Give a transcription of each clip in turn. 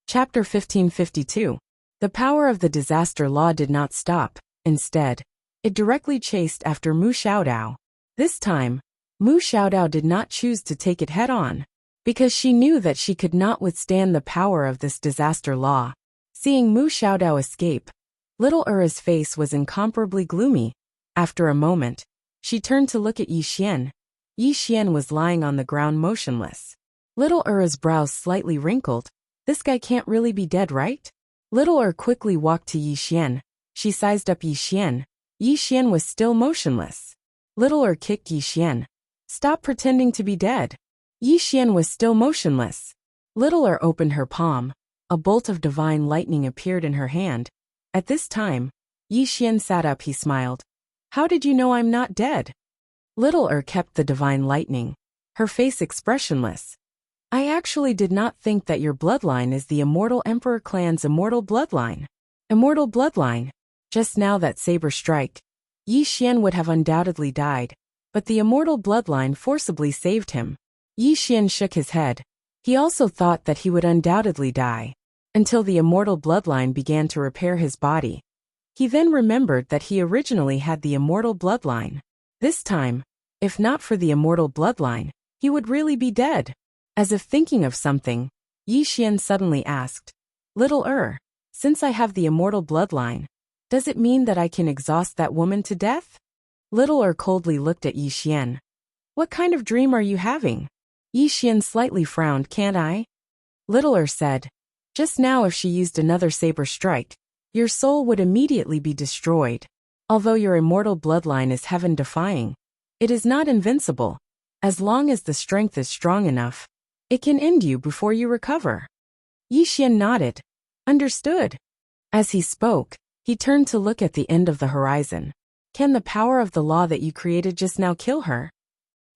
Chapter 1552. The power of the disaster law did not stop. Instead, it directly chased after Mu Xiaodao. This time, Mu Xiaodao did not choose to take it head-on, because she knew that she could not withstand the power of this disaster law. Seeing Mu Xiaodao escape, little Era's face was incomparably gloomy. After a moment, she turned to look at Yi Xian. Yi Xian was lying on the ground motionless. Little Era's brows slightly wrinkled. This guy can't really be dead, right? Little Er quickly walked to Yi Xian. She sized up Yi Xian. Yi Xian was still motionless. Little Er kicked Yi Xian. Stop pretending to be dead. Yi Xian was still motionless. Little Er opened her palm. A bolt of divine lightning appeared in her hand. At this time, Yi Xian sat up. He smiled. How did you know I'm not dead? Little Er kept the divine lightning, her face expressionless. I actually did not think that your bloodline is the Immortal Emperor clan's immortal bloodline. Immortal bloodline. Just now that saber strike, Yi Xian would have undoubtedly died, but the immortal bloodline forcibly saved him. Yi Xian shook his head. He also thought that he would undoubtedly die, until the immortal bloodline began to repair his body. He then remembered that he originally had the immortal bloodline. This time, if not for the immortal bloodline, he would really be dead. As if thinking of something, Yi Xian suddenly asked, Little Er, since I have the immortal bloodline, does it mean that I can exhaust that woman to death? Little Er coldly looked at Yi Xian. What kind of dream are you having? Yi Xian slightly frowned. Can't I? Little Er said, just now if she used another saber strike, your soul would immediately be destroyed. Although your immortal bloodline is heaven-defying, it is not invincible. As long as the strength is strong enough, it can end you before you recover. Yi Xian nodded. Understood. As he spoke, he turned to look at the end of the horizon. Can the power of the law that you created just now kill her?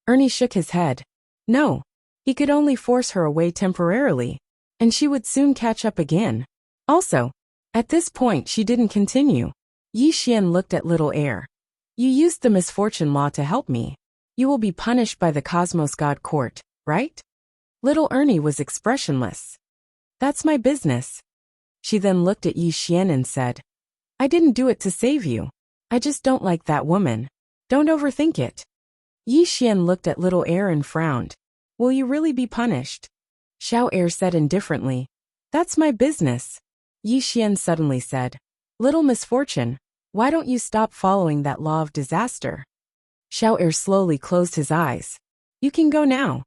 Ernie shook his head. No. He could only force her away temporarily, and she would soon catch up again. Also, at this point she didn't continue. Yi Xian looked at Little Er. You used the misfortune law to help me. You will be punished by the Cosmos God Court, right? Little Ernie was expressionless. That's my business. She then looked at Yi Xian and said, I didn't do it to save you. I just don't like that woman. Don't overthink it. Yi Xian looked at Little Er and frowned. Will you really be punished? Xiao Er said indifferently. That's my business. Yi Xian suddenly said, Little misfortune, why don't you stop following that law of disaster? Xiao Er slowly closed his eyes. You can go now.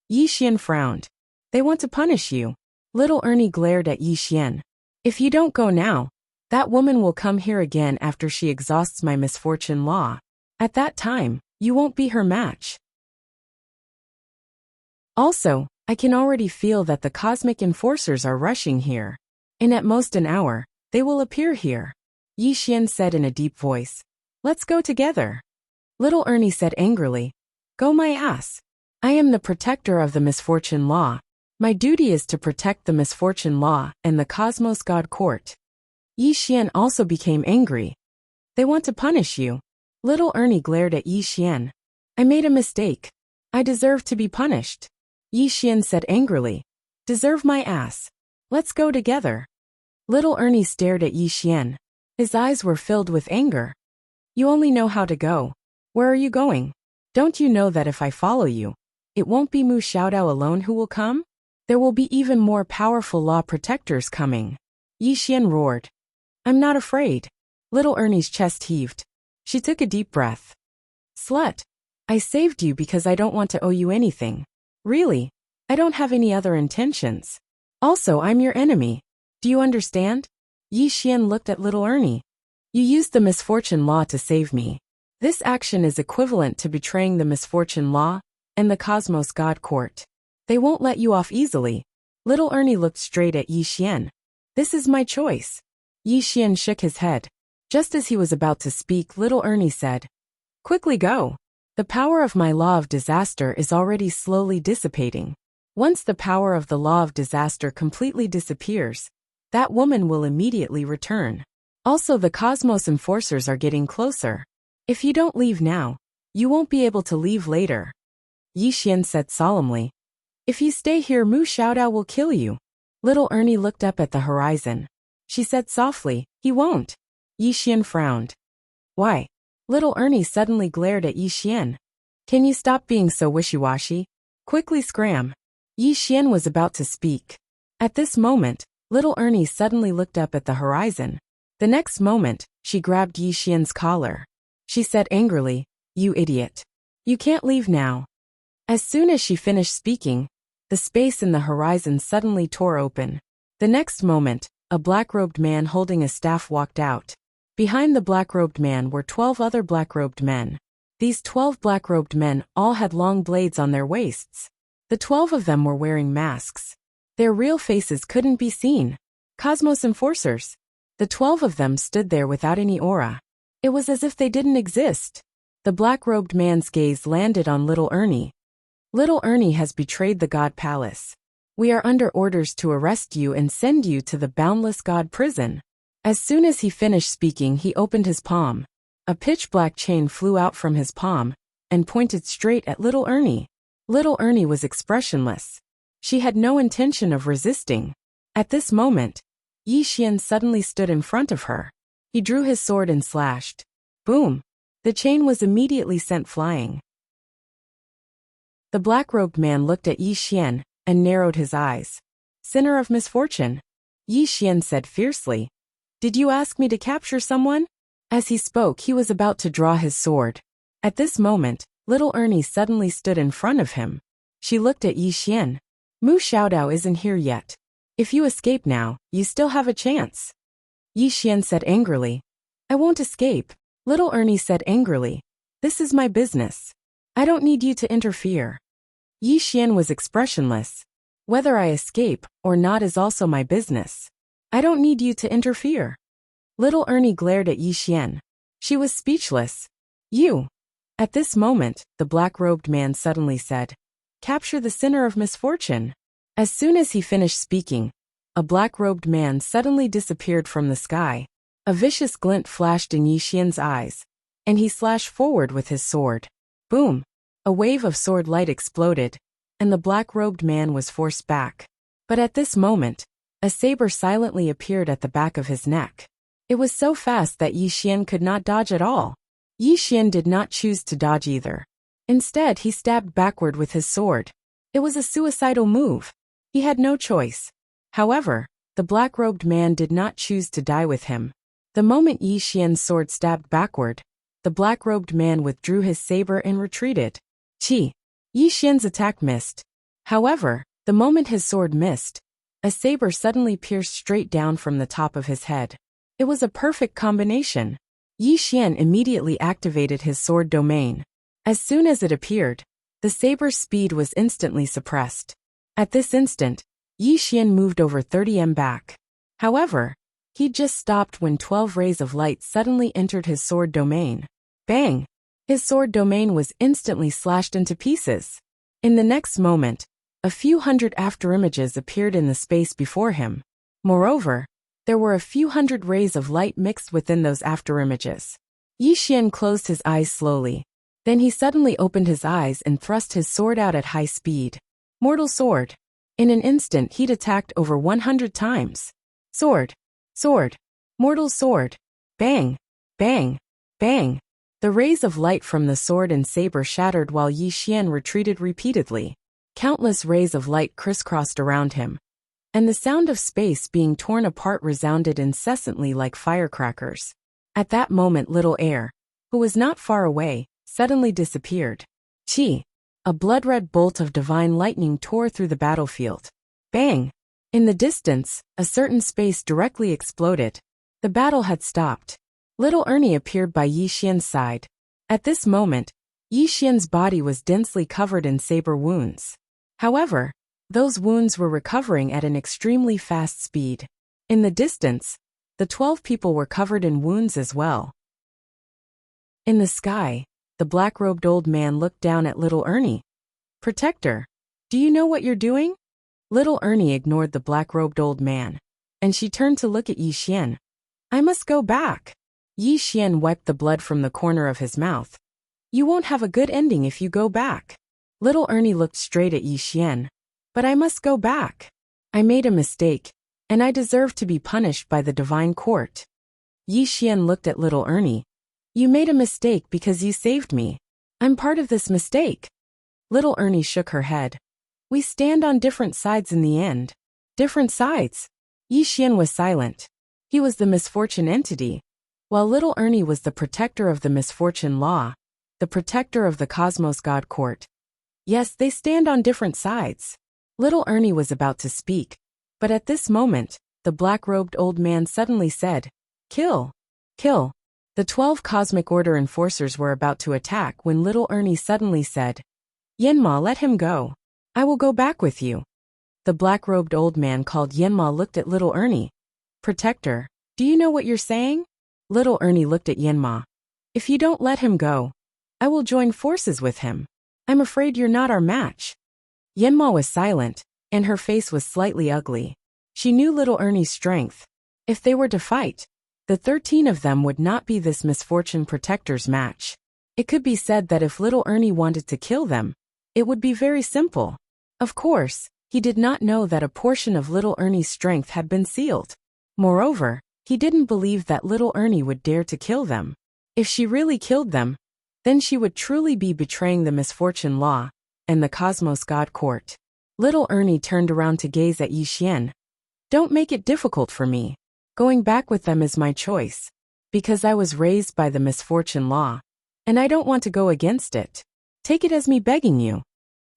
Yi Xian frowned. They want to punish you. Little Ernie glared at Yi Xian. If you don't go now, that woman will come here again after she exhausts my misfortune law. At that time, you won't be her match. Also, I can already feel that the cosmic enforcers are rushing here. In at most an hour, they will appear here. Yi Xian said in a deep voice. Let's go together. Little Ernie said angrily. Go my ass. I am the protector of the misfortune law. My duty is to protect the misfortune law and the Cosmos God Court. Yi Xian also became angry. They want to punish you. Little Ernie glared at Yi Xian. I made a mistake. I deserve to be punished. Yi Xian said angrily. Deserve my ass. Let's go together. Little Ernie stared at Yi Xian. His eyes were filled with anger. You only know how to go. Where are you going? Don't you know that if I follow you, it won't be Mu Xiaodao alone who will come? There will be even more powerful law protectors coming. Yi Xian roared. I'm not afraid. Little Ernie's chest heaved. She took a deep breath. Slut. I saved you because I don't want to owe you anything. Really, I don't have any other intentions. Also, I'm your enemy. Do you understand? Yi Xian looked at Little Ernie. You used the misfortune law to save me. This action is equivalent to betraying the misfortune law and the Cosmos God Court. They won't let you off easily. Little Ernie looked straight at Yi Xian. This is my choice. Yi Xian shook his head. Just as he was about to speak, Little Ernie said, Quickly go. The power of my law of disaster is already slowly dissipating. Once the power of the law of disaster completely disappears, that woman will immediately return. Also, the Cosmos enforcers are getting closer. If you don't leave now, you won't be able to leave later. Yi Xian said solemnly. If you stay here, Mu Xiaodao will kill you. Little Ernie looked up at the horizon. She said softly, "He won't." Yi Xian frowned. "Why?" Little Ernie suddenly glared at Yi Xian. "Can you stop being so wishy-washy? Quickly scram." Yi Xian was about to speak. At this moment, Little Ernie suddenly looked up at the horizon. The next moment, she grabbed Yi Xian's collar. She said angrily, "You idiot. You can't leave now." As soon as she finished speaking, the space in the horizon suddenly tore open. The next moment, a black-robed man holding a staff walked out. Behind the black-robed man were 12 other black-robed men. These 12 black-robed men all had long blades on their waists. The 12 of them were wearing masks. Their real faces couldn't be seen. Cosmos Enforcers. The 12 of them stood there without any aura. It was as if they didn't exist. The black-robed man's gaze landed on Little Ernie. "Little Ernie has betrayed the God Palace. We are under orders to arrest you and send you to the Boundless God Prison." As soon as he finished speaking, he opened his palm. A pitch-black chain flew out from his palm and pointed straight at Little Ernie. Little Ernie was expressionless. She had no intention of resisting. At this moment, Yi Xian suddenly stood in front of her. He drew his sword and slashed. Boom! The chain was immediately sent flying. The black-robed man looked at Yi Xian and narrowed his eyes. "Sinner of misfortune," Yi Xian said fiercely. "Did you ask me to capture someone?" As he spoke, he was about to draw his sword. At this moment, Little Ernie suddenly stood in front of him. She looked at Yi Xian. "Mu Xiaodao isn't here yet. If you escape now, you still have a chance." Yi Xian said angrily. "I won't escape." Little Ernie said angrily. "This is my business. I don't need you to interfere." Yi Xian was expressionless. "Whether I escape or not is also my business. I don't need you to interfere." Little Ernie glared at Yi Xian. She was speechless. "You." At this moment, the black-robed man suddenly said, "Capture the sinner of misfortune." As soon as he finished speaking, a black-robed man suddenly disappeared from the sky. A vicious glint flashed in Yi Xian's eyes, and he slashed forward with his sword. Boom! A wave of sword light exploded, and the black-robed man was forced back. But at this moment, a saber silently appeared at the back of his neck. It was so fast that Yi Xian could not dodge at all. Yi Xian did not choose to dodge either. Instead, he stabbed backward with his sword. It was a suicidal move. He had no choice. However, the black-robed man did not choose to die with him. The moment Yi Xian's sword stabbed backward, the black-robed man withdrew his saber and retreated. Yi Xian's attack missed. However, the moment his sword missed, a saber suddenly pierced straight down from the top of his head. It was a perfect combination. Yi Xian immediately activated his sword domain. As soon as it appeared, the saber's speed was instantly suppressed. At this instant, Yi Xian moved over 30 m back. However, he just stopped when 12 rays of light suddenly entered his sword domain. Bang! His sword domain was instantly slashed into pieces. In the next moment, a few hundred afterimages appeared in the space before him. Moreover, there were a few hundred rays of light mixed within those afterimages. Yi Xian closed his eyes slowly. Then he suddenly opened his eyes and thrust his sword out at high speed. Mortal sword. In an instant he'd attacked over 100 times. Sword. Sword. Mortal sword. Bang. Bang. Bang. The rays of light from the sword and saber shattered while Yi Xian retreated repeatedly. Countless rays of light crisscrossed around him, and the sound of space being torn apart resounded incessantly like firecrackers. At that moment Little Air, who was not far away, suddenly disappeared. A blood-red bolt of divine lightning tore through the battlefield. Bang! In the distance, a certain space directly exploded. The battle had stopped. Little Ernie appeared by Yi Xian's side. At this moment, Yi Xian's body was densely covered in saber wounds. However, those wounds were recovering at an extremely fast speed. In the distance, the 12 people were covered in wounds as well. In the sky, the black-robed old man looked down at Little Ernie. "Protector, do you know what you're doing?" Little Ernie ignored the black-robed old man, and she turned to look at Yi Xian. "I must go back." Yi Xian wiped the blood from the corner of his mouth. "You won't have a good ending if you go back." Little Ernie looked straight at Yi Xian. "But I must go back. I made a mistake, and I deserve to be punished by the divine court. Yi Xian looked at little Ernie. You made a mistake because you saved me. I'm part of this mistake. Little Ernie shook her head. We stand on different sides in the end. Different sides? Yi Xian was silent. He was the misfortune entity, while little Ernie was the protector of the misfortune law, the protector of the cosmos god court. Yes, they stand on different sides. Little Ernie was about to speak, but at this moment, the black-robed old man suddenly said, Kill! Kill! The 12 cosmic order enforcers were about to attack when little Ernie suddenly said, Yanma, let him go. I will go back with you. The black-robed old man called Yanma looked at little Ernie. Protector, do you know what you're saying? Little Ernie looked at Yanma. If you don't let him go, I will join forces with him. I'm afraid you're not our match. Yanma was silent, and her face was slightly ugly. She knew little Ernie's strength. If they were to fight, the 13 of them would not be this misfortune protector's match. It could be said that if little Ernie wanted to kill them, it would be very simple. Of course, he did not know that a portion of little Ernie's strength had been sealed. Moreover, he didn't believe that little Ernie would dare to kill them. If she really killed them, then she would truly be betraying the misfortune law and the cosmos god court. Little Ernie turned around to gaze at Yi Xian. Don't make it difficult for me. Going back with them is my choice, because I was raised by the misfortune law, and I don't want to go against it. Take it as me begging you.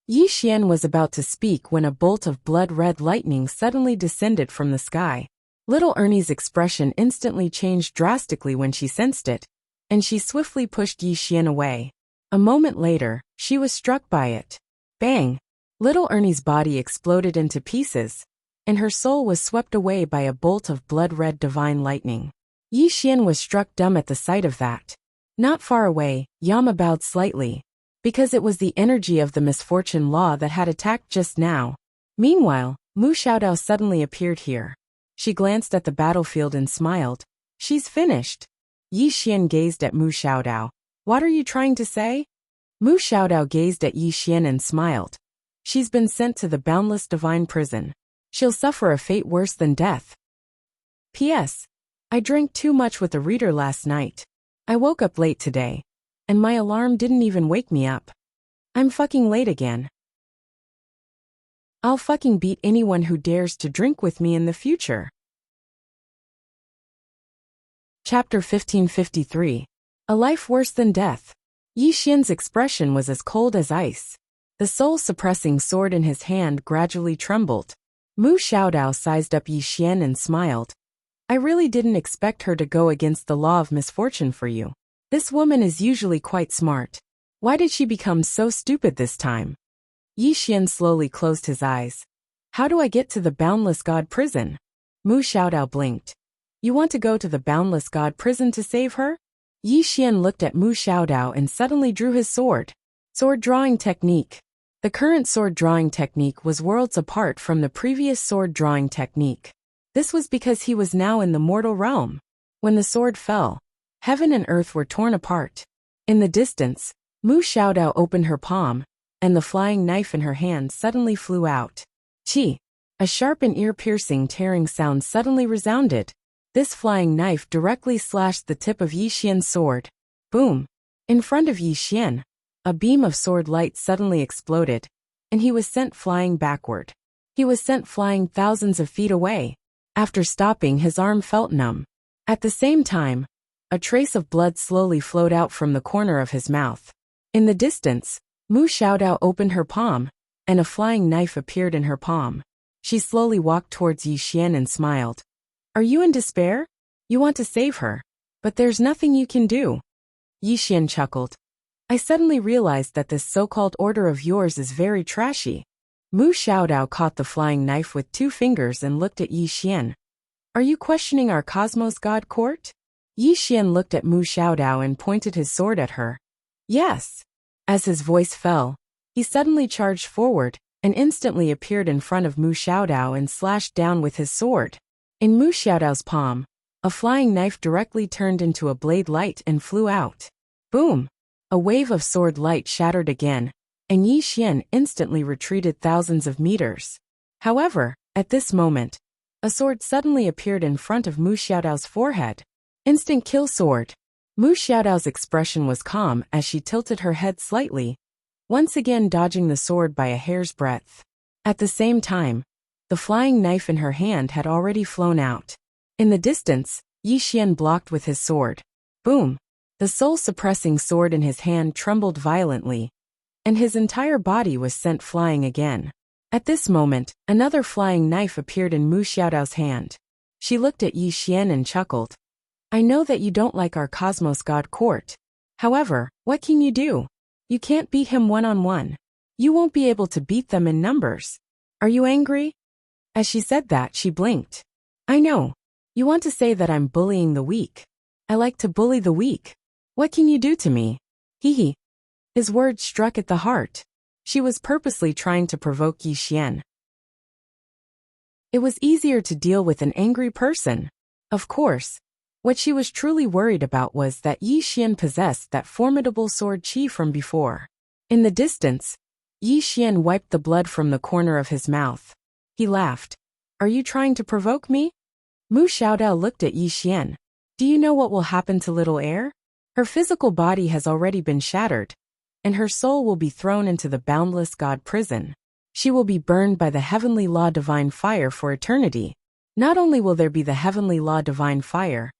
Yi Xian was about to speak when a bolt of blood-red lightning suddenly descended from the sky. Little Ernie's expression instantly changed drastically when she sensed it, and she swiftly pushed Yi Xian away. A moment later, she was struck by it. Bang! Little Ernie's body exploded into pieces, and her soul was swept away by a bolt of blood-red divine lightning. Yi Xian was struck dumb at the sight of that. Not far away, Yama bowed slightly, because it was the energy of the misfortune law that had attacked just now. Meanwhile, Mu Xiaodao suddenly appeared here. She glanced at the battlefield and smiled. She's finished. Yi Xian gazed at Mu Xiaodao. What are you trying to say? Mu Xiaodao gazed at Yi Xian and smiled. She's been sent to the boundless divine prison. She'll suffer a fate worse than death. P.S. I drank too much with the reader last night. I woke up late today, and my alarm didn't even wake me up. I'm fucking late again. I'll fucking beat anyone who dares to drink with me in the future. Chapter 1553. A life worse than death. Yi Xian's expression was as cold as ice. The soul-suppressing sword in his hand gradually trembled. Mu Xiaodao sized up Yi Xian and smiled. I really didn't expect her to go against the law of misfortune for you. This woman is usually quite smart. Why did she become so stupid this time? Yi Xian slowly closed his eyes. How do I get to the boundless god prison? Mu Xiaodao blinked. You want to go to the boundless god prison to save her? Yi Xian looked at Mu Xiaodao and suddenly drew his sword. Sword drawing technique. The current sword drawing technique was worlds apart from the previous sword drawing technique. This was because he was now in the mortal realm. When the sword fell, heaven and earth were torn apart. In the distance, Mu Xiaodao opened her palm, and the flying knife in her hand suddenly flew out. Chi! A sharp and ear-piercing tearing sound suddenly resounded. This flying knife directly slashed the tip of Yi Xian's sword. Boom! In front of Yi Xian, a beam of sword light suddenly exploded, and he was sent flying backward. He was sent flying thousands of feet away. After stopping, his arm felt numb. At the same time, a trace of blood slowly flowed out from the corner of his mouth. In the distance, Mu Xiaodao opened her palm, and a flying knife appeared in her palm. She slowly walked towards Yi Xian and smiled. Are you in despair? You want to save her, but there's nothing you can do. Yi Xian chuckled. I suddenly realized that this so-called order of yours is very trashy. Mu Xiaodao caught the flying knife with 2 fingers and looked at Yi Xian. Are you questioning our cosmos god court? Yi Xian looked at Mu Xiaodao and pointed his sword at her. Yes. As his voice fell, he suddenly charged forward and instantly appeared in front of Mu Xiaodao and slashed down with his sword. In Mu Xiaodao's palm, a flying knife directly turned into a blade light and flew out. Boom! A wave of sword light shattered again, and Yi Xian instantly retreated thousands of meters. However, At this moment, a sword suddenly appeared in front of Mu Xiaodao's forehead. Instant kill sword. Mu Xiaodao's expression was calm as she tilted her head slightly, once again dodging the sword by a hair's breadth. At the same time, the flying knife in her hand had already flown out. In the distance, Yi Xian blocked with his sword. Boom! The soul-suppressing sword in his hand trembled violently, and his entire body was sent flying again. At this moment, another flying knife appeared in Mu Xiaodao's hand. She looked at Yi Xian and chuckled. I know that you don't like our Cosmos God Court. However, what can you do? You can't beat him one-on-one. You won't be able to beat them in numbers. Are you angry? As she said that, she blinked. I know. You want to say that I'm bullying the weak. I like to bully the weak. What can you do to me? Hee hee. His words struck at the heart. She was purposely trying to provoke Yi Xian. It was easier to deal with an angry person. Of course, what she was truly worried about was that Yi Xian possessed that formidable sword qi from before. In the distance, Yi Xian wiped the blood from the corner of his mouth. He laughed. Are you trying to provoke me? Mu Xiaodao looked at Yi Xian. Do you know what will happen to little heir? Her physical body has already been shattered, and her soul will be thrown into the boundless God prison. She will be burned by the heavenly law divine fire for eternity. Not only will there be the heavenly law divine fire,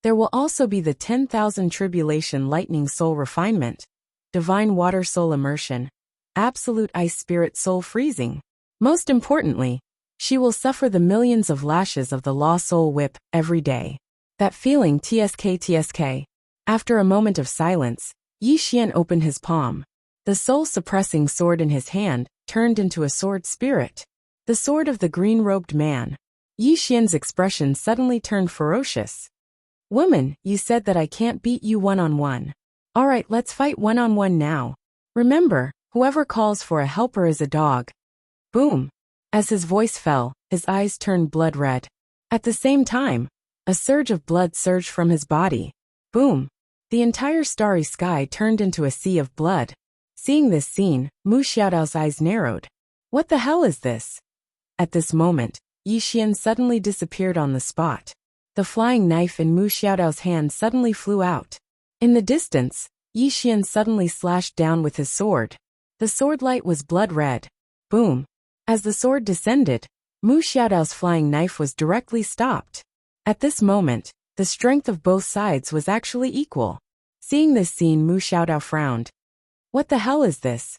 there will also be the 10,000 tribulation lightning soul refinement, divine water soul immersion, absolute ice spirit soul freezing. Most importantly, she will suffer the millions of lashes of the law soul whip every day. That feeling tsk. After a moment of silence, Yi Xian opened his palm. The soul-suppressing sword in his hand turned into a sword spirit. The sword of the green-robed man. Yi Xian's expression suddenly turned ferocious. Woman, you said that I can't beat you one-on-one. Alright, let's fight one-on-one now. Remember, whoever calls for a helper is a dog. Boom! As his voice fell, his eyes turned blood red. At the same time, a surge of blood surged from his body. Boom! The entire starry sky turned into a sea of blood. Seeing this scene, Mu Xiaodao's eyes narrowed. What the hell is this? At this moment, Yi Xian suddenly disappeared on the spot. The flying knife in Mu Xiaodao's hand suddenly flew out. In the distance, Yi Xian suddenly slashed down with his sword. The sword light was blood red. Boom! As the sword descended, Mu Xiaodao's flying knife was directly stopped. At this moment, the strength of both sides was actually equal. Seeing this scene, Mu Xiaodao frowned. What the hell is this?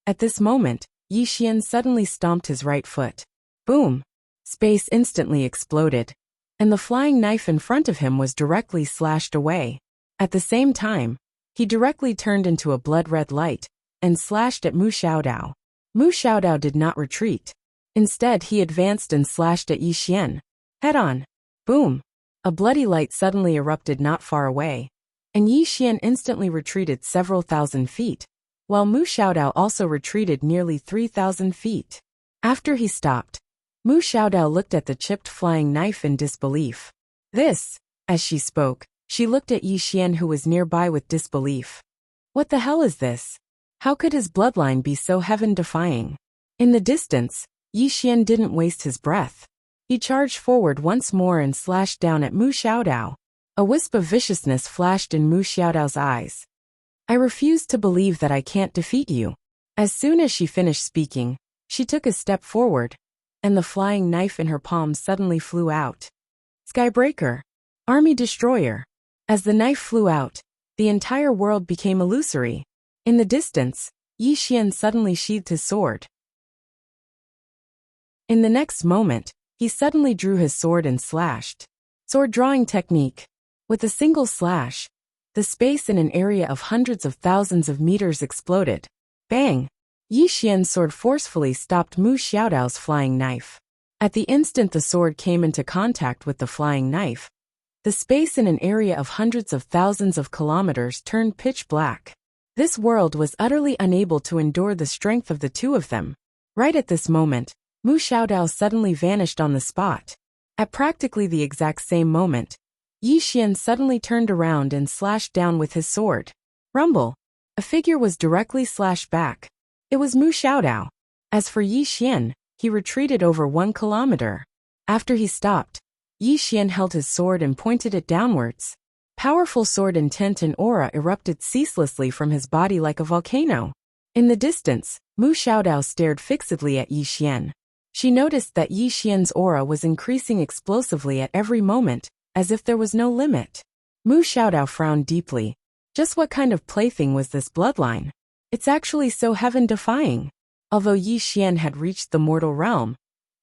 At this moment, Yi Xian suddenly stomped his right foot. Boom! Space instantly exploded, and the flying knife in front of him was directly slashed away. At the same time, he directly turned into a blood-red light and slashed at Mu Xiaodao. Mu Xiaodao did not retreat. Instead, he advanced and slashed at Yi Xian. Head on. Boom! A bloody light suddenly erupted not far away, and Yi Xian instantly retreated several thousand feet, while Mu Xiaodao also retreated nearly 3,000 feet. After he stopped, Mu Xiaodao looked at the chipped flying knife in disbelief. This, as she spoke, she looked at Yi Xian who was nearby with disbelief. What the hell is this? How could his bloodline be so heaven-defying? In the distance, Yi Xian didn't waste his breath. He charged forward once more and slashed down at Mu Xiaodao. A wisp of viciousness flashed in Mu Xiaodao's eyes. I refuse to believe that I can't defeat you. As soon as she finished speaking, she took a step forward, and the flying knife in her palm suddenly flew out. Skybreaker. Army Destroyer. As the knife flew out, the entire world became illusory. In the distance, Yi Xian suddenly sheathed his sword. In the next moment, he suddenly drew his sword and slashed. Sword drawing technique. With a single slash, the space in an area of hundreds of thousands of meters exploded. Bang! Yi Xian's sword forcefully stopped Mu Xiaodao's flying knife. At the instant the sword came into contact with the flying knife, the space in an area of hundreds of thousands of kilometers turned pitch black. This world was utterly unable to endure the strength of the two of them. Right at this moment, Mu Xiaodao suddenly vanished on the spot. At practically the exact same moment, Yi Xian suddenly turned around and slashed down with his sword. Rumble! A figure was directly slashed back. It was Mu Xiaodao. As for Yi Xian, he retreated over 1 kilometer. After he stopped, Yi Xian held his sword and pointed it downwards. Powerful sword intent and aura erupted ceaselessly from his body like a volcano. In the distance, Mu Xiaodao stared fixedly at Yi Xian. She noticed that Yi Xian's aura was increasing explosively at every moment, as if there was no limit. Mu Xiaodao frowned deeply. Just what kind of plaything was this bloodline? It's actually so heaven-defying. Although Yi Xian had reached the mortal realm,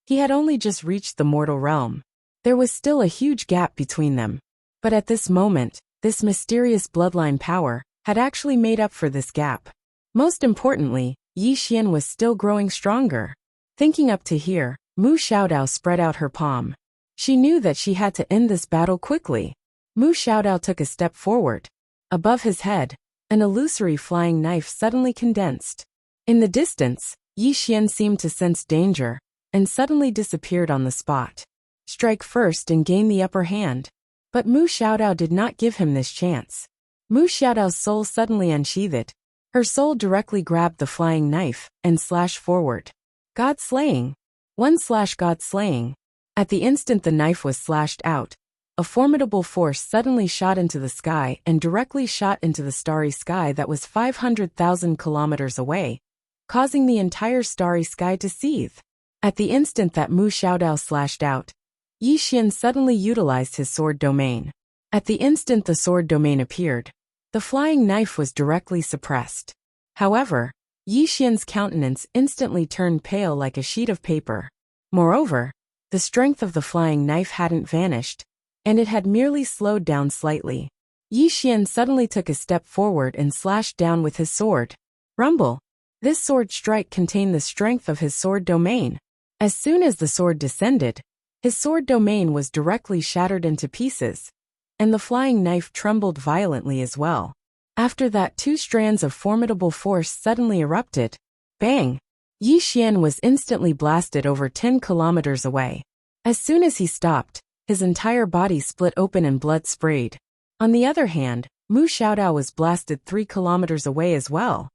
he had only just reached the mortal realm. There was still a huge gap between them. But at this moment, this mysterious bloodline power had actually made up for this gap. Most importantly, Yi Xian was still growing stronger. Thinking up to here, Mu Xiaodao spread out her palm. She knew that she had to end this battle quickly. Mu Xiaodao took a step forward. Above his head, an illusory flying knife suddenly condensed. In the distance, Yi Xian seemed to sense danger, and suddenly disappeared on the spot. Strike first and gain the upper hand. But Mu Xiaodao did not give him this chance. Mu Xiaodao's soul suddenly unsheathed. Her soul directly grabbed the flying knife and slashed forward. God slaying. 1/God slaying. At the instant the knife was slashed out, a formidable force suddenly shot into the sky and directly shot into the starry sky that was 500,000 kilometers away, causing the entire starry sky to seethe. At the instant that Mu Xiaodao slashed out, Yi Xian suddenly utilized his sword domain. At the instant the sword domain appeared, the flying knife was directly suppressed. However, Yi Xian's countenance instantly turned pale like a sheet of paper. Moreover, the strength of the flying knife hadn't vanished, and it had merely slowed down slightly. Yi Xian suddenly took a step forward and slashed down with his sword. Rumble! This sword strike contained the strength of his sword domain. As soon as the sword descended, his sword domain was directly shattered into pieces, and the flying knife trembled violently as well. After that, two strands of formidable force suddenly erupted. Bang! Yi Xian was instantly blasted over 10 kilometers away. As soon as he stopped, his entire body split open and blood sprayed. On the other hand, Mu Xiaodao was blasted 3 kilometers away as well.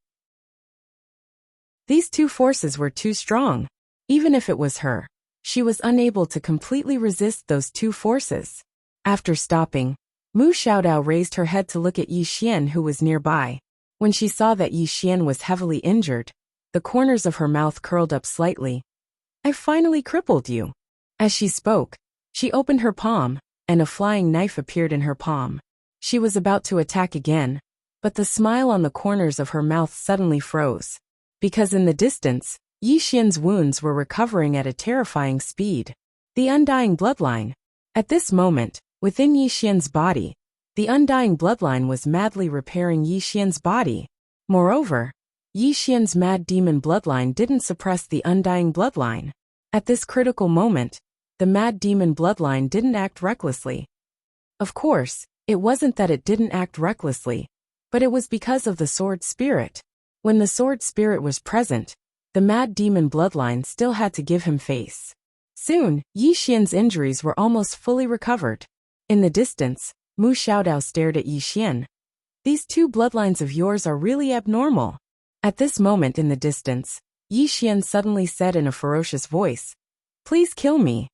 These two forces were too strong. Even if it was her, she was unable to completely resist those two forces. After stopping, Mu Xiaodao raised her head to look at Yi Xian, who was nearby. When she saw that Yi Xian was heavily injured, the corners of her mouth curled up slightly. I finally crippled you. As she spoke, she opened her palm, and a flying knife appeared in her palm. She was about to attack again, but the smile on the corners of her mouth suddenly froze. Because in the distance, Yi Xian's wounds were recovering at a terrifying speed. The undying bloodline. At this moment, within Yi Xian's body, the undying bloodline was madly repairing Yi Xian's body. Moreover, Yi Xian's mad demon bloodline didn't suppress the undying bloodline. At this critical moment, the mad demon bloodline didn't act recklessly. Of course, it wasn't that it didn't act recklessly, but it was because of the sword spirit. When the sword spirit was present, the mad demon bloodline still had to give him face. Soon, Yi Xian's injuries were almost fully recovered. In the distance, Mu Xiaodao stared at Yi Xian. These two bloodlines of yours are really abnormal. At this moment in the distance, Yi Xian suddenly said in a ferocious voice, Please kill me.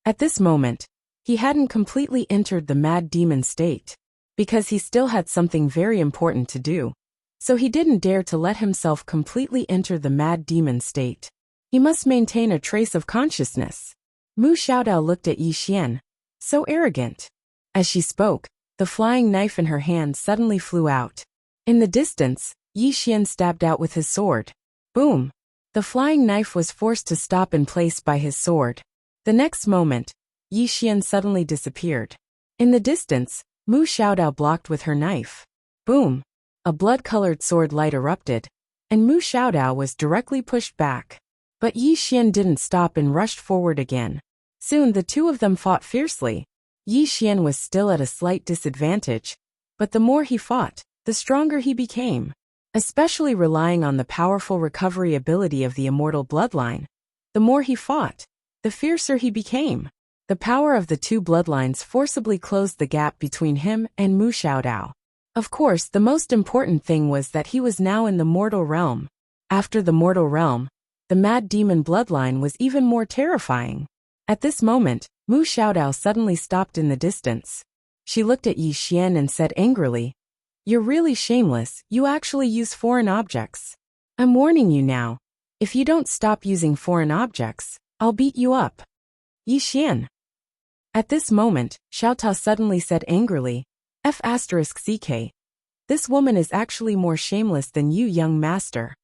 At this moment, he hadn't completely entered the mad demon state, because he still had something very important to do. So he didn't dare to let himself completely enter the mad demon state. He must maintain a trace of consciousness. Mu Xiaodao looked at Yi Xian. So arrogant. As she spoke, the flying knife in her hand suddenly flew out. In the distance, Yi Xian stabbed out with his sword. Boom! The flying knife was forced to stop in place by his sword. The next moment, Yi Xian suddenly disappeared. In the distance, Mu Xiaodao blocked with her knife. Boom! A blood-colored sword light erupted, and Mu Xiaodao was directly pushed back. But Yi Xian didn't stop and rushed forward again. Soon the two of them fought fiercely. Yi Xian was still at a slight disadvantage, but the more he fought, the stronger he became. Especially relying on the powerful recovery ability of the immortal bloodline. The more he fought, the fiercer he became. The power of the two bloodlines forcibly closed the gap between him and Mu Xiaodao. Of course, the most important thing was that he was now in the mortal realm. After the mortal realm, the mad demon bloodline was even more terrifying. At this moment, Mu Xiaodao suddenly stopped in the distance. She looked at Yi Xian and said angrily, "You're really shameless, you actually use foreign objects. I'm warning you now. If you don't stop using foreign objects, I'll beat you up." Yi Xian. At this moment, Xiaota suddenly said angrily, F***CK. This woman is actually more shameless than you, young master.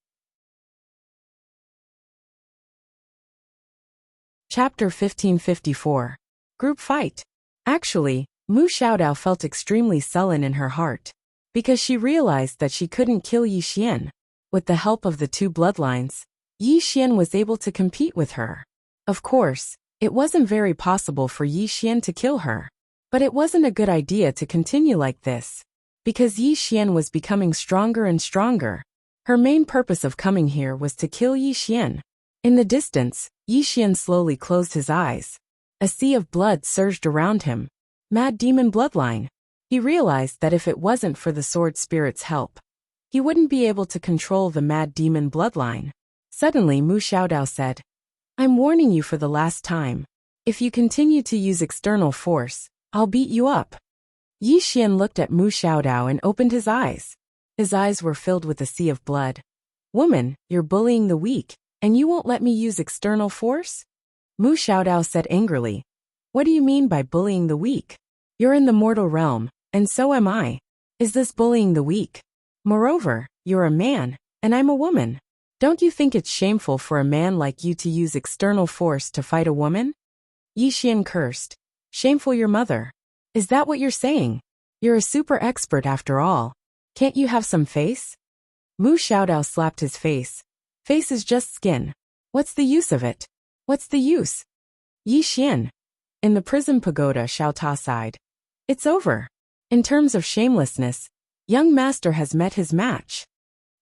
Chapter 1554. Group Fight. Actually, Mu Xiaodao felt extremely sullen in her heart, because she realized that she couldn't kill Yi Xian. With the help of the two bloodlines, Yi Xian was able to compete with her. Of course, it wasn't very possible for Yi Xian to kill her. But it wasn't a good idea to continue like this, because Yi Xian was becoming stronger and stronger. Her main purpose of coming here was to kill Yi Xian. In the distance, Yi Xian slowly closed his eyes. A sea of blood surged around him. Mad demon bloodline. He realized that if it wasn't for the sword spirit's help, he wouldn't be able to control the mad demon bloodline. Suddenly Mu Xiaodao said, "I'm warning you for the last time. If you continue to use external force, I'll beat you up." Yi Xian looked at Mu Xiaodao and opened his eyes. His eyes were filled with a sea of blood. "Woman, you're bullying the weak, and you won't let me use external force?" Mu Xiaodao said angrily. "What do you mean by bullying the weak? You're in the mortal realm, and so am I. Is this bullying the weak? Moreover, you're a man, and I'm a woman. Don't you think it's shameful for a man like you to use external force to fight a woman?" Yi Xian cursed. "Shameful your mother. Is that what you're saying? You're a super expert after all. Can't you have some face?" Mu Xiaodao slapped his face. "Face is just skin. What's the use of it? What's the use?" Yi Xian. In the prison pagoda, Xiaota sighed. "It's over. In terms of shamelessness, young master has met his match."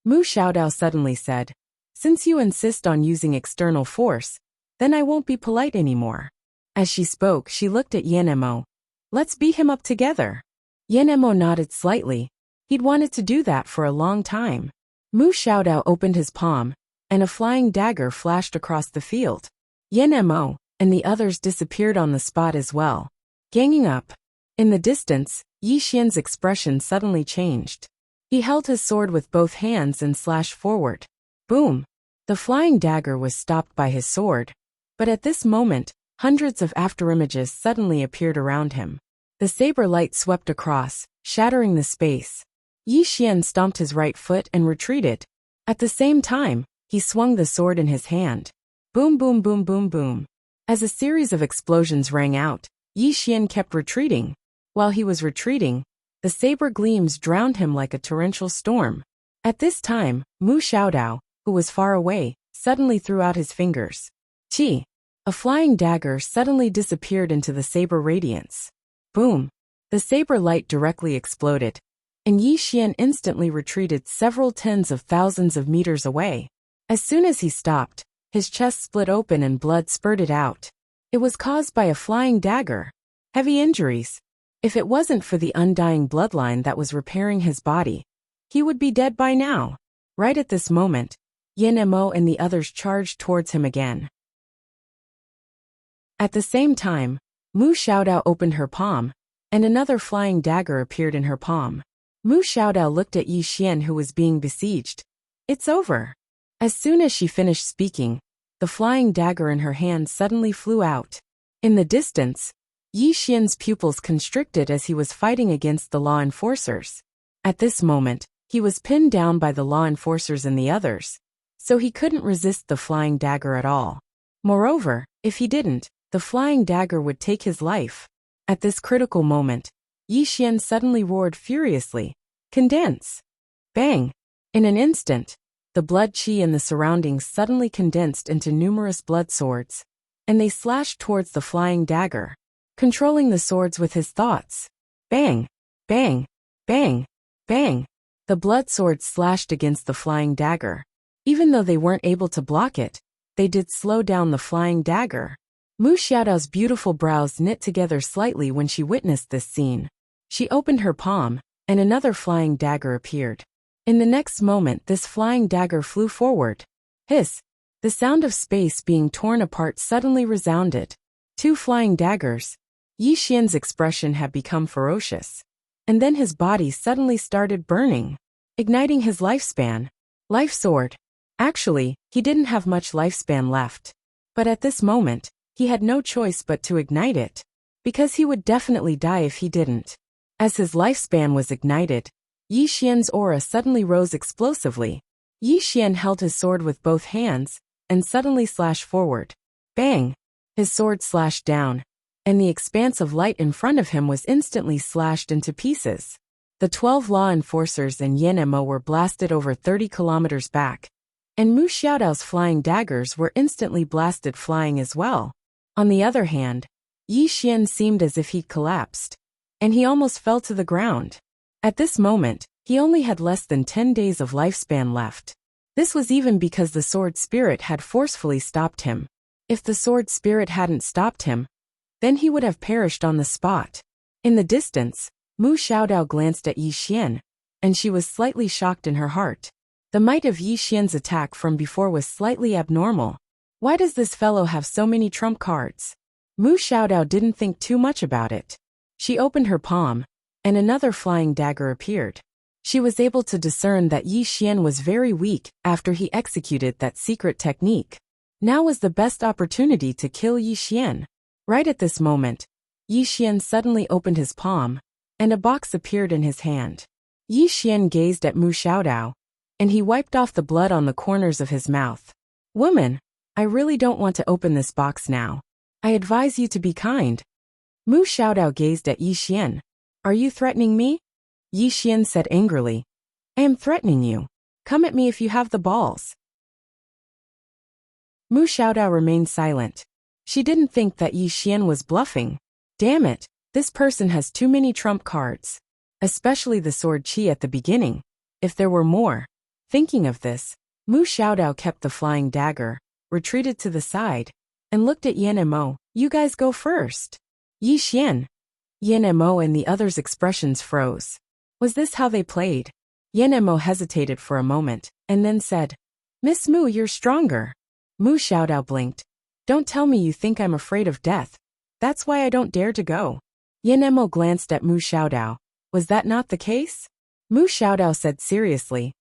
Mu Xiaodao suddenly said, "Since you insist on using external force, then I won't be polite anymore." As she spoke, she looked at Yan Mo. "Let's beat him up together." Yan Mo nodded slightly. He'd wanted to do that for a long time. Mu Xiaodao opened his palm, and a flying dagger flashed across the field. Yan Mo and the others disappeared on the spot as well. Ganging up. In the distance, Yi Xian's expression suddenly changed. He held his sword with both hands and slashed forward. Boom! The flying dagger was stopped by his sword. But at this moment, hundreds of afterimages suddenly appeared around him. The saber light swept across, shattering the space. Yi Xian stomped his right foot and retreated. At the same time, he swung the sword in his hand. Boom boom boom boom boom. As a series of explosions rang out, Yi Xian kept retreating. While he was retreating, the saber gleams drowned him like a torrential storm. At this time, Mu Xiaodao, who was far away, suddenly threw out his fingers. Chi! A flying dagger suddenly disappeared into the saber radiance. Boom! The saber light directly exploded, and Yi Xian instantly retreated several tens of thousands of meters away. As soon as he stopped, his chest split open and blood spurted out. It was caused by a flying dagger. Heavy injuries. If it wasn't for the undying bloodline that was repairing his body, he would be dead by now. Right at this moment, Yan Mo and the others charged towards him again. At the same time, Mu Xiaodao opened her palm, and another flying dagger appeared in her palm. Mu Xiaodao looked at Yi Xian, who was being besieged. "It's over." As soon as she finished speaking, the flying dagger in her hand suddenly flew out. In the distance, Yi Xian's pupils constricted as he was fighting against the law enforcers. At this moment, he was pinned down by the law enforcers and the others, so he couldn't resist the flying dagger at all. Moreover, if he didn't, the flying dagger would take his life. At this critical moment, Yi Xian suddenly roared furiously. "Condense!" Bang! In an instant, the blood chi in the surroundings suddenly condensed into numerous blood swords, and they slashed towards the flying dagger, controlling the swords with his thoughts. Bang! Bang! Bang! Bang! The blood swords slashed against the flying dagger. Even though they weren't able to block it, they did slow down the flying dagger. Mu Xiaodao's beautiful brows knit together slightly when she witnessed this scene. She opened her palm, and another flying dagger appeared. In the next moment, this flying dagger flew forward. Hiss! The sound of space being torn apart suddenly resounded. 2 flying daggers. Yi Xian's expression had become ferocious. And then his body suddenly started burning, igniting his lifespan. Life sword. Actually, he didn't have much lifespan left. But at this moment, he had no choice but to ignite it. Because he would definitely die if he didn't. As his lifespan was ignited, Yi Xian's aura suddenly rose explosively. Yi Xian held his sword with both hands, and suddenly slashed forward. Bang! His sword slashed down, and the expanse of light in front of him was instantly slashed into pieces. The 12 law enforcers and Yan Mo were blasted over 30 kilometers back, and Mu Xiaodao's flying daggers were instantly blasted flying as well. On the other hand, Yi Xian seemed as if he'd collapsed, and he almost fell to the ground. At this moment, he only had less than 10 days of lifespan left. This was even because the sword spirit had forcefully stopped him. If the sword spirit hadn't stopped him, then he would have perished on the spot. In the distance, Mu Xiaodao glanced at Yi Xian, and she was slightly shocked in her heart. The might of Yi Xian's attack from before was slightly abnormal. Why does this fellow have so many trump cards? Mu Xiaodao didn't think too much about it. She opened her palm, and another flying dagger appeared. She was able to discern that Yi Xian was very weak after he executed that secret technique. Now was the best opportunity to kill Yi Xian. Right at this moment, Yi Xian suddenly opened his palm, and a box appeared in his hand. Yi Xian gazed at Mu Xiaodao, and he wiped off the blood on the corners of his mouth. Woman, I really don't want to open this box now. I advise you to be kind. Mu Xiaodao gazed at Yi Xian. Are you threatening me? Yi Xian said angrily. I am threatening you. Come at me if you have the balls. Mu Xiaodao remained silent. She didn't think that Yi Xian was bluffing. Damn it, this person has too many trump cards. Especially the sword chi at the beginning. If there were more. Thinking of this, Mu Xiaodao kept the flying dagger, retreated to the side, and looked at Yan Mo. You guys go first. Yi Xian. Yan Mo and the others' expressions froze. Was this how they played? Yan Mo hesitated for a moment, and then said, Miss Mu, you're stronger. Mu Xiaodao blinked. Don't tell me you think I'm afraid of death. That's why I don't dare to go. Yan Mo glanced at Mu Xiaodao. Was that not the case? Mu Xiaodao said seriously.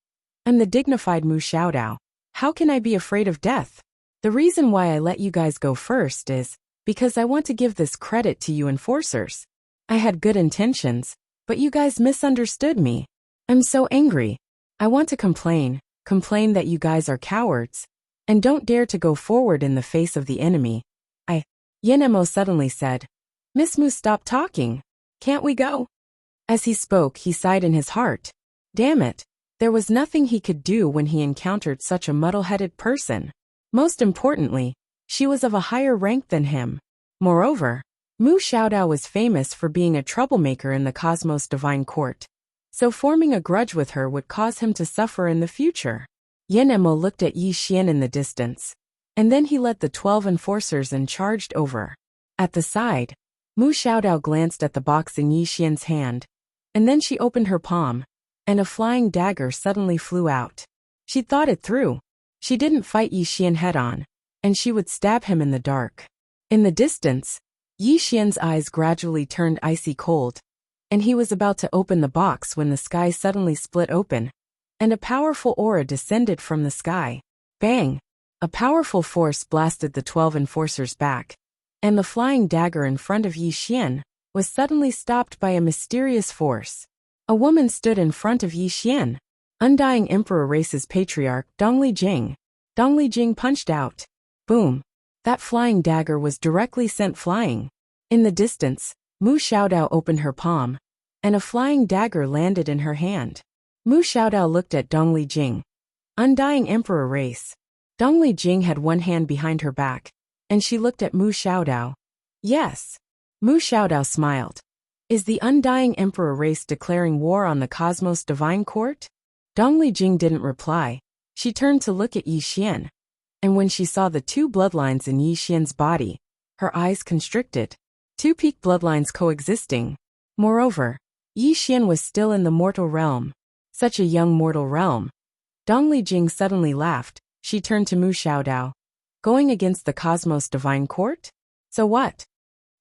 I'm the dignified Mu Xiaodao. How can I be afraid of death? The reason why I let you guys go first is because I want to give this credit to you enforcers. I had good intentions, but you guys misunderstood me. I'm so angry. I want to complain that you guys are cowards, and don't dare to go forward in the face of the enemy. Yan Mo suddenly said, Miss Mu, stop talking. Can't we go? As he spoke, he sighed in his heart. Damn it, there was nothing he could do when he encountered such a muddle-headed person. Most importantly, she was of a higher rank than him. Moreover, Mu Xiaodao was famous for being a troublemaker in the Cosmos Divine Court, so forming a grudge with her would cause him to suffer in the future. Yan Mo looked at Yi Xian in the distance, and then he led the 12 enforcers and charged over. At the side, Mu Xiaodao glanced at the box in Yi Xian's hand, and then she opened her palm, and a flying dagger suddenly flew out. She thought it through. She didn't fight Yi Xian head-on, and she would stab him in the dark. In the distance, Yi Xian's eyes gradually turned icy cold, and he was about to open the box when the sky suddenly split open, and a powerful aura descended from the sky. Bang! A powerful force blasted the 12 enforcers back, and the flying dagger in front of Yi Xian was suddenly stopped by a mysterious force. A woman stood in front of Yi Xian. Undying Emperor Race's patriarch, Dongli Jing. Dongli Jing punched out. Boom! That flying dagger was directly sent flying. In the distance, Mu Xiaodao opened her palm, and a flying dagger landed in her hand. Mu Xiaodao looked at Dongli Jing. Undying Emperor Race. Dongli Jing had one hand behind her back, and she looked at Mu Xiaodao. Yes. Mu Xiaodao smiled. Is the Undying Emperor Race declaring war on the Cosmos Divine Court? Dongli Jing didn't reply. She turned to look at Yi Xian, and when she saw the 2 bloodlines in Yi Xian's body, her eyes constricted. 2 peak bloodlines coexisting. Moreover, Yi Xian was still in the mortal realm. Such a young mortal realm. Dongli Jing suddenly laughed. She turned to Mu Xiaodao. Going against the Cosmos Divine Court? So what?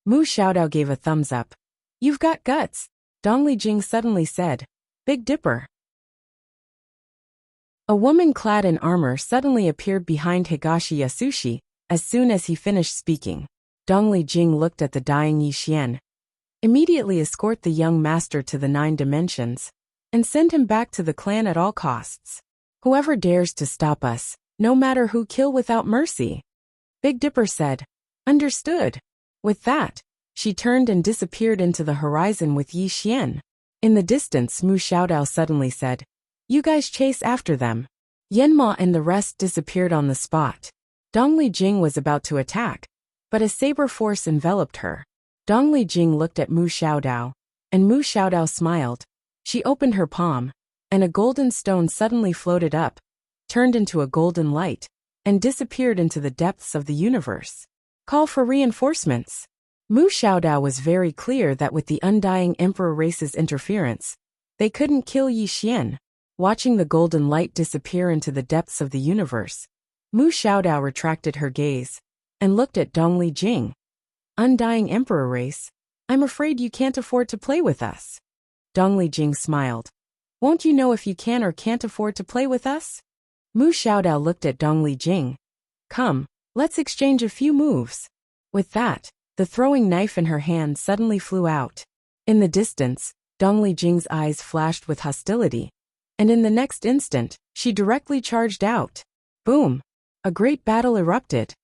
Mu Xiaodao gave a thumbs up. You've got guts, Dongli Jing suddenly said. Big Dipper. A woman clad in armor suddenly appeared behind Higashi Yasushi. As soon as he finished speaking, Dongli Jing looked at the dying Yi Xian. Immediately escort the young master to the 9 dimensions and send him back to the clan at all costs. Whoever dares to stop us, no matter who, kill without mercy. Big Dipper said. Understood. With that, she turned and disappeared into the horizon with Yi Xian. In the distance, Mu Xiaodao suddenly said, You guys chase after them. Yanma and the rest disappeared on the spot. Dongli Jing was about to attack, but a saber force enveloped her. Dongli Jing looked at Mu Xiaodao, and Mu Xiaodao smiled. She opened her palm, and a golden stone suddenly floated up, turned into a golden light, and disappeared into the depths of the universe. Call for reinforcements. Mu Xiaodao was very clear that with the undying emperor race's interference, they couldn't kill Yi Xian. Watching the golden light disappear into the depths of the universe, Mu Xiaodao retracted her gaze and looked at Dongli Jing. Undying emperor race, I'm afraid you can't afford to play with us. Dongli Jing smiled. Won't you know if you can or can't afford to play with us? Mu Xiaodao looked at Dongli Jing. Come, let's exchange a few moves. With that, the throwing knife in her hand suddenly flew out. In the distance, Dongli Jing's eyes flashed with hostility, and in the next instant, she directly charged out. Boom! A great battle erupted.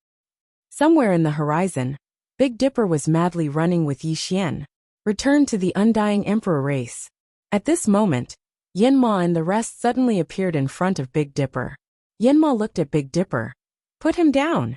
Somewhere in the horizon, Big Dipper was madly running with Yi Xian. Returned to the undying emperor race. At this moment, Yanma and the rest suddenly appeared in front of Big Dipper. Yanma looked at Big Dipper. Put him down.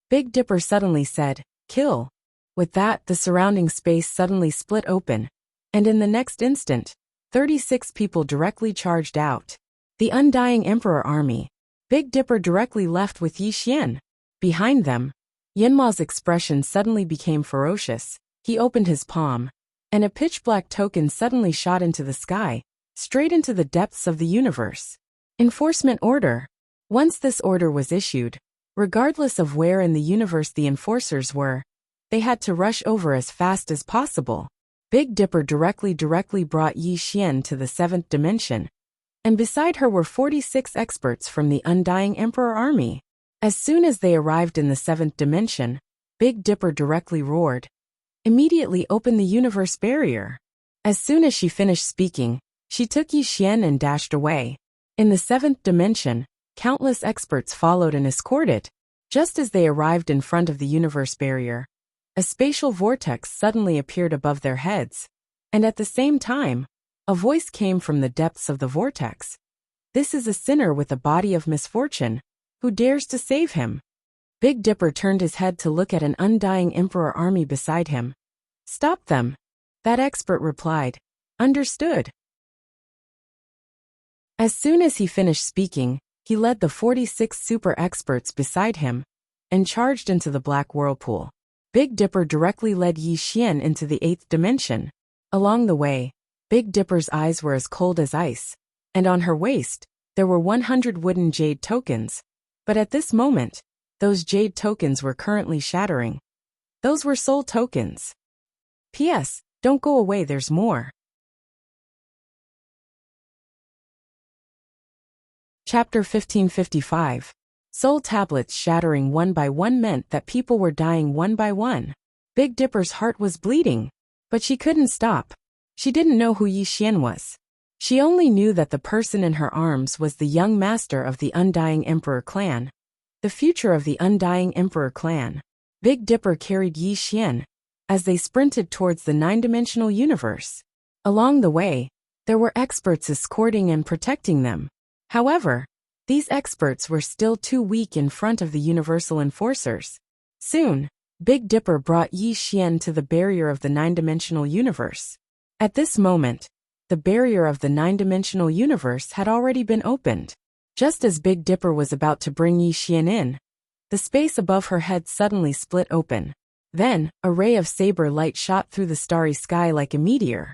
Big Dipper suddenly said, Kill. With that, the surrounding space suddenly split open, and in the next instant, 36 people directly charged out. The undying emperor army. Big Dipper directly left with Yi Xian. Behind them, Yanma's expression suddenly became ferocious. He opened his palm, and a pitch-black token suddenly shot into the sky, straight into the depths of the universe. Enforcement order. Once this order was issued, regardless of where in the universe the enforcers were, they had to rush over as fast as possible. Big Dipper directly brought Yi Xian to the 7th dimension, and beside her were 46 experts from the Undying Emperor Army. As soon as they arrived in the 7th dimension, Big Dipper directly roared. Immediately open the universe barrier. As soon as she finished speaking, she took Yi Xian and dashed away. In the 7th dimension, countless experts followed and escorted. Just as they arrived in front of the universe barrier, a spatial vortex suddenly appeared above their heads, and at the same time, a voice came from the depths of the vortex. This is a sinner with a body of misfortune. Who dares to save him? Big Dipper turned his head to look at an undying emperor army beside him. Stop them. That expert replied. Understood. As soon as he finished speaking, he led the 46 super experts beside him and charged into the black whirlpool. Big Dipper directly led Yi Xian into the 8th dimension. Along the way, Big Dipper's eyes were as cold as ice, and on her waist, there were 100 wooden jade tokens. But at this moment, those jade tokens were currently shattering. Those were soul tokens. P.S. Don't go away, there's more. Chapter 1555. Soul tablets shattering one by one meant that people were dying one by one. Big Dipper's heart was bleeding, but she couldn't stop. She didn't know who Yi Xian was. She only knew that the person in her arms was the young master of the Undying Emperor clan. The future of the Undying Emperor clan. Big Dipper carried Yi Xian as they sprinted towards the 9-dimensional universe. Along the way, there were experts escorting and protecting them. However, these experts were still too weak in front of the universal enforcers. Soon, Big Dipper brought Yi Xian to the barrier of the 9-dimensional universe. At this moment, the barrier of the 9-dimensional universe had already been opened. Just as Big Dipper was about to bring Yi Xian in, the space above her head suddenly split open. Then, a ray of saber light shot through the starry sky like a meteor.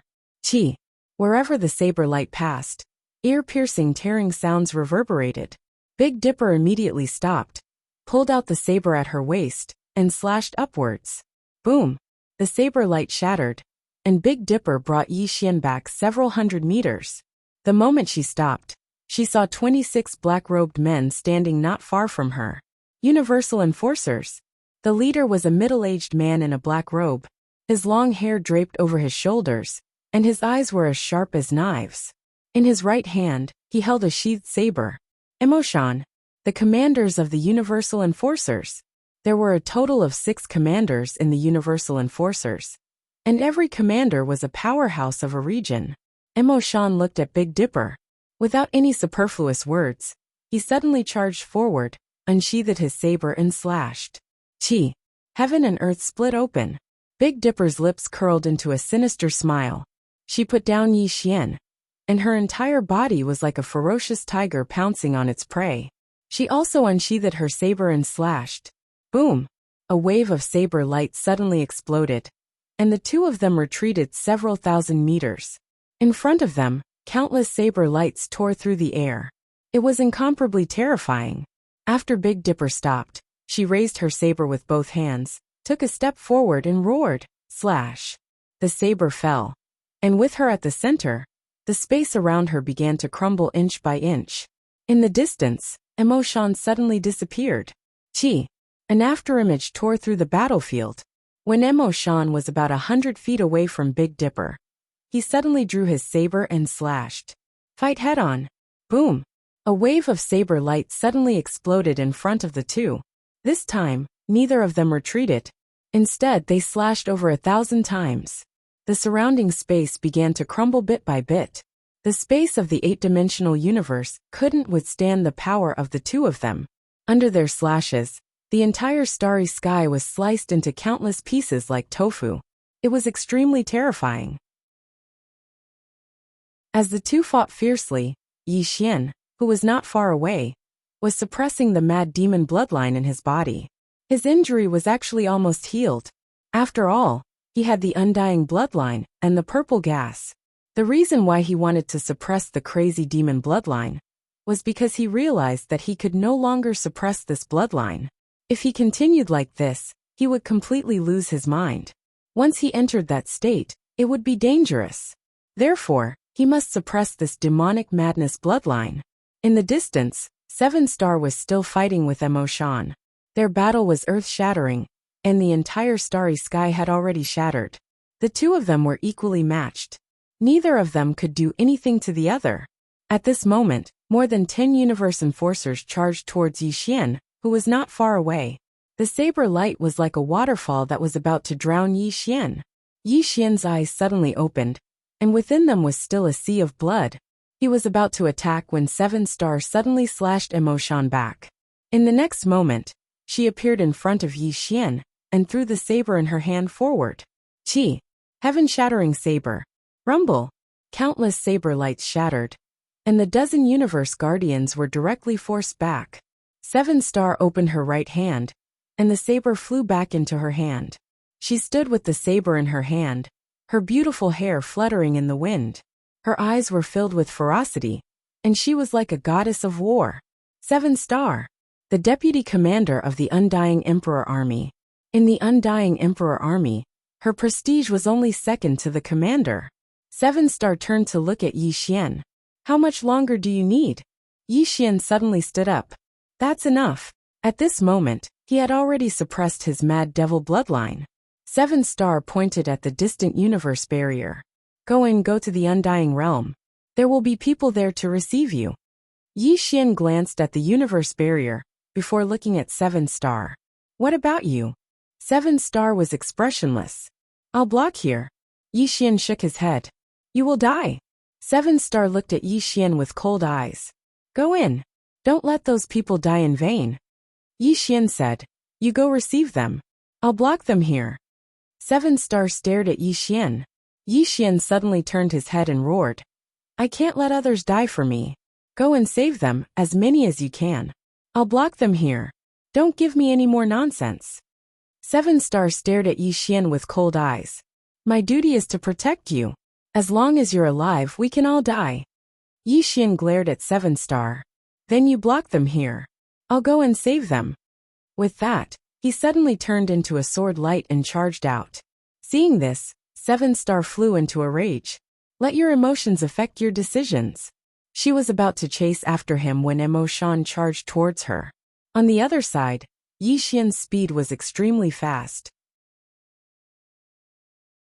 Chi! Wherever the saber light passed, ear-piercing tearing sounds reverberated. Big Dipper immediately stopped, pulled out the saber at her waist, and slashed upwards. Boom! The saber light shattered, and Big Dipper brought Yi Xian back several hundred meters. The moment she stopped, she saw 26 black-robed men standing not far from her. Universal Enforcers. The leader was a middle-aged man in a black robe, his long hair draped over his shoulders, and his eyes were as sharp as knives. In his right hand, he held a sheathed saber. Emoshan. The commanders of the Universal Enforcers. There were a total of 6 commanders in the Universal Enforcers, and every commander was a powerhouse of a region. Emoshan looked at Big Dipper. Without any superfluous words, he suddenly charged forward, unsheathed his saber and slashed. Chi. Heaven and earth split open. Big Dipper's lips curled into a sinister smile. She put down Yi Xian, and her entire body was like a ferocious tiger pouncing on its prey. She also unsheathed her saber and slashed. Boom! A wave of saber light suddenly exploded, and the two of them retreated several thousand meters. In front of them, countless saber lights tore through the air. It was incomparably terrifying. After Big Dipper stopped, she raised her saber with both hands, took a step forward and roared, slash. The saber fell, and with her at the center, the space around her began to crumble inch by inch. In the distance, Emoshan suddenly disappeared. Chi. An afterimage tore through the battlefield. When Emoshan was about 100 feet away from Big Dipper, he suddenly drew his saber and slashed. Fight head-on. Boom! A wave of saber light suddenly exploded in front of the two. This time, neither of them retreated. Instead, they slashed over 1,000 times. The surrounding space began to crumble bit by bit. The space of the 8-dimensional universe couldn't withstand the power of the two of them. Under their slashes, the entire starry sky was sliced into countless pieces like tofu. It was extremely terrifying. As the two fought fiercely, Yi Xian, who was not far away, was suppressing the mad demon bloodline in his body. His injury was actually almost healed. After all, he had the undying bloodline and the purple gas. The reason why he wanted to suppress the crazy demon bloodline was because he realized that he could no longer suppress this bloodline. If he continued like this, he would completely lose his mind. Once he entered that state, it would be dangerous. Therefore, he must suppress this demonic madness bloodline. In the distance, 7 Star was still fighting with Emoshan. Their battle was earth-shattering, and the entire starry sky had already shattered. The two of them were equally matched. Neither of them could do anything to the other. At this moment, more than 10 Universe Enforcers charged towards Yi Xian, who was not far away. The saber light was like a waterfall that was about to drown Yi Xian. Yi Xian's eyes suddenly opened, and within them was still a sea of blood. He was about to attack when 7 Star suddenly slashed Emoshan back. In the next moment, she appeared in front of Yi Xian, and threw the saber in her hand forward. Chi. Heaven-shattering saber. Rumble. Countless saber lights shattered, and the dozen Universe Guardians were directly forced back. 7 Star opened her right hand, and the saber flew back into her hand. She stood with the saber in her hand, her beautiful hair fluttering in the wind. Her eyes were filled with ferocity, and she was like a goddess of war. 7 Star, the deputy commander of the Undying Emperor Army. In the Undying Emperor Army, her prestige was only second to the commander. 7 Star turned to look at Yi Xian. How much longer do you need? Yi Xian suddenly stood up. That's enough. At this moment, he had already suppressed his mad devil bloodline. 7 Star pointed at the distant universe barrier. Go to the Undying Realm. There will be people there to receive you. Yi Xian glanced at the universe barrier, before looking at 7 Star. What about you? 7 Star was expressionless. I'll block here. Yi Xian shook his head. You will die. 7 Star looked at Yi Xian with cold eyes. Go in. Don't let those people die in vain. Yi Xian said. You go receive them. I'll block them here. 7 Star stared at Yi Xian. Yi Xian suddenly turned his head and roared. I can't let others die for me. Go and save them, as many as you can. I'll block them here. Don't give me any more nonsense. 7 Star stared at Yi Xian with cold eyes. My duty is to protect you. As long as you're alive, we can all die. Yi Xian glared at 7 Star. Then you block them here. I'll go and save them. With that, he suddenly turned into a sword light and charged out. Seeing this, 7-Star flew into a rage. Let your emotions affect your decisions. She was about to chase after him when emotion charged towards her. On the other side, Yi Xian's speed was extremely fast.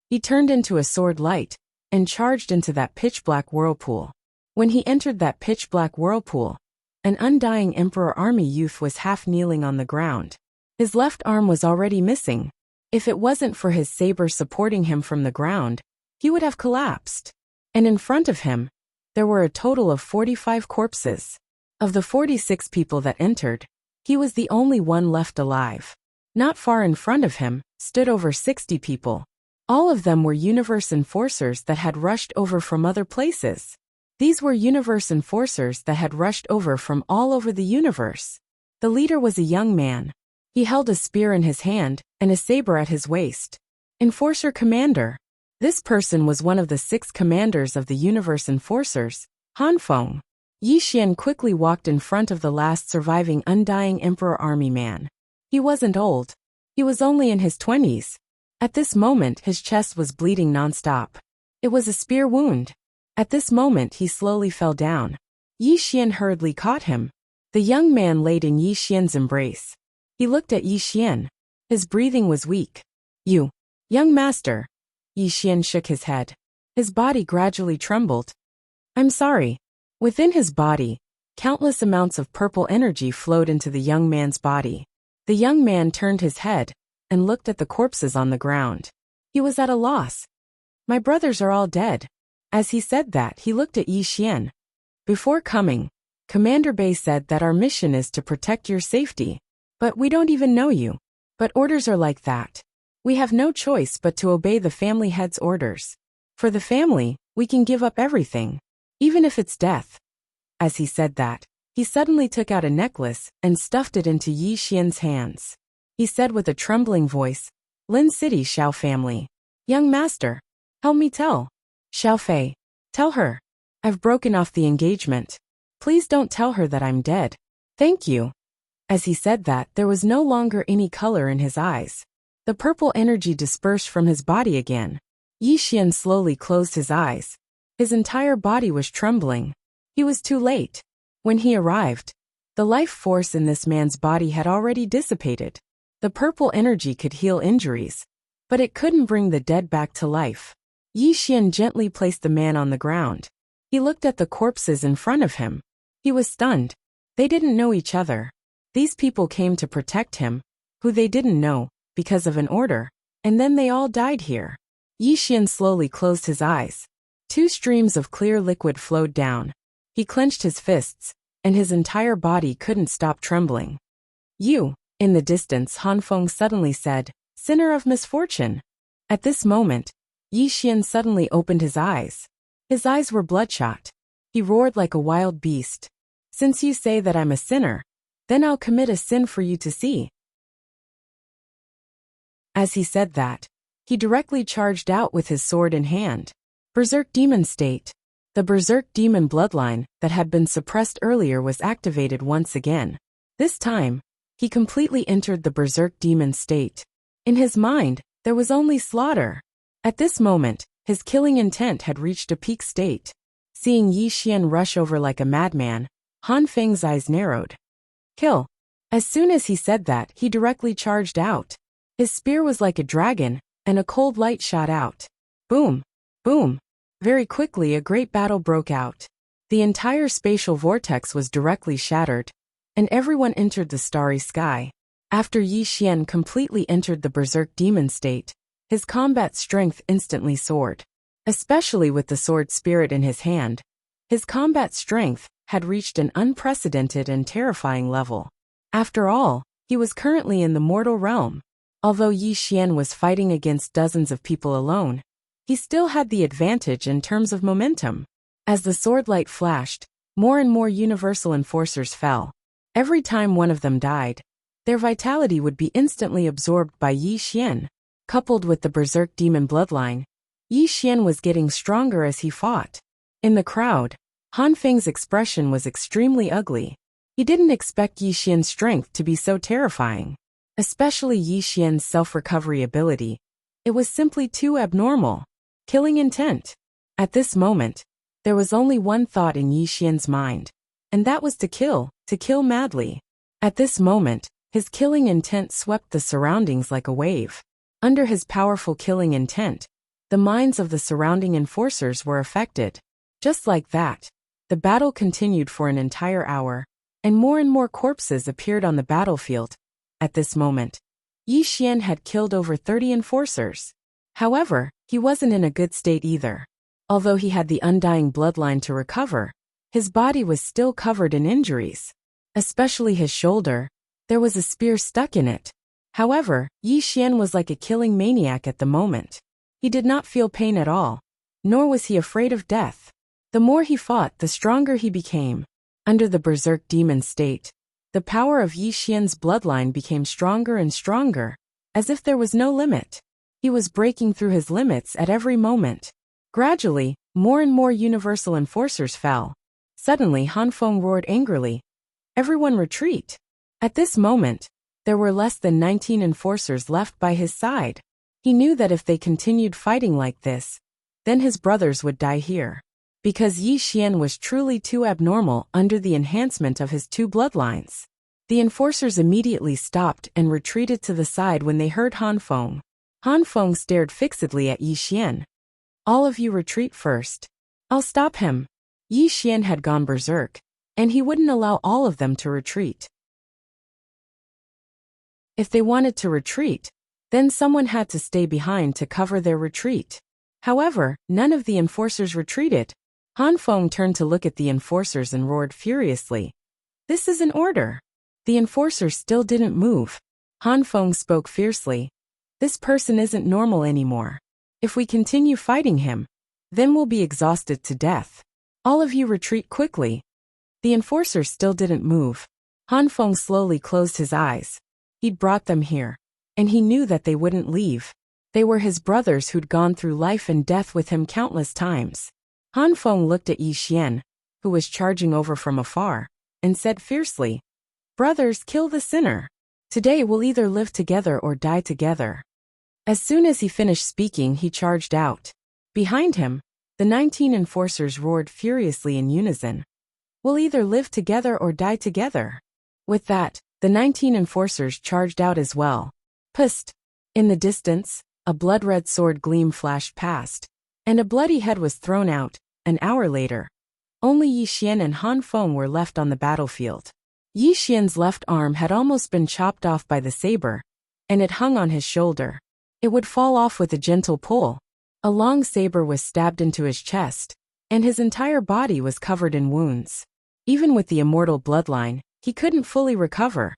He turned into a sword light and charged into that pitch-black whirlpool. When he entered that pitch-black whirlpool, an undying Emperor Army youth was half-kneeling on the ground. His left arm was already missing. If it wasn't for his saber supporting him from the ground, he would have collapsed. And in front of him, there were a total of 45 corpses. Of the 46 people that entered, he was the only one left alive. Not far in front of him stood over 60 people. All of them were universe enforcers that had rushed over from other places. These were universe enforcers that had rushed over from all over the universe. The leader was a young man. He held a spear in his hand and a saber at his waist. Enforcer Commander. This person was one of the 6 commanders of the universe enforcers, Han Feng. Yi Xian quickly walked in front of the last surviving undying Emperor Army man. He wasn't old. He was only in his 20s. At this moment his chest was bleeding non-stop. It was a spear wound. At this moment he slowly fell down. Yi Xian hurriedly caught him. The young man laid in Yi Xian's embrace. He looked at Yi Xian. His breathing was weak. You, young master. Yi Xian shook his head. His body gradually trembled. I'm sorry. Within his body, countless amounts of purple energy flowed into the young man's body. The young man turned his head and looked at the corpses on the ground. He was at a loss. My brothers are all dead. As he said that, he looked at Yi Xian. Before coming, Commander Bei said that our mission is to protect your safety. But we don't even know you. But orders are like that. We have no choice but to obey the family head's orders. For the family, we can give up everything. Even if it's death. As he said that, he suddenly took out a necklace and stuffed it into Yi Xian's hands. He said with a trembling voice, Lin City Xiao family. Young master, help me tell. Xiao Fei, tell her. I've broken off the engagement. Please don't tell her that I'm dead. Thank you. As he said that, there was no longer any color in his eyes. The purple energy dispersed from his body again. Yi Xian slowly closed his eyes. His entire body was trembling. He was too late. When he arrived, the life force in this man's body had already dissipated. The purple energy could heal injuries, but it couldn't bring the dead back to life. Yi Xian gently placed the man on the ground. He looked at the corpses in front of him. He was stunned. They didn't know each other. These people came to protect him, who they didn't know, because of an order, and then they all died here. Yi Xian slowly closed his eyes. 2 streams of clear liquid flowed down. He clenched his fists, and his entire body couldn't stop trembling. You, in the distance, Han Feng suddenly said, Sinner of misfortune. At this moment, Yi Xian suddenly opened his eyes. His eyes were bloodshot. He roared like a wild beast. Since you say that I'm a sinner, then I'll commit a sin for you to see. As he said that, he directly charged out with his sword in hand. Berserk Demon State. The Berserk Demon bloodline that had been suppressed earlier was activated once again. This time, he completely entered the Berserk Demon State. In his mind, there was only slaughter. At this moment, his killing intent had reached a peak state. Seeing Yi Xian rush over like a madman, Han Feng's eyes narrowed. Kill. As soon as he said that, he directly charged out. His spear was like a dragon, and a cold light shot out. Boom. Boom. Very quickly a great battle broke out. The entire spatial vortex was directly shattered, and everyone entered the starry sky. After Yi Xian completely entered the Berserk Demon State, his combat strength instantly soared. Especially with the sword spirit in his hand, his combat strength had reached an unprecedented and terrifying level. After all, he was currently in the mortal realm. Although Yi Xian was fighting against dozens of people alone, he still had the advantage in terms of momentum. As the sword light flashed, more and more universal enforcers fell. Every time one of them died, their vitality would be instantly absorbed by Yi Xian. Coupled with the Berserk Demon bloodline, Yi Xian was getting stronger as he fought. In the crowd, Han Feng's expression was extremely ugly. He didn't expect Yi Xian's strength to be so terrifying. Especially Yi Xian's self-recovery ability. It was simply too abnormal. Killing intent. At this moment, there was only one thought in Yi Xian's mind. And that was to kill madly. At this moment, his killing intent swept the surroundings like a wave. Under his powerful killing intent, the minds of the surrounding enforcers were affected. Just like that, the battle continued for an entire hour, and more corpses appeared on the battlefield. At this moment, Yi Xian had killed over 30 enforcers. However, he wasn't in a good state either. Although he had the undying bloodline to recover, his body was still covered in injuries. Especially his shoulder, there was a spear stuck in it. However, Yi Xian was like a killing maniac at the moment. He did not feel pain at all, nor was he afraid of death. The more he fought, the stronger he became. Under the berserk demon state, the power of Yi Xian's bloodline became stronger and stronger, as if there was no limit. He was breaking through his limits at every moment. Gradually, more and more universal enforcers fell. Suddenly Han Feng roared angrily. Everyone retreat. At this moment, there were less than 19 enforcers left by his side. He knew that if they continued fighting like this, then his brothers would die here. Because Yi Xian was truly too abnormal under the enhancement of his two bloodlines. The enforcers immediately stopped and retreated to the side when they heard Han Feng. Han Feng stared fixedly at Yi Xian. All of you retreat first. I'll stop him. Yi Xian had gone berserk, and he wouldn't allow all of them to retreat. If they wanted to retreat, then someone had to stay behind to cover their retreat. However, none of the enforcers retreated. Han Feng turned to look at the enforcers and roared furiously. This is an order. The enforcers still didn't move. Han Feng spoke fiercely. This person isn't normal anymore. If we continue fighting him, then we'll be exhausted to death. All of you retreat quickly. The enforcers still didn't move. Han Feng slowly closed his eyes. He'd brought them here, and he knew that they wouldn't leave. They were his brothers who'd gone through life and death with him countless times. Han Feng looked at Yi Xian, who was charging over from afar, and said fiercely, Brothers, kill the sinner. Today we'll either live together or die together. As soon as he finished speaking, he charged out. Behind him, the 19 enforcers roared furiously in unison. We'll either live together or die together. With that, the 19 enforcers charged out as well. Psst! In the distance, a blood-red sword gleam flashed past, and a bloody head was thrown out. An hour later, only Yi Xian and Han Feng were left on the battlefield. Yi Xian's left arm had almost been chopped off by the saber, and it hung on his shoulder. It would fall off with a gentle pull. A long saber was stabbed into his chest, and his entire body was covered in wounds. Even with the immortal bloodline, he couldn't fully recover.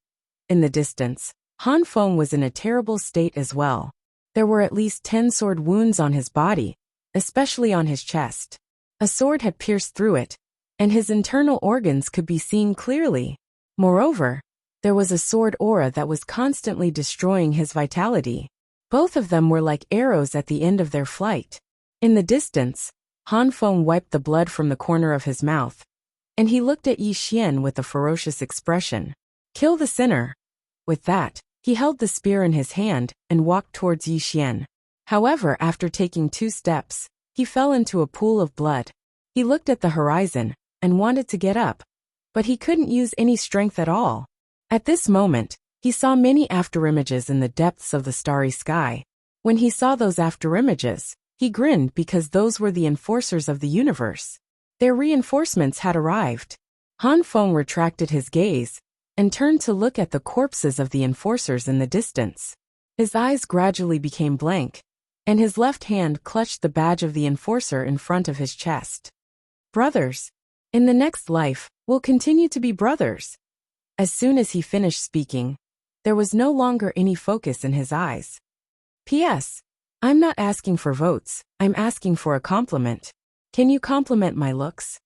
In the distance, Han Feng was in a terrible state as well. There were at least 10 sword wounds on his body, especially on his chest. A sword had pierced through it, and his internal organs could be seen clearly. Moreover, there was a sword aura that was constantly destroying his vitality. Both of them were like arrows at the end of their flight. In the distance, Han Feng wiped the blood from the corner of his mouth, and he looked at Yi Xian with a ferocious expression. Kill the sinner. With that, he held the spear in his hand and walked towards Yi Xian. However, after taking 2 steps, he fell into a pool of blood. He looked at the horizon and wanted to get up, but he couldn't use any strength at all. At this moment, he saw many afterimages in the depths of the starry sky. When he saw those afterimages, he grinned because those were the enforcers of the universe. Their reinforcements had arrived. Han Feng retracted his gaze and turned to look at the corpses of the enforcers in the distance. His eyes gradually became blank, and his left hand clutched the badge of the enforcer in front of his chest. Brothers. In the next life, we'll continue to be brothers. As soon as he finished speaking, there was no longer any focus in his eyes. P.S. I'm not asking for votes, I'm asking for a compliment. Can you compliment my looks?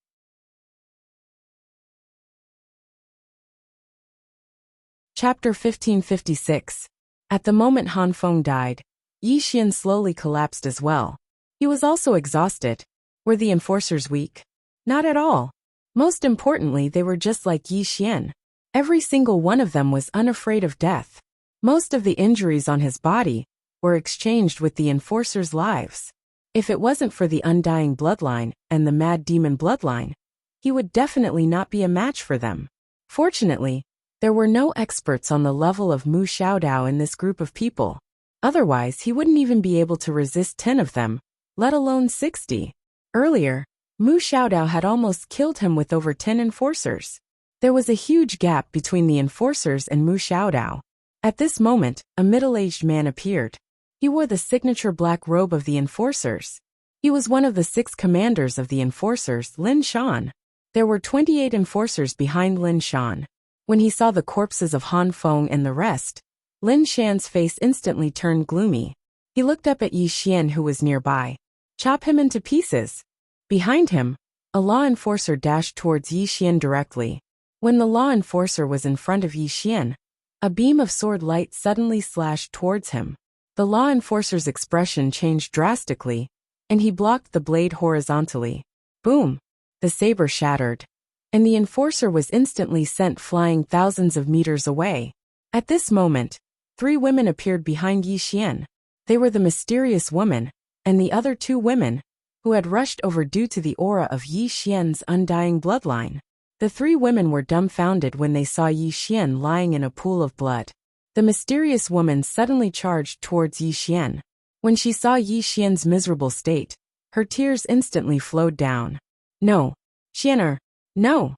Chapter 1556. At the moment Han Feng died, Yi Xian slowly collapsed as well. He was also exhausted. Were the enforcers weak? Not at all. Most importantly, they were just like Yi Xian, Every single one of them was unafraid of death. Most of the injuries on his body were exchanged with the enforcers' lives. If it wasn't for the undying bloodline and the mad demon bloodline, he would definitely not be a match for them. Fortunately, there were no experts on the level of Mu Xiaodao in this group of people. Otherwise, he wouldn't even be able to resist 10 of them, let alone 60. Earlier, Mu Xiaodao had almost killed him with over 10 enforcers. There was a huge gap between the enforcers and Mu Xiaodao. At this moment, a middle-aged man appeared. He wore the signature black robe of the enforcers. He was one of the 6 commanders of the enforcers, Lin Shan. There were 28 enforcers behind Lin Shan. When he saw the corpses of Han Feng and the rest, Lin Shan's face instantly turned gloomy. He looked up at Yi Xian, who was nearby. Chop him into pieces. Behind him, a law enforcer dashed towards Yi Xian directly. When the law enforcer was in front of Yi Xian, a beam of sword light suddenly slashed towards him. The law enforcer's expression changed drastically, and he blocked the blade horizontally. Boom! The saber shattered, and the enforcer was instantly sent flying thousands of meters away. At this moment, 3 women appeared behind Yi Xian. They were the mysterious woman, and the other 2 women, who had rushed over due to the aura of Yi Xian's undying bloodline. The 3 women were dumbfounded when they saw Yi Xian lying in a pool of blood. The mysterious woman suddenly charged towards Yi Xian. When she saw Yi Xian's miserable state, her tears instantly flowed down. No, Xianer, no.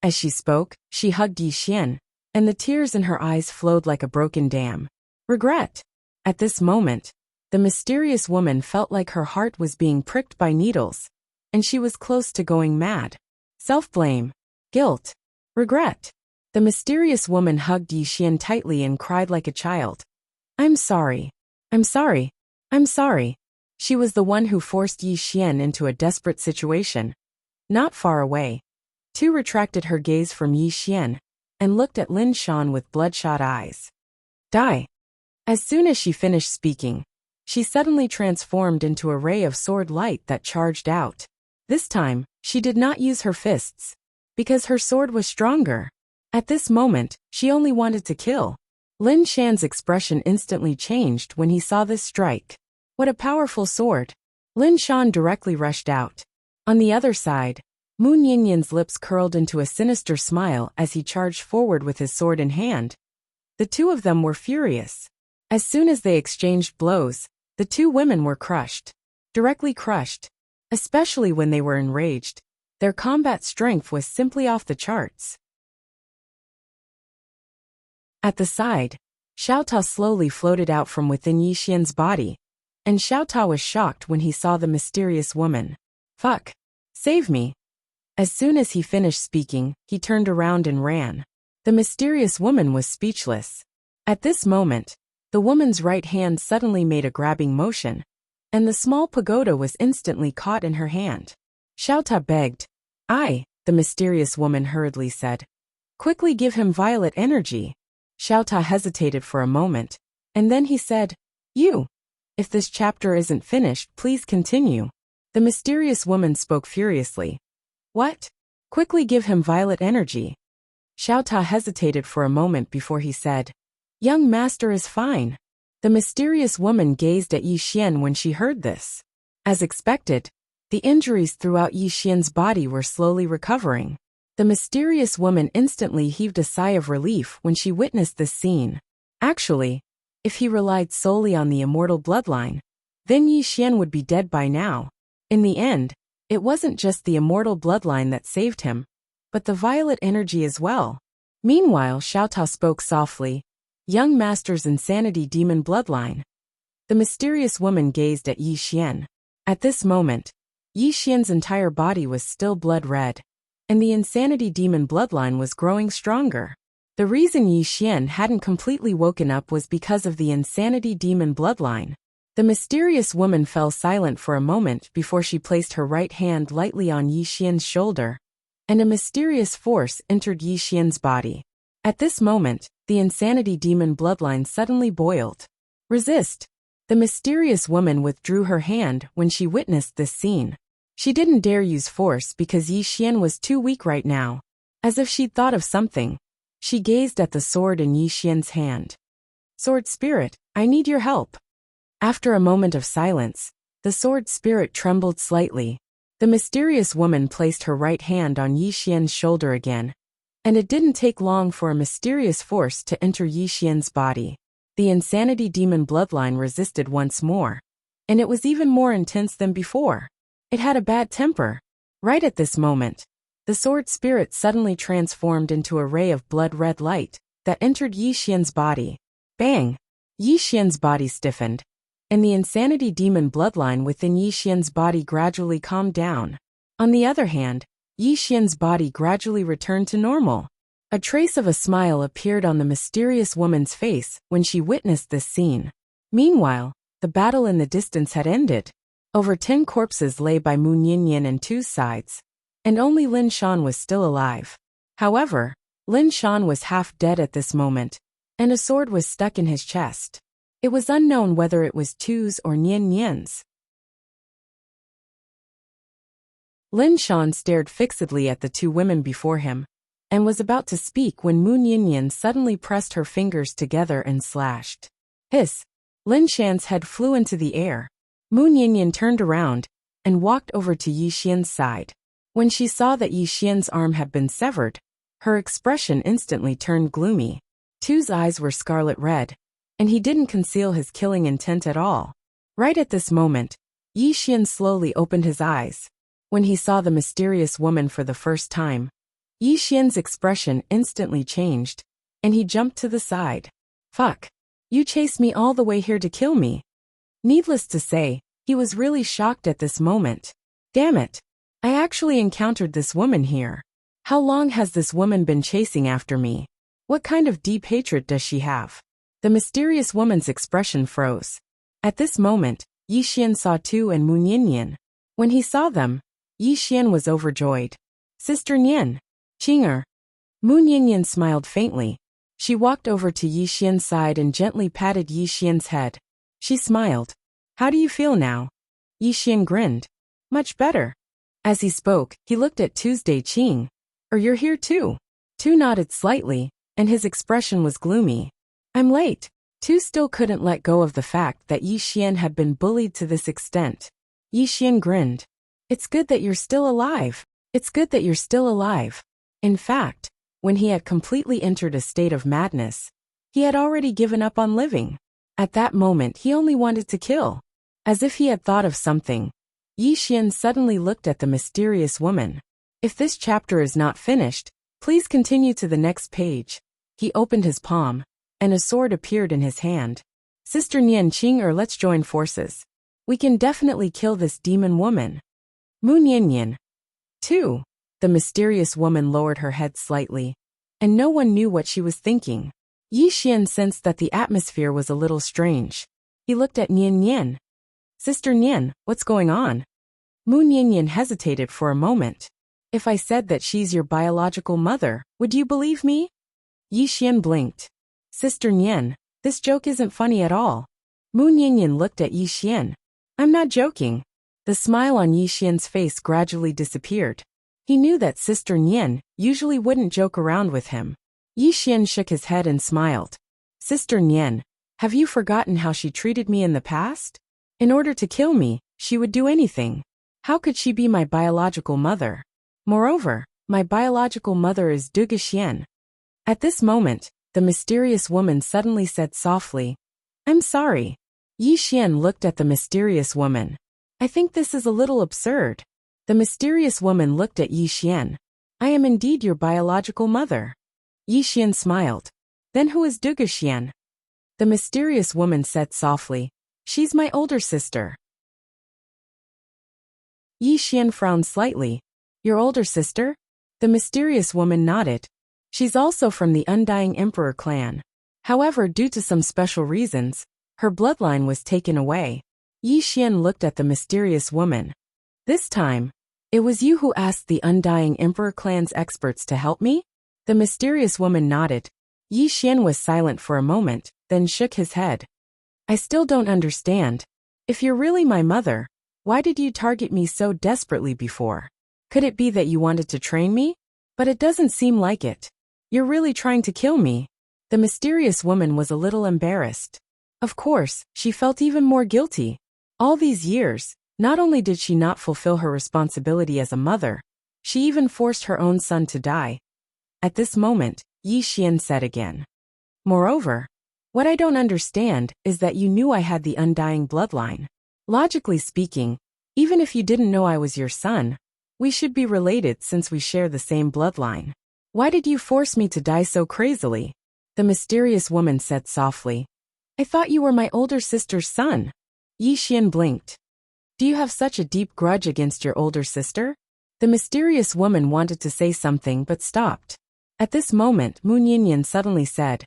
As she spoke, she hugged Yi Xian, and the tears in her eyes flowed like a broken dam. Regret. At this moment, the mysterious woman felt like her heart was being pricked by needles, and she was close to going mad. Self-blame. Guilt. Regret. The mysterious woman hugged Yi Xian tightly and cried like a child. I'm sorry. I'm sorry. I'm sorry. She was the one who forced Yi Xian into a desperate situation. Not far away, Tu retracted her gaze from Yi Xian and looked at Lin Shan with bloodshot eyes. Die. As soon as she finished speaking, she suddenly transformed into a ray of sword light that charged out. This time, she did not use her fists, because her sword was stronger. At this moment, she only wanted to kill. Lin Shan's expression instantly changed when he saw this strike. What a powerful sword! Lin Shan directly rushed out. On the other side, Mu Ningyan's lips curled into a sinister smile as he charged forward with his sword in hand. The 2 of them were furious. As soon as they exchanged blows, the 2 women were crushed. Directly crushed. Especially when they were enraged. Their combat strength was simply off the charts. At the side, Xiaota slowly floated out from within Yi Xian's body, and Xiaota was shocked when he saw the mysterious woman. Fuck. Save me. As soon as he finished speaking, he turned around and ran. The mysterious woman was speechless. At this moment, the woman's right hand suddenly made a grabbing motion, and the small pagoda was instantly caught in her hand. Xiaota begged. The mysterious woman hurriedly said. Quickly give him violet energy. Xiaota hesitated for a moment, and then he said, You. If this chapter isn't finished, please continue. The mysterious woman spoke furiously. What? Quickly give him violet energy. Xiaota hesitated for a moment before he said, Young master is fine. The mysterious woman gazed at Yi Xian when she heard this. As expected, the injuries throughout Yi Xian's body were slowly recovering. The mysterious woman instantly heaved a sigh of relief when she witnessed this scene. Actually, if he relied solely on the immortal bloodline, then Yi Xian would be dead by now. In the end, it wasn't just the immortal bloodline that saved him, but the violet energy as well. Meanwhile, Xiaota spoke softly. Young master's insanity demon bloodline. The mysterious woman gazed at Yi Xian. At this moment, Yi Xian's entire body was still blood red, and the insanity demon bloodline was growing stronger. The reason Yi Xian hadn't completely woken up was because of the insanity demon bloodline. The mysterious woman fell silent for a moment before she placed her right hand lightly on Yi Xian's shoulder, and a mysterious force entered Yi Xian's body. At this moment, the insanity demon bloodline suddenly boiled. Resist! The mysterious woman withdrew her hand when she witnessed this scene. She didn't dare use force because Yi Xian was too weak right now. As if she'd thought of something, She gazed at the sword in Yi Xian's hand. Sword spirit, I need your help. After a moment of silence, the sword spirit trembled slightly. The mysterious woman placed her right hand on Yi Xian's shoulder again, and it didn't take long for a mysterious force to enter Yi Xian's body. The insanity demon bloodline resisted once more, and it was even more intense than before. It had a bad temper. Right at this moment, the sword spirit suddenly transformed into a ray of blood-red light that entered Yi Xian's body. Bang! Yi Xian's body stiffened, and the insanity demon bloodline within Yi Xian's body gradually calmed down. On the other hand, Yi Xian's body gradually returned to normal. A trace of a smile appeared on the mysterious woman's face when she witnessed this scene. Meanwhile, the battle in the distance had ended. Over 10 corpses lay by Mu Ninian and Tu's sides, and only Lin Shan was still alive. However, Lin Shan was half dead at this moment, and a sword was stuck in his chest. It was unknown whether it was Tu's or Nian Nian's. Lin Shan stared fixedly at the two women before him, and was about to speak when Mu Ninian suddenly pressed her fingers together and slashed. Hiss! Lin Shan's head flew into the air. Mu Ninian turned around and walked over to Yi Xian's side. When she saw that Yi Xian's arm had been severed, her expression instantly turned gloomy. Tu's eyes were scarlet red, and he didn't conceal his killing intent at all. Right at this moment, Yi Xian slowly opened his eyes. When he saw the mysterious woman for the first time, Yi Xian's expression instantly changed, and he jumped to the side. Fuck! You chased me all the way here to kill me. Needless to say, he was really shocked at this moment. Damn it! I actually encountered this woman here. How long has this woman been chasing after me? What kind of deep hatred does she have? The mysterious woman's expression froze. At this moment, Yi Xian saw Tu and Mu Ninian. When he saw them, Yi Xian was overjoyed. Sister Nian. Qing'er. Mu Ninian smiled faintly. She walked over to Yi Xian's side and gently patted Yi Xian's head. She smiled. How do you feel now? Yi Xian grinned. Much better. As he spoke, he looked at Tuesday Qing. You're here too? Tu nodded slightly, and his expression was gloomy. I'm late. Tu still couldn't let go of the fact that Yi Xian had been bullied to this extent. Yi Xian grinned. It's good that you're still alive. It's good that you're still alive. In fact, when he had completely entered a state of madness, he had already given up on living. At that moment he only wanted to kill. As if he had thought of something, Yi Xian suddenly looked at the mysterious woman. If this chapter is not finished, please continue to the next page. He opened his palm, and a sword appeared in his hand. Sister Nian Qing'er, let's join forces. We can definitely kill this demon woman. Mu Ninian. Tu. The mysterious woman lowered her head slightly, and no one knew what she was thinking. Yi Xian sensed that the atmosphere was a little strange. He looked at Nian Nian. Sister Nian, what's going on? Mu Ninian hesitated for a moment. If I said that she's your biological mother, would you believe me? Yi Xian blinked. Sister Nian, this joke isn't funny at all. Mu Ninian looked at Yi Xian. I'm not joking. The smile on Yi Xian's face gradually disappeared. He knew that Sister Nian usually wouldn't joke around with him. Yi Xian shook his head and smiled. Sister Nian, have you forgotten how she treated me in the past? In order to kill me, she would do anything. How could she be my biological mother? Moreover, my biological mother is Duge Xian. At this moment, the mysterious woman suddenly said softly, I'm sorry. Yi Xian looked at the mysterious woman. I think this is a little absurd. The mysterious woman looked at Yi Xian. I am indeed your biological mother. Yi Xian smiled. Then who is Duge Xian? The mysterious woman said softly, she's my older sister. Yi Xian frowned slightly. Your older sister? The mysterious woman nodded. She's also from the Undying Emperor clan. However, due to some special reasons, her bloodline was taken away. Yi Xian looked at the mysterious woman. This time, it was you who asked the Undying Emperor clan's experts to help me? The mysterious woman nodded. Yi Xian was silent for a moment, then shook his head. I still don't understand. If you're really my mother, why did you target me so desperately before? Could it be that you wanted to train me? But it doesn't seem like it. You're really trying to kill me? The mysterious woman was a little embarrassed. Of course, she felt even more guilty. All these years, not only did she not fulfill her responsibility as a mother, she even forced her own son to die. At this moment, Yi Xian said again. Moreover, what I don't understand is that you knew I had the undying bloodline. Logically speaking, even if you didn't know I was your son, we should be related since we share the same bloodline. Why did you force me to die so crazily? The mysterious woman said softly. I thought you were my older sister's son. Yi Xian blinked. Do you have such a deep grudge against your older sister? The mysterious woman wanted to say something but stopped. At this moment, Mu Nianyan suddenly said.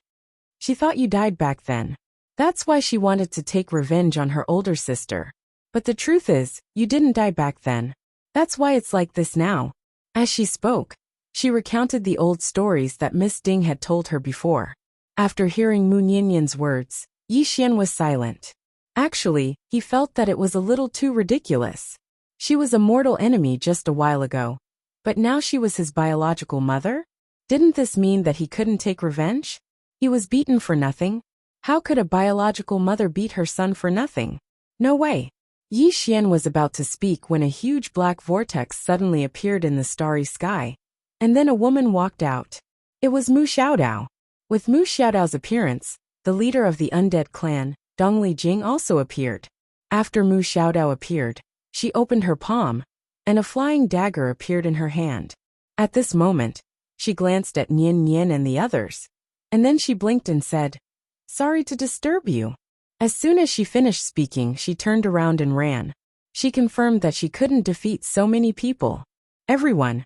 She thought you died back then. That's why she wanted to take revenge on her older sister. But the truth is, you didn't die back then. That's why it's like this now. As she spoke, she recounted the old stories that Miss Ding had told her before. After hearing Mu Nianyan's words, Yi Xian was silent. Actually, he felt that it was a little too ridiculous. She was a mortal enemy just a while ago. But now she was his biological mother? Didn't this mean that he couldn't take revenge? He was beaten for nothing. How could a biological mother beat her son for nothing? No way. Yi Xian was about to speak when a huge black vortex suddenly appeared in the starry sky. And then a woman walked out. It was Mu Xiaodao. With Mu Xiaodao's appearance, the leader of the undead clan, Dongli Jing, also appeared. After Mu Xiaodao appeared, she opened her palm, and a flying dagger appeared in her hand. At this moment, she glanced at Nian Nian and the others, and then she blinked and said, Sorry to disturb you. As soon as she finished speaking, she turned around and ran. She confirmed that she couldn't defeat so many people. Everyone.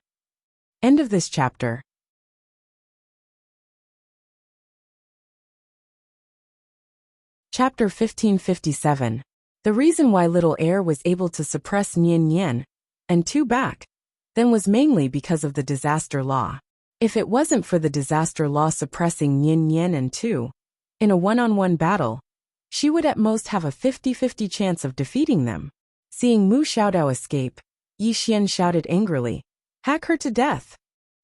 End of this chapter. Chapter 1557. The reason why little heir was able to suppress Nian Nian and two back then was mainly because of the disaster law. If it wasn't for the disaster law suppressing Nian Nian and two in a one-on-one battle, she would at most have a 50-50 chance of defeating them. Seeing Mu Xiaodao escape, Yi Xian shouted angrily, Hack her to death.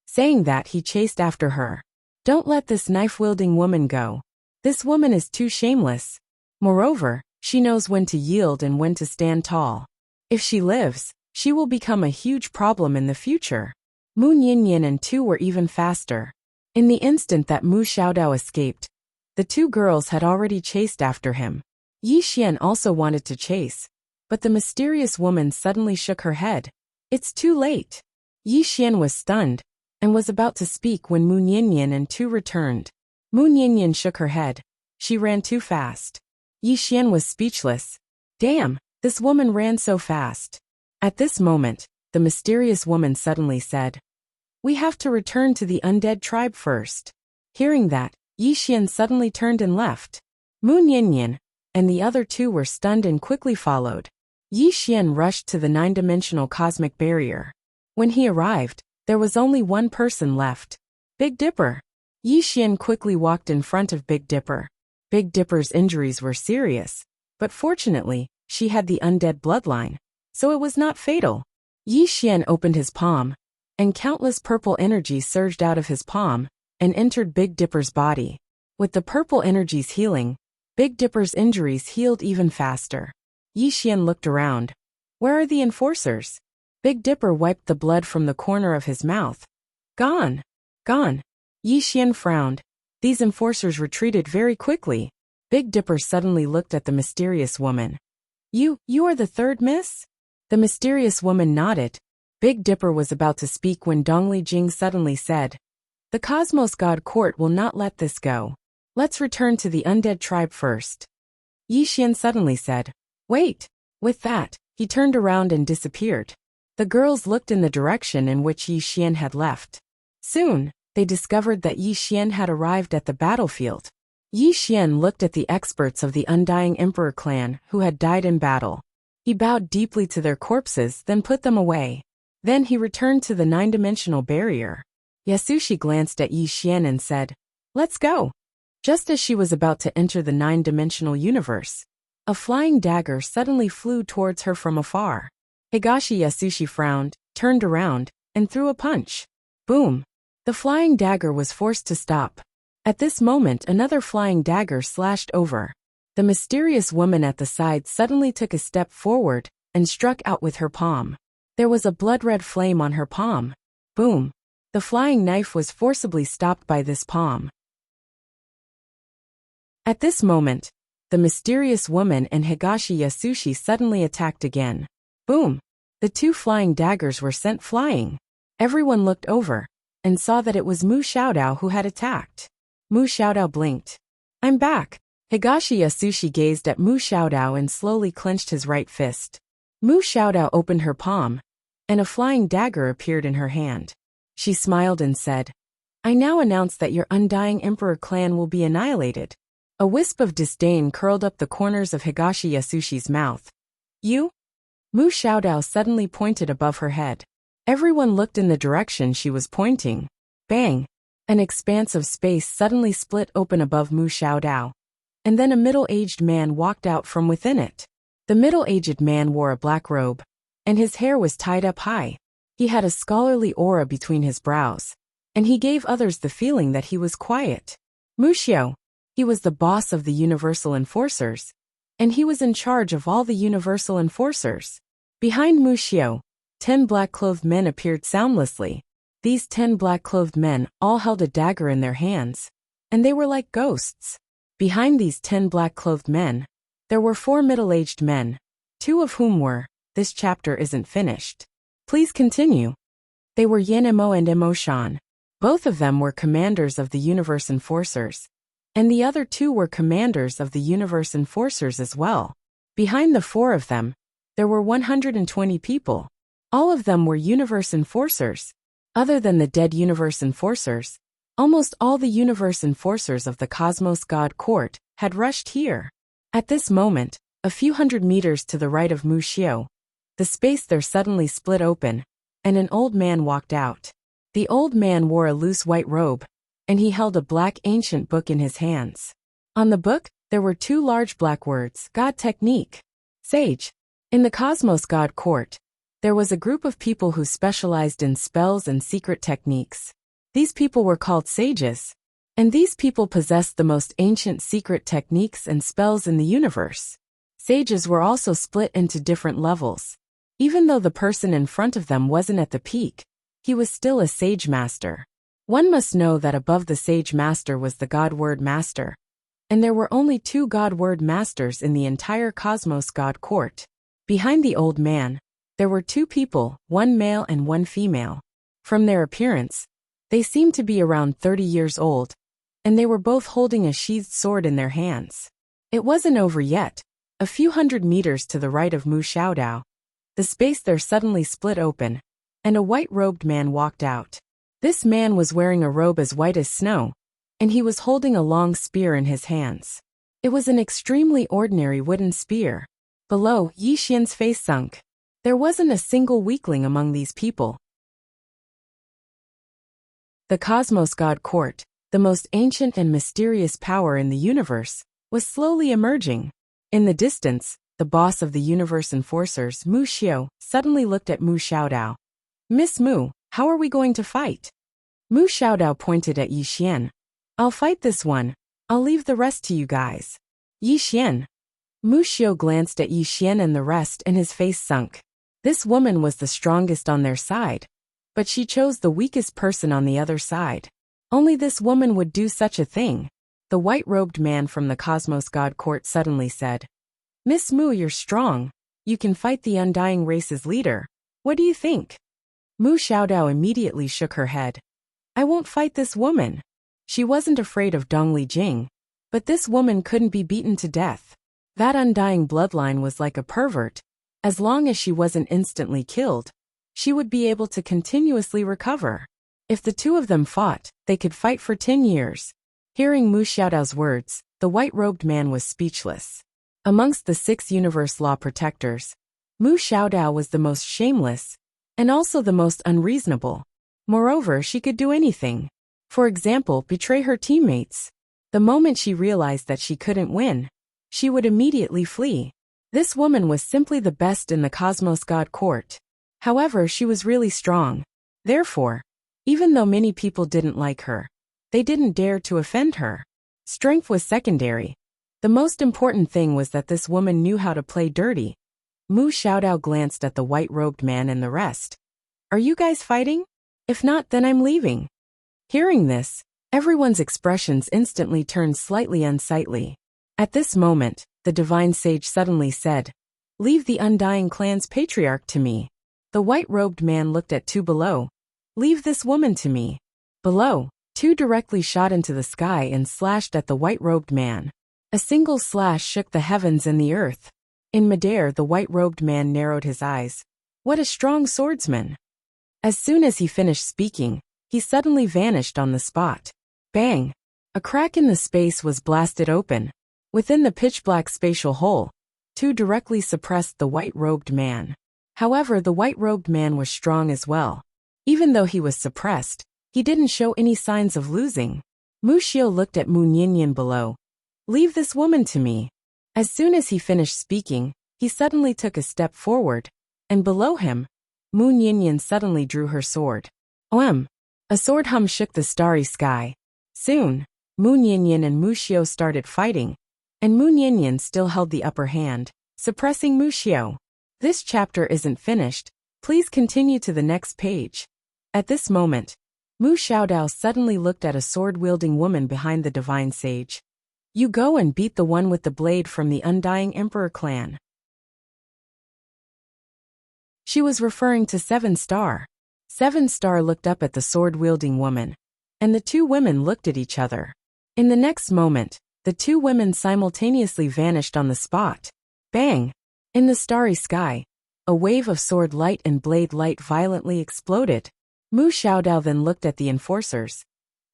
Saying that, he chased after her. Don't let this knife-wielding woman go. This woman is too shameless. Moreover, she knows when to yield and when to stand tall. If she lives, she will become a huge problem in the future. Mu Nianyan and two were even faster. In the instant that Mu Xiaodao escaped, the two girls had already chased after him. Yi Xian also wanted to chase, but the mysterious woman suddenly shook her head. It's too late. Yi Xian was stunned, and was about to speak when Mu Nianyan and two returned. Mu Nianyan shook her head. She ran too fast. Yi Xian was speechless. Damn, this woman ran so fast. At this moment, the mysterious woman suddenly said, We have to return to the undead tribe first. Hearing that, Yi Xian suddenly turned and left. Mu Nianyan and the other two were stunned and quickly followed. Yi Xian rushed to the nine-dimensional cosmic barrier. When he arrived, there was only one person left. Big Dipper. Yi Xian quickly walked in front of Big Dipper. Big Dipper's injuries were serious, but fortunately, she had the undead bloodline, so it was not fatal. Yi Xian opened his palm, and countless purple energy surged out of his palm and entered Big Dipper's body. With the purple energies healing, Big Dipper's injuries healed even faster. Yi Xian looked around. Where are the enforcers? Big Dipper wiped the blood from the corner of his mouth. Gone. Gone. Yi Xian frowned. These enforcers retreated very quickly. Big Dipper suddenly looked at the mysterious woman. You are the third miss? The mysterious woman nodded. Big Dipper was about to speak when Dongli Jing suddenly said, The Cosmos God Court will not let this go. Let's return to the undead tribe first. Yi Xian suddenly said, Wait. With that, he turned around and disappeared. The girls looked in the direction in which Yi Xian had left. Soon, they discovered that Yi Xian had arrived at the battlefield. Yi Xian looked at the experts of the Undying Emperor clan who had died in battle. He bowed deeply to their corpses, then put them away. Then he returned to the nine-dimensional barrier. Yasushi glanced at Yi Xian and said, Let's go. Just as she was about to enter the nine-dimensional universe, a flying dagger suddenly flew towards her from afar. Higashi Yasushi frowned, turned around, and threw a punch. Boom. The flying dagger was forced to stop. At this moment, another flying dagger slashed over. The mysterious woman at the side suddenly took a step forward and struck out with her palm. There was a blood-red flame on her palm. Boom! The flying knife was forcibly stopped by this palm. At this moment, the mysterious woman and Higashi Yasushi suddenly attacked again. Boom! The two flying daggers were sent flying. Everyone looked over and saw that it was Mu Xiaodao who had attacked. Mu Xiaodao blinked. "I'm back." Higashi Yasushi gazed at Mu Xiaodao and slowly clenched his right fist. Mu Xiaodao opened her palm, and a flying dagger appeared in her hand. She smiled and said, "I now announce that your undying Emperor clan will be annihilated." A wisp of disdain curled up the corners of Higashi Yasushi's mouth. "You?" Mu Xiaodao suddenly pointed above her head. Everyone looked in the direction she was pointing. Bang! An expanse of space suddenly split open above Mu Xiaodao, and then a middle-aged man walked out from within it. The middle-aged man wore a black robe, and his hair was tied up high. He had a scholarly aura between his brows, and he gave others the feeling that he was quiet. Mu Xiao. He was the boss of the Universal Enforcers, and he was in charge of all the Universal Enforcers. Behind Mu Xiao, 10 black-clothed men appeared soundlessly. These 10 black-clothed men all held a dagger in their hands, and they were like ghosts. Behind these 10 black-clothed men, there were 4 middle-aged men, 2 of whom were, "This chapter isn't finished. Please continue." They were Yin Mo and Mo Shan. Both of them were commanders of the Universe Enforcers, and the other 2 were commanders of the Universe Enforcers as well. Behind the 4 of them, there were 120 people. All of them were Universe Enforcers. Other than the dead Universe Enforcers, almost all the Universe Enforcers of the Cosmos God Court had rushed here. At this moment, a few hundred meters to the right of Mu Xiao, the space there suddenly split open, and an old man walked out. The old man wore a loose white robe, and he held a black ancient book in his hands. On the book, there were 2 large black words, God Technique, Sage. In the Cosmos God Court, there was a group of people who specialized in spells and secret techniques. These people were called sages, and these people possessed the most ancient secret techniques and spells in the universe. Sages were also split into different levels. Even though the person in front of them wasn't at the peak, he was still a sage master. One must know that above the sage master was the God Word Master, and there were only 2 God Word Masters in the entire Cosmos God Court. Behind the old man, there were 2 people, 1 male and 1 female. From their appearance, they seemed to be around 30 years old, and they were both holding a sheathed sword in their hands. It wasn't over yet. A few hundred meters to the right of Mu Xiaodao, the space there suddenly split open, and a white-robed man walked out. This man was wearing a robe as white as snow, and he was holding a long spear in his hands. It was an extremely ordinary wooden spear. Below, Yi Xian's face sunk. There wasn't a single weakling among these people. The Cosmos God Court, the most ancient and mysterious power in the universe, was slowly emerging. In the distance, the boss of the Universe Enforcers, Mu Xiao, suddenly looked at Mu Xiaodao. "Miss Mu, how are we going to fight?" Mu Xiaodao pointed at Yi Xian. "I'll fight this one. I'll leave the rest to you guys." Yi Xian. Mu Xiao glanced at Yi Xian and the rest, and his face sunk. This woman was the strongest on their side, but she chose the weakest person on the other side. Only this woman would do such a thing. The white-robed man from the Cosmos God Court suddenly said, "Miss Mu, you're strong. You can fight the Undying Race's leader. What do you think?" Mu Xiaodao immediately shook her head. "I won't fight this woman." She wasn't afraid of Dongli Jing, but this woman couldn't be beaten to death. That undying bloodline was like a pervert. As long as she wasn't instantly killed, she would be able to continuously recover. If the 2 of them fought, they could fight for 10 years. Hearing Mu Xiaodao's words, the white-robed man was speechless. Amongst the 6 universe law protectors, Mu Xiaodao was the most shameless, and also the most unreasonable. Moreover, she could do anything. For example, betray her teammates. The moment she realized that she couldn't win, she would immediately flee. This woman was simply the best in the Cosmos God Court. However, she was really strong. Therefore, Even though many people didn't like her, they didn't dare to offend her. Strength was secondary. The most important thing was that this woman knew how to play dirty. Mu Xiaodao glanced at the white-robed man and the rest. Are you guys fighting? If not, then I'm leaving. Hearing this, everyone's expressions instantly turned slightly unsightly. At this moment, the divine sage suddenly said, Leave the Undying clan's patriarch to me. The white-robed man looked at two below. Leave this woman to me. Below, two directly shot into the sky and slashed at the white-robed man. A single slash shook the heavens and the earth. In midair, the white-robed man narrowed his eyes. What a strong swordsman! As soon as he finished speaking, he suddenly vanished on the spot. Bang! A crack in the space was blasted open. Within the pitch-black spatial hole, two directly suppressed the white-robed man. However, the white-robed man was strong as well. Even though he was suppressed, he didn't show any signs of losing. Mu Xiao looked at Mu Ninian below. Leave this woman to me. As soon as he finished speaking, he suddenly took a step forward, and below him, Mu Ninian suddenly drew her sword. Oem! A sword hum shook the starry sky. Soon, Mu Ninian and Mu Xiao started fighting, and Mu Ninian still held the upper hand, suppressing Mu Xiao. This chapter isn't finished. Please continue to the next page. At this moment, Mu Xiaodao suddenly looked at a sword-wielding woman behind the divine sage. You go and beat the one with the blade from the Undying Emperor clan. She was referring to 7-Star. 7-Star looked up at the sword-wielding woman, and the two women looked at each other. In the next moment, the two women simultaneously vanished on the spot. Bang! In the starry sky, a wave of sword light and blade light violently exploded. Mu Xiaodao then looked at the enforcers.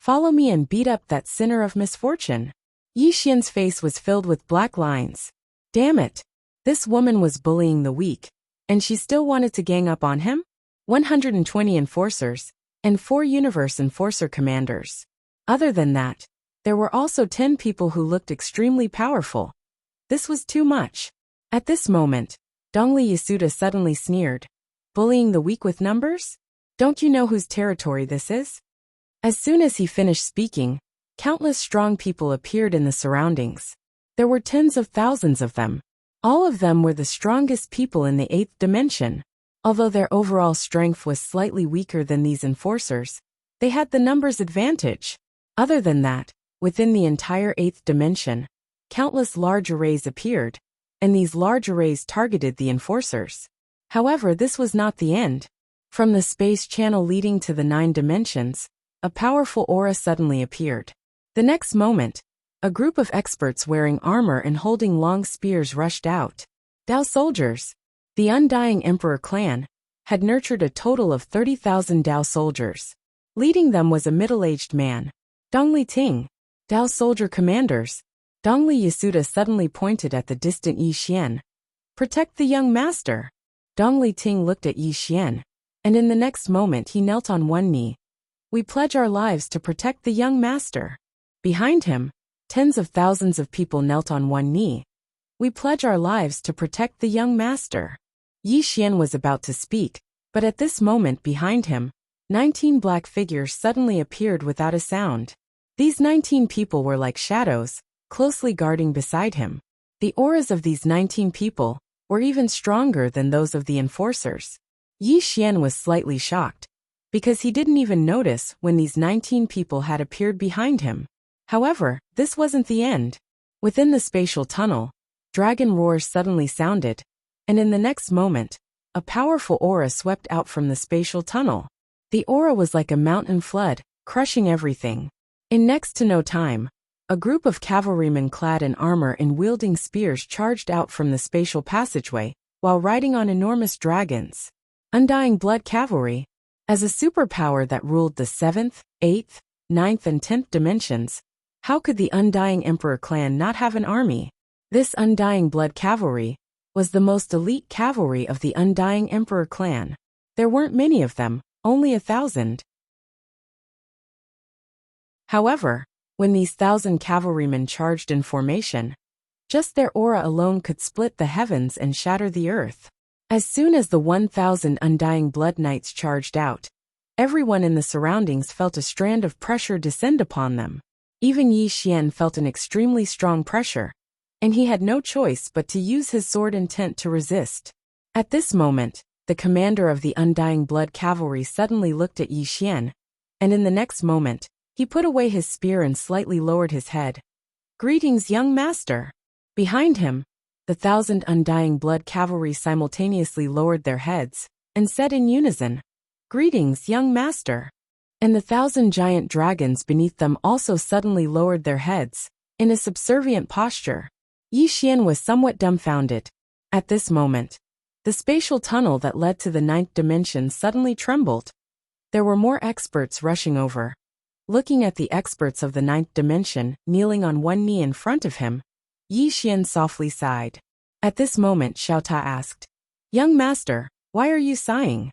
Follow me and beat up that sinner of misfortune. Yi Xian's face was filled with black lines. Damn it! This woman was bullying the weak, and she still wanted to gang up on him? 120 enforcers, and 4 universe enforcer commanders. Other than that, there were also 10 people who looked extremely powerful. This was too much. At this moment, Dongli Yasuda suddenly sneered. Bullying the weak with numbers? Don't you know whose territory this is? As soon as he finished speaking, countless strong people appeared in the surroundings. There were tens of thousands of them. All of them were the strongest people in the 8th dimension. Although their overall strength was slightly weaker than these enforcers, they had the numbers advantage. Other than that, within the entire 8th dimension, countless large arrays appeared, and these large arrays targeted the enforcers. However, this was not the end. From the space channel leading to the 9 dimensions, a powerful aura suddenly appeared. The next moment, a group of experts wearing armor and holding long spears rushed out. Dao soldiers. The Undying Emperor clan had nurtured a total of 30,000 Dao soldiers. Leading them was a middle-aged man. Dongli Ting. Dao soldier commanders. Dongli Yasuda suddenly pointed at the distant Yi Xian. Protect the young master. Dongli Ting looked at Yi Xian, and in the next moment he knelt on one knee. We pledge our lives to protect the young master. Behind him, tens of thousands of people knelt on one knee. We pledge our lives to protect the young master. Yi Xian was about to speak, but at this moment behind him, 19 black figures suddenly appeared without a sound. These 19 people were like shadows, closely guarding beside him. The auras of these 19 people were even stronger than those of the enforcers. Yi Xian was slightly shocked, because he didn't even notice when these 19 people had appeared behind him. However, this wasn't the end. Within the spatial tunnel, dragon roars suddenly sounded, and in the next moment, a powerful aura swept out from the spatial tunnel. The aura was like a mountain flood, crushing everything. In next to no time, a group of cavalrymen clad in armor and wielding spears charged out from the spatial passageway, while riding on enormous dragons. Undying Blood Cavalry. As a superpower that ruled the 7th, 8th, 9th and 10th dimensions, how could the Undying Emperor clan not have an army? This Undying Blood Cavalry was the most elite cavalry of the Undying Emperor clan. There weren't many of them, only 1,000. However, when these 1,000 cavalrymen charged in formation, just their aura alone could split the heavens and shatter the earth. As soon as the 1,000 Undying Blood Knights charged out, Everyone in the surroundings felt a strand of pressure descend upon them. Even Yi Xian felt an extremely strong pressure, and he had no choice but to use his sword intent to resist. At this moment, the commander of the Undying Blood Cavalry suddenly looked at Yi Xian, and in the next moment, he put away his spear and slightly lowered his head. "Greetings, young master." Behind him, the 1,000 Undying Blood Cavalry simultaneously lowered their heads and said in unison, "Greetings, young master." And the 1,000 giant dragons beneath them also suddenly lowered their heads, in a subservient posture. Yi Xian was somewhat dumbfounded. At this moment, the spatial tunnel that led to the 9th dimension suddenly trembled. There were more experts rushing over. Looking at the experts of the 9th dimension kneeling on one knee in front of him, Yi Xian softly sighed. At this moment Xiao Ta asked, "Young master, why are you sighing?"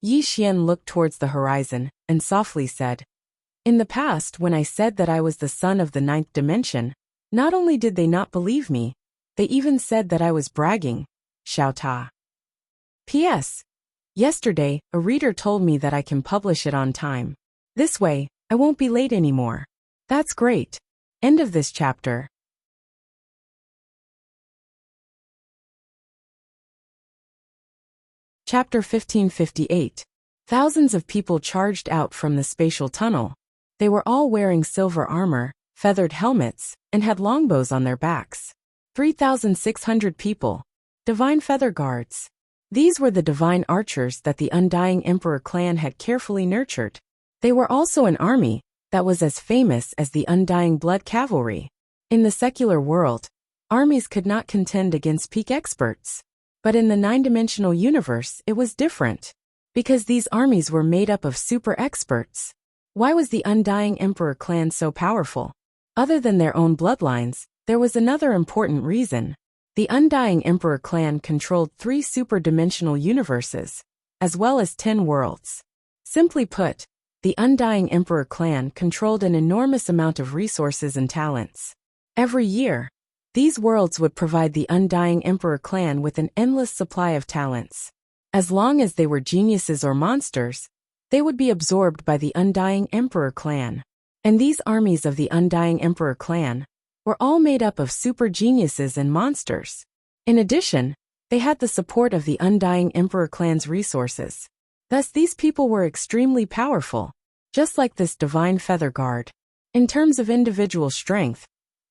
Yi Xian looked towards the horizon and softly said, "In the past, when I said that I was the son of the 9th dimension, not only did they not believe me, they even said that I was bragging." Xiao Ta. P.S. Yesterday, a reader told me that I can publish it on time. This way, I won't be late anymore. That's great. End of this chapter. Chapter 1558. Thousands of people charged out from the spatial tunnel. They were all wearing silver armor, feathered helmets, and had longbows on their backs. 3,600 people. Divine Feather Guards. These were the divine archers that the Undying Emperor clan had carefully nurtured. They were also an army that was as famous as the Undying Blood Cavalry. In the secular world, armies could not contend against peak experts. But in the 9-dimensional universe, it was different. Because these armies were made up of super experts. Why was the Undying Emperor clan so powerful? Other than their own bloodlines, there was another important reason. The Undying Emperor clan controlled 3 super-dimensional universes, as well as 10 worlds. Simply put, the Undying Emperor clan controlled an enormous amount of resources and talents. Every year, these worlds would provide the Undying Emperor clan with an endless supply of talents. As long as they were geniuses or monsters, they would be absorbed by the Undying Emperor clan. And these armies of the Undying Emperor clan were all made up of super geniuses and monsters. In addition, they had the support of the Undying Emperor clan's resources. Thus these people were extremely powerful, just like this Divine Feather Guard. In terms of individual strength,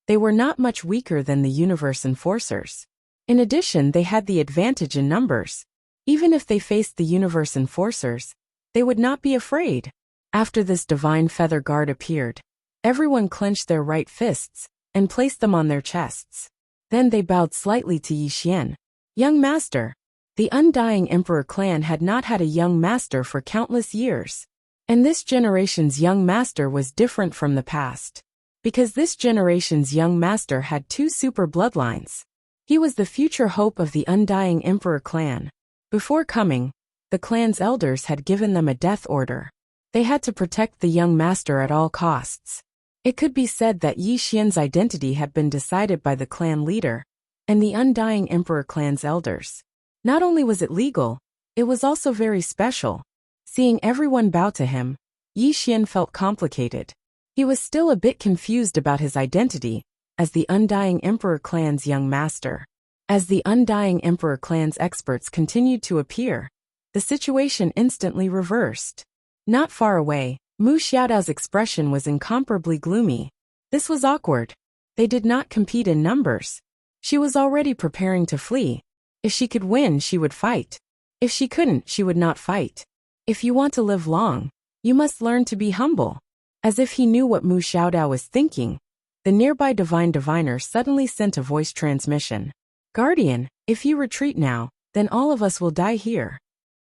they were not much weaker than the Universe Enforcers. In addition, they had the advantage in numbers. Even if they faced the Universe Enforcers, they would not be afraid. After this Divine Feather Guard appeared, everyone clenched their right fists and placed them on their chests. Then they bowed slightly to Yi Xian. "Young master." The Undying Emperor clan had not had a young master for countless years. And this generation's young master was different from the past. Because this generation's young master had 2 super bloodlines. He was the future hope of the Undying Emperor clan. Before coming, the clan's elders had given them a death order. They had to protect the young master at all costs. It could be said that Yi Xian's identity had been decided by the clan leader and the Undying Emperor clan's elders. Not only was it legal, it was also very special. Seeing everyone bow to him, Yi Xian felt complicated. He was still a bit confused about his identity as the Undying Emperor clan's young master. As the Undying Emperor clan's experts continued to appear, the situation instantly reversed. Not far away, Mu Xiaodao's expression was incomparably gloomy. This was awkward. They did not compete in numbers. She was already preparing to flee. If she could win, she would fight. If she couldn't, she would not fight. If you want to live long, you must learn to be humble. As if he knew what Mu Xiaodao was thinking, the nearby divine diviner suddenly sent a voice transmission. "Guardian, if you retreat now, then all of us will die here."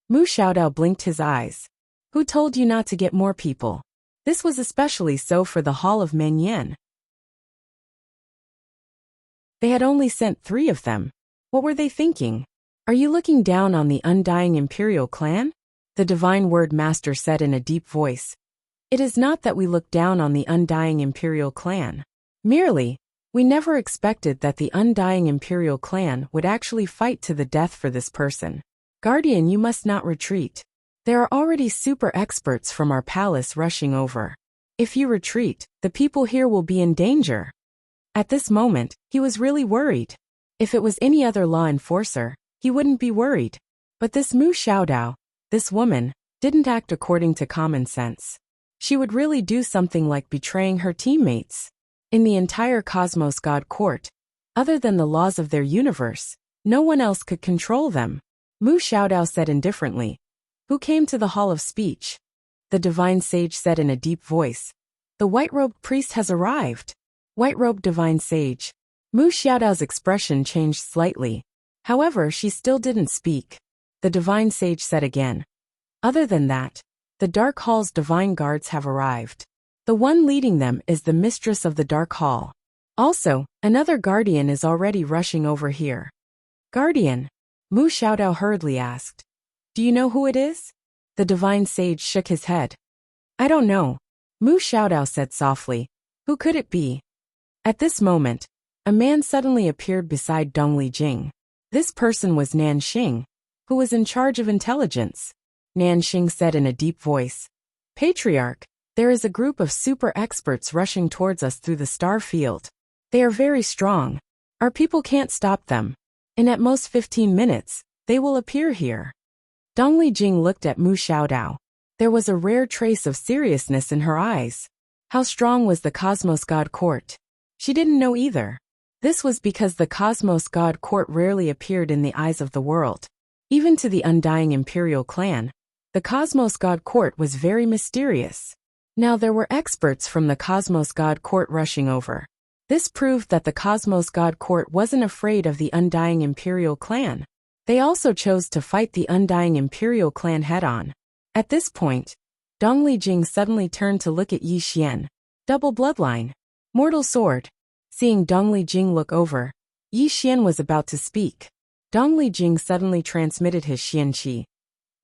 Mu Xiaodao blinked his eyes. "Who told you not to get more people?" This was especially so for the Hall of Menyan. They had only sent 3 of them. What were they thinking? "Are you looking down on the Undying Imperial clan?" The Divine Word Master said in a deep voice. "It is not that we look down on the Undying Imperial clan. Merely, we never expected that the Undying Imperial clan would actually fight to the death for this person. Guardian, you must not retreat. There are already super experts from our palace rushing over. If you retreat, the people here will be in danger. At this moment, he was really worried. If it was any other law enforcer, he wouldn't be worried. But this Mu Xiaodao, this woman, didn't act according to common sense. She would really do something like betraying her teammates. In the entire Cosmos God Court, other than the laws of their universe, no one else could control them. Mu Xiaodao said indifferently. Who came to the Hall of Speech? The divine sage said in a deep voice. The white-robed priest has arrived. White-robed divine sage. Mu Xiaodao's expression changed slightly. However, she still didn't speak. The divine sage said again. Other than that, the Dark Hall's divine guards have arrived. The one leading them is the mistress of the Dark Hall. Also, another guardian is already rushing over here. Guardian? Mu Xiaodao hurriedly asked. Do you know who it is? The divine sage shook his head. I don't know. Mu Xiaodao said softly. Who could it be? At this moment, a man suddenly appeared beside Dongli Jing. This person was Nan Xing, who was in charge of intelligence. Nan Xing said in a deep voice. Patriarch, there is a group of super experts rushing towards us through the star field. They are very strong. Our people can't stop them. In at most 15 minutes, they will appear here. Dongli Jing looked at Mu Xiaodao. There was a rare trace of seriousness in her eyes. How strong was the Cosmos God Court? She didn't know either. This was because the Cosmos God Court rarely appeared in the eyes of the world. Even to the undying imperial clan, the Cosmos God Court was very mysterious. Now there were experts from the Cosmos God Court rushing over. This proved that the Cosmos God Court wasn't afraid of the undying imperial clan. They also chose to fight the undying imperial clan head-on. At this point, Dongli Jing suddenly turned to look at Yi Xian. Double bloodline. Mortal sword. Seeing Dongli Jing look over, Yi Xian was about to speak. Dongli Jing suddenly transmitted his Xian Qi.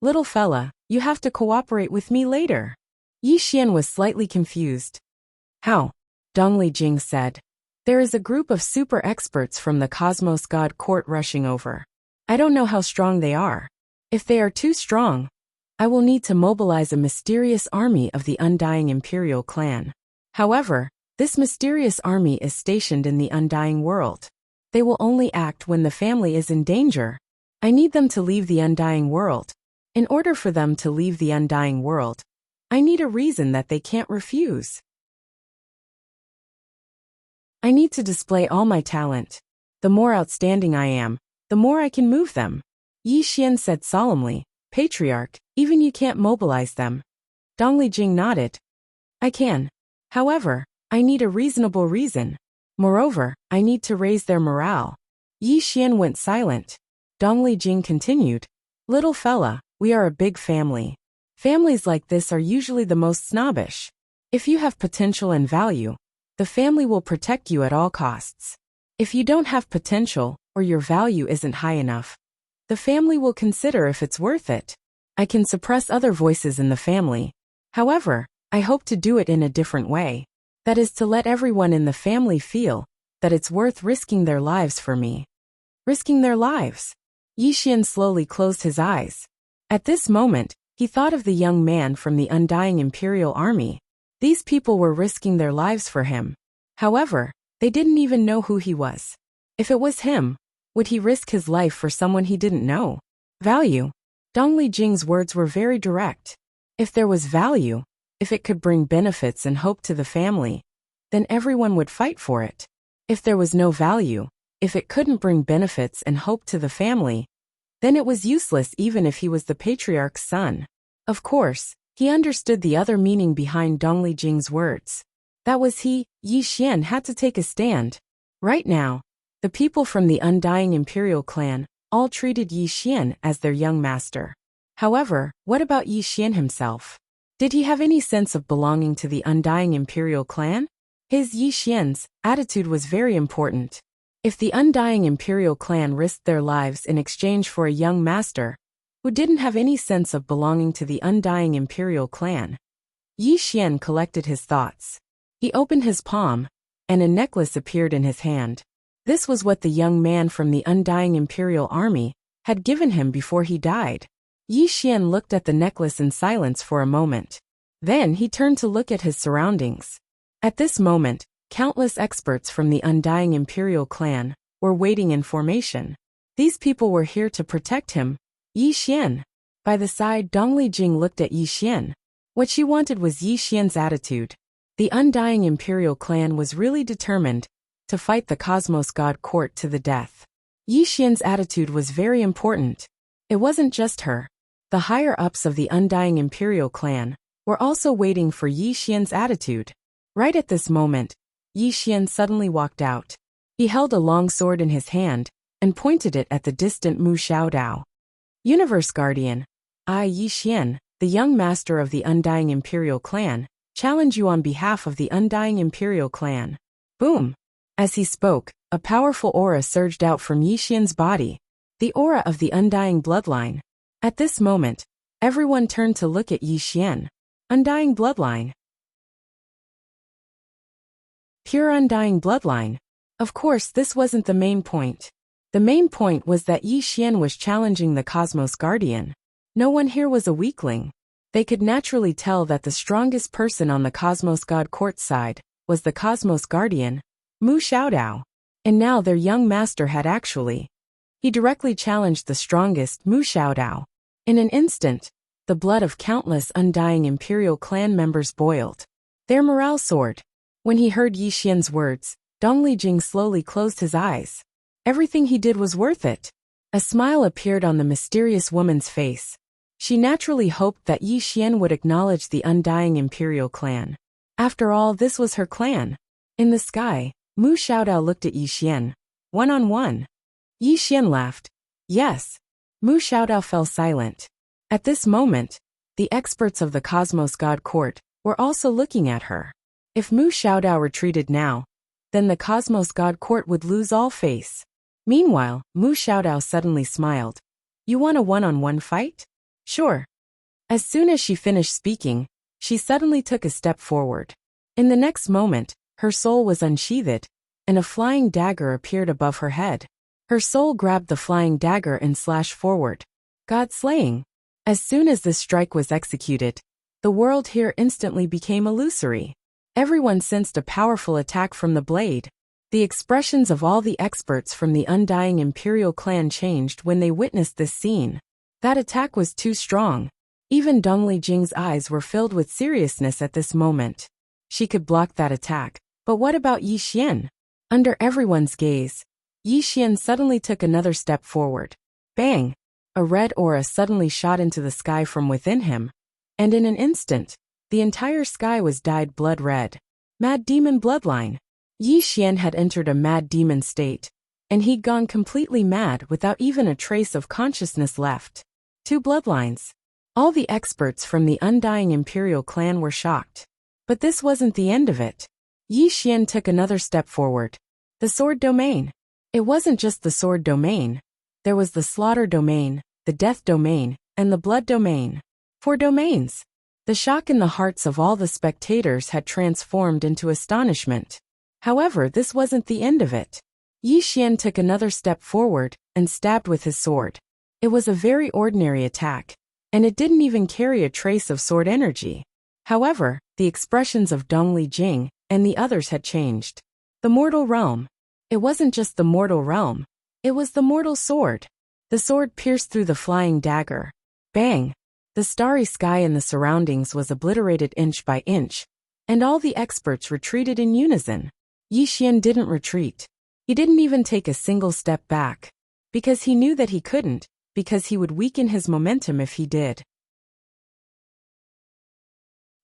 Little fella, you have to cooperate with me later. Yi Xian was slightly confused. How? Dongli Jing said. There is a group of super experts from the Cosmos God Court rushing over. I don't know how strong they are. If they are too strong, I will need to mobilize a mysterious army of the undying imperial clan. However, this mysterious army is stationed in the undying world. They will only act when the family is in danger. I need them to leave the undying world. In order for them to leave the undying world, I need a reason that they can't refuse. I need to display all my talent. The more outstanding I am, the more I can move them. Yi Xian said solemnly. Patriarch, even you can't mobilize them. Dongli Jing nodded. I can. However, I need a reasonable reason. Moreover, I need to raise their morale. Yi Xian went silent. Dongli Jing continued. Little fella, we are a big family. Families like this are usually the most snobbish. If you have potential and value, the family will protect you at all costs. If you don't have potential, or your value isn't high enough, the family will consider if it's worth it. I can suppress other voices in the family. However, I hope to do it in a different way. That is to let everyone in the family feel that it's worth risking their lives for me. Risking their lives. Yi Xian slowly closed his eyes. At this moment, he thought of the young man from the undying imperial army. These people were risking their lives for him. However, they didn't even know who he was. If it was him, would he risk his life for someone he didn't know? Value. Dongli Jing's words were very direct. If there was value, if it could bring benefits and hope to the family, then everyone would fight for it. If there was no value, if it couldn't bring benefits and hope to the family, then it was useless even if he was the patriarch's son. Of course, he understood the other meaning behind Dongli Jing's words. That was Yi Xian had to take a stand. Right now, the people from the undying imperial clan all treated Yi Xian as their young master. However, what about Yi Xian himself? Did he have any sense of belonging to the undying imperial clan? His Yi Xian's attitude was very important. If the undying imperial clan risked their lives in exchange for a young master who didn't have any sense of belonging to the undying imperial clan, Yi Xian collected his thoughts. He opened his palm, and a necklace appeared in his hand. This was what the young man from the undying imperial army had given him before he died. Yi Xian looked at the necklace in silence for a moment. Then he turned to look at his surroundings. At this moment, countless experts from the Undying Imperial clan were waiting in formation. These people were here to protect him. Yi Xian. By the side, Dongli Jing looked at Yi Xian. What she wanted was Yi Xian's attitude. The Undying Imperial clan was really determined to fight the Cosmos God Court to the death. Yi Xian's attitude was very important. It wasn't just her. The higher-ups of the Undying Imperial clan were also waiting for Yi Xian's attitude. Right at this moment, Yi Xian suddenly walked out. He held a long sword in his hand and pointed it at the distant Mu Xiaodao. Universe Guardian, I, Yi Xian, the young master of the Undying Imperial clan, challenge you on behalf of the Undying Imperial clan. Boom! As he spoke, a powerful aura surged out from Yi Xian's body, the aura of the Undying Bloodline. At this moment, everyone turned to look at Yi Xian. Undying Bloodline. Pure Undying Bloodline. Of course, this wasn't the main point. The main point was that Yi Xian was challenging the Cosmos Guardian. No one here was a weakling. They could naturally tell that the strongest person on the Cosmos God Court side was the Cosmos Guardian, Mu Xiaodao. And now their young master had actually. He directly challenged the strongest Mu Xiaodao. In an instant, the blood of countless Undying Imperial clan members boiled. Their morale soared. When he heard Yi Xian's words, Dongli Jing slowly closed his eyes. Everything he did was worth it. A smile appeared on the mysterious woman's face. She naturally hoped that Yi Xian would acknowledge the Undying Imperial clan. After all, this was her clan. In the sky, Mu Xiaodao looked at Yi Xian. One-on-one. Yi Xian laughed. Yes. Mu Xiaodao fell silent. At this moment, the experts of the Cosmos God Court were also looking at her. If Mu Xiaodao retreated now, then the Cosmos God Court would lose all face. Meanwhile, Mu Xiaodao suddenly smiled. You want a one-on-one fight? Sure. As soon as she finished speaking, she suddenly took a step forward. In the next moment, her soul was unsheathed, and a flying dagger appeared above her head. Her soul grabbed the flying dagger and slashed forward. God slaying. As soon as this strike was executed, the world here instantly became illusory. Everyone sensed a powerful attack from the blade. The expressions of all the experts from the Undying Imperial clan changed when they witnessed this scene. That attack was too strong. Even Dongli Jing's eyes were filled with seriousness at this moment. She could block that attack, but what about Yi Xian? Under everyone's gaze, Yi Xian suddenly took another step forward. Bang! A red aura suddenly shot into the sky from within him, and in an instant, the entire sky was dyed blood red. Mad Demon Bloodline. Yi Xian had entered a mad demon state, and he'd gone completely mad without even a trace of consciousness left. 2 bloodlines. All the experts from the Undying Imperial clan were shocked. But this wasn't the end of it. Yi Xian took another step forward. The sword domain. It wasn't just the sword domain. There was the slaughter domain, the death domain, and the blood domain. 4 domains. The shock in the hearts of all the spectators had transformed into astonishment. However, this wasn't the end of it. Yi Xian took another step forward and stabbed with his sword. It was a very ordinary attack, and it didn't even carry a trace of sword energy. However, the expressions of Dongli Jing and the others had changed. The mortal realm. It wasn't just the mortal realm. It was the mortal sword. The sword pierced through the flying dagger. Bang! The starry sky in the surroundings was obliterated inch by inch, and all the experts retreated in unison. Yi Xian didn't retreat. He didn't even take a single step back. Because he knew that he couldn't, because he would weaken his momentum if he did.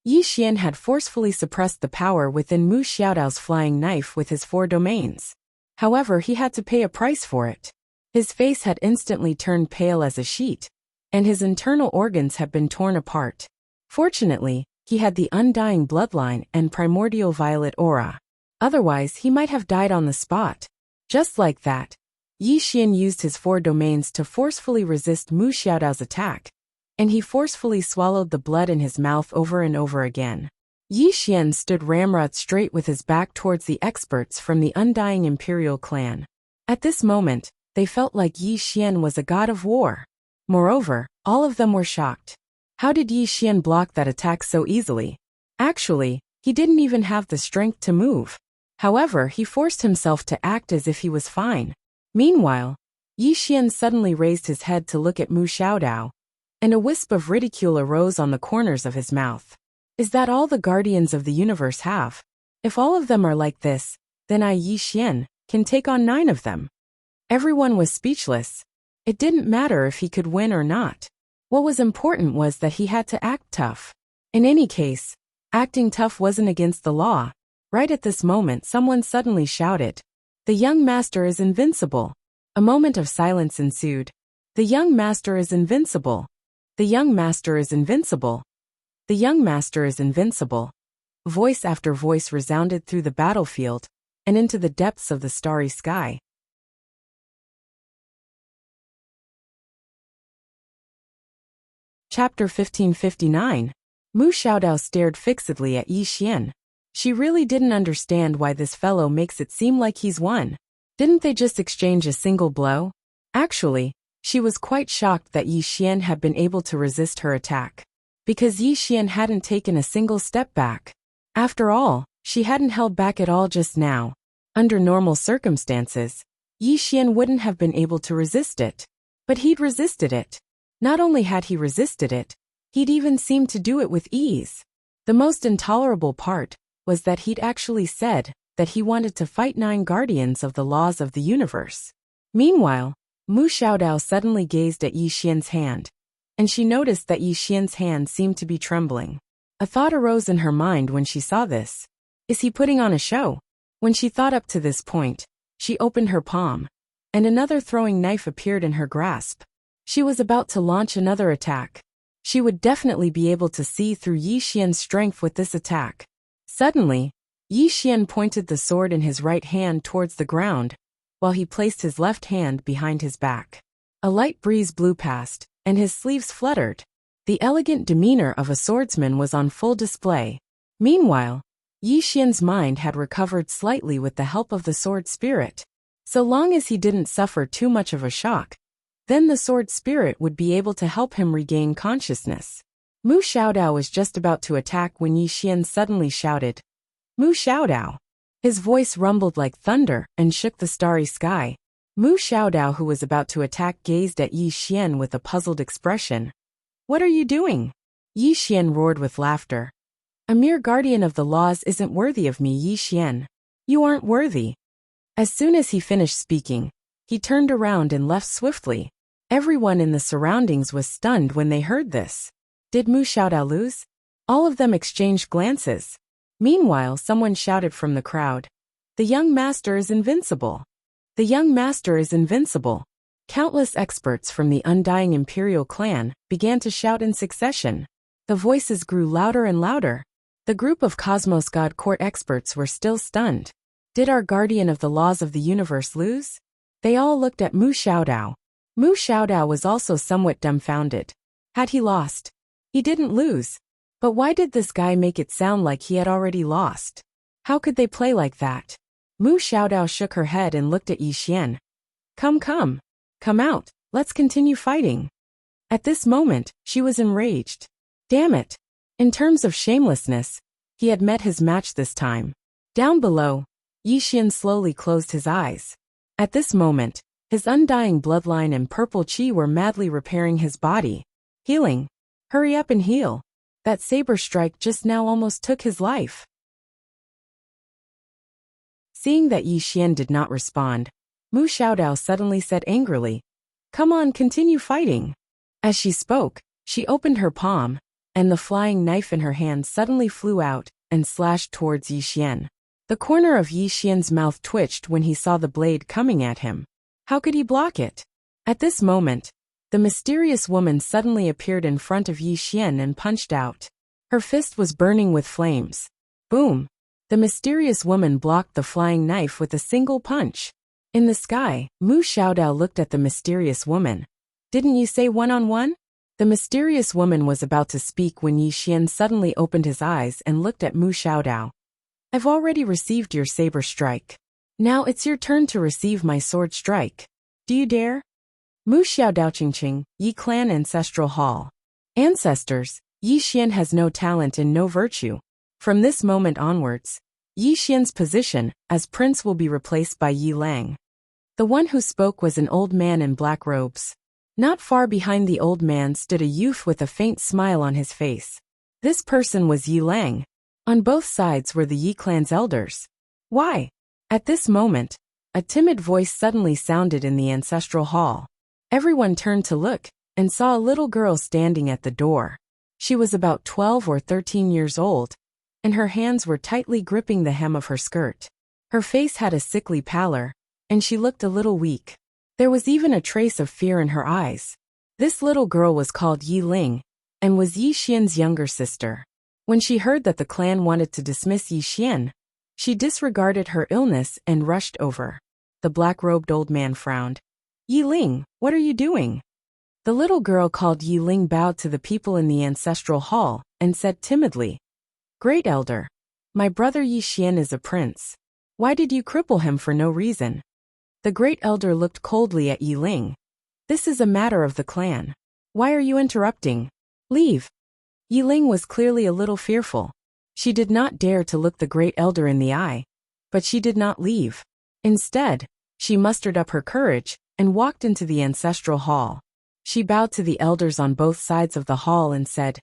Yi Xian had forcefully suppressed the power within Mu Xiaodao's flying knife with his 4 domains. However, he had to pay a price for it. His face had instantly turned pale as a sheet, and his internal organs had been torn apart. Fortunately, he had the Undying Bloodline and Primordial Violet Aura. Otherwise, he might have died on the spot. Just like that, Yi Xian used his 4 domains to forcefully resist Mu Xiaodao's attack, and he forcefully swallowed the blood in his mouth over and over again. Yi Xian stood ramrod straight with his back towards the experts from the Undying Imperial clan. At this moment, they felt like Yi Xian was a god of war. Moreover, All of them were shocked. How did Yi Xian block that attack so easily? Actually, he didn't even have the strength to move. However, he forced himself to act as if he was fine. Meanwhile, Yi Xian suddenly raised his head to look at Mu Xiaodao, and a wisp of ridicule arose on the corners of his mouth. Is that all the guardians of the universe have? If all of them are like this, then I, Yi Xian, can take on 9 of them. Everyone was speechless. It didn't matter if he could win or not. What was important was that he had to act tough. In any case, acting tough wasn't against the law. Right at this moment, someone suddenly shouted, "The young master is invincible." A moment of silence ensued. The young master is invincible. The young master is invincible. The young master is invincible. Voice after voice resounded through the battlefield and into the depths of the starry sky. Chapter 1559. Mu Xiaodao stared fixedly at Yi Xian. She really didn't understand why this fellow makes it seem like he's won. Didn't they just exchange a single blow? Actually, she was quite shocked that Yi Xian had been able to resist her attack. Because Yi Xian hadn't taken a single step back. After all, she hadn't held back at all just now. Under normal circumstances, Yi Xian wouldn't have been able to resist it. But he'd resisted it. Not only had he resisted it, he'd even seemed to do it with ease. The most intolerable part was that he'd actually said that he wanted to fight 9 guardians of the laws of the universe. Meanwhile, Mu Xiaodao suddenly gazed at Yi Xian's hand, and she noticed that Yi Xian's hand seemed to be trembling. A thought arose in her mind when she saw this. Is he putting on a show? When she thought up to this point, she opened her palm, and another throwing knife appeared in her grasp. She was about to launch another attack. She would definitely be able to see through Yi Xian's strength with this attack. Suddenly, Yi Xian pointed the sword in his right hand towards the ground, while he placed his left hand behind his back. A light breeze blew past, and his sleeves fluttered. The elegant demeanor of a swordsman was on full display. Meanwhile, Yi Xian's mind had recovered slightly with the help of the sword spirit. So long as he didn't suffer too much of a shock, then the sword spirit would be able to help him regain consciousness. Mu Xiaodao was just about to attack when Yi Xian suddenly shouted, "Mu Xiaodao!" His voice rumbled like thunder and shook the starry sky. Mu Xiaodao, who was about to attack, gazed at Yi Xian with a puzzled expression. "What are you doing?" Yi Xian roared with laughter. "A mere guardian of the laws isn't worthy of me, Yi Xian. You aren't worthy." As soon as he finished speaking, he turned around and left swiftly. Everyone in the surroundings was stunned when they heard this. Did Mu Xiaodao lose? All of them exchanged glances. Meanwhile, someone shouted from the crowd, "The young master is invincible! The young master is invincible!" Countless experts from the undying imperial clan began to shout in succession. The voices grew louder and louder. The group of Cosmos God Court experts were still stunned. Did our guardian of the laws of the universe lose? They all looked at Mu Xiaodao. Mu Xiaodao was also somewhat dumbfounded. Had he lost? He didn't lose. But why did this guy make it sound like he had already lost? How could they play like that? Mu Xiaodao shook her head and looked at Yi Xian. Come out, let's continue fighting." At this moment, she was enraged. Damn it. In terms of shamelessness, he had met his match this time. Down below, Yi Xian slowly closed his eyes. At this moment, his undying bloodline and purple chi were madly repairing his body. Healing. Hurry up and heal. That saber strike just now almost took his life. Seeing that Yi Xian did not respond, Mu Xiaodao suddenly said angrily, "Come on, continue fighting." As she spoke, she opened her palm, and the flying knife in her hand suddenly flew out and slashed towards Yi Xian. The corner of Yi Xian's mouth twitched when he saw the blade coming at him. How could he block it? At this moment, the mysterious woman suddenly appeared in front of Yi Xian and punched out. Her fist was burning with flames. Boom! The mysterious woman blocked the flying knife with a single punch. In the sky, Mu Xiaodao looked at the mysterious woman. "Didn't you say one-on-one?" The mysterious woman was about to speak when Yi Xian suddenly opened his eyes and looked at Mu Xiaodao. "I've already received your saber strike. Now it's your turn to receive my sword strike. Do you dare?" Mu Xiao Dao Qingqing, Yi Clan Ancestral Hall. Ancestors, Yi Xian has no talent and no virtue. From this moment onwards, Yi Xian's position as prince will be replaced by Yi Lang. The one who spoke was an old man in black robes. Not far behind the old man stood a youth with a faint smile on his face. This person was Yi Lang. On both sides were the Yi clan's elders. Why? At this moment, a timid voice suddenly sounded in the ancestral hall. Everyone turned to look and saw a little girl standing at the door. She was about 12 or 13 years old, and her hands were tightly gripping the hem of her skirt. Her face had a sickly pallor, and she looked a little weak. There was even a trace of fear in her eyes. This little girl was called Yi Ling, and was Yi Xian's younger sister. When she heard that the clan wanted to dismiss Yi Xian, she disregarded her illness and rushed over. The black-robed old man frowned. Yi Ling, what are you doing? The little girl called Yi Ling bowed to the people in the ancestral hall and said timidly, Great Elder, my brother Yi Xian is a prince. Why did you cripple him for no reason? The great elder looked coldly at Yi Ling. This is a matter of the clan. Why are you interrupting? Leave. Yi Ling was clearly a little fearful. She did not dare to look the great elder in the eye, but she did not leave. Instead, she mustered up her courage and walked into the ancestral hall. She bowed to the elders on both sides of the hall and said,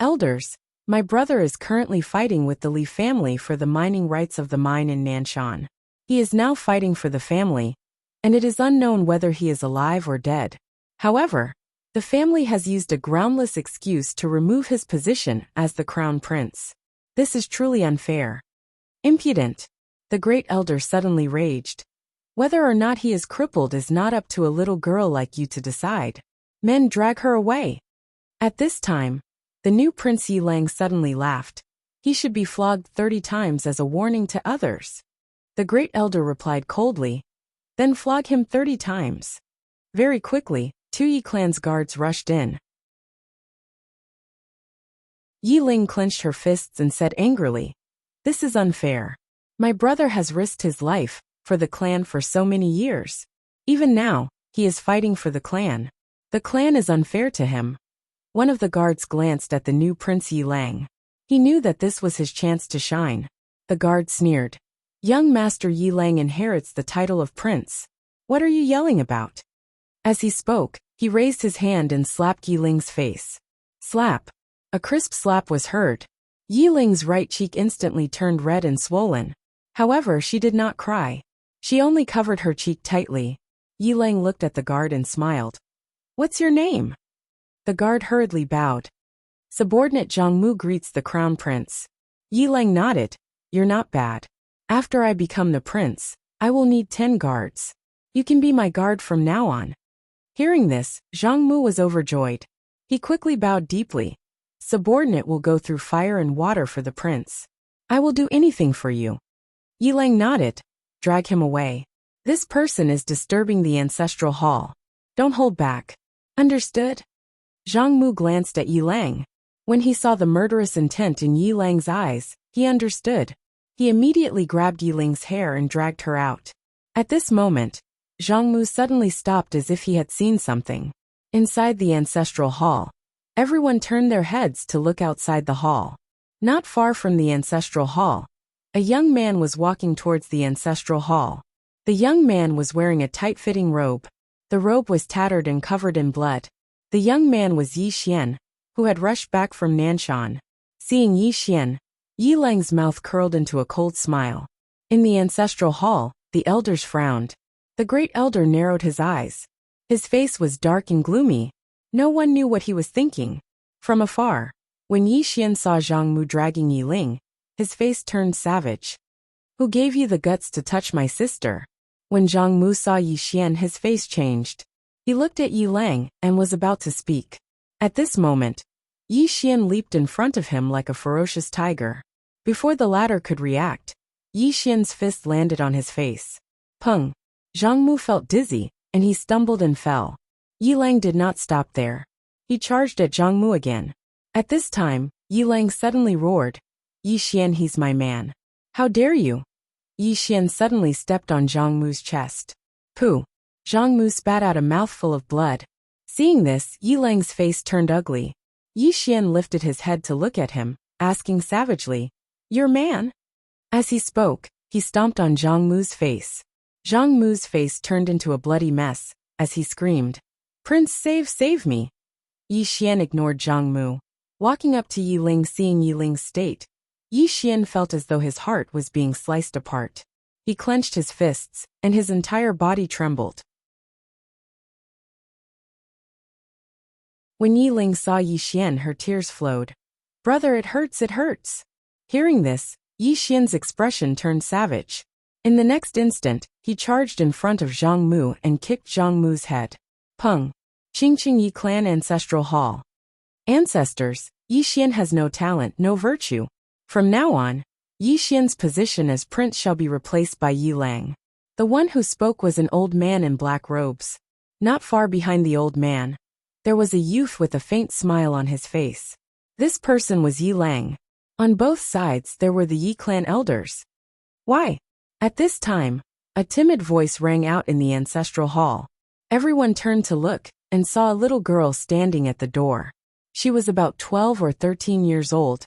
Elders, my brother is currently fighting with the Li family for the mining rights of the mine in Nanshan. He is now fighting for the family, and it is unknown whether he is alive or dead. However, the family has used a groundless excuse to remove his position as the crown prince. This is truly unfair. Impudent. The great elder suddenly raged. Whether or not he is crippled is not up to a little girl like you to decide. Men, drag her away. At this time, the new Prince Yi Lang suddenly laughed. He should be flogged 30 times as a warning to others. The great elder replied coldly, Then flog him 30 times. Very quickly, 2 Yi clan's guards rushed in. Yi Ling clenched her fists and said angrily, This is unfair. My brother has risked his life for the clan for so many years. Even now, he is fighting for the clan. The clan is unfair to him. One of the guards glanced at the new Prince Yi Lang. He knew that this was his chance to shine. The guard sneered. Young Master Yi Lang inherits the title of prince. What are you yelling about? As he spoke, he raised his hand and slapped Yi Ling's face. Slap. A crisp slap was heard. Yi Ling's right cheek instantly turned red and swollen. However, she did not cry. She only covered her cheek tightly. Yi Lang looked at the guard and smiled. What's your name? The guard hurriedly bowed. Subordinate Zhang Mu greets the crown prince. Yi Lang nodded. You're not bad. After I become the prince, I will need 10 guards. You can be my guard from now on. Hearing this, Zhang Mu was overjoyed. He quickly bowed deeply. Subordinate will go through fire and water for the prince. I will do anything for you. Yi Lang nodded. Drag him away. This person is disturbing the ancestral hall. Don't hold back. Understood? Zhang Mu glanced at Yi Lang. When he saw the murderous intent in Yi Lang's eyes, he understood. He immediately grabbed Yi Ling's hair and dragged her out. At this moment, Zhang Mu suddenly stopped as if he had seen something. Inside the ancestral hall, everyone turned their heads to look outside the hall. Not far from the ancestral hall, a young man was walking towards the ancestral hall. The young man was wearing a tight-fitting robe. The robe was tattered and covered in blood. The young man was Yi Xian, who had rushed back from Nanshan. Seeing Yi Xian, Yi Lang's mouth curled into a cold smile. In the ancestral hall, the elders frowned. The great elder narrowed his eyes. His face was dark and gloomy. No one knew what he was thinking. From afar, when Yi Xian saw Zhang Mu dragging Yi Ling, his face turned savage. Who gave you the guts to touch my sister? When Zhang Mu saw Yi Xian, his face changed. He looked at Yi Lang and was about to speak. At this moment, Yi Xian leaped in front of him like a ferocious tiger. Before the latter could react, Yi Xian's fist landed on his face. Pung! Zhang Mu felt dizzy, and he stumbled and fell. Yi Lang did not stop there. He charged at Zhang Mu again. At this time, Yi Lang suddenly roared, Yi Xian, he's my man. How dare you? Yi Xian suddenly stepped on Zhang Mu's chest. Pooh! Zhang Mu spat out a mouthful of blood. Seeing this, Yi Lang's face turned ugly. Yi Xian lifted his head to look at him, asking savagely, "Your man?" As he spoke, he stomped on Zhang Mu's face. Zhang Mu's face turned into a bloody mess, as he screamed, "Prince, save me!" Yi Xian ignored Zhang Mu. Walking up to Yi Ling, seeing Yi Ling's state, Yi Xian felt as though his heart was being sliced apart. He clenched his fists, and his entire body trembled. When Yi Ling saw Yi Xian, her tears flowed. "Brother, it hurts, it hurts." Hearing this, Yi Xian's expression turned savage. In the next instant, he charged in front of Zhang Mu and kicked Zhang Mu's head. Peng. Qingqing Yi Clan Ancestral Hall. Ancestors, Yi Xian has no talent, no virtue. From now on, Yi Xian's position as prince shall be replaced by Yi Lang. The one who spoke was an old man in black robes. Not far behind the old man, there was a youth with a faint smile on his face. This person was Yi Lang. On both sides there were the Yi clan elders. "Why?" At this time, a timid voice rang out in the ancestral hall. Everyone turned to look, and saw a little girl standing at the door. She was about 12 or 13 years old,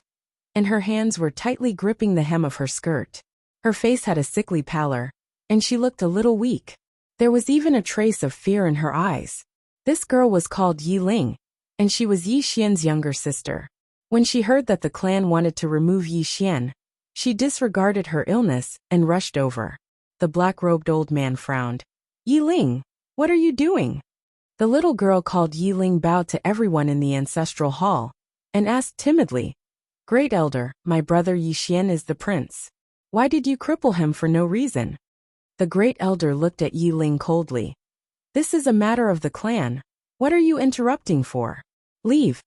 and her hands were tightly gripping the hem of her skirt. Her face had a sickly pallor, and she looked a little weak. There was even a trace of fear in her eyes. This girl was called Yi Ling, and she was Yi Xian's younger sister. When she heard that the clan wanted to remove Yi Xian, she disregarded her illness and rushed over. The black-robed old man frowned. "Yi Ling, what are you doing?" The little girl called Yi Ling bowed to everyone in the ancestral hall, and asked timidly, "Great elder, my brother Yi Xian is the prince. Why did you cripple him for no reason?" The great elder looked at Yi Ling coldly. "This is a matter of the clan. What are you interrupting for? Leave."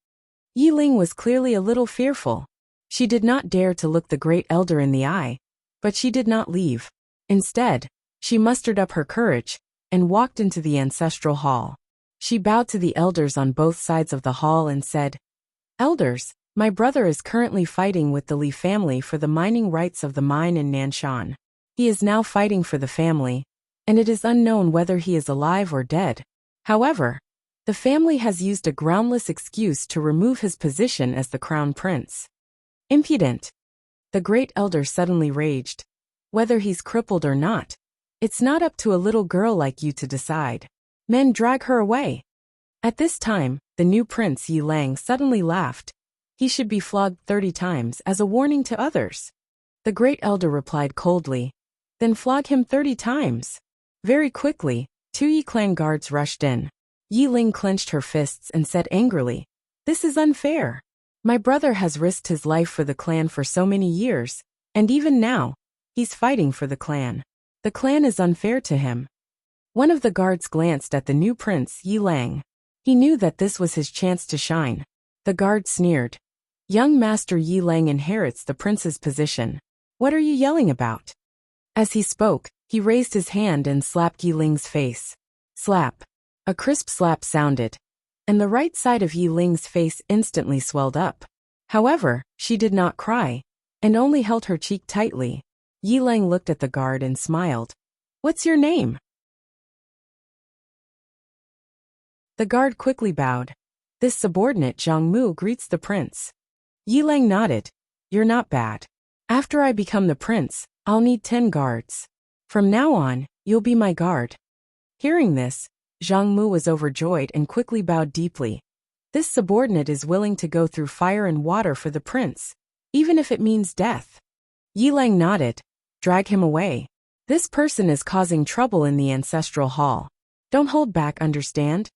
Yi Ling was clearly a little fearful. She did not dare to look the great elder in the eye, but she did not leave. Instead, she mustered up her courage and walked into the ancestral hall. She bowed to the elders on both sides of the hall and said, "Elders, my brother is currently fighting with the Li family for the mining rights of the mine in Nanshan. He is now fighting for the family, and it is unknown whether he is alive or dead. However, the family has used a groundless excuse to remove his position as the crown prince." "Impudent!" The great elder suddenly raged. "Whether he's crippled or not, it's not up to a little girl like you to decide. Men, drag her away." At this time, the new prince Yi Lang suddenly laughed. "He should be flogged 30 times as a warning to others." The great elder replied coldly, "Then flog him 30 times. Very quickly, 2 Yi clan guards rushed in. Yi Ling clenched her fists and said angrily, "This is unfair. My brother has risked his life for the clan for so many years, and even now, he's fighting for the clan. The clan is unfair to him." One of the guards glanced at the new prince Yi Lang. He knew that this was his chance to shine. The guard sneered, "Young Master Yi Lang inherits the prince's position. What are you yelling about?" As he spoke, he raised his hand and slapped Yi Ling's face. Slap. A crisp slap sounded, and the right side of Yi Ling's face instantly swelled up. However, she did not cry, and only held her cheek tightly. Yi Lang looked at the guard and smiled. "What's your name?" The guard quickly bowed. "This subordinate Zhang Mu greets the prince." Yi Lang nodded. "You're not bad. After I become the prince, I'll need 10 guards. From now on, you'll be my guard." Hearing this, Zhang Mu was overjoyed and quickly bowed deeply. This subordinate is willing to go through fire and water for the prince, even if it means death. Yi Lang nodded. "Drag him away. This person is causing trouble in the ancestral hall. Don't hold back, understand?"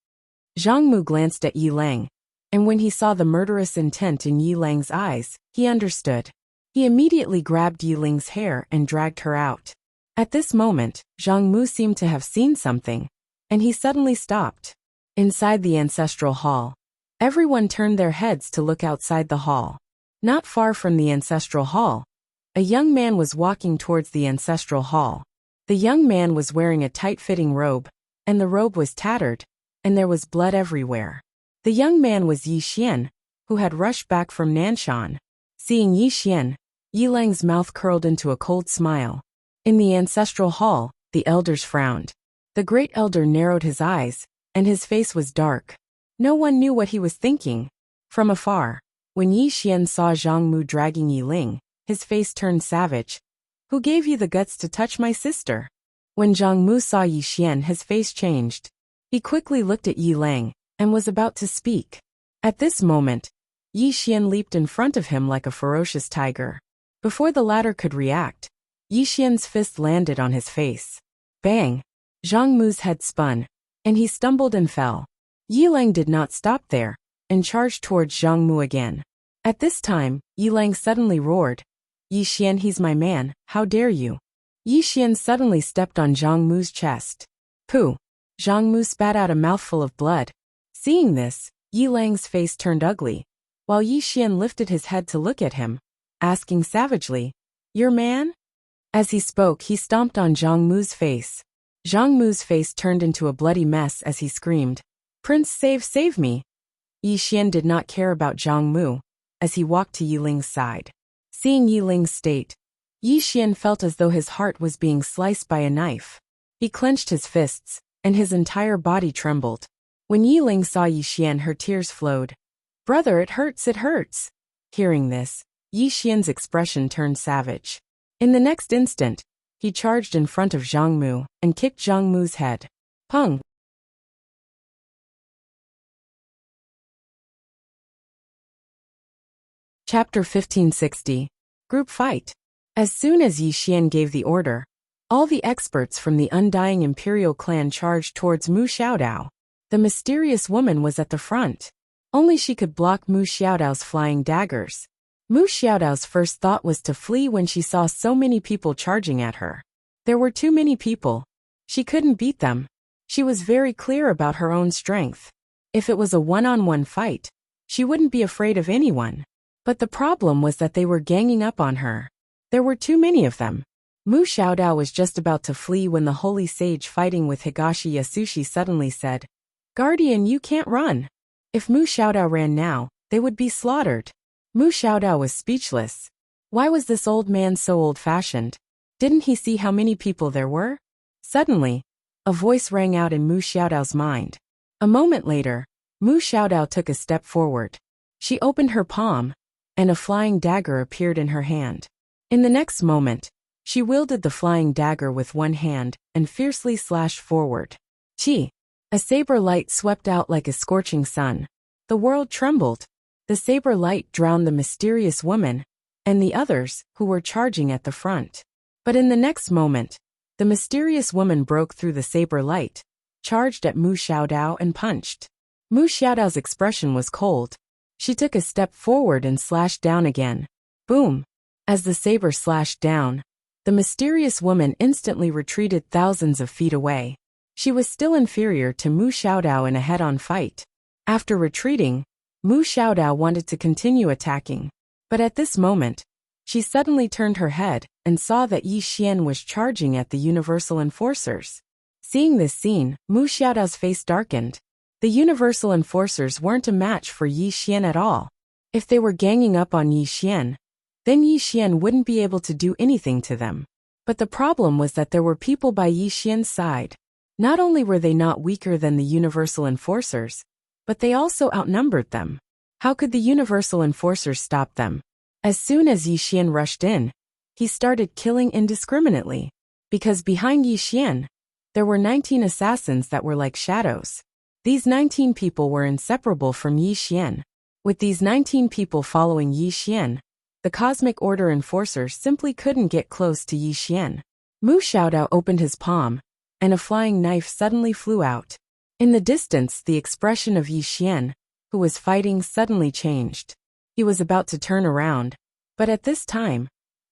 Zhang Mu glanced at Yi Lang, and when he saw the murderous intent in Yi Lang's eyes, he understood. He immediately grabbed Yi Ling's hair and dragged her out. At this moment, Zhang Mu seemed to have seen something, and he suddenly stopped. Inside the ancestral hall, everyone turned their heads to look outside the hall. Not far from the ancestral hall, a young man was walking towards the ancestral hall. The young man was wearing a tight-fitting robe, and the robe was tattered, and there was blood everywhere. The young man was Yi Xian, who had rushed back from Nanshan. Seeing Yi Xian, Yi Lang's mouth curled into a cold smile. In the ancestral hall, the elders frowned. The great elder narrowed his eyes, and his face was dark. No one knew what he was thinking. From afar, when Yi Xian saw Zhang Mu dragging Yi Ling, his face turned savage. Who gave you the guts to touch my sister? When Zhang Mu saw Yi Xian, his face changed. He quickly looked at Yi Lang, and was about to speak. At this moment, Yi Xian leaped in front of him like a ferocious tiger. Before the latter could react, Yi Xian's fist landed on his face. Bang! Zhang Mu's head spun, and he stumbled and fell. Yi Lang did not stop there, and charged towards Zhang Mu again. At this time, Yi Lang suddenly roared, Yi Xian, he's my man, how dare you? Yi Xian suddenly stepped on Zhang Mu's chest. Pooh! Zhang Mu spat out a mouthful of blood. Seeing this, Yi Lang's face turned ugly, while Yi Xian lifted his head to look at him, asking savagely, your man? As he spoke, he stomped on Zhang Mu's face. Zhang Mu's face turned into a bloody mess as he screamed, Prince, save me! Yi Xian did not care about Zhang Mu, as he walked to Yi Ling's side. Seeing Yi Ling's state, Yi Xian felt as though his heart was being sliced by a knife. He clenched his fists, and his entire body trembled. When Yi Ling saw Yi Xian, her tears flowed. Brother, it hurts, it hurts. Hearing this, Yi Xian's expression turned savage. In the next instant, he charged in front of Zhang Mu and kicked Zhang Mu's head. Pung! Chapter 1560. Group Fight. As soon as Yi Xian gave the order, all the experts from the undying imperial clan charged towards Mu Xiaodao. The mysterious woman was at the front. Only she could block Mu Xiaodao's flying daggers. Mu Xiaodao's first thought was to flee when she saw so many people charging at her. There were too many people. She couldn't beat them. She was very clear about her own strength. If it was a one-on-one fight, she wouldn't be afraid of anyone. But the problem was that they were ganging up on her. There were too many of them. Mu Xiaodao was just about to flee when the holy sage fighting with Higashi Yasushi suddenly said, Guardian, you can't run. If Mu Xiaodao ran now, they would be slaughtered. Mu Xiaodao was speechless. Why was this old man so old-fashioned? Didn't he see how many people there were? Suddenly, a voice rang out in Mu Xiaodao's mind. A moment later, Mu Xiaodao took a step forward. She opened her palm, and a flying dagger appeared in her hand. In the next moment, she wielded the flying dagger with one hand and fiercely slashed forward. Chi! A saber light swept out like a scorching sun. The world trembled. The saber light drowned the mysterious woman and the others who were charging at the front. But in the next moment, the mysterious woman broke through the saber light, charged at Mu Xiaodao and punched. Mu Xiaodao's expression was cold. She took a step forward and slashed down again. Boom! As the saber slashed down, the mysterious woman instantly retreated thousands of feet away. She was still inferior to Mu Xiaodao in a head-on fight. After retreating, Mu Xiaodao wanted to continue attacking. But at this moment, she suddenly turned her head and saw that Yi Xian was charging at the Universal Enforcers. Seeing this scene, Mu Xiaodao's face darkened. The Universal Enforcers weren't a match for Yi Xian at all. If they were ganging up on Yi Xian, then Yi Xian wouldn't be able to do anything to them. But the problem was that there were people by Yi Xian's side. Not only were they not weaker than the Universal Enforcers, but they also outnumbered them. How could the Universal Enforcers stop them? As soon as Yi Xian rushed in, he started killing indiscriminately. Because behind Yi Xian, there were 19 assassins that were like shadows. These 19 people were inseparable from Yi Xian. With these 19 people following Yi Xian, the Cosmic Order Enforcers simply couldn't get close to Yi Xian. Mu Xiaodao opened his palm, and a flying knife suddenly flew out. In the distance, the expression of Yi Xian, who was fighting, suddenly changed. He was about to turn around, but at this time,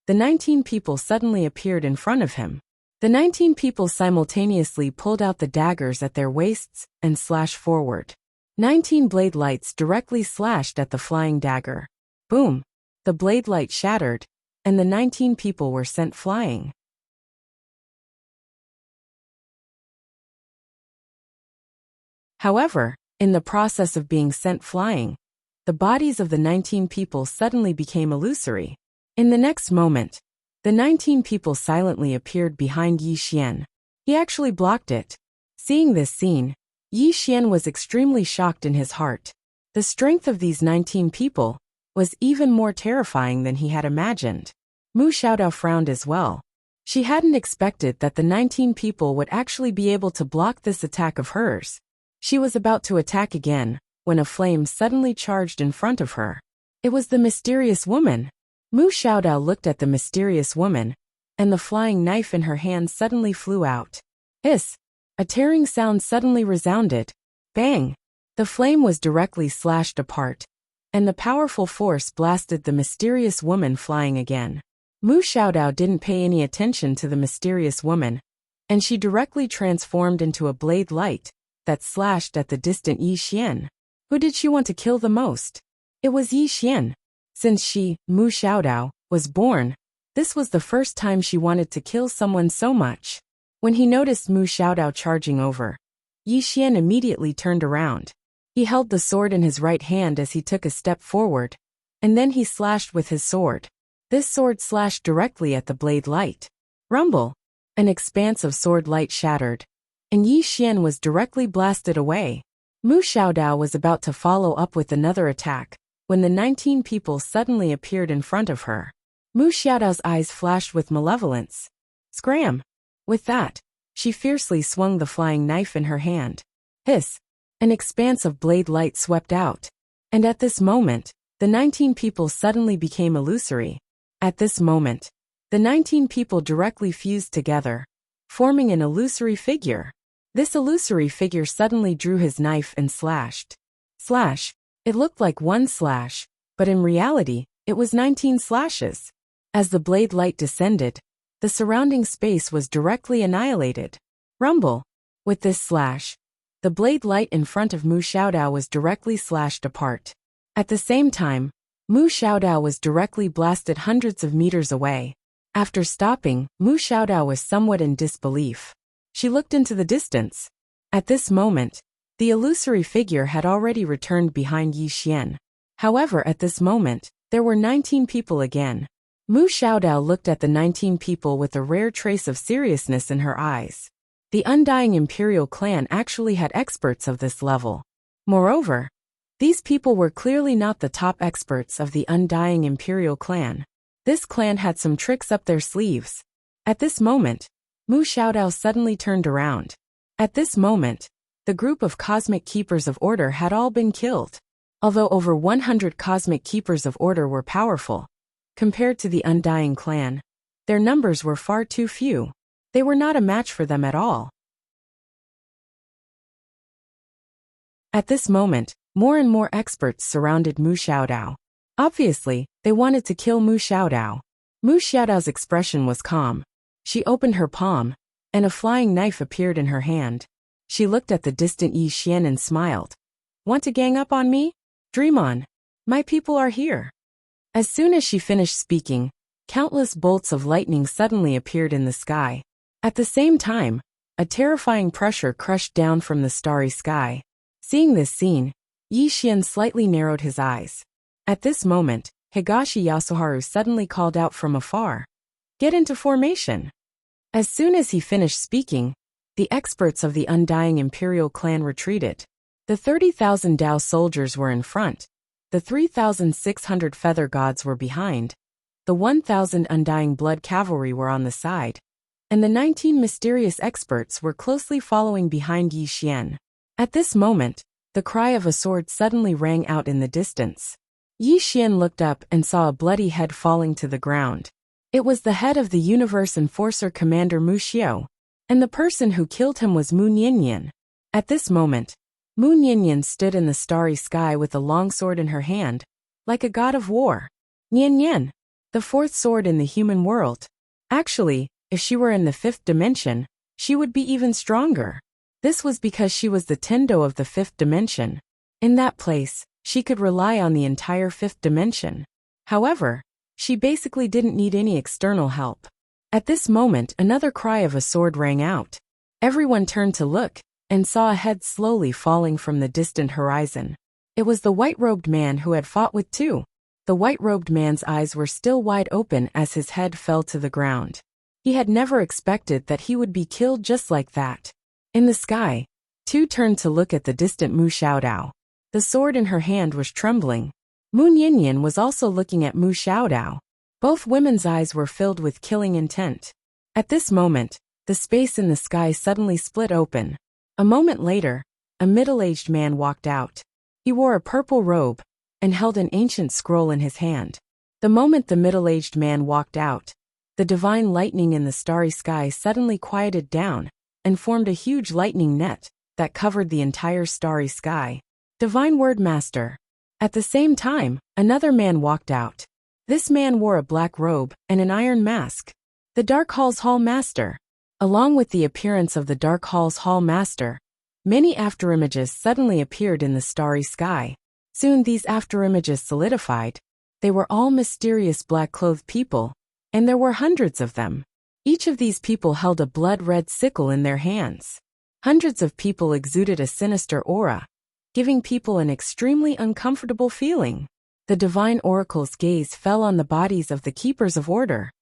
the 19 people suddenly appeared in front of him. The 19 people simultaneously pulled out the daggers at their waists and slashed forward. 19 blade lights directly slashed at the flying dagger. Boom! The blade light shattered, and the 19 people were sent flying. However, in the process of being sent flying, the bodies of the 19 people suddenly became illusory. In the next moment, the 19 people silently appeared behind Yi Xian. He actually blocked it, Seeing this scene, Yi Xian was extremely shocked in his heart. The strength of these 19 people was even more terrifying than he had imagined. Mu Xiaodao frowned as well. She hadn't expected that the 19 people would actually be able to block this attack of hers. She was about to attack again, when a flame suddenly charged in front of her. It was the mysterious woman. Mu Xiaodao looked at the mysterious woman, and the flying knife in her hand suddenly flew out. Hiss! A tearing sound suddenly resounded. Bang! The flame was directly slashed apart, and the powerful force blasted the mysterious woman flying again. Mu Xiaodao didn't pay any attention to the mysterious woman, and she directly transformed into a blade light that slashed at the distant Yi Xian. Who did she want to kill the most? It was Yi Xian. Since she, Mu Xiaodao, was born, this was the first time she wanted to kill someone so much. When he noticed Mu Xiaodao charging over, Yi Xian immediately turned around. He held the sword in his right hand as he took a step forward, and then he slashed with his sword. This sword slashed directly at the blade light. Rumble! An expanse of sword light shattered, and Yi Xian was directly blasted away. Mu Xiaodao was about to follow up with another attack, when the 19 people suddenly appeared in front of her. Mu Xiaodao's eyes flashed with malevolence. Scram! With that, she fiercely swung the flying knife in her hand. Hiss! An expanse of blade light swept out. And at this moment, the 19 people suddenly became illusory. At this moment, the 19 people directly fused together, forming an illusory figure. This illusory figure suddenly drew his knife and slashed. Slash! It looked like one slash, but in reality, it was 19 slashes. As the blade light descended, the surrounding space was directly annihilated. Rumble! With this slash, the blade light in front of Mu Xiaodao was directly slashed apart. At the same time, Mu Xiaodao was directly blasted hundreds of meters away. After stopping, Mu Xiaodao was somewhat in disbelief. She looked into the distance. At this moment, the illusory figure had already returned behind Yi Xian. However, at this moment, there were 19 people again. Mu Xiaodao looked at the 19 people with a rare trace of seriousness in her eyes. The Undying Imperial clan actually had experts of this level. Moreover, these people were clearly not the top experts of the Undying Imperial clan. This clan had some tricks up their sleeves. At this moment, Mu Xiaodao suddenly turned around. At this moment, the group of Cosmic Keepers of Order had all been killed. Although over 100 Cosmic Keepers of Order were powerful, compared to the Undying clan, their numbers were far too few. They were not a match for them at all. At this moment, more and more experts surrounded Mu Xiaodao. Obviously, they wanted to kill Mu Xiaodao. Mu Xiaodao's expression was calm. She opened her palm, and a flying knife appeared in her hand. She looked at the distant Yi Xian and smiled. Want to gang up on me? Dream on. My people are here. As soon as she finished speaking, countless bolts of lightning suddenly appeared in the sky. At the same time, a terrifying pressure crushed down from the starry sky. Seeing this scene, Yi Xian slightly narrowed his eyes. At this moment, Higashi Yasuharu suddenly called out from afar. Get into formation. As soon as he finished speaking, the experts of the Undying Imperial clan retreated. The 30,000 Dao soldiers were in front. The 3,600 feather gods were behind. The 1,000 Undying Blood cavalry were on the side. And the 19 mysterious experts were closely following behind Yi Xian. At this moment, the cry of a sword suddenly rang out in the distance. Yi Xian looked up and saw a bloody head falling to the ground. It was the head of the Universe Enforcer Commander Mu Xiao, and the person who killed him was Mu Nianyan. At this moment, Mu Nianyan stood in the starry sky with a long sword in her hand, like a god of war. Nianyan, the fourth sword in the human world. Actually, if she were in the fifth dimension, she would be even stronger. This was because she was the Tendo of the fifth dimension. In that place, she could rely on the entire fifth dimension. However, she basically didn't need any external help. At this moment, another cry of a sword rang out. Everyone turned to look, and saw a head slowly falling from the distant horizon. It was the white-robed man who had fought with Tu. The white-robed man's eyes were still wide open as his head fell to the ground. He had never expected that he would be killed just like that. In the sky, Tu turned to look at the distant Mu Xiaodao. The sword in her hand was trembling. Mu Ninian was also looking at Mu Xiaodao. Both women's eyes were filled with killing intent. At this moment, the space in the sky suddenly split open. A moment later, a middle-aged man walked out. He wore a purple robe and held an ancient scroll in his hand. The moment the middle-aged man walked out, the divine lightning in the starry sky suddenly quieted down and formed a huge lightning net that covered the entire starry sky. Divine Word Master. At the same time, another man walked out. This man wore a black robe and an iron mask. The Dark Hall's Hall Master. Along with the appearance of the Dark Hall's Hall Master, many afterimages suddenly appeared in the starry sky. Soon these afterimages solidified. They were all mysterious black-clothed people, and there were hundreds of them. Each of these people held a blood-red sickle in their hands. Hundreds of people exuded a sinister aura, giving people an extremely uncomfortable feeling. The divine oracle's gaze fell on the bodies of the keepers of order.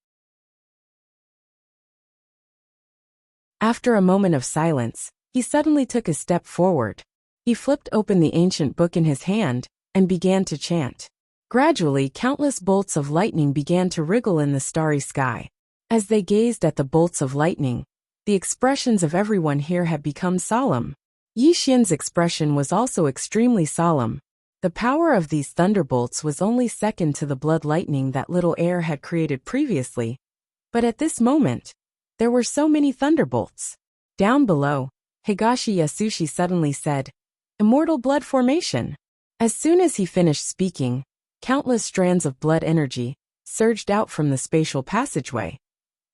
After a moment of silence, he suddenly took a step forward. He flipped open the ancient book in his hand and began to chant. Gradually, countless bolts of lightning began to wriggle in the starry sky. As they gazed at the bolts of lightning, the expressions of everyone here had become solemn. Yi Xian's expression was also extremely solemn. The power of these thunderbolts was only second to the blood lightning that little air had created previously. But at this moment, there were so many thunderbolts. Down below, Higashi Yasushi suddenly said, "Immortal blood formation." As soon as he finished speaking, countless strands of blood energy surged out from the spatial passageway,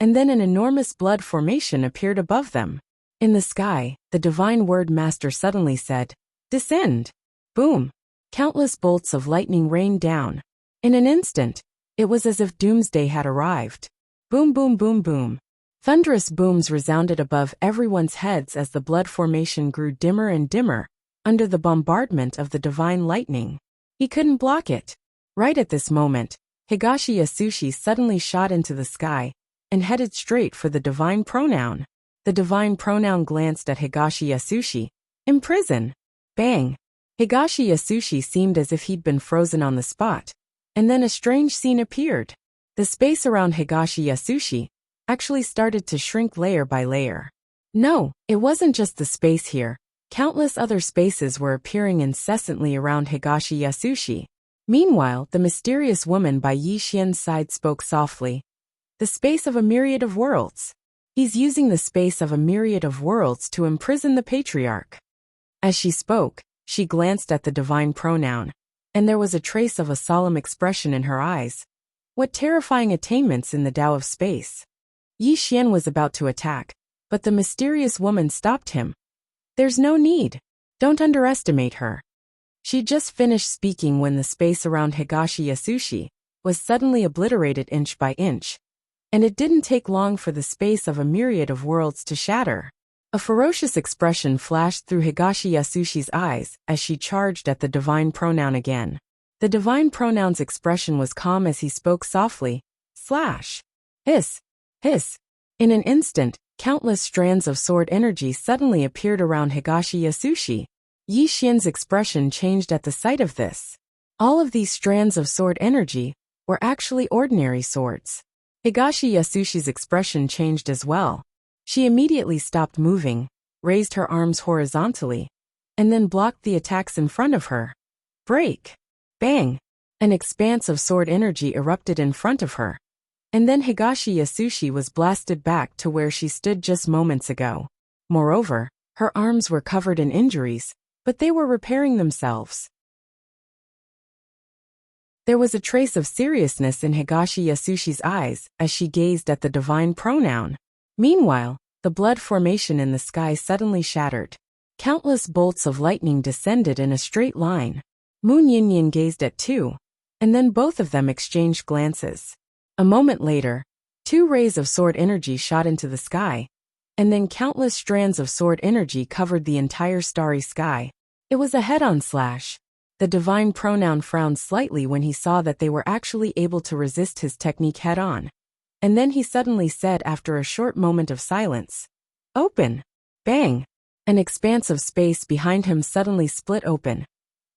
and then an enormous blood formation appeared above them. In the sky, the Divine Word Master suddenly said, "Descend." Boom! Countless bolts of lightning rained down. In an instant, it was as if doomsday had arrived. Boom, boom, boom, boom. Thunderous booms resounded above everyone's heads as the blood formation grew dimmer and dimmer under the bombardment of the divine lightning. He couldn't block it. Right at this moment, Higashi Yasushi suddenly shot into the sky and headed straight for the divine pronoun. The divine pronoun glanced at Higashi Yasushi. "Imprison." Bang! Higashi Yasushi seemed as if he'd been frozen on the spot. And then a strange scene appeared. The space around Higashi Yasushi actually started to shrink layer by layer. No, it wasn't just the space here. Countless other spaces were appearing incessantly around Higashi Yasushi. Meanwhile, the mysterious woman by Yi Xian's side spoke softly. "The space of a myriad of worlds. He's using the space of a myriad of worlds to imprison the patriarch." As she spoke, she glanced at the divine pronoun, and there was a trace of a solemn expression in her eyes. What terrifying attainments in the Tao of space! Yi Xian was about to attack, but the mysterious woman stopped him. "There's no need. Don't underestimate her." She just finished speaking when the space around Higashi Yasushi was suddenly obliterated inch by inch, and it didn't take long for the space of a myriad of worlds to shatter. A ferocious expression flashed through Higashi Yasushi's eyes as she charged at the divine pronoun again. The divine pronoun's expression was calm as he spoke softly. Slash! Hiss! Hiss! In an instant, countless strands of sword energy suddenly appeared around Higashi Yasushi. Yi Xian's expression changed at the sight of this. All of these strands of sword energy were actually ordinary swords. Higashi Yasushi's expression changed as well. She immediately stopped moving, raised her arms horizontally, and then blocked the attacks in front of her. Break! Bang! An expanse of sword energy erupted in front of her. And then Higashi Yasushi was blasted back to where she stood just moments ago. Moreover, her arms were covered in injuries, but they were repairing themselves. There was a trace of seriousness in Higashi Yasushi's eyes as she gazed at the divine pronoun. Meanwhile, the blood formation in the sky suddenly shattered. Countless bolts of lightning descended in a straight line. Mu Ninian gazed at two, and then both of them exchanged glances. A moment later, two rays of sword energy shot into the sky, and then countless strands of sword energy covered the entire starry sky. It was a head-on slash. The divine pronoun frowned slightly when he saw that they were actually able to resist his technique head-on. And then he suddenly said after a short moment of silence, "Open!" Bang! An expanse of space behind him suddenly split open,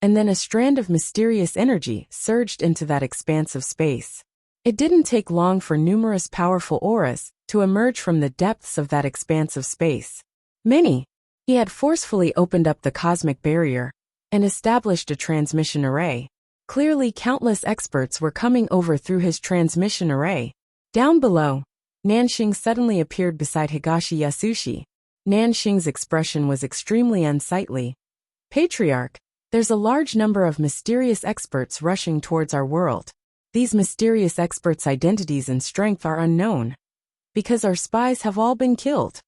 and then a strand of mysterious energy surged into that expanse of space. It didn't take long for numerous powerful auras to emerge from the depths of that expanse of space. He had forcefully opened up the cosmic barrier and established a transmission array. Clearly, countless experts were coming over through his transmission array. Down below, Nanxing suddenly appeared beside Higashi Yasushi. Nanxing's expression was extremely unsightly. Patriarch, there's a large number of mysterious experts rushing towards our world. These mysterious experts' identities and strength are unknown, because our spies have all been killed.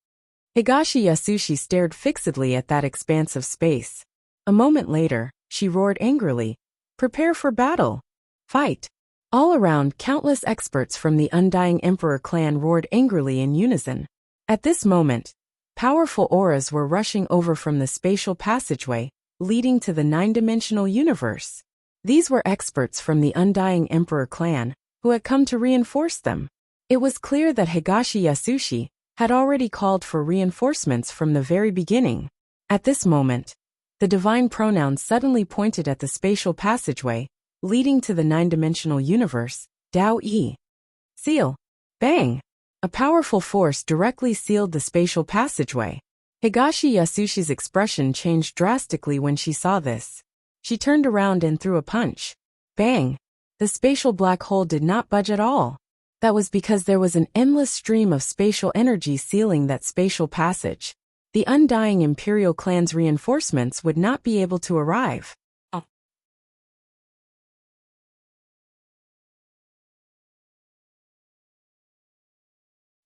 Higashi Yasushi stared fixedly at that expanse of space. A moment later, she roared angrily, "Prepare for battle! Fight!" All around, countless experts from the Undying Emperor clan roared angrily in unison. At this moment, powerful auras were rushing over from the spatial passageway, leading to the nine-dimensional universe. These were experts from the Undying Emperor clan, who had come to reinforce them. It was clear that Higashi Yasushi had already called for reinforcements from the very beginning. At this moment, the divine pronoun suddenly pointed at the spatial passageway, leading to the nine-dimensional universe, Dao Yi. Seal. Bang! A powerful force directly sealed the spatial passageway. Higashi Yasushi's expression changed drastically when she saw this. She turned around and threw a punch. Bang! The spatial black hole did not budge at all. That was because there was an endless stream of spatial energy sealing that spatial passage. The Undying Imperial clan's reinforcements would not be able to arrive.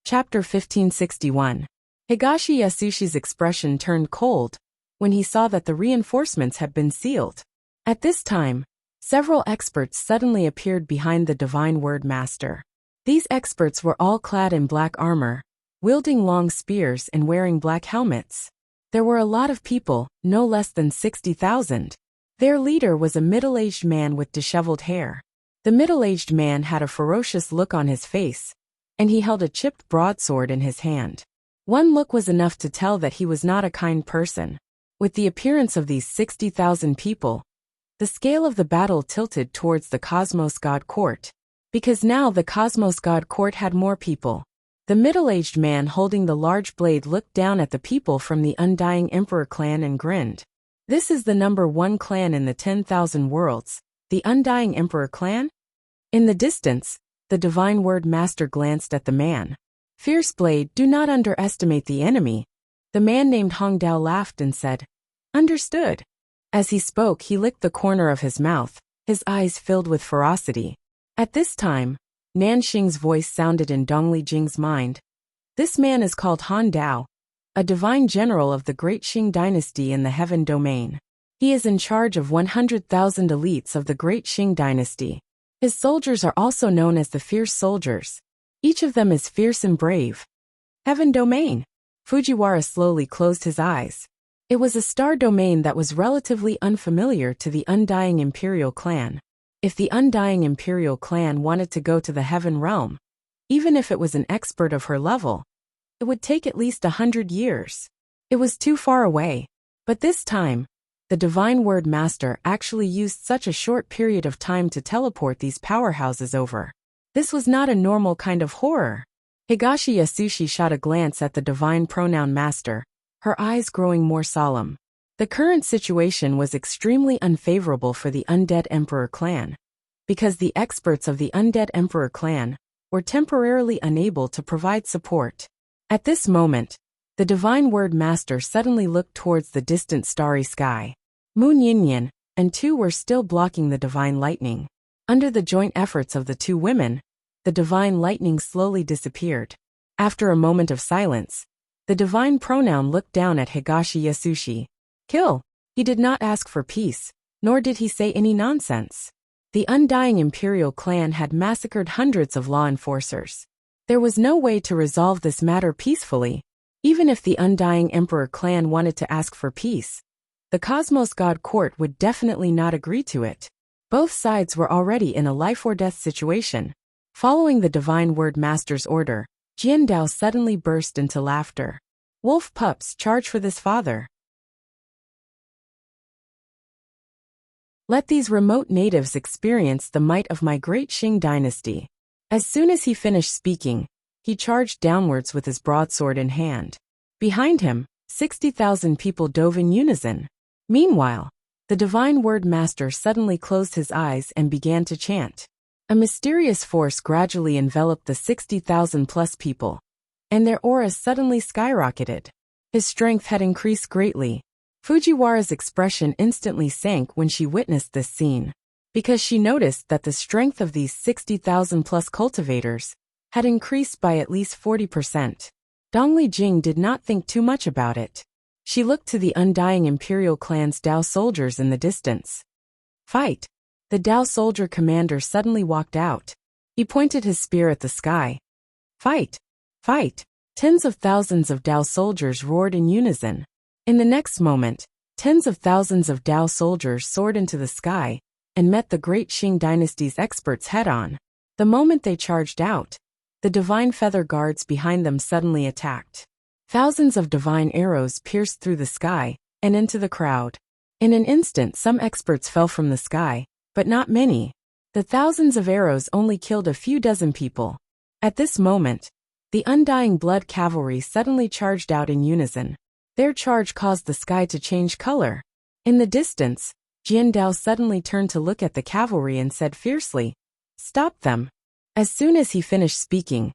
Chapter 1561. Higashi Yasushi's expression turned cold when he saw that the reinforcements had been sealed. At this time, several experts suddenly appeared behind the Divine Word Master. These experts were all clad in black armor, wielding long spears and wearing black helmets. There were a lot of people, no less than 60,000. Their leader was a middle-aged man with disheveled hair. The middle-aged man had a ferocious look on his face, and he held a chipped broadsword in his hand. One look was enough to tell that he was not a kind person. With the appearance of these 60,000 people, the scale of the battle tilted towards the Cosmos God Court, because now the Cosmos God Court had more people. The middle-aged man holding the large blade looked down at the people from the Undying Emperor clan and grinned. This is the number one clan in the 10,000 worlds, the Undying Emperor clan? In the distance, the Divine Word Master glanced at the man. Fierce Blade, do not underestimate the enemy. The man named Hong Dao laughed and said, "Understood." As he spoke, he licked the corner of his mouth, his eyes filled with ferocity. At this time, Nanxing's voice sounded in Dongli Jing's mind. This man is called Han Dao, a divine general of the Great Qing dynasty in the Heaven Domain. He is in charge of 100,000 elites of the Great Qing dynasty. His soldiers are also known as the Fierce Soldiers. Each of them is fierce and brave. Heaven Domain. Fujiwara slowly closed his eyes. It was a star domain that was relatively unfamiliar to the Undying Imperial clan. If the Undying Imperial clan wanted to go to the Heaven Realm, even if it was an expert of her level, it would take at least 100 years. It was too far away. But this time, the Divine Word Master actually used such a short period of time to teleport these powerhouses over. This was not a normal kind of horror. Higashi Yasushi shot a glance at the Divine Pronoun Master, her eyes growing more solemn. The current situation was extremely unfavorable for the Undead Emperor clan, because the experts of the Undead Emperor clan were temporarily unable to provide support. At this moment, the Divine Word Master suddenly looked towards the distant starry sky. Moon Yinyan and Tu were still blocking the Divine Lightning. Under the joint efforts of the two women, the Divine Lightning slowly disappeared. After a moment of silence, the Divine Pronoun looked down at Higashi Yasushi. Kill. He did not ask for peace, nor did he say any nonsense. The Undying Imperial clan had massacred hundreds of law enforcers. There was no way to resolve this matter peacefully. Even if the Undying Emperor clan wanted to ask for peace, the Cosmos God Court would definitely not agree to it. Both sides were already in a life-or-death situation. Following the Divine Word Master's order, Jiandao suddenly burst into laughter. Wolf pups, charge for this father. Let these remote natives experience the might of my great Qing dynasty. As soon as he finished speaking, he charged downwards with his broadsword in hand. Behind him, 60,000 people dove in unison. Meanwhile, the divine word master suddenly closed his eyes and began to chant. A mysterious force gradually enveloped the 60,000 plus people, and their auras suddenly skyrocketed. His strength had increased greatly. Fujiwara's expression instantly sank when she witnessed this scene, because she noticed that the strength of these 60,000 plus cultivators had increased by at least 40%. Dongli Jing did not think too much about it. She looked to the undying imperial clan's Dao soldiers in the distance. Fight! The Dao soldier commander suddenly walked out. He pointed his spear at the sky. Fight! Fight! Tens of thousands of Dao soldiers roared in unison. In the next moment, tens of thousands of Dao soldiers soared into the sky and met the great Qing dynasty's experts head-on. The moment they charged out, the divine feather guards behind them suddenly attacked. Thousands of divine arrows pierced through the sky and into the crowd. In an instant, some experts fell from the sky, but not many. The thousands of arrows only killed a few dozen people. At this moment, the undying blood cavalry suddenly charged out in unison. Their charge caused the sky to change color. In the distance, Jian Dao suddenly turned to look at the cavalry and said fiercely, "Stop them." As soon as he finished speaking,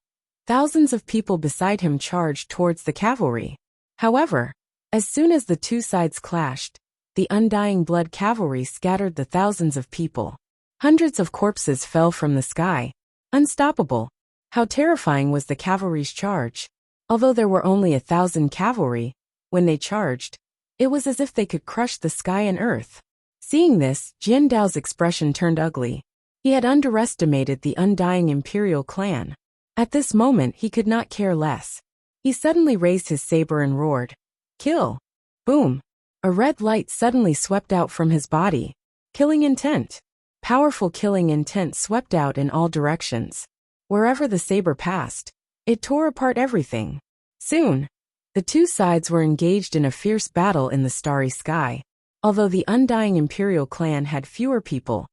thousands of people beside him charged towards the cavalry. However, as soon as the two sides clashed, the undying blood cavalry scattered the thousands of people. Hundreds of corpses fell from the sky. Unstoppable. How terrifying was the cavalry's charge. Although there were only 1,000 cavalry, when they charged, it was as if they could crush the sky and earth. Seeing this, Jian Dao's expression turned ugly. He had underestimated the undying imperial clan. At this moment he could not care less. He suddenly raised his saber and roared, "Kill!" Boom! A red light suddenly swept out from his body. Killing intent. Powerful killing intent swept out in all directions. Wherever the saber passed, it tore apart everything. Soon, the two sides were engaged in a fierce battle in the starry sky. Although the undying imperial clan had fewer people,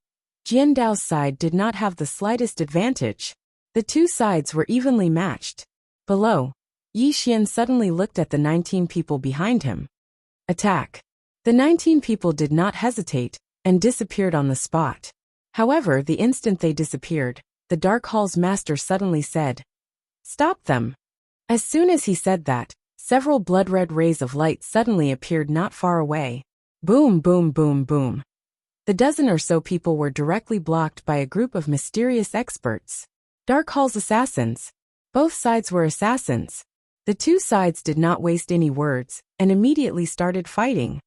Jian Dao's side did not have the slightest advantage. The two sides were evenly matched. Below, Yi Xian suddenly looked at the 19 people behind him. Attack! The 19 people did not hesitate and disappeared on the spot. However, the instant they disappeared, the Dark Hall's master suddenly said, "Stop them!" As soon as he said that, several blood-red rays of light suddenly appeared not far away. Boom, boom, boom, boom. The dozen or so people were directly blocked by a group of mysterious experts. Dark Hall's assassins. Both sides were assassins. The two sides did not waste any words and immediately started fighting.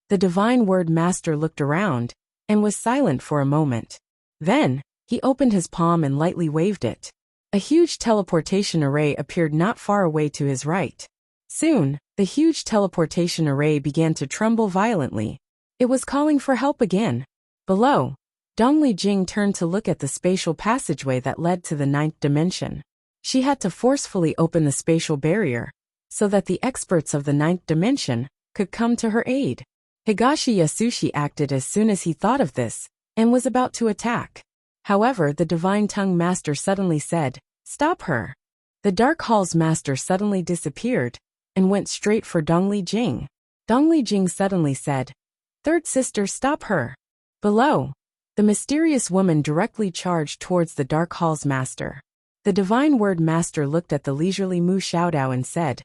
The divine word master looked around and was silent for a moment. Then, he opened his palm and lightly waved it. A huge teleportation array appeared not far away to his right. Soon, the huge teleportation array began to tremble violently. It was calling for help again. Below, Dongli Jing turned to look at the spatial passageway that led to the 9th dimension. She had to forcefully open the spatial barrier, so that the experts of the 9th dimension could come to her aid. Higashi Yasushi acted as soon as he thought of this, and was about to attack. However, the Divine Tongue Master suddenly said, "Stop her." The Dark Hall's master suddenly disappeared, and went straight for Dongli Jing. Dongli Jing suddenly said, "Third sister, stop her." Below, the mysterious woman directly charged towards the Dark Hall's master. The Divine Word Master looked at the leisurely Mu Xiaodao and said,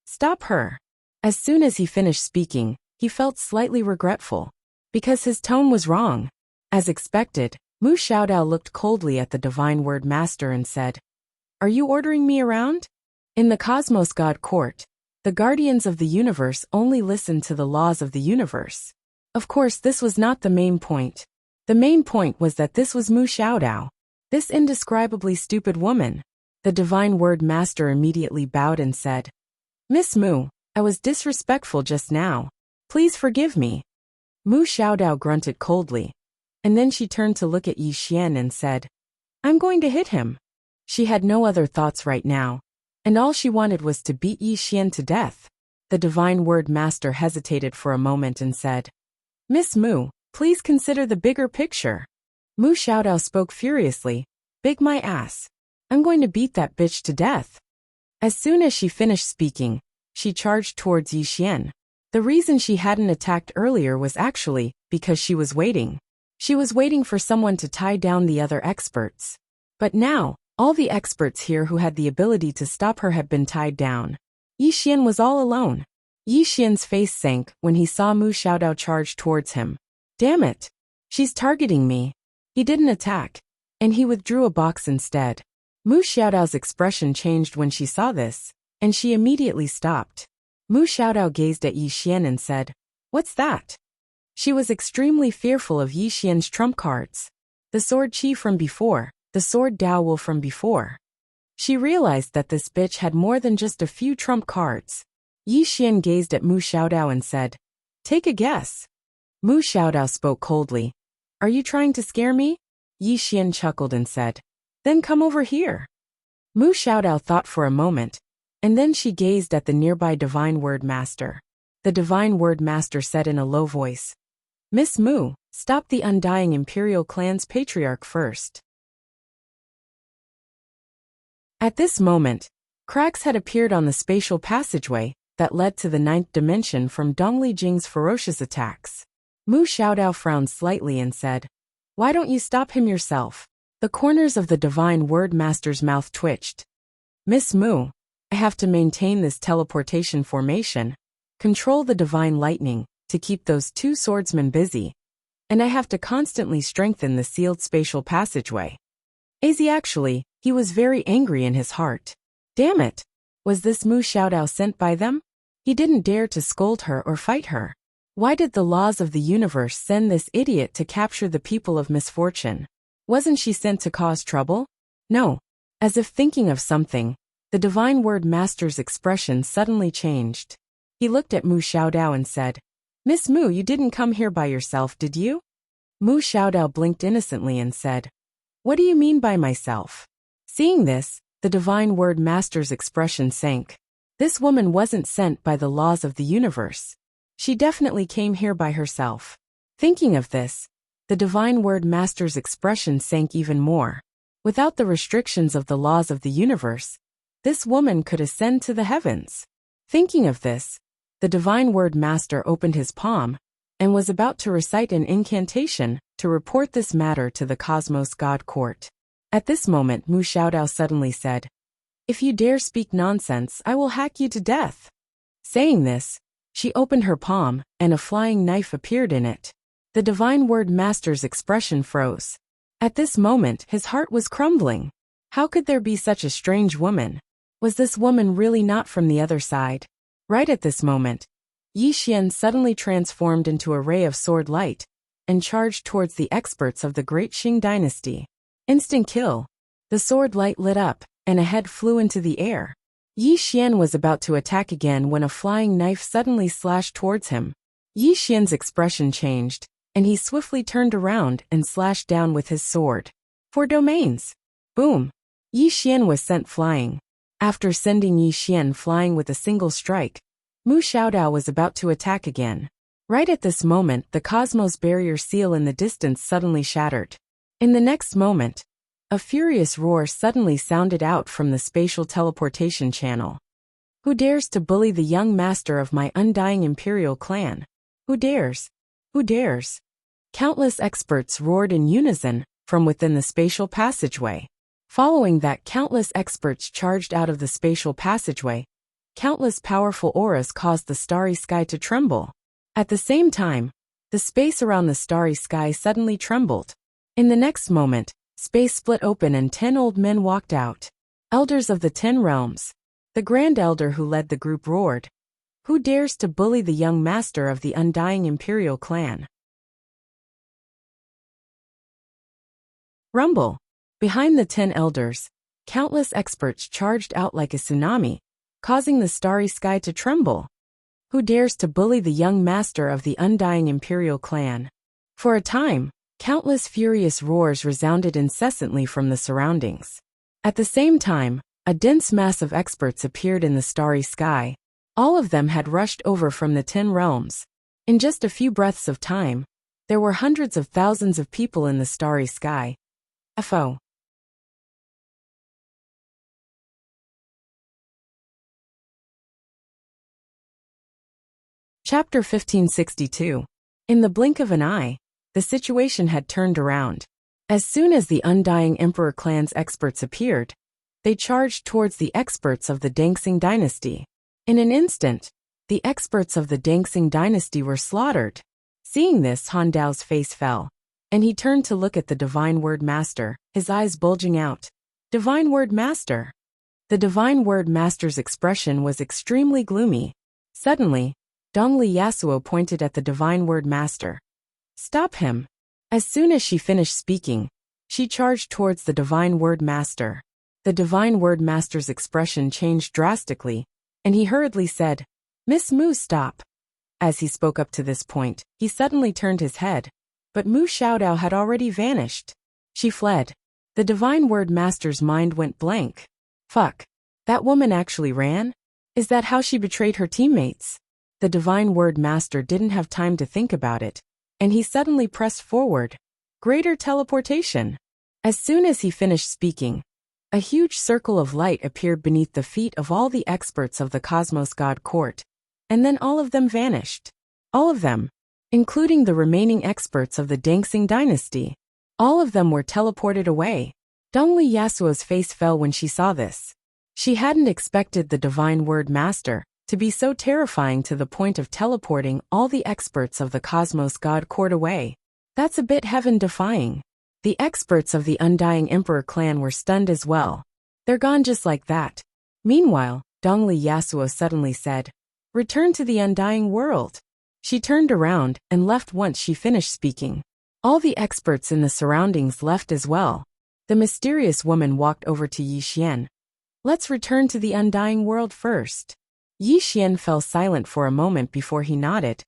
"Stop her." As soon as he finished speaking, he felt slightly regretful, because his tone was wrong. As expected, Mu Xiaodao looked coldly at the Divine Word Master and said, "Are you ordering me around?" In the Cosmos God Court, the guardians of the universe only listened to the laws of the universe. Of course, this was not the main point. The main point was that this was Mu Xiaodao, this indescribably stupid woman. The Divine Word Master immediately bowed and said, "Miss Mu, I was disrespectful just now. Please forgive me." Mu Xiaodao grunted coldly, and then she turned to look at Yi Xian and said, "I'm going to hit him." She had no other thoughts right now, and all she wanted was to beat Yi Xian to death. The Divine Word Master hesitated for a moment and said, "Miss Mu, please consider the bigger picture." Mu Xiaodao spoke furiously, "Big my ass. I'm going to beat that bitch to death." As soon as she finished speaking, she charged towards Yi Xian. The reason she hadn't attacked earlier was actually because she was waiting. She was waiting for someone to tie down the other experts. But now, all the experts here who had the ability to stop her had been tied down. Yi Xian was all alone. Yi Xian's face sank when he saw Mu Xiaodao charge towards him. Damn it! She's targeting me. He didn't attack, and he withdrew a box instead. Mu Xiaodao's expression changed when she saw this, and she immediately stopped. Mu Xiaodao gazed at Yi Xian and said, "What's that?" She was extremely fearful of Yi Xian's trump cards. The sword Qi from before, the sword Dao Will from before. She realized that this bitch had more than just a few trump cards. Yi Xian gazed at Mu Xiaodao and said, "Take a guess." Mu Xiaodao spoke coldly. "Are you trying to scare me?" Yi Xian chuckled and said, "Then come over here." Mu Xiaodao thought for a moment, and then she gazed at the nearby Divine Word Master. The Divine Word Master said in a low voice, "Miss Mu, stop the undying Imperial Clan's patriarch first." At this moment, cracks had appeared on the spatial passageway that led to the 9th dimension from Dongli Jing's ferocious attacks. Mu Xiaodao frowned slightly and said, "Why don't you stop him yourself?" The corners of the Divine Word Master's mouth twitched. "Miss Mu, I have to maintain this teleportation formation, control the Divine Lightning, to keep those two swordsmen busy, and I have to constantly strengthen the sealed spatial passageway." Actually, he was very angry in his heart. Damn it! Was this Mu Xiaodao sent by them? He didn't dare to scold her or fight her. Why did the laws of the universe send this idiot to capture the people of misfortune? Wasn't she sent to cause trouble? No. As if thinking of something, the Divine Word Master's expression suddenly changed. He looked at Mu Xiaodao and said, "Miss Mu, you didn't come here by yourself, did you?" Mu Xiaodao blinked innocently and said, "What do you mean by myself?" Seeing this, the Divine Word Master's expression sank. This woman wasn't sent by the laws of the universe. She definitely came here by herself. Thinking of this, the Divine Word Master's expression sank even more. Without the restrictions of the laws of the universe, this woman could ascend to the heavens. Thinking of this, the Divine Word Master opened his palm and was about to recite an incantation to report this matter to the Cosmos God Court. At this moment, Mu Xiaodao suddenly said, "If you dare speak nonsense, I will hack you to death." Saying this, she opened her palm, and a flying knife appeared in it. The Divine Word Master's expression froze. At this moment, his heart was crumbling. How could there be such a strange woman? Was this woman really not from the other side? Right at this moment, Yi Xian suddenly transformed into a ray of sword light and charged towards the experts of the Great Qing dynasty. Instant kill. The sword light lit up, and a head flew into the air. Yi Xian was about to attack again when a flying knife suddenly slashed towards him. Yi Xian's expression changed, and he swiftly turned around and slashed down with his sword. 4 domains. Boom. Yi Xian was sent flying. After sending Yi Xian flying with a single strike, Mu Xiaodao was about to attack again. Right at this moment, the cosmos barrier seal in the distance suddenly shattered. In the next moment, a furious roar suddenly sounded out from the spatial teleportation channel. "Who dares to bully the young master of my undying imperial clan? Who dares? Who dares?" Countless experts roared in unison from within the spatial passageway. Following that, countless experts charged out of the spatial passageway. Countless powerful auras caused the starry sky to tremble. At the same time, the space around the starry sky suddenly trembled. In the next moment, space split open and 10 old men walked out. Elders of the 10 realms. The Grand Elder who led the group roared, "Who dares to bully the young master of the undying imperial clan?" Rumble. Behind the 10 elders, countless experts charged out like a tsunami, causing the starry sky to tremble. "Who dares to bully the young master of the undying imperial clan?" For a time, countless furious roars resounded incessantly from the surroundings. At the same time, a dense mass of experts appeared in the starry sky. All of them had rushed over from the 10 realms. In just a few breaths of time, there were hundreds of thousands of people in the starry sky. FO. Chapter 1562. In the blink of an eye, the situation had turned around. As soon as the Undying Emperor clan's experts appeared, they charged towards the experts of the Dangsing dynasty. In an instant, the experts of the Dangsing dynasty were slaughtered. Seeing this, Han Dao's face fell, and he turned to look at the Divine Word Master, his eyes bulging out. Divine Word Master. The Divine Word Master's expression was extremely gloomy. Suddenly, Dongli Yasuo pointed at the Divine Word Master. Stop him. As soon as she finished speaking, she charged towards the Divine Word Master. The Divine Word Master's expression changed drastically, and he hurriedly said, Miss Mu, stop. As he spoke up to this point, he suddenly turned his head, but Mu Xiaodao had already vanished. She fled. The Divine Word Master's mind went blank. Fuck. That woman actually ran? Is that how she betrayed her teammates? The Divine Word Master didn't have time to think about it, and he suddenly pressed forward. Greater teleportation. As soon as he finished speaking, a huge circle of light appeared beneath the feet of all the experts of the Cosmos God Court, and then all of them vanished. All of them, including the remaining experts of the Dangsing dynasty. All of them were teleported away. Dongli Yasuo's face fell when she saw this. She hadn't expected the Divine Word Master to be so terrifying to the point of teleporting all the experts of the Cosmos God Court away. That's a bit heaven-defying. The experts of the Undying Emperor clan were stunned as well. They're gone just like that. Meanwhile, Dongli Yasuo suddenly said, Return to the Undying World. She turned around and left once she finished speaking. All the experts in the surroundings left as well. The mysterious woman walked over to Yi Xian. Let's return to the Undying World first. Yi Xian fell silent for a moment before he nodded,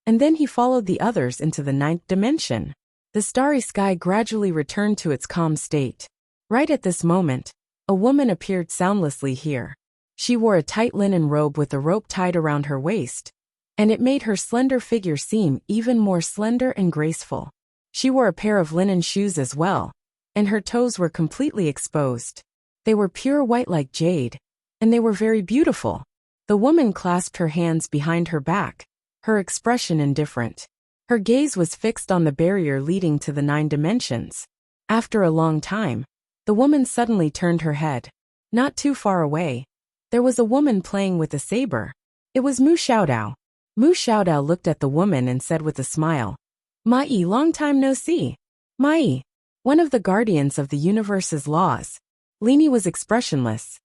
and then he followed the others into the 9th dimension. The starry sky gradually returned to its calm state. Right at this moment, a woman appeared soundlessly here. She wore a tight linen robe with a rope tied around her waist, and it made her slender figure seem even more slender and graceful. She wore a pair of linen shoes as well, and her toes were completely exposed. They were pure white like jade, and they were very beautiful. The woman clasped her hands behind her back, her expression indifferent. Her gaze was fixed on the barrier leading to the 9 dimensions. After a long time, the woman suddenly turned her head. Not too far away, there was a woman playing with a saber. It was Mu Xiaodao. Mu Xiaodao looked at the woman and said with a smile, Mai, long time no see. Mai, one of the guardians of the universe's laws. Lini was expressionless.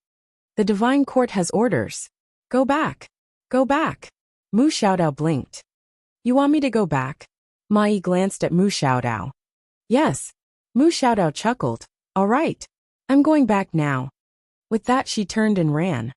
The Divine Court has orders. Go back. Go back. Mu Xiaodao blinked. You want me to go back? Mai glanced at Mu Xiaodao. Yes. Mu Xiaodao chuckled. All right. I'm going back now. With that she turned and ran.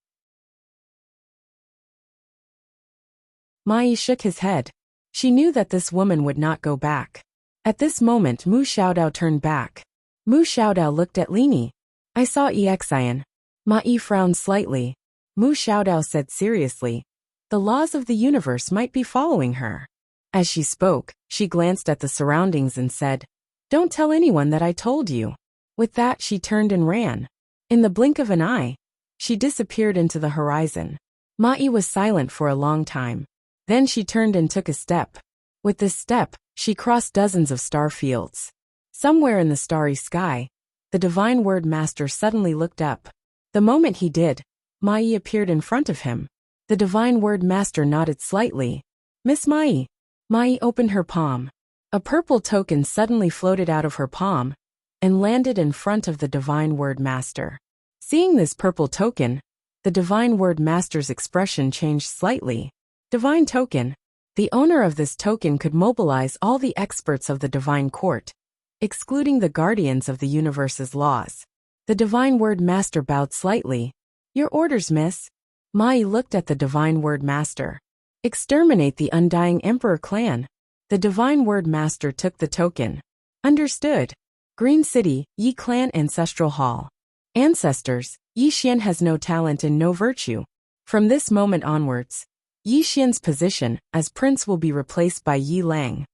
Mai shook his head. She knew that this woman would not go back. At this moment Mu Xiaodao turned back. Mu Xiaodao looked at Lini. I saw Exian. Mai frowned slightly. Mu Xiaodao said seriously, the laws of the universe might be following her. As she spoke, she glanced at the surroundings and said, Don't tell anyone that I told you. With that she turned and ran. In the blink of an eye, she disappeared into the horizon. Mai was silent for a long time. Then she turned and took a step. With this step, she crossed dozens of star fields. Somewhere in the starry sky, the Divine Word Master suddenly looked up. The moment he did, Mai appeared in front of him. The Divine Word Master nodded slightly. Miss Mai. Mai opened her palm. A purple token suddenly floated out of her palm and landed in front of the Divine Word Master. Seeing this purple token, the Divine Word Master's expression changed slightly. Divine token. The owner of this token could mobilize all the experts of the Divine Court, excluding the guardians of the universe's laws. The Divine Word Master bowed slightly. Your orders, miss. Mai looked at the Divine Word Master. Exterminate the Undying Emperor clan. The Divine Word Master took the token. Understood. Green City, Yi Clan Ancestral Hall. Ancestors, Yi Xian has no talent and no virtue. From this moment onwards, Yi Xian's position as prince will be replaced by Yi Lang.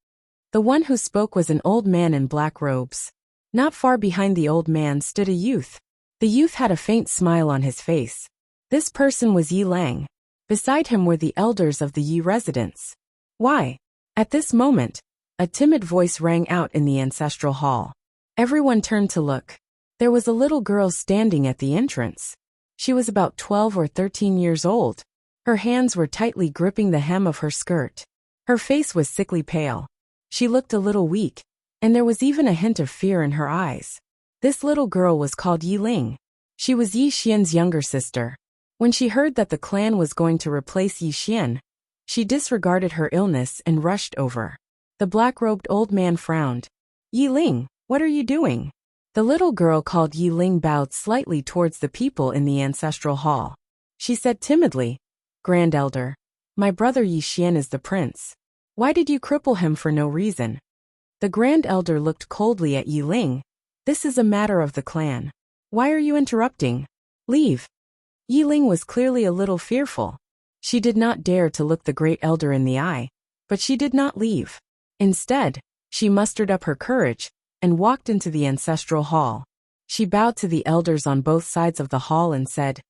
The one who spoke was an old man in black robes. Not far behind the old man stood a youth. The youth had a faint smile on his face. This person was Yi Lang. Beside him were the elders of the Yi residence. Why? At this moment, a timid voice rang out in the ancestral hall. Everyone turned to look. There was a little girl standing at the entrance. She was about 12 or 13 years old. Her hands were tightly gripping the hem of her skirt. Her face was sickly pale. She looked a little weak, and there was even a hint of fear in her eyes. This little girl was called Yi Ling. She was Yi Xian's younger sister. When she heard that the clan was going to replace Yi Xian, she disregarded her illness and rushed over. The black-robed old man frowned. Yi Ling, what are you doing? The little girl called Yi Ling bowed slightly towards the people in the ancestral hall. She said timidly, Grand Elder, my brother Yi Xian is the prince. Why did you cripple him for no reason? The Grand Elder looked coldly at Yi Ling. This is a matter of the clan. Why are you interrupting? Leave. Yi Ling was clearly a little fearful. She did not dare to look the Great Elder in the eye, but she did not leave. Instead, she mustered up her courage and walked into the ancestral hall. She bowed to the elders on both sides of the hall and said,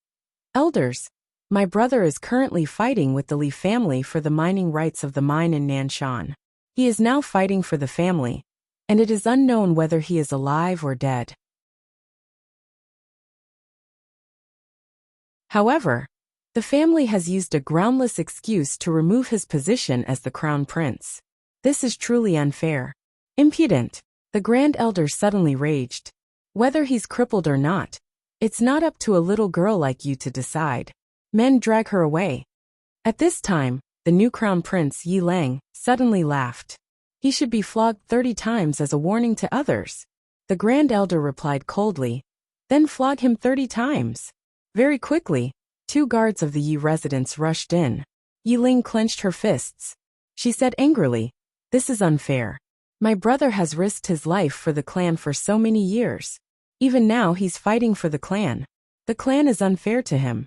Elders, my brother is currently fighting with the Li family for the mining rights of the mine in Nanshan. He is now fighting for the family, and it is unknown whether he is alive or dead. However, the family has used a groundless excuse to remove his position as the crown prince. This is truly unfair. Impudent. The Grand Elder suddenly raged. Whether he's crippled or not, it's not up to a little girl like you to decide. Men drag her away. At this time, the new crown prince Yi Lang suddenly laughed. He should be flogged 30 times as a warning to others. The Grand Elder replied coldly, then flog him 30 times. Very quickly, 2 guards of the Yi residence rushed in. Yi Ling clenched her fists. She said angrily, This is unfair. My brother has risked his life for the clan for so many years. Even now he's fighting for the clan. The clan is unfair to him.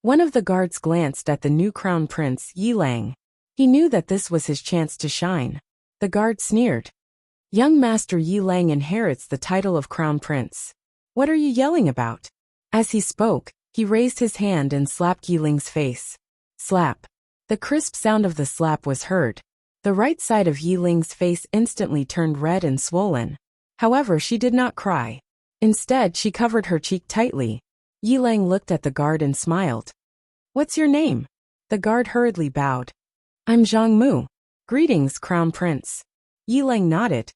One of the guards glanced at the new crown prince Yi Lang. He knew that this was his chance to shine. The guard sneered. Young Master Yi Lang inherits the title of crown prince. What are you yelling about? As he spoke, he raised his hand and slapped Yi Ling's face. Slap. The crisp sound of the slap was heard. The right side of Yi Ling's face instantly turned red and swollen. However, she did not cry. Instead, she covered her cheek tightly. Yi Lang looked at the guard and smiled. What's your name? The guard hurriedly bowed. I'm Zhang Mu. Greetings, Crown Prince. Yi Lang nodded.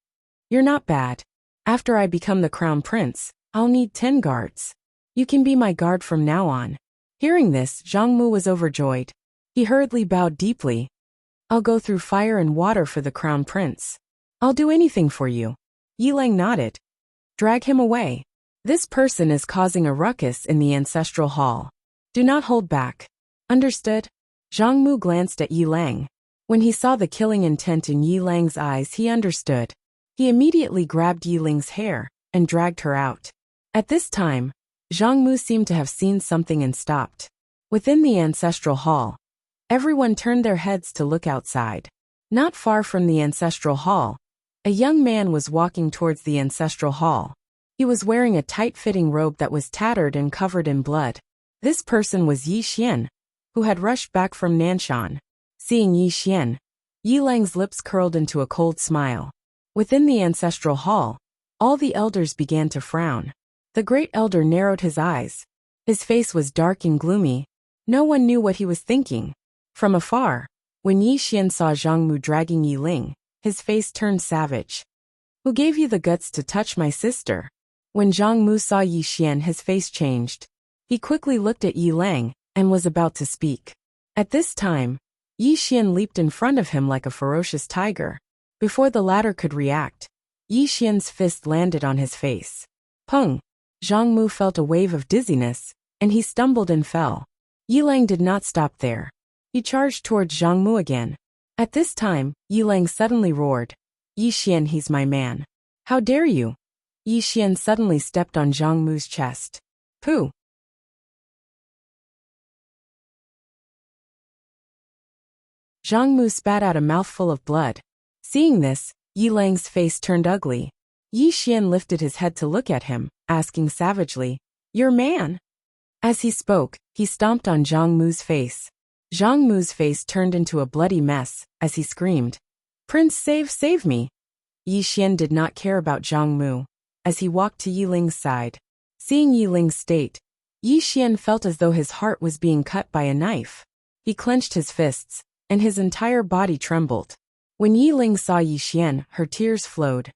You're not bad. After I become the Crown Prince, I'll need 10 guards. You can be my guard from now on. Hearing this, Zhang Mu was overjoyed. He hurriedly bowed deeply. I'll go through fire and water for the Crown Prince. I'll do anything for you. Yi Lang nodded. Drag him away. This person is causing a ruckus in the ancestral hall. Do not hold back. Understood? Zhang Mu glanced at Yi Lang. When he saw the killing intent in Yi Lang's eyes, he understood. He immediately grabbed Yi Ling's hair and dragged her out. At this time, Zhang Mu seemed to have seen something and stopped. Within the ancestral hall, everyone turned their heads to look outside. Not far from the ancestral hall, a young man was walking towards the ancestral hall. He was wearing a tight-fitting robe that was tattered and covered in blood. This person was Yi Xian, who had rushed back from Nanshan. Seeing Yi Xian, Yi Lang's lips curled into a cold smile. Within the ancestral hall, all the elders began to frown. The great elder narrowed his eyes. His face was dark and gloomy. No one knew what he was thinking. From afar, when Yi Xian saw Zhang Mu dragging Yi Ling, his face turned savage. Who gave you the guts to touch my sister? When Zhang Mu saw Yi Xian, his face changed. He quickly looked at Yi Lang and was about to speak. At this time, Yi Xian leaped in front of him like a ferocious tiger. Before the latter could react, Yi Xian's fist landed on his face. Pung! Zhang Mu felt a wave of dizziness, and he stumbled and fell. Yi Lang did not stop there. He charged towards Zhang Mu again. At this time, Yi Lang suddenly roared. Yi Xian, he's my man. How dare you? Yi Xian suddenly stepped on Zhang Mu's chest. Who? Zhang Mu spat out a mouthful of blood. Seeing this, Yi Lang's face turned ugly. Yi Xian lifted his head to look at him, asking savagely, "Your man?" As he spoke, he stomped on Zhang Mu's face. Zhang Mu's face turned into a bloody mess, as he screamed, "Prince, save me!" Yi Xian did not care about Zhang Mu. As he walked to Yi Ling's side, seeing Yi Ling's state, Yi Xian felt as though his heart was being cut by a knife. He clenched his fists, and his entire body trembled. When Yi Ling saw Yi Xian, her tears flowed.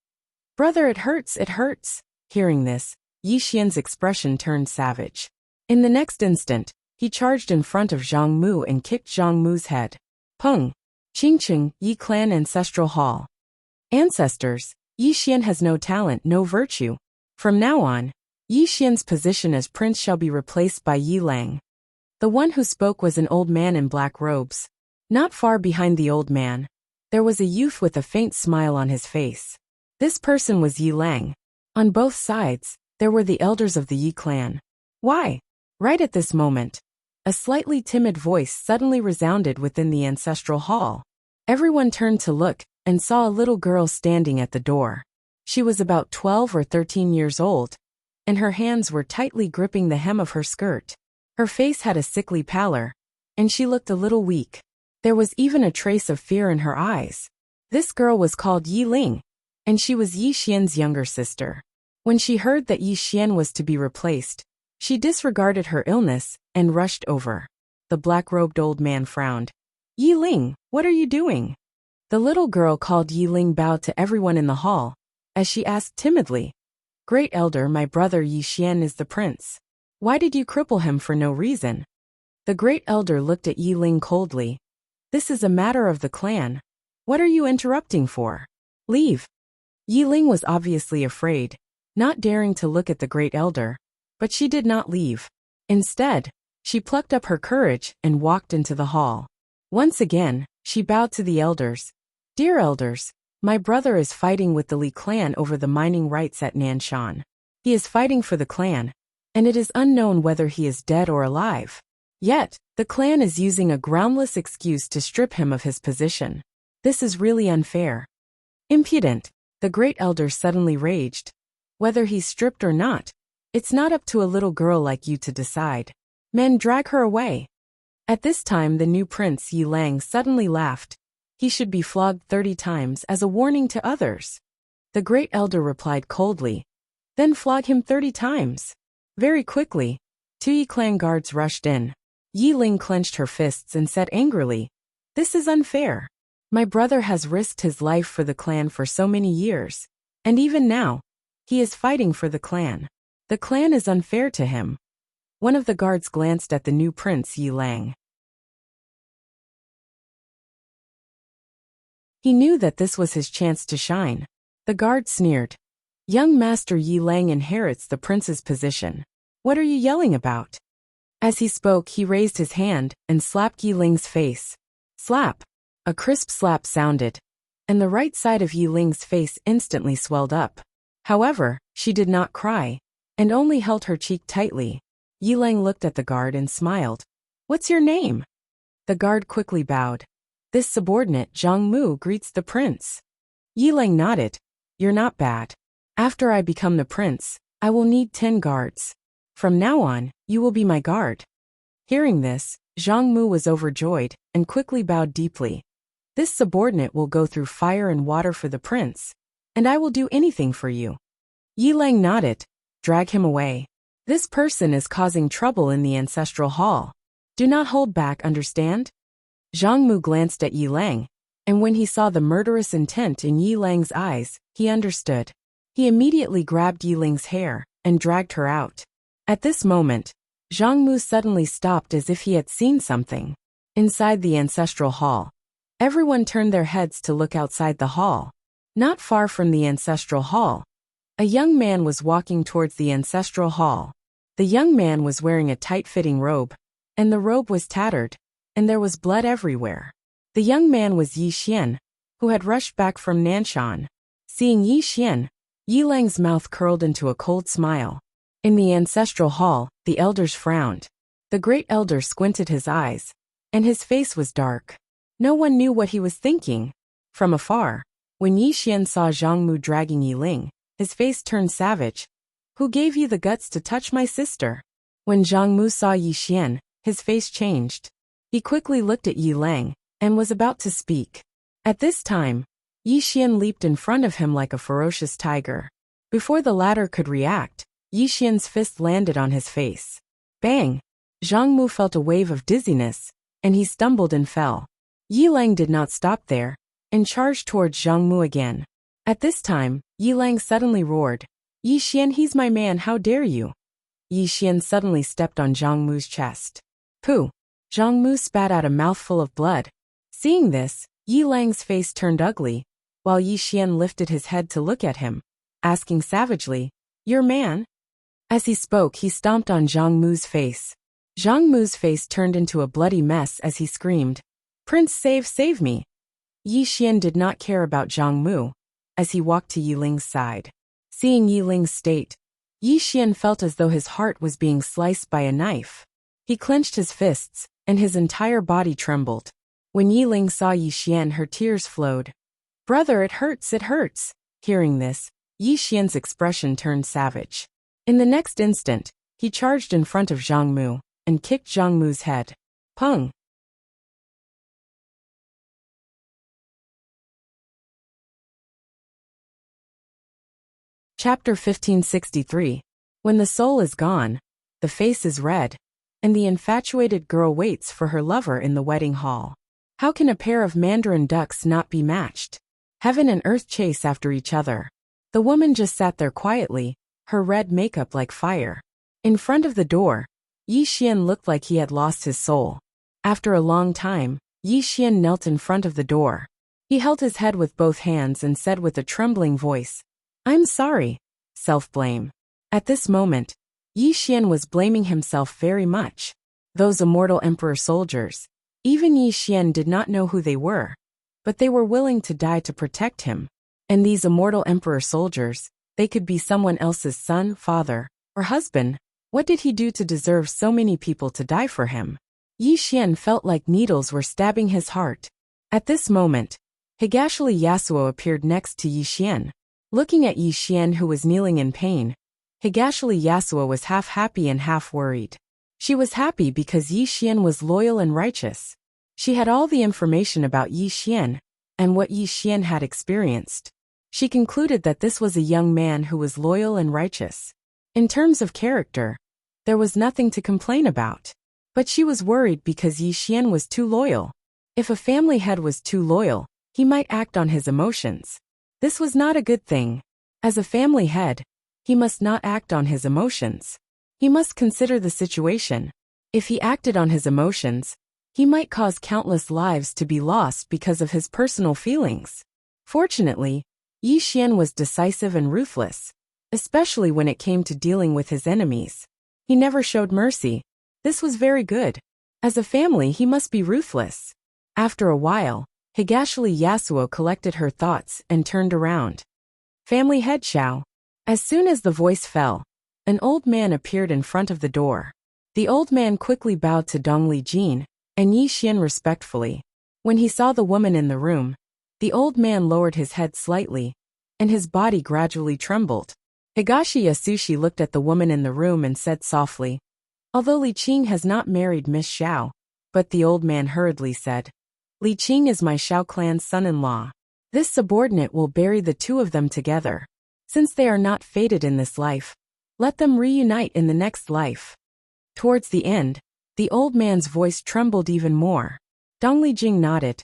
"Brother, it hurts, it hurts." Hearing this, Yi Xian's expression turned savage. In the next instant, he charged in front of Zhang Mu and kicked Zhang Mu's head. Peng! Qingqing, Yi Clan Ancestral Hall. Ancestors, Yi Xian has no talent, no virtue. From now on, Yi Xian's position as prince shall be replaced by Yi Lang. The one who spoke was an old man in black robes. Not far behind the old man, there was a youth with a faint smile on his face. This person was Yi Lang. On both sides, there were the elders of the Yi clan. Why? Right at this moment, a slightly timid voice suddenly resounded within the ancestral hall. Everyone turned to look and saw a little girl standing at the door. She was about 12 or 13 years old, and her hands were tightly gripping the hem of her skirt. Her face had a sickly pallor, and she looked a little weak. There was even a trace of fear in her eyes. This girl was called Yi Ling, and she was Yi Xian's younger sister. When she heard that Yi Xian was to be replaced, she disregarded her illness and rushed over. The black-robed old man frowned. "Yi Ling, what are you doing?" The little girl called Yi Ling bowed to everyone in the hall, as she asked timidly, "Great elder, my brother Yi Xian is the prince. Why did you cripple him for no reason?" The great elder looked at Yi Ling coldly. "This is a matter of the clan. What are you interrupting for? Leave." Yi Ling was obviously afraid, not daring to look at the great elder, but she did not leave. Instead, she plucked up her courage and walked into the hall. Once again, she bowed to the elders. "Dear elders, my brother is fighting with the Li clan over the mining rights at Nanshan. He is fighting for the clan, and it is unknown whether he is dead or alive. Yet, the clan is using a groundless excuse to strip him of his position. This is really unfair." "Impudent," the great elder suddenly raged. "Whether he's stripped or not, it's not up to a little girl like you to decide. Men, drag her away." At this time the new prince Yi Lang suddenly laughed. He should be flogged 30 times as a warning to others. The great elder replied coldly, "Then flog him 30 times. Very quickly, 2 Yi clan guards rushed in. Yi Ling clenched her fists and said angrily, "This is unfair. My brother has risked his life for the clan for so many years, and even now, he is fighting for the clan. The clan is unfair to him." One of the guards glanced at the new prince Yi Lang. He knew that this was his chance to shine. The guard sneered, "Young Master Yi Lang inherits the prince's position. What are you yelling about?" As he spoke, he raised his hand and slapped Yi Ling's face. Slap! A crisp slap sounded, and the right side of Yi Ling's face instantly swelled up. However, she did not cry, and only held her cheek tightly. Yi Lang looked at the guard and smiled. "What's your name?" The guard quickly bowed. "This subordinate, Zhang Mu, greets the prince." Yi Lang nodded. "You're not bad. After I become the prince, I will need 10 guards. From now on, you will be my guard." Hearing this, Zhang Mu was overjoyed and quickly bowed deeply. "This subordinate will go through fire and water for the prince, and I will do anything for you." Yi Lang nodded. "Drag him away. This person is causing trouble in the ancestral hall. Do not hold back, understand?" Zhang Mu glanced at Yi Lang, and when he saw the murderous intent in Yi Lang's eyes, he understood. He immediately grabbed Yi Ling's hair and dragged her out. At this moment, Zhang Mu suddenly stopped as if he had seen something. Inside the ancestral hall, everyone turned their heads to look outside the hall. Not far from the ancestral hall, a young man was walking towards the ancestral hall. The young man was wearing a tight-fitting robe, and the robe was tattered, and there was blood everywhere. The young man was Yi Xian, who had rushed back from Nanshan. Seeing Yi Xian, Yi Lang's mouth curled into a cold smile. In the ancestral hall, the elders frowned. The great elder squinted his eyes, and his face was dark. No one knew what he was thinking. From afar, when Yi Xian saw Zhang Mu dragging Yi Ling, his face turned savage. Who gave you the guts to touch my sister? When Zhang Mu saw Yi Xian, his face changed. He quickly looked at Yi Lang, and was about to speak. At this time, Yi Xian leaped in front of him like a ferocious tiger. Before the latter could react, Yi Xian's fist landed on his face. Bang! Zhang Mu felt a wave of dizziness, and he stumbled and fell. Yi Lang did not stop there, and charged towards Zhang Mu again. At this time, Yi Lang suddenly roared, Yi Xian, he's my man, how dare you? Yi Xian suddenly stepped on Zhang Mu's chest. Pooh! Zhang Mu spat out a mouthful of blood. Seeing this, Yi Lang's face turned ugly, while Yi Xian lifted his head to look at him, asking savagely, Your man? As he spoke, he stomped on Zhang Mu's face. Zhang Mu's face turned into a bloody mess as he screamed, Prince, save me! Yi Xian did not care about Zhang Mu, as he walked to Yi Ling's side. Seeing Yi Ling's state, Yi Xian felt as though his heart was being sliced by a knife. He clenched his fists, and his entire body trembled. When Yi Ling saw Yi Xian, her tears flowed. Brother, it hurts, it hurts. Hearing this, Yi Xian's expression turned savage. In the next instant, he charged in front of Zhang Mu, and kicked Zhang Mu's head. Pung! Chapter 1563. When the soul is gone, the face is red, and the infatuated girl waits for her lover in the wedding hall. How can a pair of mandarin ducks not be matched? Heaven and earth chase after each other. The woman just sat there quietly, her red makeup like fire. In front of the door, Yi Xian looked like he had lost his soul. After a long time, Yi Xian knelt in front of the door. He held his head with both hands and said with a trembling voice, I'm sorry. Self-blame. At this moment, Yi Xian was blaming himself very much. Those immortal emperor soldiers, even Yi Xian did not know who they were, but they were willing to die to protect him. And these immortal emperor soldiers, they could be someone else's son, father, or husband. What did he do to deserve so many people to die for him? Yi Xian felt like needles were stabbing his heart. At this moment, Higashili Yasuo appeared next to Yi Xian. Looking at Yi Xian, who was kneeling in pain, Higashili Yasuo was half happy and half worried. She was happy because Yi Xian was loyal and righteous. She had all the information about Yi Xian, and what Yi Xian had experienced. She concluded that this was a young man who was loyal and righteous. In terms of character, there was nothing to complain about. But she was worried because Yi Xian was too loyal. If a family head was too loyal, he might act on his emotions. This was not a good thing. As a family head, he must not act on his emotions. He must consider the situation. If he acted on his emotions, he might cause countless lives to be lost because of his personal feelings. Fortunately, Yi Xian was decisive and ruthless, especially when it came to dealing with his enemies. He never showed mercy. This was very good. As a family, he must be ruthless. After a while, Higashili Yasuo collected her thoughts and turned around. Family head Xiao. As soon as the voice fell, an old man appeared in front of the door. The old man quickly bowed to Dongli Jin and Yi Xian respectfully. When he saw the woman in the room, the old man lowered his head slightly, and his body gradually trembled. Higashi Yasushi looked at the woman in the room and said softly, Although Li Qing has not married Miss Xiao, but the old man hurriedly said, Li Qing is my Xiao clan's son-in-law. This subordinate will bury the two of them together. Since they are not fated in this life, let them reunite in the next life. Towards the end, the old man's voice trembled even more. Dongli Jing nodded.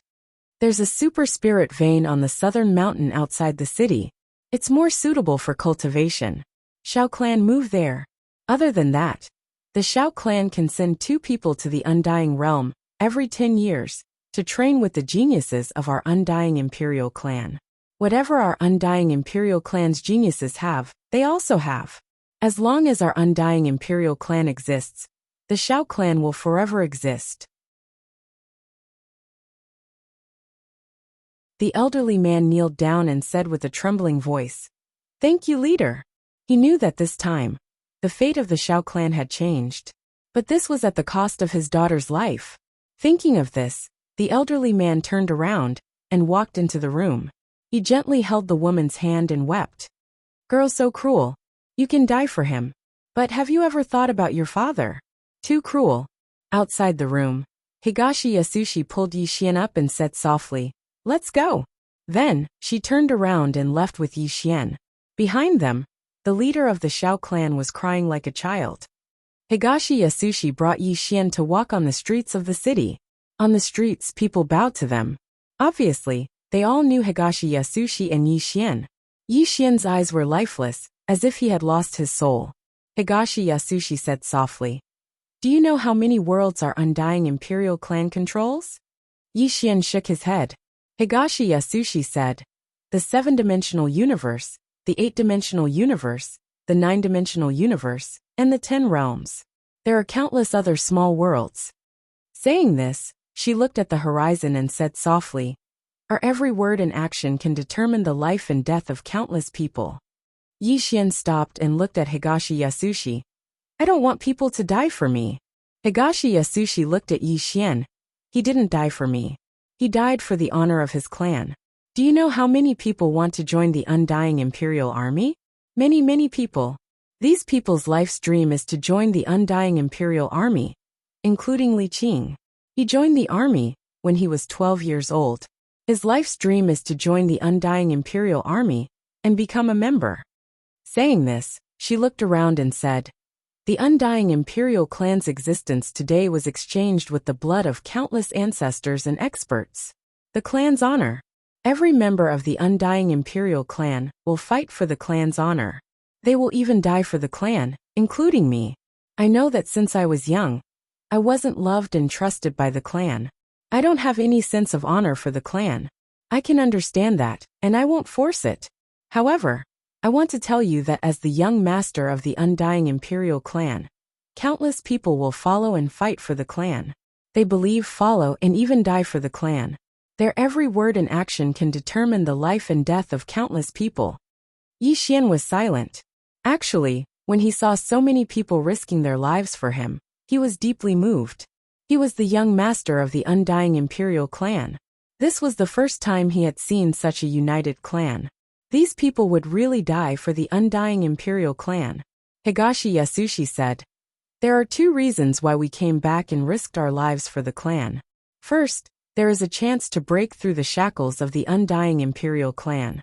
There's a super spirit vein on the southern mountain outside the city. It's more suitable for cultivation. Xiao clan move there. Other than that, the Xiao clan can send 2 people to the Undying Realm every 10 years to train with the geniuses of our Undying Imperial clan. Whatever our Undying Imperial clan's geniuses have, they also have. As long as our Undying Imperial clan exists, the Xiao clan will forever exist. The elderly man kneeled down and said with a trembling voice, Thank you, leader. He knew that this time, The fate of the Shao clan had changed. But this was at the cost of his daughter's life. Thinking of this, the elderly man turned around and walked into the room. He gently held the woman's hand and wept. Girl, so cruel. You can die for him. But have you ever thought about your father? Too cruel. Outside the room, Higashi Yasushi pulled Yi Xian up and said softly, "Let's go." Then, she turned around and left with Yi Xian. Behind them, the leader of the Shao clan was crying like a child. Higashi Yasushi brought Yi Xian to walk on the streets of the city. On the streets, people bowed to them. Obviously, they all knew Higashi Yasushi and Yi Xian. Yi Xian's eyes were lifeless, as if he had lost his soul. Higashi Yasushi said softly, "Do you know how many worlds our undying imperial clan controls?" Yi Xian shook his head. Higashi Yasushi said, "The 7-dimensional universe, the 8-dimensional universe, the 9-dimensional universe, and the 10 realms. There are countless other small worlds." Saying this, she looked at the horizon and said softly, "Our every word and action can determine the life and death of countless people." Yi Xian stopped and looked at Higashi Yasushi. "I don't want people to die for me." Higashi Yasushi looked at Yi Xian. "He didn't die for me. He died for the honor of his clan. Do you know how many people want to join the undying imperial army? Many, many people. These people's life's dream is to join the undying imperial army, including Li Qing. He joined the army when he was 12 years old. His life's dream is to join the undying imperial army and become a member." Saying this, she looked around and said, "The undying imperial clan's existence today was exchanged with the blood of countless ancestors and experts. The clan's honor. Every member of the undying imperial clan will fight for the clan's honor. They will even die for the clan, including me. I know that since I was young, I wasn't loved and trusted by the clan. I don't have any sense of honor for the clan. I can understand that, and I won't force it. However, I want to tell you that as the young master of the undying imperial clan, countless people will follow and fight for the clan. They believe, follow, and even die for the clan. Their every word and action can determine the life and death of countless people." Yi Xian was silent. Actually, when he saw so many people risking their lives for him, he was deeply moved. He was the young master of the undying imperial clan. This was the first time he had seen such a united clan. These people would really die for the undying imperial clan. Higashi Yasushi said, "There are 2 reasons why we came back and risked our lives for the clan. First, there is a chance to break through the shackles of the undying imperial clan.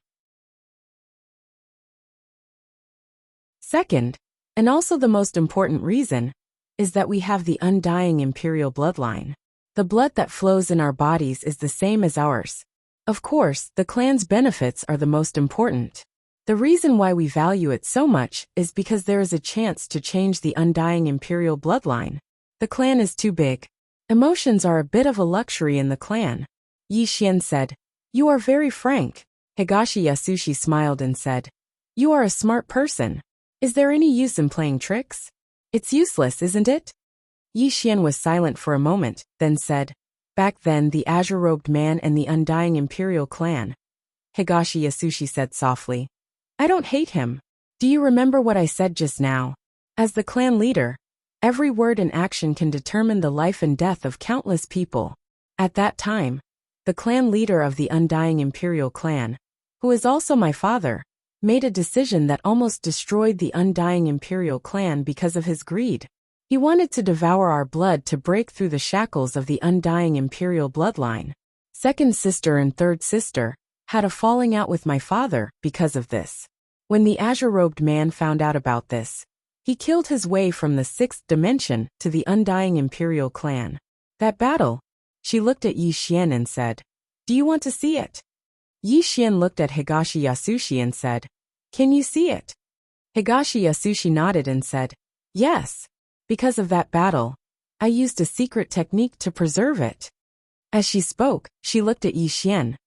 Second, and also the most important reason, is that we have the undying imperial bloodline. The blood that flows in our bodies is the same as ours. Of course, the clan's benefits are the most important. The reason why we value it so much is because there is a chance to change the undying imperial bloodline. The clan is too big. Emotions are a bit of a luxury in the clan." Yi Xian said, "You are very frank." Higashi Yasushi smiled and said, "You are a smart person. Is there any use in playing tricks? It's useless, isn't it?" Yi Xian was silent for a moment, then said, "Back then the azure-robed man and the undying imperial clan." Higashi Yasushi said softly, "I don't hate him. Do you remember what I said just now? As the clan leader, every word and action can determine the life and death of countless people. At that time, the clan leader of the undying imperial clan, who is also my father, made a decision that almost destroyed the undying imperial clan because of his greed. He wanted to devour our blood to break through the shackles of the undying imperial bloodline. Second sister and third sister had a falling out with my father because of this. When the azure-robed man found out about this, he killed his way from the 6th dimension to the undying imperial clan. That battle," she looked at Yi Xian and said, "Do you want to see it?" Yi Xian looked at Higashi Yasushi and said, "Can you see it?" Higashi Yasushi nodded and said, "Yes. Because of that battle, I used a secret technique to preserve it." As she spoke, she looked at Yi Xian.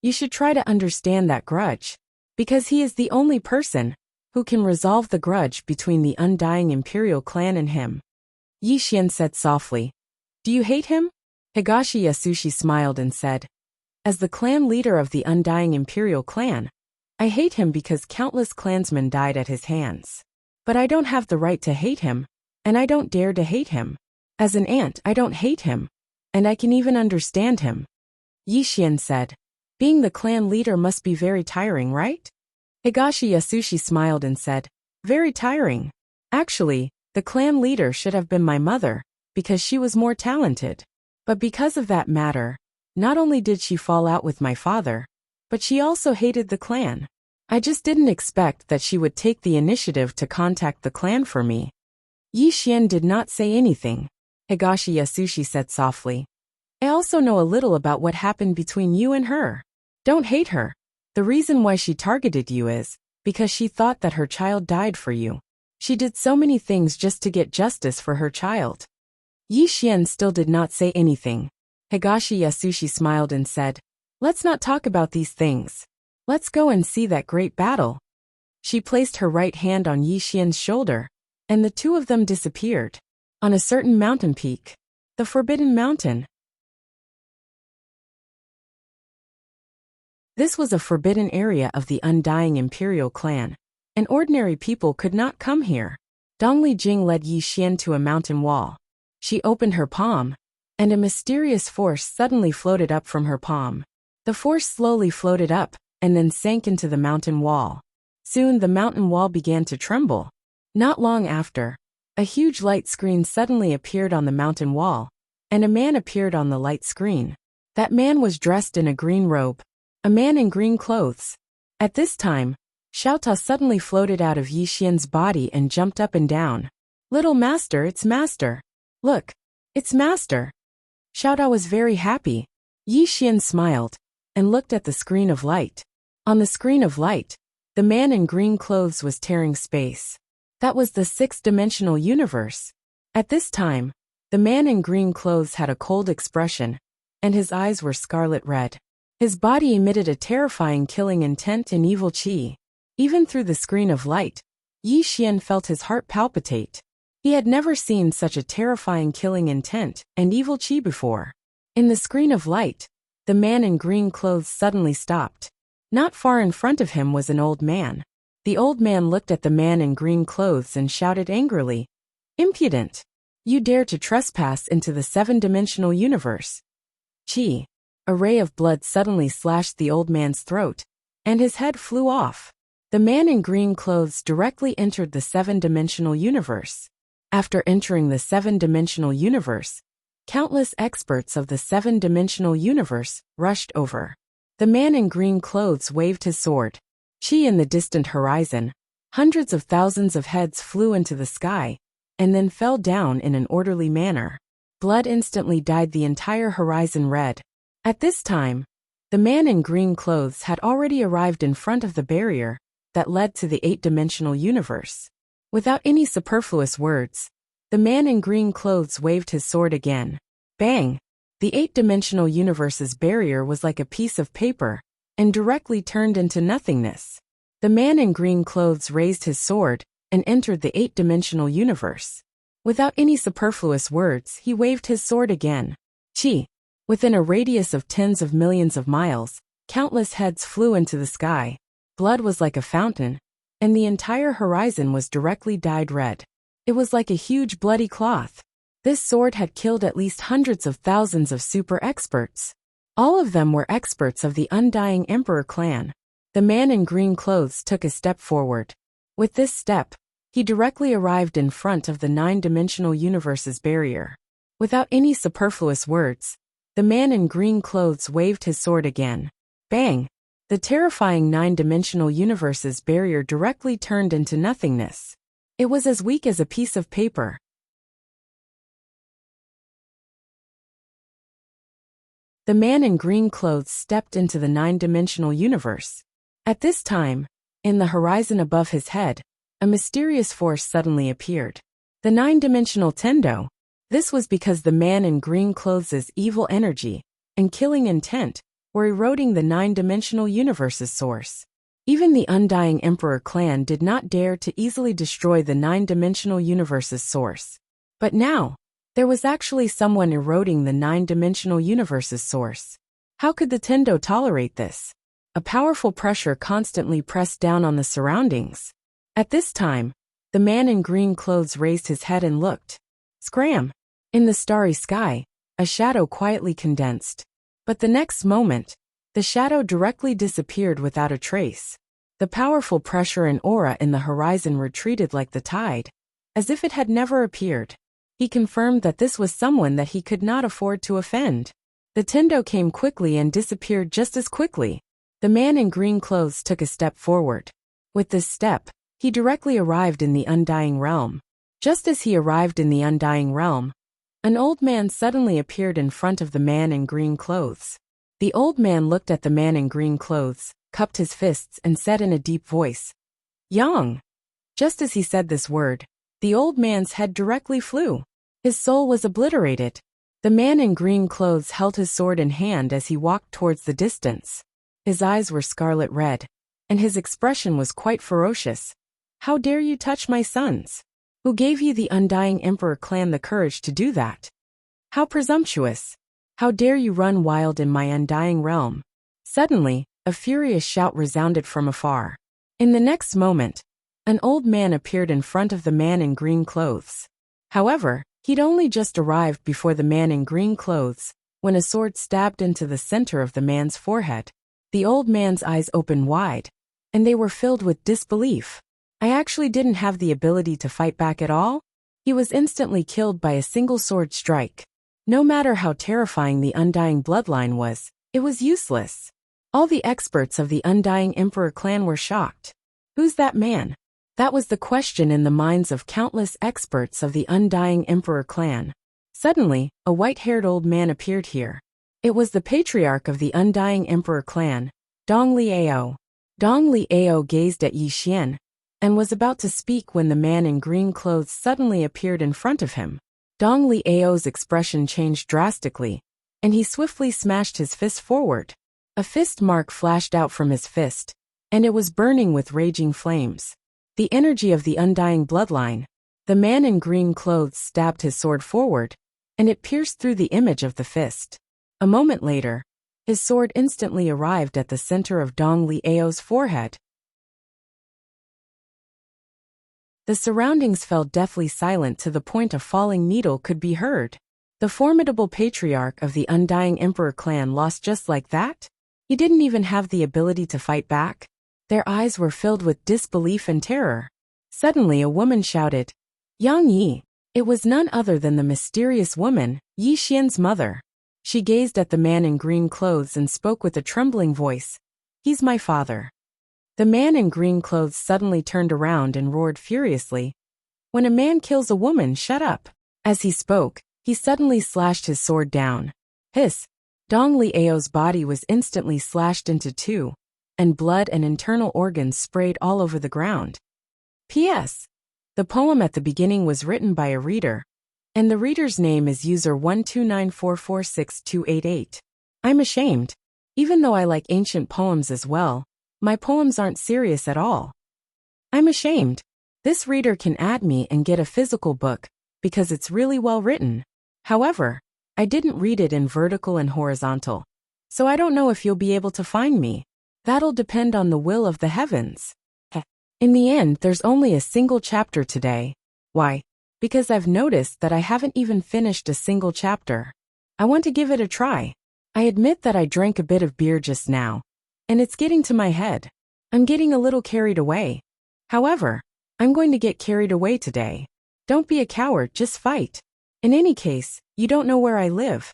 "You should try to understand that grudge, because he is the only person who can resolve the grudge between the undying imperial clan and him." Yi Xian said softly, "Do you hate him?" Higashi Yasushi smiled and said, "As the clan leader of the undying imperial clan, I hate him because countless clansmen died at his hands. But I don't have the right to hate him, and I don't dare to hate him. As an ant, I don't hate him, and I can even understand him. Yi Xian said. Being the clan leader must be very tiring, right? Higashi Yasushi smiled and said, very tiring. Actually, the clan leader should have been my mother, because she was more talented. But because of that matter, not only did she fall out with my father, but she also hated the clan. I just didn't expect that she would take the initiative to contact the clan for me. Yi Xian did not say anything. Higashi Yasushi said softly. I also know a little about what happened between you and her. Don't hate her. The reason why she targeted you is because she thought that her child died for you. She did so many things just to get justice for her child. Yi Xian still did not say anything. Higashi Yasushi smiled and said, let's not talk about these things. Let's go and see that great battle. She placed her right hand on Yi Xian's shoulder, and the two of them disappeared. On a certain mountain peak. The Forbidden Mountain. This was a forbidden area of the undying imperial clan, and ordinary people could not come here. Dongli Jing led Yi Xian to a mountain wall. She opened her palm, and a mysterious force suddenly floated up from her palm. The force slowly floated up, and then sank into the mountain wall. Soon the mountain wall began to tremble. Not long after, a huge light screen suddenly appeared on the mountain wall, and a man appeared on the light screen. That man was dressed in a green robe. A man in green clothes. At this time, Xiaota suddenly floated out of Yi Xian's body and jumped up and down. Little master, it's master. Look, it's master. Xiaota was very happy. Yi Xian smiled and looked at the screen of light. On the screen of light, the man in green clothes was tearing space. That was the sixth-dimensional universe. At this time, the man in green clothes had a cold expression, and his eyes were scarlet red. His body emitted a terrifying killing intent and evil qi. Even through the screen of light, Yi Xian felt his heart palpitate. He had never seen such a terrifying killing intent and evil qi before. In the screen of light, the man in green clothes suddenly stopped. Not far in front of him was an old man. The old man looked at the man in green clothes and shouted angrily, "Impudent! You dare to trespass into the seven-dimensional universe." Qi. A ray of blood suddenly slashed the old man's throat, and his head flew off. The man in green clothes directly entered the seven-dimensional universe. After entering the seven-dimensional universe, countless experts of the seven-dimensional universe rushed over. The man in green clothes waved his sword. Qi in the distant horizon, hundreds of thousands of heads flew into the sky, and then fell down in an orderly manner. Blood instantly dyed the entire horizon red. At this time, the man in green clothes had already arrived in front of the barrier that led to the eight-dimensional universe. Without any superfluous words, the man in green clothes waved his sword again. Bang! The eight-dimensional universe's barrier was like a piece of paper, and directly turned into nothingness. The man in green clothes raised his sword and entered the eight-dimensional universe. Without any superfluous words, he waved his sword again. Qi. Within a radius of tens of millions of miles, countless heads flew into the sky. Blood was like a fountain, and the entire horizon was directly dyed red. It was like a huge bloody cloth. This sword had killed at least hundreds of thousands of super experts. All of them were experts of the Undying Emperor clan. The man in green clothes took a step forward. With this step, he directly arrived in front of the nine-dimensional universe's barrier. Without any superfluous words, the man in green clothes waved his sword again. Bang! The terrifying nine-dimensional universe's barrier directly turned into nothingness. It was as weak as a piece of paper. The man in green clothes stepped into the nine-dimensional universe. At this time, in the horizon above his head, a mysterious force suddenly appeared. The nine-dimensional Tendo. This was because the man in green clothes' evil energy and killing intent were eroding the nine-dimensional universe's source. Even the Undying Emperor clan did not dare to easily destroy the nine-dimensional universe's source. But now, there was actually someone eroding the nine-dimensional universe's source. How could the Tendo tolerate this? A powerful pressure constantly pressed down on the surroundings. At this time, The man in green clothes raised his head and looked. Scram! In the starry sky, a shadow quietly condensed. But the next moment, the shadow directly disappeared without a trace. The powerful pressure and aura in the horizon retreated like the tide, as if it had never appeared. He confirmed that this was someone that he could not afford to offend. The Tendo came quickly and disappeared just as quickly. The man in green clothes took a step forward. With this step, he directly arrived in the Undying Realm. Just as he arrived in the Undying Realm, an old man suddenly appeared in front of the man in green clothes. The old man looked at the man in green clothes, cupped his fists and said in a deep voice, Yang! Just as he said this word, the old man's head directly flew. His soul was obliterated. The man in green clothes held his sword in hand as he walked towards the distance. His eyes were scarlet red, and his expression was quite ferocious. How dare you touch my sons? Who gave you the Undying Emperor clan the courage to do that? How presumptuous! How dare you run wild in my Undying Realm? Suddenly, a furious shout resounded from afar. In the next moment, an old man appeared in front of the man in green clothes. However, he'd only just arrived before the man in green clothes, when a sword stabbed into the center of the man's forehead. The old man's eyes opened wide, and they were filled with disbelief. I actually didn't have the ability to fight back at all? He was instantly killed by a single sword strike. No matter how terrifying the Undying bloodline was, it was useless. All the experts of the Undying Emperor clan were shocked. Who's that man? That was the question in the minds of countless experts of the Undying Emperor clan. Suddenly, a white-haired old man appeared here. It was the patriarch of the Undying Emperor clan, Dong Liao. Dong Liao gazed at Yi Xian, and was about to speak when the man in green clothes suddenly appeared in front of him. Dong Liao's expression changed drastically, and he swiftly smashed his fist forward. A fist mark flashed out from his fist, and it was burning with raging flames. The energy of the Undying bloodline. The man in green clothes stabbed his sword forward, and it pierced through the image of the fist. A moment later, his sword instantly arrived at the center of Dong Liao's forehead. The surroundings fell deathly silent to the point a falling needle could be heard. The formidable patriarch of the Undying Emperor clan lost just like that? He didn't even have the ability to fight back. Their eyes were filled with disbelief and terror. Suddenly a woman shouted, Yang Yi. It was none other than the mysterious woman, Yi Xian's mother. She gazed at the man in green clothes and spoke with a trembling voice. He's my father. The man in green clothes suddenly turned around and roared furiously. When a man kills a woman, shut up. As he spoke, he suddenly slashed his sword down. Hiss! Dong Liao's body was instantly slashed into two, and blood and internal organs sprayed all over the ground. P.S. The poem at the beginning was written by a reader, and the reader's name is user 129446288. I'm ashamed. Even though I like ancient poems as well, my poems aren't serious at all. I'm ashamed. This reader can add me and get a physical book, because it's really well written. However, I didn't read it in vertical and horizontal, so I don't know if you'll be able to find me. That'll depend on the will of the heavens. In the end, there's only a single chapter today. Why? Because I've noticed that I haven't even finished a single chapter. I want to give it a try. I admit that I drank a bit of beer just now, and it's getting to my head. I'm getting a little carried away. However, I'm going to get carried away today. Don't be a coward, just fight. In any case, you don't know where I live.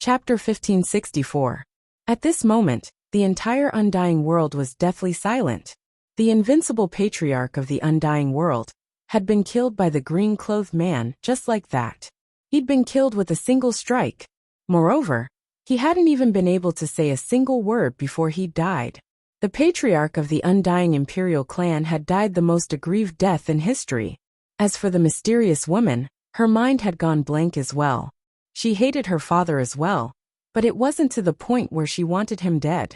Chapter 1564. At this moment, the entire Undying world was deathly silent. The invincible patriarch of the Undying world had been killed by the green-clothed man just like that. He'd been killed with a single strike. Moreover, he hadn't even been able to say a single word before he died. The patriarch of the Undying Imperial clan had died the most aggrieved death in history. As for the mysterious woman, her mind had gone blank as well. She hated her father as well, but it wasn't to the point where she wanted him dead.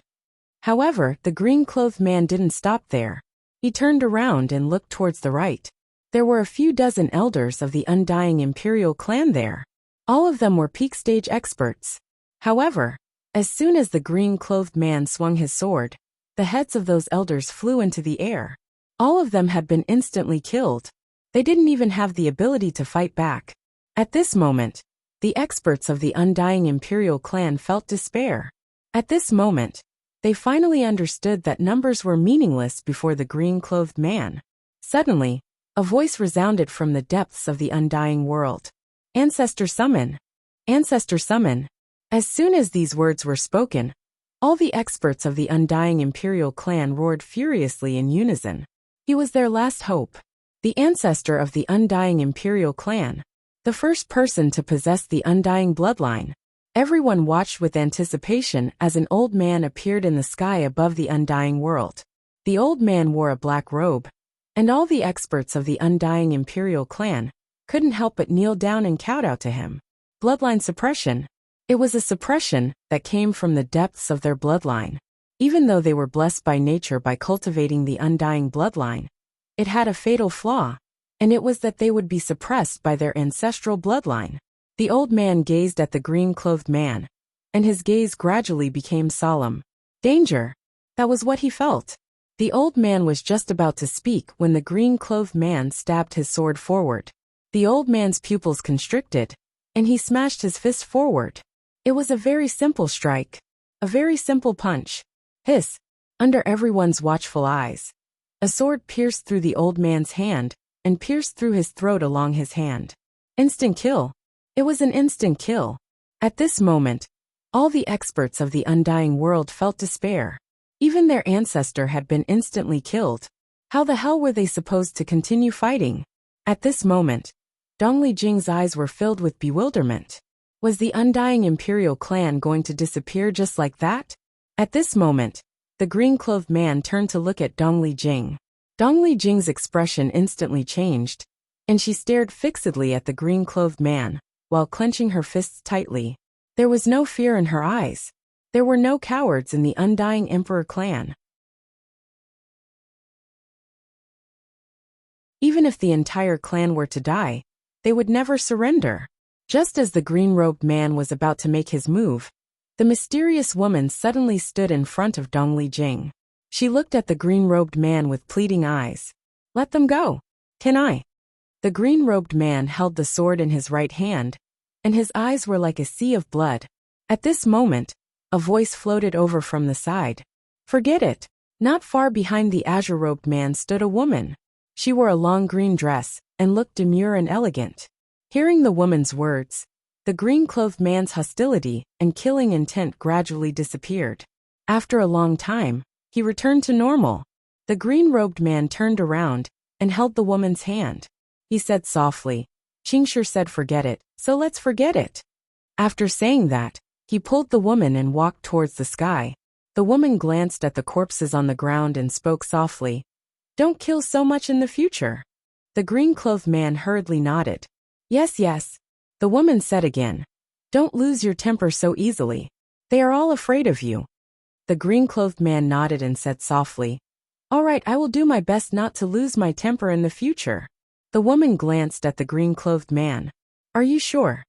However, the green-clothed man didn't stop there. He turned around and looked towards the right. There were a few dozen elders of the Undying Imperial clan there. All of them were peak stage experts. However, as soon as the green-clothed man swung his sword, the heads of those elders flew into the air. All of them had been instantly killed. They didn't even have the ability to fight back. At this moment, the experts of the undying imperial clan felt despair. At this moment, they finally understood that numbers were meaningless before the green-clothed man. Suddenly, a voice resounded from the depths of the undying world. Ancestor summon! Ancestor summon! As soon as these words were spoken, all the experts of the undying imperial clan roared furiously in unison. He was their last hope. The ancestor of the undying imperial clan. The first person to possess the undying bloodline. Everyone watched with anticipation as an old man appeared in the sky above the undying world. The old man wore a black robe, and all the experts of the undying imperial clan couldn't help but kneel down and kowtow to him. Bloodline suppression. It was a suppression that came from the depths of their bloodline. Even though they were blessed by nature by cultivating the undying bloodline, it had a fatal flaw, and it was that they would be suppressed by their ancestral bloodline. The old man gazed at the green-clothed man, and his gaze gradually became solemn. Danger! That was what he felt. The old man was just about to speak when the green-clothed man stabbed his sword forward. The old man's pupils constricted, and he smashed his fist forward. It was a very simple strike. A very simple punch. Hiss! Under everyone's watchful eyes. A sword pierced through the old man's hand, and pierced through his throat along his hand. Instant kill. It was an instant kill. At this moment, all the experts of the undying world felt despair. Even their ancestor had been instantly killed. How the hell were they supposed to continue fighting? At this moment, Dongli Jing's eyes were filled with bewilderment. Was the undying imperial clan going to disappear just like that? At this moment, the green-clothed man turned to look at Dongli Jing. Dongli Jing's expression instantly changed, and she stared fixedly at the green-clothed man, while clenching her fists tightly. There was no fear in her eyes. There were no cowards in the undying emperor clan. Even if the entire clan were to die, they would never surrender. Just as the green-robed man was about to make his move, the mysterious woman suddenly stood in front of Dongli Jing. She looked at the green-robed man with pleading eyes. Let them go. Can I? The green-robed man held the sword in his right hand, and his eyes were like a sea of blood. At this moment, a voice floated over from the side. Forget it. Not far behind the azure-robed man stood a woman. She wore a long green dress, and looked demure and elegant. Hearing the woman's words, the green-clothed man's hostility and killing intent gradually disappeared. After a long time, he returned to normal. The green-robed man turned around and held the woman's hand. He said softly, Qingshi said forget it, so let's forget it. After saying that, he pulled the woman and walked towards the sky. The woman glanced at the corpses on the ground and spoke softly. Don't kill so much in the future. The green-clothed man hurriedly nodded. Yes, yes. The woman said again. Don't lose your temper so easily. They are all afraid of you. The green-clothed man nodded and said softly. All right, I will do my best not to lose my temper in the future. The woman glanced at the green-clothed man. Are you sure?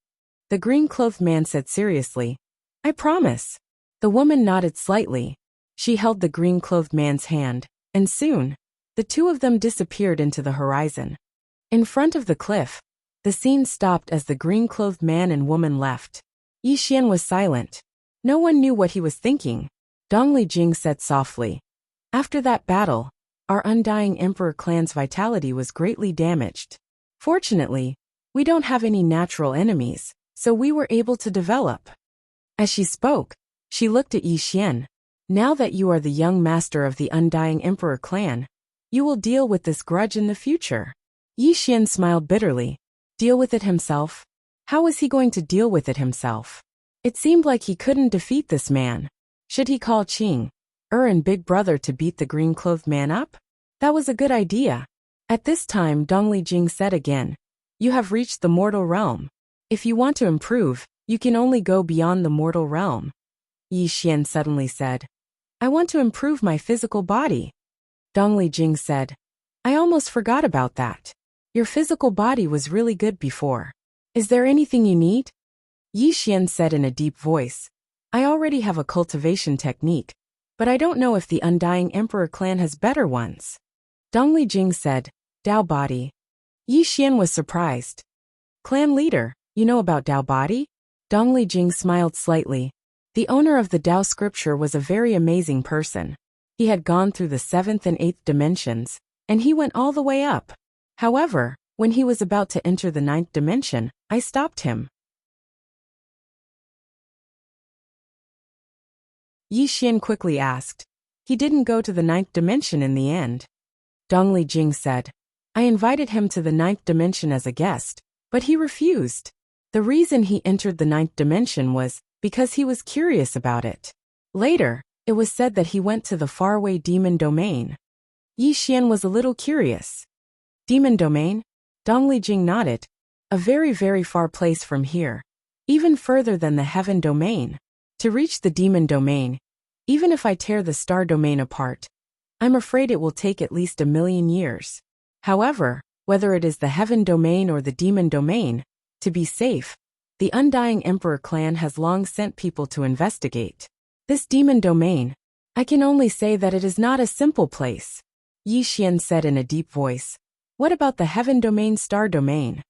The green-clothed man said seriously. I promise. The woman nodded slightly. She held the green-clothed man's hand, and soon, the two of them disappeared into the horizon. In front of the cliff, the scene stopped as the green-clothed man and woman left. Yi Xian was silent. No one knew what he was thinking. Dongli Jing said softly. After that battle, our undying emperor clan's vitality was greatly damaged. Fortunately, we don't have any natural enemies, so we were able to develop. As she spoke, she looked at Yi Xian. Now that you are the young master of the undying emperor clan, you will deal with this grudge in the future. Yi Xian smiled bitterly. Deal with it himself? How was he going to deal with it himself? It seemed like he couldn't defeat this man. Should he call Qing, and Big Brother to beat the green-clothed man up? That was a good idea. At this time Dongli Jing said again, you have reached the mortal realm. If you want to improve, you can only go beyond the mortal realm. Yi Xian suddenly said, I want to improve my physical body. Dongli Jing said, I almost forgot about that. Your physical body was really good before. Is there anything you need? Yi Xian said in a deep voice. I already have a cultivation technique, but I don't know if the Undying Emperor clan has better ones. Dongli Jing said, Dao body. Yi Xian was surprised. Clan leader, you know about Dao body? Dongli Jing smiled slightly. The owner of the Dao scripture was a very amazing person. He had gone through the 7th and 8th dimensions, and he went all the way up. However, when he was about to enter the 9th dimension, I stopped him. Yi Xian quickly asked. He didn't go to the 9th dimension in the end. Dongli Jing said. I invited him to the 9th dimension as a guest, but he refused. The reason he entered the 9th dimension was because he was curious about it. Later, it was said that he went to the faraway demon domain. Yi Xian was a little curious. Demon domain? Dongli Jing nodded. A very, very far place from here. Even further than the heaven domain. To reach the demon domain, even if I tear the star domain apart, I'm afraid it will take at least 1,000,000 years. However, whether it is the heaven domain or the demon domain, to be safe, the Undying Emperor clan has long sent people to investigate. This demon domain, I can only say that it is not a simple place. Yi Xian said in a deep voice. What about the heaven domain star domain?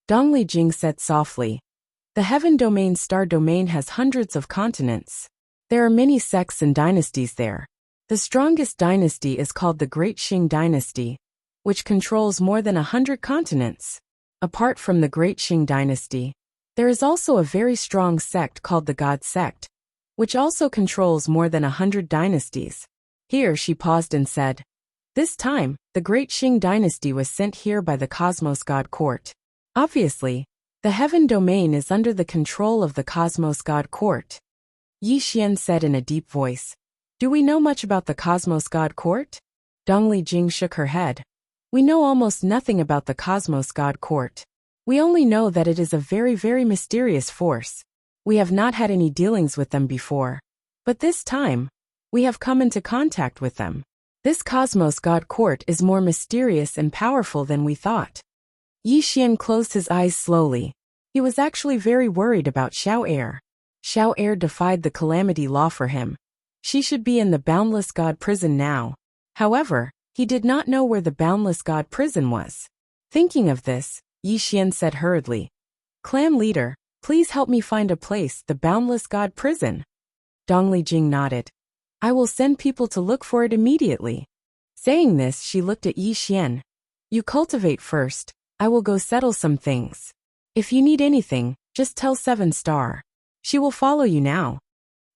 Dongli Jing said softly. The heaven domain star domain has hundreds of continents. There are many sects and dynasties there. The strongest dynasty is called the Great Qing Dynasty, which controls more than 100 continents. Apart from the Great Qing Dynasty, there is also a very strong sect called the God Sect, which also controls more than 100 dynasties. Here she paused and said, This time, the Great Qing Dynasty was sent here by the Cosmos God Court. Obviously, the heaven domain is under the control of the Cosmos God Court. Yi Xian said in a deep voice. Do we know much about the Cosmos God Court? Dongli Jing shook her head. We know almost nothing about the Cosmos God Court. We only know that it is a very, very mysterious force. We have not had any dealings with them before. But this time, we have come into contact with them. This Cosmos God Court is more mysterious and powerful than we thought. Yi Xian closed his eyes slowly. He was actually very worried about Xiao Air. Xiao Air defied the calamity law for him. She should be in the Boundless God prison now. However, he did not know where the Boundless God prison was. Thinking of this, Yi Xian said hurriedly, Clan leader, please help me find a place, the Boundless God prison. Dongli Jing nodded. I will send people to look for it immediately. Saying this, she looked at Yi Xian. You cultivate first. I will go settle some things. If you need anything, just tell 7 Star. She will follow you now.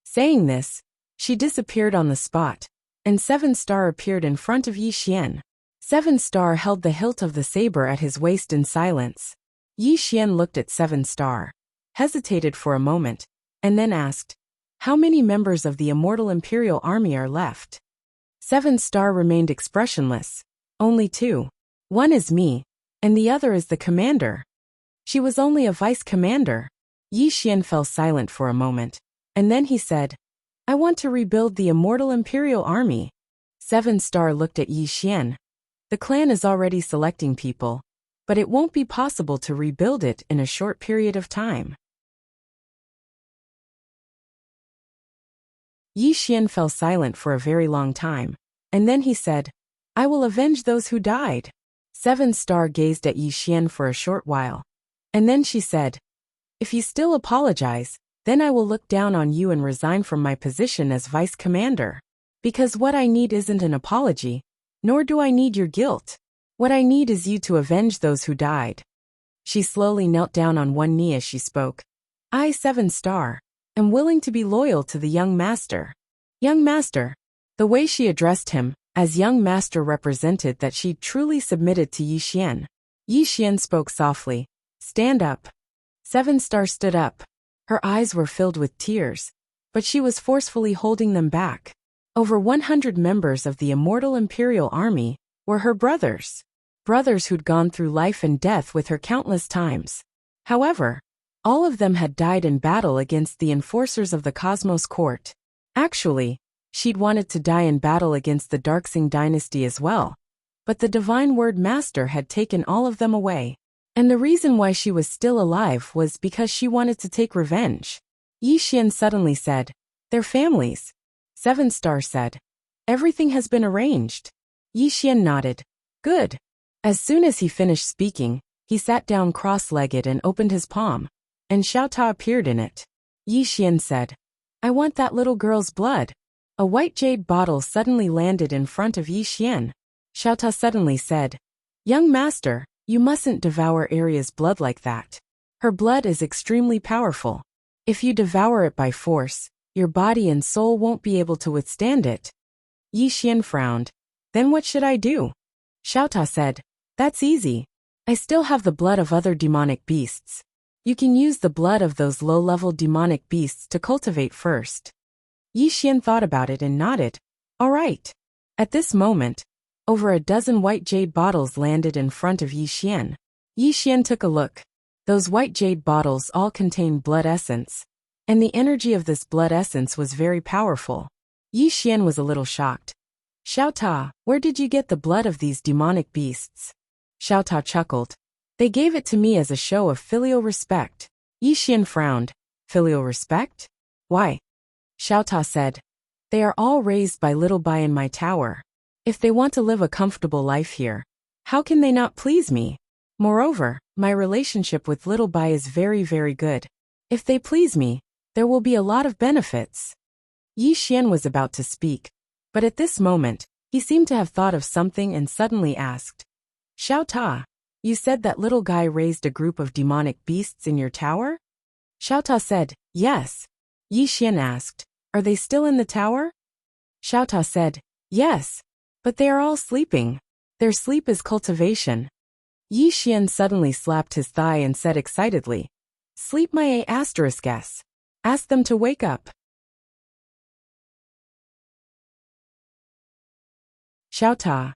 Saying this, she disappeared on the spot, and 7 Star appeared in front of Yi Xian. 7 Star held the hilt of the saber at his waist in silence. Yi Xian looked at 7 Star, hesitated for a moment, and then asked, How many members of the Immortal Imperial Army are left? 7 Star remained expressionless. Only 2. One is me, and the other is the commander. She was only a vice commander. Yi Xian fell silent for a moment, and then he said, I want to rebuild the Immortal Imperial Army. 7 Star looked at Yi Xian. The clan is already selecting people, but it won't be possible to rebuild it in a short period of time. Yi Xian fell silent for a very long time, and then he said, I will avenge those who died. 7 Star gazed at Yi Xian for a short while, and then she said, If you still apologize, then I will look down on you and resign from my position as vice commander. Because what I need isn't an apology, nor do I need your guilt. What I need is you to avenge those who died. She slowly knelt down on one knee as she spoke. I, 7 Star, am willing to be loyal to the young master. Young master. The way she addressed him, as young master, represented that she truly submitted to Yi Xian. Yi Xian spoke softly. Stand up. 7 Star stood up. Her eyes were filled with tears, but she was forcefully holding them back. Over 100 members of the Immortal Imperial Army were her brothers. Brothers who'd gone through life and death with her countless times. However, all of them had died in battle against the enforcers of the Cosmos Court. Actually, she'd wanted to die in battle against the Darksing dynasty as well. But the Divine Word Master had taken all of them away. And the reason why she was still alive was because she wanted to take revenge. Yi Xian suddenly said, "Their families." 7-Star said, "Everything has been arranged." Yi Xian nodded. "Good." As soon as he finished speaking, he sat down cross-legged and opened his palm, and Xiao Ta appeared in it. Yi Xian said, "I want that little girl's blood." A white jade bottle suddenly landed in front of Yi Xian. Xiao Ta suddenly said, "Young master, you mustn't devour Arya's blood like that. Her blood is extremely powerful. If you devour it by force, your body and soul won't be able to withstand it." Yi Xian frowned. "Then what should I do?" Xiao Ta said, "That's easy. I still have the blood of other demonic beasts. You can use the blood of those low-level demonic beasts to cultivate first." Yi Xian thought about it and nodded. "All right." At this moment, over a dozen white jade bottles landed in front of Yi Xian. Yi Xian took a look. Those white jade bottles all contained blood essence, and the energy of this blood essence was very powerful. Yi Xian was a little shocked. "Xiao Ta, where did you get the blood of these demonic beasts?" Xiao Ta chuckled. "They gave it to me as a show of filial respect." Yi Xian frowned. "Filial respect? Why?" Xiao Ta said, "They are all raised by Little Bai in my tower. If they want to live a comfortable life here, how can they not please me? Moreover, my relationship with Little Bai is very, very good. If they please me, there will be a lot of benefits." Yi Xian was about to speak, but at this moment, he seemed to have thought of something and suddenly asked, "Xiao Ta, you said that little guy raised a group of demonic beasts in your tower?" Xiao Ta said, "Yes." Yi Xian asked, "Are they still in the tower?" Xiao Ta said, "Yes. But they are all sleeping. Their sleep is cultivation." Yi Xian suddenly slapped his thigh and said excitedly, "Sleep my A**s. Ask them to wake up." Xiao Ta.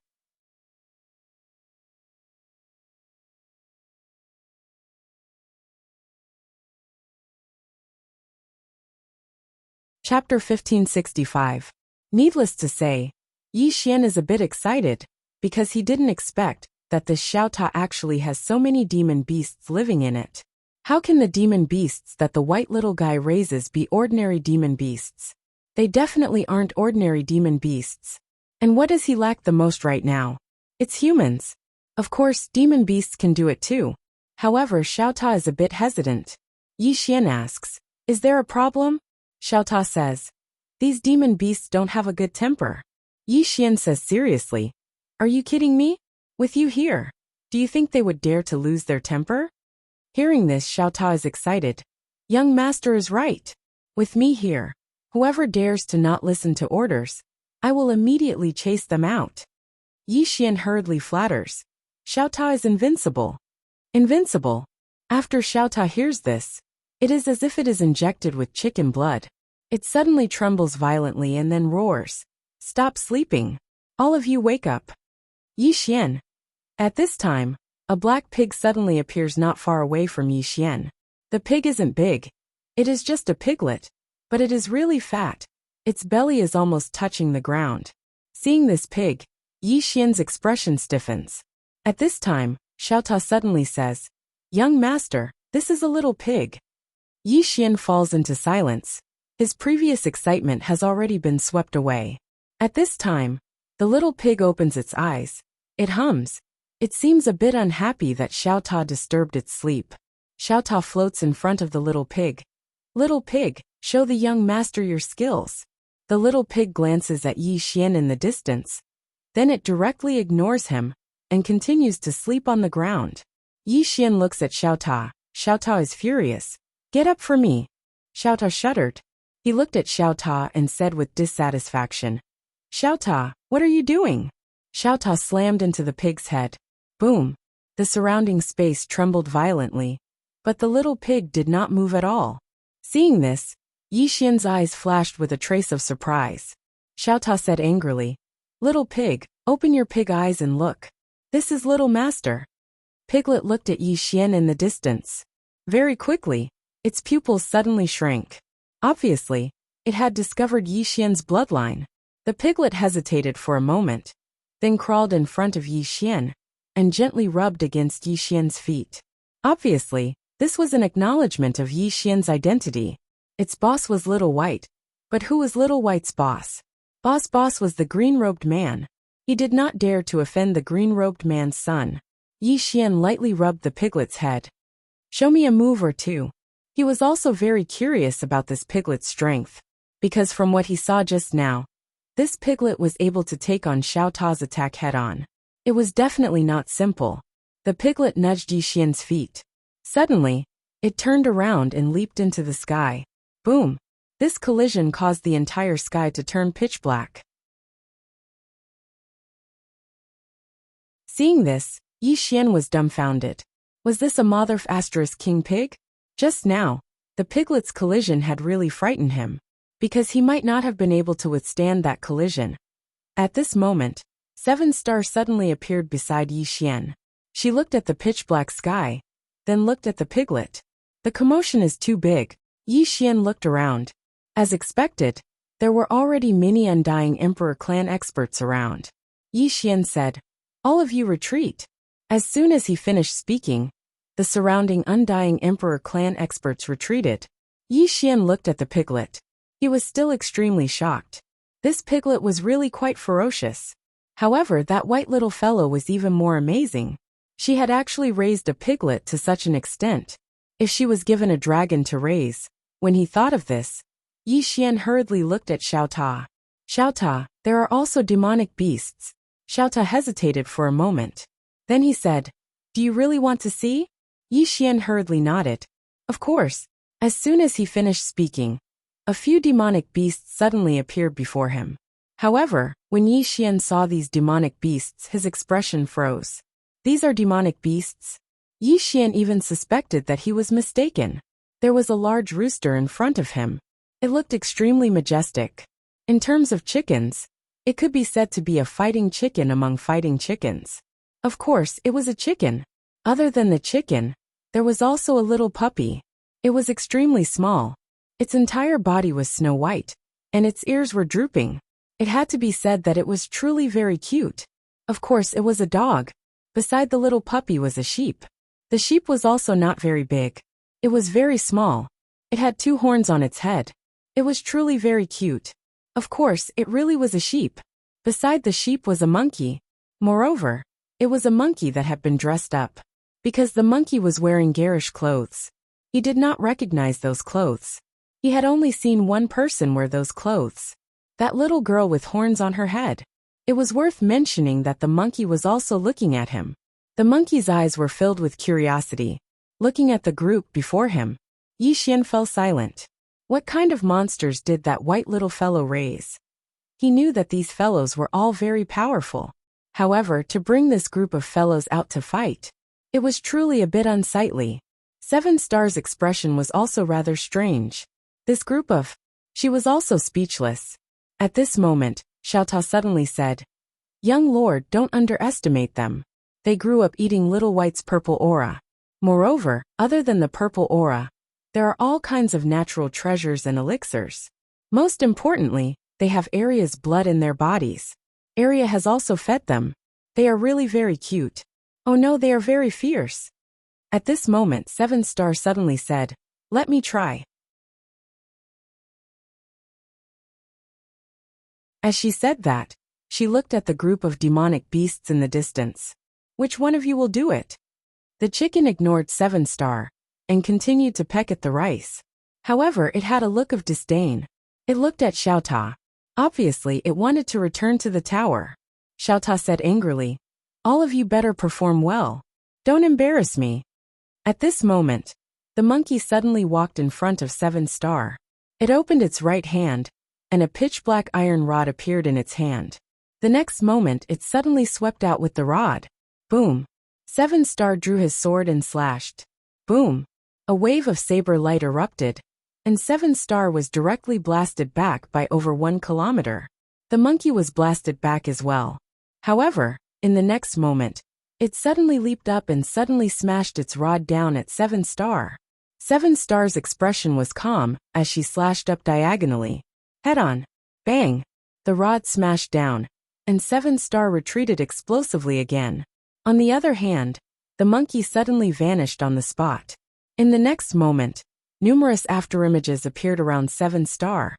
Chapter 1565. Needless to say, Yi Xian is a bit excited, because he didn't expect that this Xiao Ta actually has so many demon beasts living in it. How can the demon beasts that the white little guy raises be ordinary demon beasts? They definitely aren't ordinary demon beasts. And what does he lack the most right now? It's humans. Of course, demon beasts can do it too. However, Xiao Ta is a bit hesitant. Yi Xian asks, "Is there a problem?" Xiao Ta says, "These demon beasts don't have a good temper." Yi Xian says seriously, "Are you kidding me? With you here, do you think they would dare to lose their temper?" Hearing this, Xiao Ta is excited. "Young master is right. With me here, whoever dares to not listen to orders, I will immediately chase them out." Yi Xian hurriedly flatters. "Xiao Ta is invincible." Invincible. After Xiao Ta hears this, it is as if it is injected with chicken blood. It suddenly trembles violently and then roars, "Stop sleeping. All of you wake up." Yi Xian. At this time, a black pig suddenly appears not far away from Yi Xian. The pig isn't big. It is just a piglet, but it is really fat. Its belly is almost touching the ground. Seeing this pig, Yi Xian's expression stiffens. At this time, Xiao Ta suddenly says, "Young master, this is a little pig." Yi Xian falls into silence. His previous excitement has already been swept away. At this time, the little pig opens its eyes. It hums. It seems a bit unhappy that Xiao Ta disturbed its sleep. Xiao Ta floats in front of the little pig. "Little pig, show the young master your skills." The little pig glances at Yi Xian in the distance. Then it directly ignores him and continues to sleep on the ground. Yi Xian looks at Xiao Ta. Xiao Ta is furious. "Get up for me." Xiao Ta shuddered. He looked at Xiao Ta and said with dissatisfaction, "Xiao Ta, what are you doing?" Xiao Ta slammed into the pig's head. Boom. The surrounding space trembled violently, but the little pig did not move at all. Seeing this, Yi Xian's eyes flashed with a trace of surprise. Xiao Ta said angrily, "Little pig, open your pig eyes and look. This is little master." Piglet looked at Yi Xian in the distance. Very quickly, its pupils suddenly shrank. Obviously, it had discovered Yi Xian's bloodline. The piglet hesitated for a moment, then crawled in front of Yi Xian and gently rubbed against Yi Xian's feet. Obviously, this was an acknowledgement of Yi Xian's identity. Its boss was Little White. But who was Little White's boss? Boss was the green-robed man. He did not dare to offend the green-robed man's son. Yi Xian lightly rubbed the piglet's head. Show me a move or two. He was also very curious about this piglet's strength, because from what he saw just now, this piglet was able to take on Xiao Ta's attack head-on. It was definitely not simple. The piglet nudged Yi Xian's feet. Suddenly, it turned around and leaped into the sky. Boom! This collision caused the entire sky to turn pitch black. Seeing this, Yi Xian was dumbfounded. Was this a mother * king pig? Just now, the piglet's collision had really frightened him, because he might not have been able to withstand that collision. At this moment, 7 Star suddenly appeared beside Yi Xian. She looked at the pitch-black sky, then looked at the piglet. The commotion is too big. Yi Xian looked around. As expected, there were already many Undying Emperor clan experts around. Yi Xian said, "All of you retreat." As soon as he finished speaking, the surrounding Undying Emperor clan experts retreated. Yi Xian looked at the piglet. He was still extremely shocked. This piglet was really quite ferocious. However, that white little fellow was even more amazing. She had actually raised a piglet to such an extent. If she was given a dragon to raise, when he thought of this, Yi Xian hurriedly looked at Xiao Ta. Xiao Ta, there are also demonic beasts. Xiao Ta hesitated for a moment. Then he said, "Do you really want to see?" Yi Xian hurriedly nodded. Of course. As soon as he finished speaking, a few demonic beasts suddenly appeared before him. However, when Yi Xian saw these demonic beasts, his expression froze. These are demonic beasts? Yi Xian even suspected that he was mistaken. There was a large rooster in front of him. It looked extremely majestic. In terms of chickens, it could be said to be a fighting chicken among fighting chickens. Of course, it was a chicken. Other than the chicken, there was also a little puppy. It was extremely small. Its entire body was snow white, and its ears were drooping. It had to be said that it was truly very cute. Of course, it was a dog. Beside the little puppy was a sheep. The sheep was also not very big. It was very small. It had 2 horns on its head. It was truly very cute. Of course, it really was a sheep. Beside the sheep was a monkey. Moreover, it was a monkey that had been dressed up. Because the monkey was wearing garish clothes. He did not recognize those clothes. He had only seen one person wear those clothes. That little girl with horns on her head. It was worth mentioning that the monkey was also looking at him. The monkey's eyes were filled with curiosity. Looking at the group before him, Yi Xian fell silent. What kind of monsters did that white little fellow raise? He knew that these fellows were all very powerful. However, to bring this group of fellows out to fight, it was truly a bit unsightly. 7 Star's expression was also rather strange. This group of... She was also speechless. At this moment, Xiao Ta suddenly said, "Young lord, don't underestimate them. They grew up eating Little White's purple aura. Moreover, other than the purple aura, there are all kinds of natural treasures and elixirs. Most importantly, they have Arya's blood in their bodies. Arya has also fed them. They are really very cute. Oh no, they are very fierce." At this moment, 7 Star suddenly said, "Let me try." As she said that, she looked at the group of demonic beasts in the distance. "Which one of you will do it?" The chicken ignored 7 Star and continued to peck at the rice. However, it had a look of disdain. It looked at Xiao Ta. Obviously, it wanted to return to the tower. Xiao Ta said angrily, "All of you better perform well. Don't embarrass me." At this moment, the monkey suddenly walked in front of 7 Star. It opened its right hand, and a pitch-black iron rod appeared in its hand. The next moment, it suddenly swept out with the rod. Boom! 7 Star drew his sword and slashed. Boom! A wave of saber light erupted, and 7 Star was directly blasted back by over 1 kilometer. The monkey was blasted back as well. However, in the next moment, it suddenly leaped up and suddenly smashed its rod down at 7 Star. 7 Star's expression was calm as she slashed up diagonally. Head-on. Bang! The rod smashed down, and 7 Star retreated explosively again. On the other hand, the monkey suddenly vanished on the spot. In the next moment, numerous afterimages appeared around 7-star,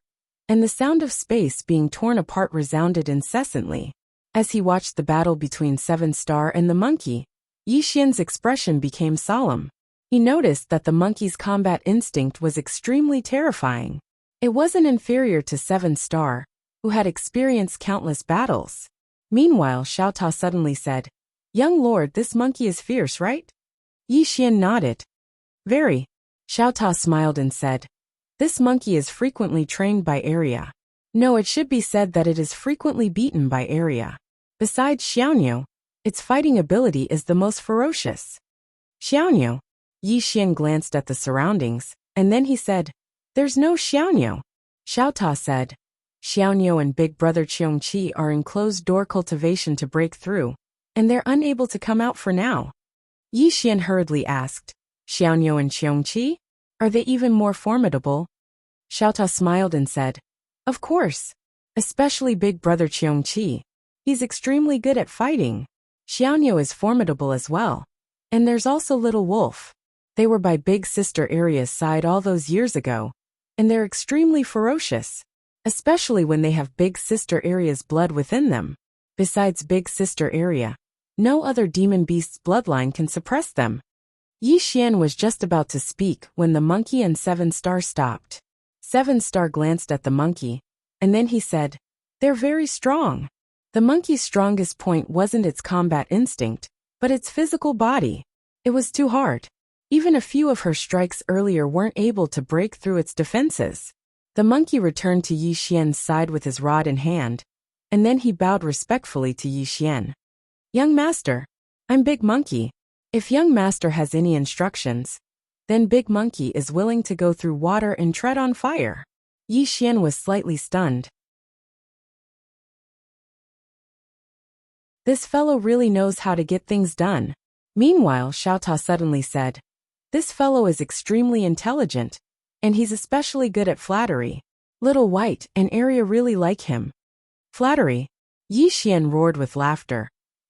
and the sound of space being torn apart resounded incessantly. As he watched the battle between 7-star and the monkey, Yi Xian's expression became solemn. He noticed that the monkey's combat instinct was extremely terrifying. It wasn't inferior to 7-star, who had experienced countless battles. Meanwhile, Xiao Ta suddenly said, "Young lord, this monkey is fierce, right?" Yi Xian nodded. "Very." Xiao Ta smiled and said, "This monkey is frequently trained by area. No, it should be said that it is frequently beaten by area. Besides Xiaoniu, its fighting ability is the most ferocious." "Xiaoniu?" Yi Xian glanced at the surroundings, and then he said, "There's no Xiaoniu." Xiao Ta said, "Xiaoniu and big brother Qiongqi are in closed-door cultivation to break through, and they're unable to come out for now." Yi Xian hurriedly asked, "Xiaoniu and Qiongqi? Are they even more formidable?" Xiao Ta smiled and said, "Of course. Especially big brother Qiongqi. He's extremely good at fighting. Xiaoniu is formidable as well. And there's also Little Wolf. They were by Big Sister Aria's side all those years ago, and they're extremely ferocious, especially when they have Big Sister Aria's blood within them. Besides Big Sister Aria, no other demon beast's bloodline can suppress them." Yi Xian was just about to speak when the monkey and 7-star stopped. 7-star glanced at the monkey, and then he said, "They're very strong." The monkey's strongest point wasn't its combat instinct, but its physical body. It was too hard. Even a few of her strikes earlier weren't able to break through its defenses. The monkey returned to Yi Xian's side with his rod in hand, and then he bowed respectfully to Yi Xian. "Young master, I'm Big Monkey. If young master has any instructions, then Big Monkey is willing to go through water and tread on fire." Yi Xian was slightly stunned. This fellow really knows how to get things done. Meanwhile, Xiao Ta suddenly said, "This fellow is extremely intelligent, and he's especially good at flattery. Little White and Aria really like him." "Flattery?" Yi Xian roared with laughter,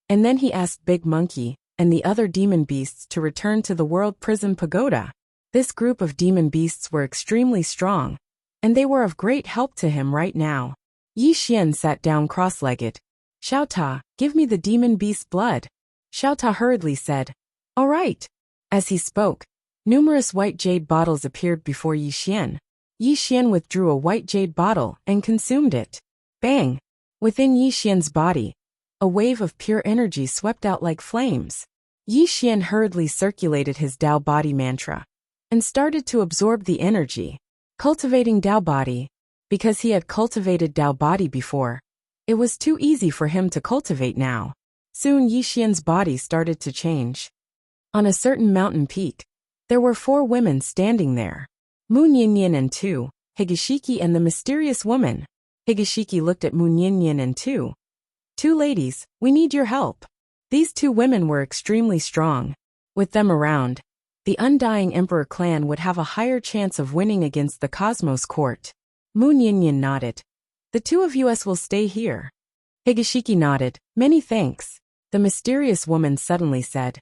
and then he asked Big Monkey and the other demon beasts to return to the World Prison Pagoda. This group of demon beasts were extremely strong, and they were of great help to him right now. Yi Xian sat down cross-legged. "Xiao Ta, give me the demon beast's blood." Xiao Ta hurriedly said, "All right." As he spoke, numerous white jade bottles appeared before Yi Xian. Yi Xian withdrew a white jade bottle and consumed it. Bang! Within Yi Xian's body, a wave of pure energy swept out like flames. Yi Xian hurriedly circulated his Tao body mantra and started to absorb the energy, cultivating Tao body. Because he had cultivated Tao body before, it was too easy for him to cultivate now. Soon Yi Xian's body started to change. On a certain mountain peak, there were 4 women standing there. Mu Nianyan and 2, Higashiki and the mysterious woman. Higashiki looked at Mu Nianyan and 2. "Two ladies, we need your help." These 2 women were extremely strong. With them around, the Undying Emperor clan would have a higher chance of winning against the Cosmos court. Mu Nianyan nodded. "The 2 of us will stay here." Higashiki nodded. "Many thanks." The mysterious woman suddenly said,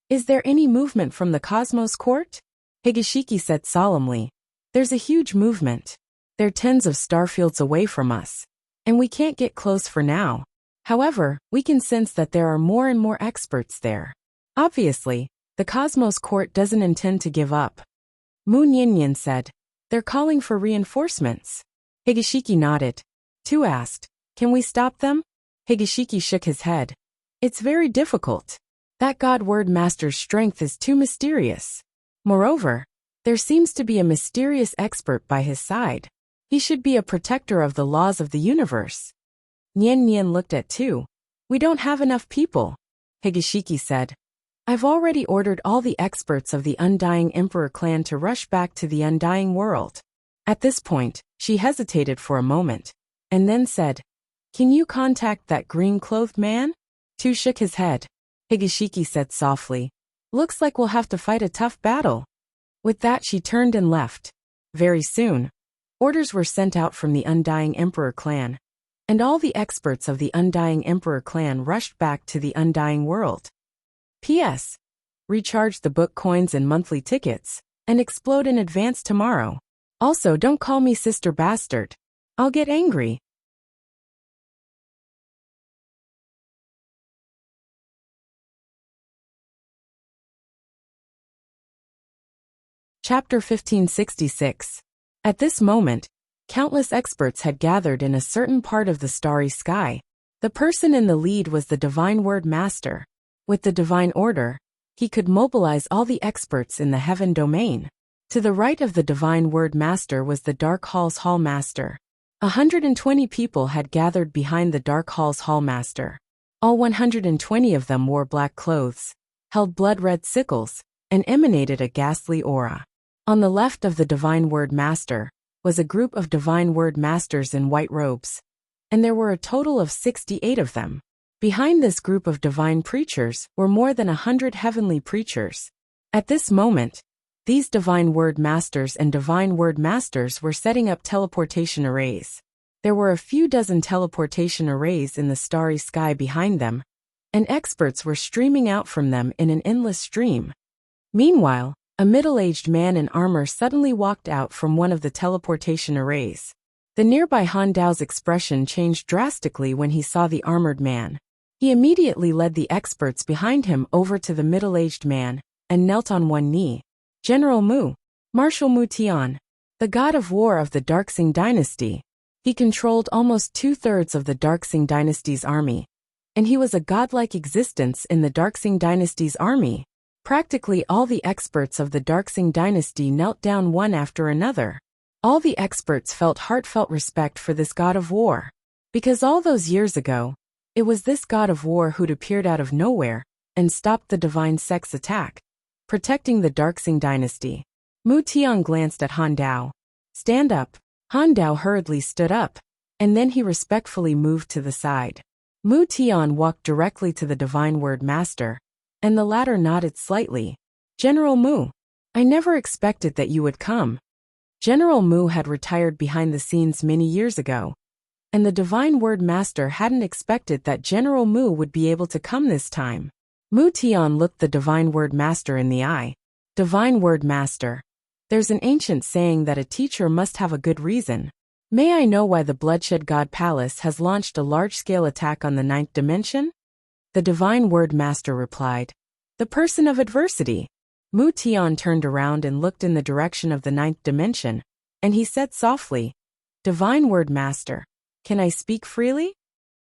"Is there any movement from the Cosmos court?" Higashiki said solemnly, "There's a huge movement. They're tens of starfields away from us, and we can't get close for now. However, we can sense that there are more and more experts there. Obviously, the Cosmos court doesn't intend to give up." Mu Nianyan said, "They're calling for reinforcements." Higashiki nodded. Tu asked, "Can we stop them?" Higashiki shook his head. "It's very difficult. That God Word Master's strength is too mysterious. Moreover, there seems to be a mysterious expert by his side. He should be a protector of the laws of the universe." Nian Nian looked at Tu. "We don't have enough people." Higashiki said, "I've already ordered all the experts of the Undying Emperor clan to rush back to the Undying world." At this point, she hesitated for a moment, and then said, "Can you contact that green-clothed man?" Tu shook his head. Higashiki said softly, "Looks like we'll have to fight a tough battle." With that she turned and left. Very soon, orders were sent out from the Undying Emperor clan, and all the experts of the Undying Emperor clan rushed back to the Undying world. P.S. recharge the book coins and monthly tickets, and explode in advance tomorrow. Also, don't call me Sister Bastard. I'll get angry. Chapter 1566. At this moment, countless experts had gathered in a certain part of the starry sky. The person in the lead was the Divine Word Master. With the Divine Order, he could mobilize all the experts in the heaven domain. To the right of the Divine Word Master was the Dark Hall's Hall Master. 120 people had gathered behind the Dark Hall's Hall Master. All 120 of them wore black clothes, held blood-red sickles, and emanated a ghastly aura. On the left of the Divine Word Master was a group of Divine Word Masters in white robes, and there were a total of 68 of them. Behind this group of divine preachers were more than 100 heavenly preachers. At this moment, these Divine Word Masters and Divine Word Masters were setting up teleportation arrays. There were a few dozen teleportation arrays in the starry sky behind them, and experts were streaming out from them in an endless stream. Meanwhile, a middle-aged man in armor suddenly walked out from one of the teleportation arrays. The nearby Han Dao's expression changed drastically when he saw the armored man. He immediately led the experts behind him over to the middle-aged man and knelt on one knee. General Mu, Marshal Mu Tian, the god of war of the Darksing dynasty. He controlled almost 2/3 of the Darksing dynasty's army, and he was a godlike existence in the Darksing dynasty's army. Practically all the experts of the Darksing dynasty knelt down one after another. All the experts felt heartfelt respect for this god of war. Because all those years ago, it was this god of war who'd appeared out of nowhere and stopped the divine sex attack, protecting the Darksing dynasty. Mu Tian glanced at Han Dao. Stand up. Han Dao hurriedly stood up, and then he respectfully moved to the side. Mu Tian walked directly to the Divine Word Master, and the latter nodded slightly. General Mu, I never expected that you would come. General Mu had retired behind the scenes many years ago, and the Divine Word Master hadn't expected that General Mu would be able to come this time. Mu Tian looked the Divine Word Master in the eye. Divine Word Master, there's an ancient saying that a teacher must have a good reason. May I know why the Bloodshed God Palace has launched a large-scale attack on the 9th dimension? The Divine Word Master replied, the person of adversity. Mu Tian turned around and looked in the direction of the 9th dimension, and he said softly, Divine Word Master, can I speak freely?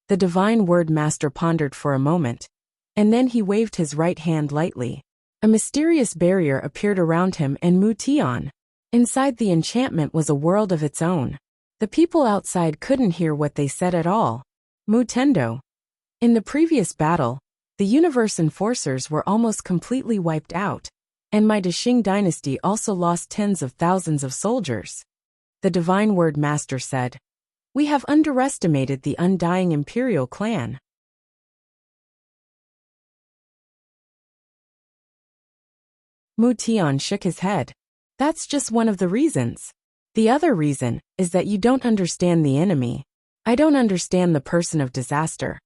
The Divine Word Master pondered for a moment, and then he waved his right hand lightly. A mysterious barrier appeared around him and Mu Tian. Inside the enchantment was a world of its own. The people outside couldn't hear what they said at all. Mu Tendo. In the previous battle, the universe enforcers were almost completely wiped out, and my Dashing dynasty also lost tens of thousands of soldiers. The Divine Word Master said, we have underestimated the undying imperial clan. Mu Tian shook his head. That's just one of the reasons. The other reason is that you don't understand the enemy. I don't understand the person of disaster.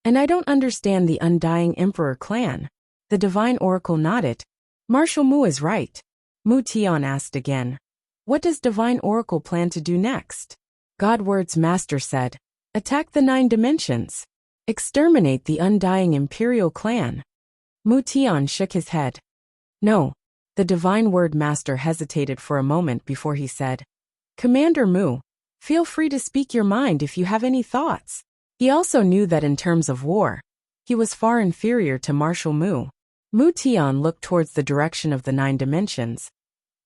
And I don't understand the undying Emperor clan. The Divine Oracle nodded. Marshal Mu is right. Mu Tian asked again. What does Divine Oracle plan to do next? God Word's Master said. Attack the 9 dimensions. Exterminate the undying Imperial clan. Mu Tian shook his head. No. The Divine Word Master hesitated for a moment before he said, Commander Mu, feel free to speak your mind if you have any thoughts. He also knew that in terms of war, he was far inferior to Marshal Mu. Mu Tian looked towards the direction of the 9 dimensions.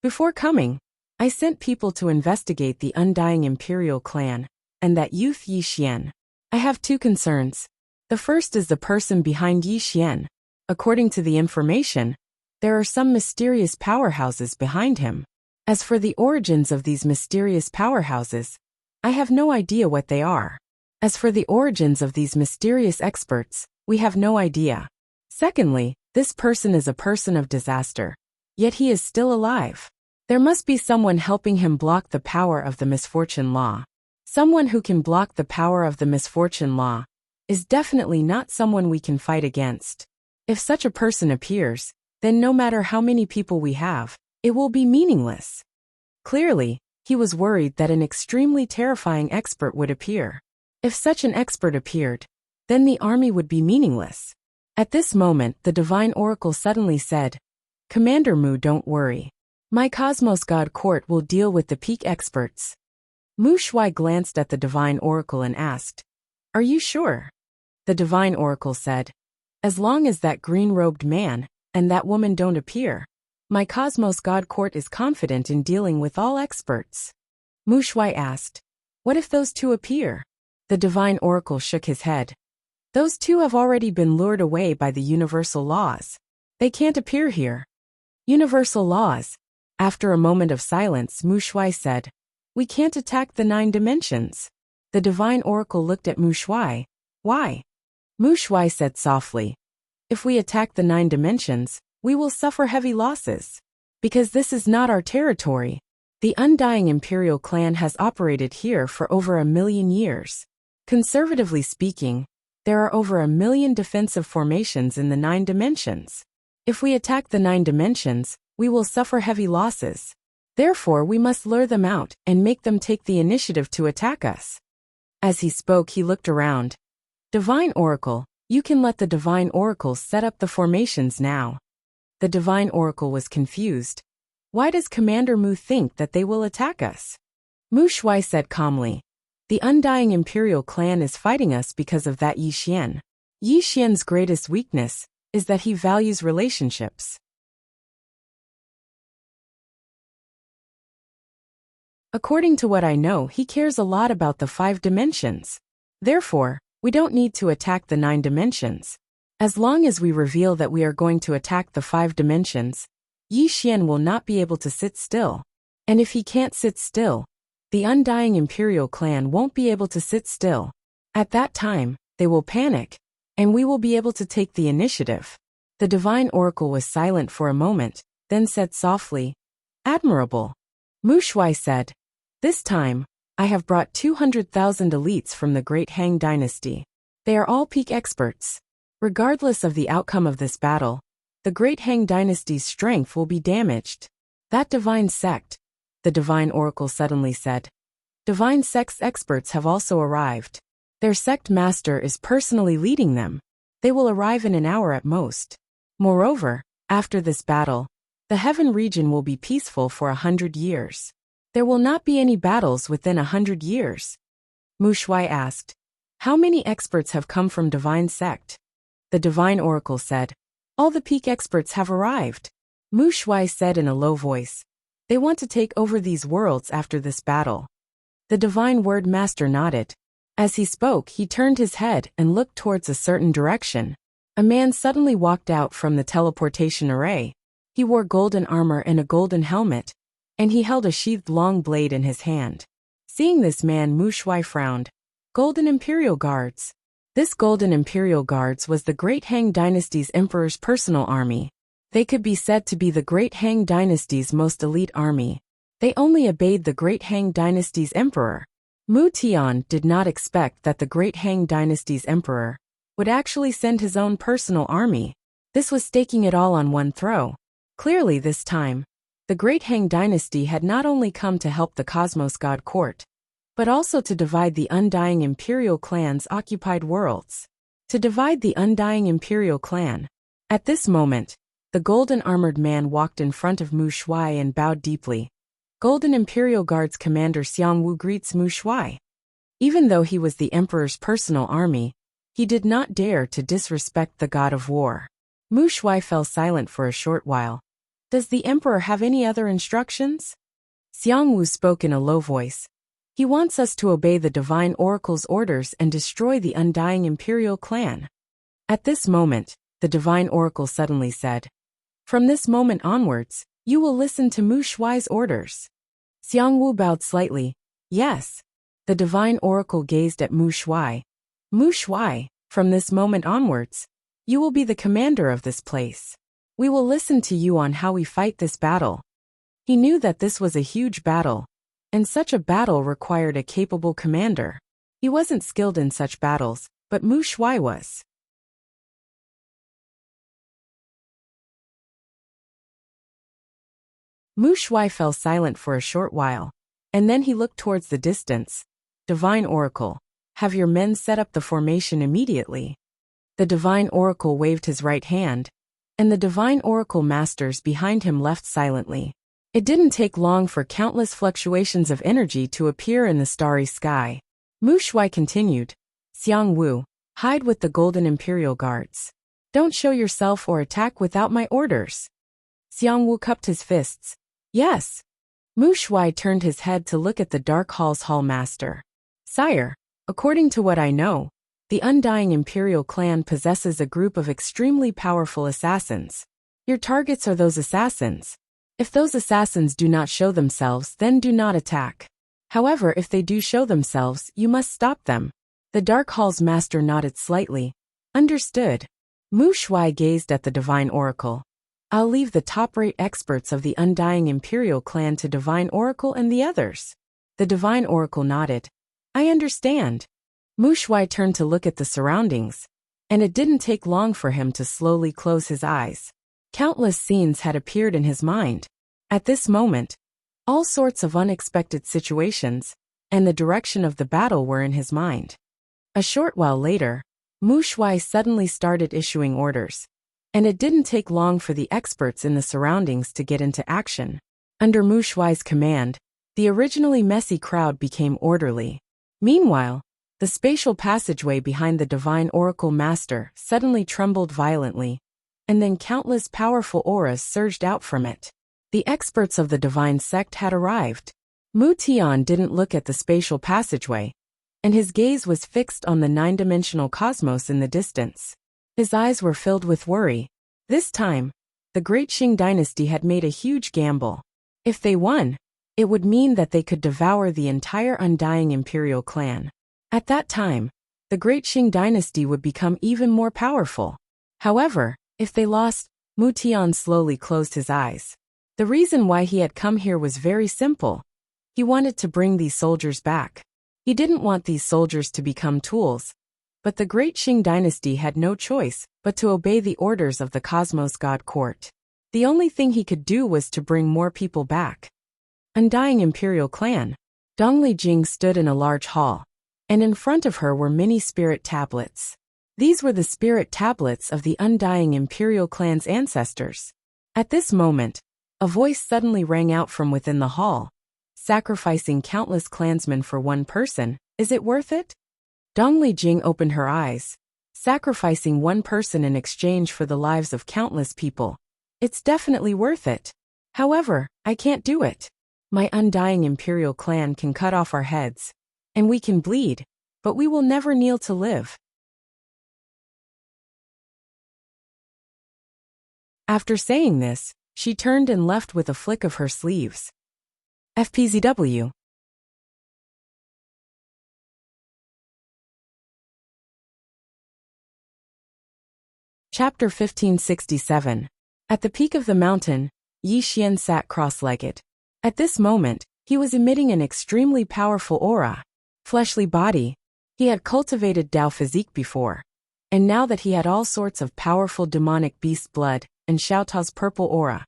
Before coming, I sent people to investigate the undying Imperial clan, and that youth Yi Xian. I have 2 concerns. The first is the person behind Yi Xian. According to the information, there are some mysterious powerhouses behind him. As for the origins of these mysterious powerhouses, I have no idea what they are. As for the origins of these mysterious experts, we have no idea. Secondly, this person is a person of disaster. Yet he is still alive. There must be someone helping him block the power of the misfortune law. Someone who can block the power of the misfortune law is definitely not someone we can fight against. If such a person appears, then no matter how many people we have, it will be meaningless. Clearly, he was worried that an extremely terrifying expert would appear. If such an expert appeared, then the army would be meaningless. At this moment, the divine oracle suddenly said, "Commander Mu, don't worry. My Cosmos God Court will deal with the peak experts." Mu Shuai glanced at the divine oracle and asked, "Are you sure?" The divine oracle said, "As long as that green-robed man and that woman don't appear, my Cosmos God Court is confident in dealing with all experts." Mu Shuai asked, "What if those two appear?" The divine oracle shook his head. "Those two have already been lured away by the universal laws. They can't appear here." Universal laws. After a moment of silence, Mu Shuai said, "We can't attack the 9 dimensions." The divine oracle looked at Mu Shuai. "Why?" Mu Shuai said softly, "If we attack the 9 dimensions, we will suffer heavy losses. Because this is not our territory. The Undying Imperial Clan has operated here for over 1,000,000 years. Conservatively speaking, there are over 1,000,000 defensive formations in the 9 dimensions. If we attack the 9 dimensions, we will suffer heavy losses. Therefore, we must lure them out and make them take the initiative to attack us." As he spoke, he looked around. "Divine Oracle, you can let the Divine Oracles set up the formations now." The Divine Oracle was confused. "Why does Commander Mu think that they will attack us?" Mu Shuai said calmly, "The Undying Imperial Clan is fighting us because of that Yi Xian. Yi Xian's greatest weakness is that he values relationships. According to what I know, he cares a lot about the 5 dimensions. Therefore, we don't need to attack the 9 dimensions. As long as we reveal that we are going to attack the 5 dimensions, Yi Xian will not be able to sit still. And if he can't sit still, the Undying Imperial Clan won't be able to sit still. At that time, they will panic, and we will be able to take the initiative." The Divine Oracle was silent for a moment, then said softly, "Admirable." Mu Shuai said, "This time, I have brought 200,000 elites from the Great Han Dynasty. They are all peak experts. Regardless of the outcome of this battle, the Great Han Dynasty's strength will be damaged." "That divine sect," the Divine Oracle suddenly said. "Divine sect's experts have also arrived. Their sect master is personally leading them. They will arrive in an hour at most. Moreover, after this battle, the heaven region will be peaceful for 100 years. There will not be any battles within 100 years." Mu Shuai asked, "How many experts have come from Divine Sect?" The Divine Oracle said, "All the peak experts have arrived." Mu Shuai said in a low voice, "They want to take over these worlds after this battle." The Divine Word Master nodded. As he spoke, he turned his head and looked towards a certain direction. A man suddenly walked out from the teleportation array. He wore golden armor and a golden helmet, and he held a sheathed long blade in his hand. Seeing this man, Mu Shuai frowned. Golden Imperial Guards. This Golden Imperial Guards was the Great Han Dynasty's Emperor's personal army. They could be said to be the Great Han Dynasty's most elite army. They only obeyed the Great Han Dynasty's Emperor. Mu Tian did not expect that the Great Han Dynasty's Emperor would actually send his own personal army. This was staking it all on one throw. Clearly this time, the Great Han Dynasty had not only come to help the Cosmos God Court, but also to divide the Undying Imperial Clan's occupied worlds. To divide the Undying Imperial Clan. At this moment, the golden armored man walked in front of Mu Shuai and bowed deeply. Golden Imperial Guards Commander Xiang Wu greets Mu Shuai. Even though he was the Emperor's personal army, he did not dare to disrespect the God of War. Mu Shuai fell silent for a short while. "Does the Emperor have any other instructions?" Xiang Wu spoke in a low voice. "He wants us to obey the Divine Oracle's orders and destroy the Undying Imperial Clan." At this moment, the Divine Oracle suddenly said, "From this moment onwards, you will listen to Mu Shuai's orders." Xiang Wu bowed slightly. "Yes." The Divine Oracle gazed at Mu Shuai. "Mu Shuai, from this moment onwards, you will be the commander of this place. We will listen to you on how we fight this battle." He knew that this was a huge battle, and such a battle required a capable commander. He wasn't skilled in such battles, but Mu Shuai was. Mu Shui fell silent for a short while, and then he looked towards the distance. Divine Oracle, have your men set up the formation immediately. The Divine Oracle waved his right hand, and the Divine Oracle masters behind him left silently. It didn't take long for countless fluctuations of energy to appear in the starry sky. Mu Shui continued, Xiang Wu, hide with the Golden Imperial Guards. Don't show yourself or attack without my orders. Xiang Wu cupped his fists. Yes. Mu Shui turned his head to look at the Dark Hall's Hall Master. Sire, according to what I know, the Undying Imperial Clan possesses a group of extremely powerful assassins. Your targets are those assassins. If those assassins do not show themselves, then do not attack. However, if they do show themselves, you must stop them. The Dark Hall's master nodded slightly. Understood. Mu Shui gazed at the Divine Oracle. I'll leave the top-rate experts of the Undying Imperial Clan to Divine Oracle and the others. The Divine Oracle nodded. I understand. Mu Shui turned to look at the surroundings, and it didn't take long for him to slowly close his eyes. Countless scenes had appeared in his mind. At this moment, all sorts of unexpected situations and the direction of the battle were in his mind. A short while later, Mu Shui suddenly started issuing orders, and it didn't take long for the experts in the surroundings to get into action. Under Mu Shui's command, the originally messy crowd became orderly. Meanwhile, the spatial passageway behind the Divine Oracle Master suddenly trembled violently, and then countless powerful auras surged out from it. The experts of the Divine Sect had arrived. Mu Tian didn't look at the spatial passageway, and his gaze was fixed on the nine-dimensional cosmos in the distance. His eyes were filled with worry. This time, the Great Qing dynasty had made a huge gamble. If they won, it would mean that they could devour the entire Undying Imperial Clan. At that time, the Great Qing dynasty would become even more powerful. However, if they lost, Mu Tian slowly closed his eyes. The reason why he had come here was very simple. He wanted to bring these soldiers back. He didn't want these soldiers to become tools, but the Great Qing dynasty had no choice but to obey the orders of the Cosmos God Court. The only thing he could do was to bring more people back. Undying Imperial Clan. Dongli Jing stood in a large hall, and in front of her were many spirit tablets. These were the spirit tablets of the Undying Imperial Clan's ancestors. At this moment, a voice suddenly rang out from within the hall. Sacrificing countless clansmen for one person, is it worth it? Dongli Jing opened her eyes. Sacrificing one person in exchange for the lives of countless people. It's definitely worth it. However, I can't do it. My Undying Imperial Clan can cut off our heads, and we can bleed, but we will never kneel to live. After saying this, she turned and left with a flick of her sleeves. FPZW. Chapter 1567. At the peak of the mountain, Yi Xian sat cross-legged. At this moment, he was emitting an extremely powerful aura. Fleshly body. He had cultivated Dao physique before, and now that he had all sorts of powerful demonic beast blood and Xiaotao's purple aura,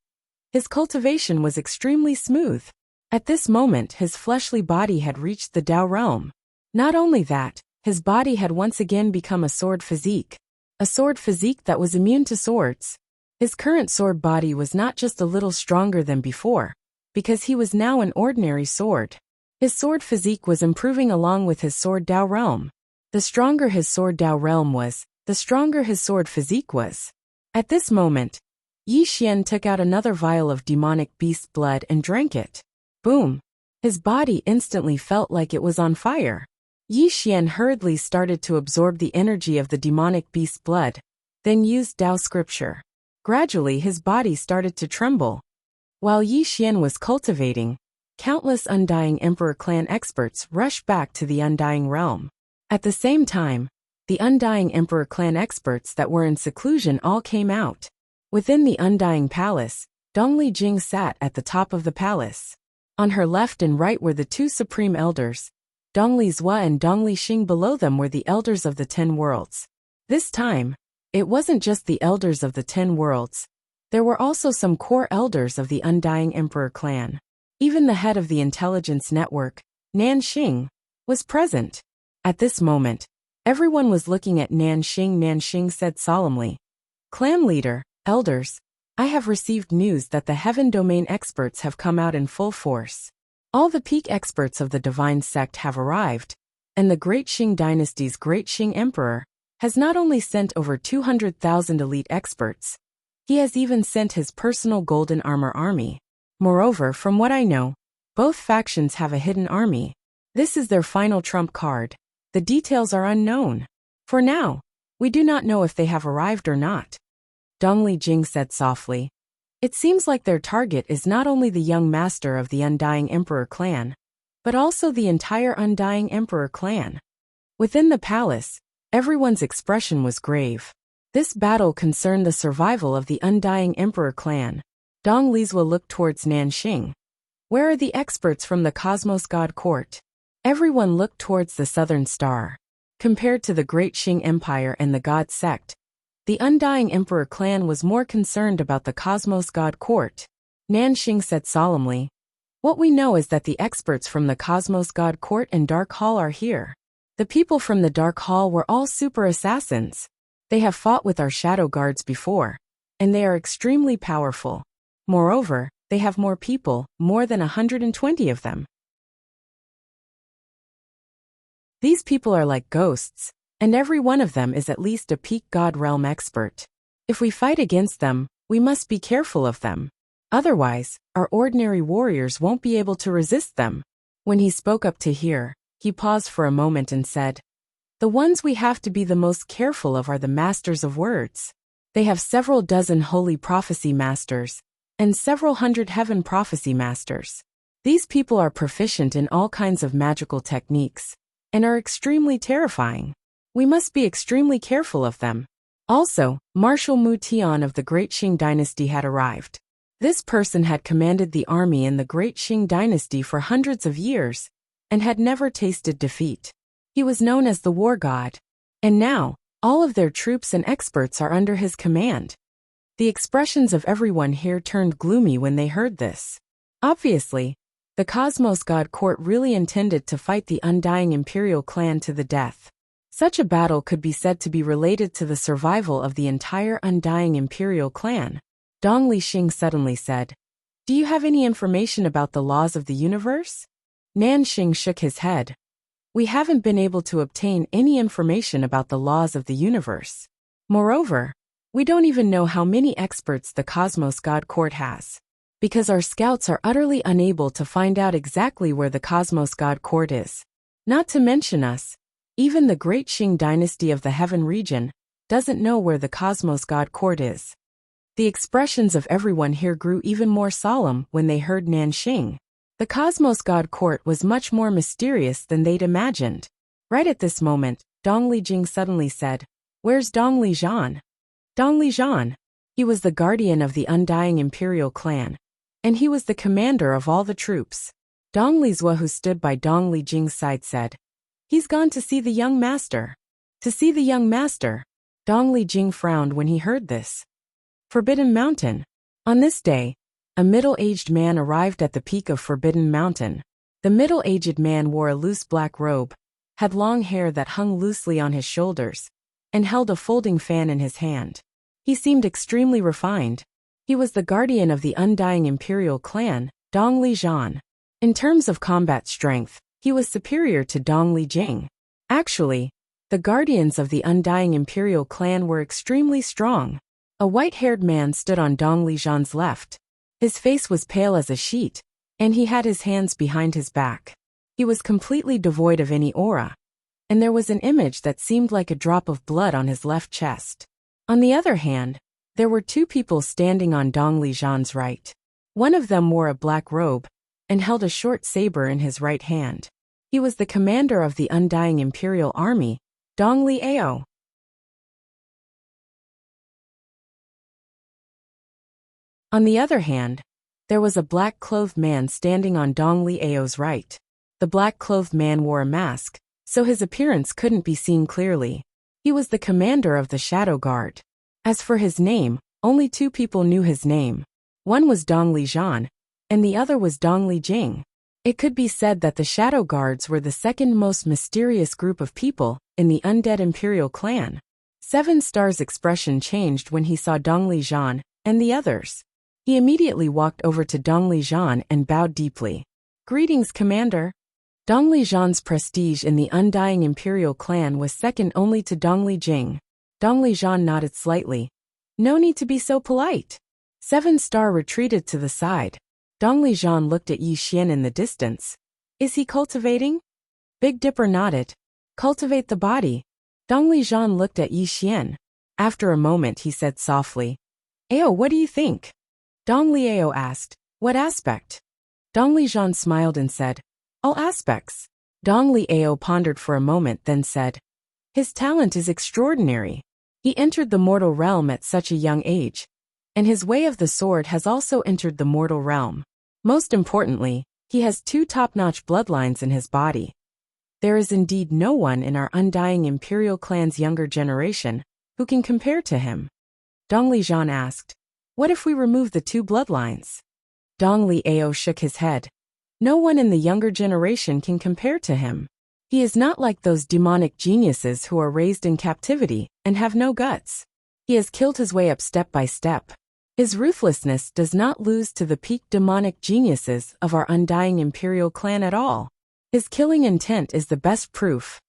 his cultivation was extremely smooth. At this moment, his fleshly body had reached the Dao realm. Not only that, his body had once again become a sword physique. A sword physique that was immune to swords. His current sword body was not just a little stronger than before, because he was now an ordinary sword. His sword physique was improving along with his sword Dao realm. The stronger his sword Dao realm was, the stronger his sword physique was. At this moment, Yi Xian took out another vial of demonic beast blood and drank it. Boom! His body instantly felt like it was on fire. Yi Xian hurriedly started to absorb the energy of the demonic beast blood, then used Dao scripture. Gradually his body started to tremble. While Yi Xian was cultivating, countless Undying Emperor Clan experts rushed back to the Undying realm. At the same time, the Undying Emperor Clan experts that were in seclusion all came out. Within the Undying Palace, Dongli Jing sat at the top of the palace. On her left and right were the two supreme elders. Dongli Zhua and Dongli Xing below them were the elders of the 10 worlds. This time, it wasn't just the elders of the 10 worlds, There were also some core elders of the Undying Emperor clan. Even the head of the intelligence network, Nan Xing, was present. At this moment, everyone was looking at Nan Xing. Nan Xing said solemnly, "Clan leader, elders, I have received news that the Heaven Domain experts have come out in full force. All the peak experts of the divine sect have arrived, and the Great Qing dynasty's Great Qing Emperor has not only sent over 200,000 elite experts, he has even sent his personal golden armor army. Moreover, from what I know, both factions have a hidden army. This is their final trump card. The details are unknown. For now, we do not know if they have arrived or not." Dongli Jing said softly. "It seems like their target is not only the young master of the Undying Emperor clan, but also the entire Undying Emperor clan." Within the palace, everyone's expression was grave. This battle concerned the survival of the Undying Emperor clan. Dong Lizhua looked towards Nan Xing. "Where are the experts from the Cosmos God Court?" Everyone looked towards the Southern Star. Compared to the Great Qing Empire and the God Sect, the Undying Emperor clan was more concerned about the Cosmos God Court. Nan Xing said solemnly, "What we know is that the experts from the Cosmos God Court and Dark Hall are here. The people from the Dark Hall were all super assassins. They have fought with our shadow guards before, and they are extremely powerful. Moreover, they have more people, more than 120 of them. These people are like ghosts, and every one of them is at least a peak God realm expert. If we fight against them, we must be careful of them. Otherwise, our ordinary warriors won't be able to resist them." When he spoke up to hear, he paused for a moment and said, "The ones we have to be the most careful of are the masters of words. They have several dozen holy prophecy masters, and several hundred heaven prophecy masters. These people are proficient in all kinds of magical techniques, and are extremely terrifying. We must be extremely careful of them." Also, Marshal Mu Tian of the Great Qing dynasty had arrived. This person had commanded the army in the Great Qing dynasty for hundreds of years, and had never tasted defeat. He was known as the war god, and now, all of their troops and experts are under his command. The expressions of everyone here turned gloomy when they heard this. Obviously, the Cosmos God Court really intended to fight the Undying Imperial clan to the death. Such a battle could be said to be related to the survival of the entire Undying Imperial clan. Dong Lixing suddenly said, "Do you have any information about the laws of the universe?" Nan Xing shook his head. "We haven't been able to obtain any information about the laws of the universe. Moreover, we don't even know how many experts the Cosmos God Court has, because our scouts are utterly unable to find out exactly where the Cosmos God Court is. Not to mention us, even the Great Qing dynasty of the Heaven region doesn't know where the Cosmos God Court is." The expressions of everyone here grew even more solemn when they heard Nan Xing. The Cosmos God Court was much more mysterious than they'd imagined. Right at this moment, Dong Lijing suddenly said, "Where's Dong Lijian?" Dong Lijian. He was the guardian of the Undying Imperial clan, and he was the commander of all the troops. Dong Lizhua, who stood by Dong Lijing's side, said, "He's gone to see the young master." To see the young master. Dong Lijing frowned when he heard this. Forbidden Mountain. On this day, a middle-aged man arrived at the peak of Forbidden Mountain. The middle-aged man wore a loose black robe, had long hair that hung loosely on his shoulders, and held a folding fan in his hand. He seemed extremely refined. He was the guardian of the Undying Imperial clan, Dong Lijian. In terms of combat strength, he was superior to Dong Lijing. Actually, the guardians of the Undying Imperial clan were extremely strong. A white-haired man stood on Dong Lijian's left. His face was pale as a sheet, and he had his hands behind his back. He was completely devoid of any aura, and there was an image that seemed like a drop of blood on his left chest. On the other hand, there were two people standing on Dong Lijian's right. One of them wore a black robe and held a short saber in his right hand. He was the commander of the Undying Imperial Army, Dong Liao. On the other hand, there was a black-clothed man standing on Dong Liao's right. The black-clothed man wore a mask, so his appearance couldn't be seen clearly. He was the commander of the Shadow Guard. As for his name, Only two people knew his name. One was Dong Lijian, and the other was Dong Lijing. It could be said that the Shadow Guards were the second most mysterious group of people in the undead imperial clan. Seven Star's expression changed when he saw Dong Lijian and the others. He immediately walked over to Dong Lijian and bowed deeply. "Greetings, Commander." Dong Lijian's prestige in the undying imperial clan was second only to Dong Lijing. Dong Lijian nodded slightly. "No need to be so polite." Seven Star retreated to the side. Dong Lijian looked at Yi Xian in the distance. "Is he cultivating?" Big Dipper nodded. "Cultivate the body." Dong Lijian looked at Yi Xian. After a moment he said softly, "Ao, what do you think?" Dong Liao asked, "What aspect?" Dong Lijian smiled and said, "All aspects." Dong Liao pondered for a moment then said, "His talent is extraordinary. He entered the mortal realm at such a young age. And his way of the sword has also entered the mortal realm. Most importantly, he has two top-notch bloodlines in his body. There is indeed no one in our undying imperial clan's younger generation who can compare to him." Dong Lijian asked, "What if we remove the two bloodlines?" Dong Liao shook his head. "No one in the younger generation can compare to him. He is not like those demonic geniuses who are raised in captivity and have no guts. He has killed his way up step by step. His ruthlessness does not lose to the peak demonic geniuses of our undying imperial clan at all. His killing intent is the best proof."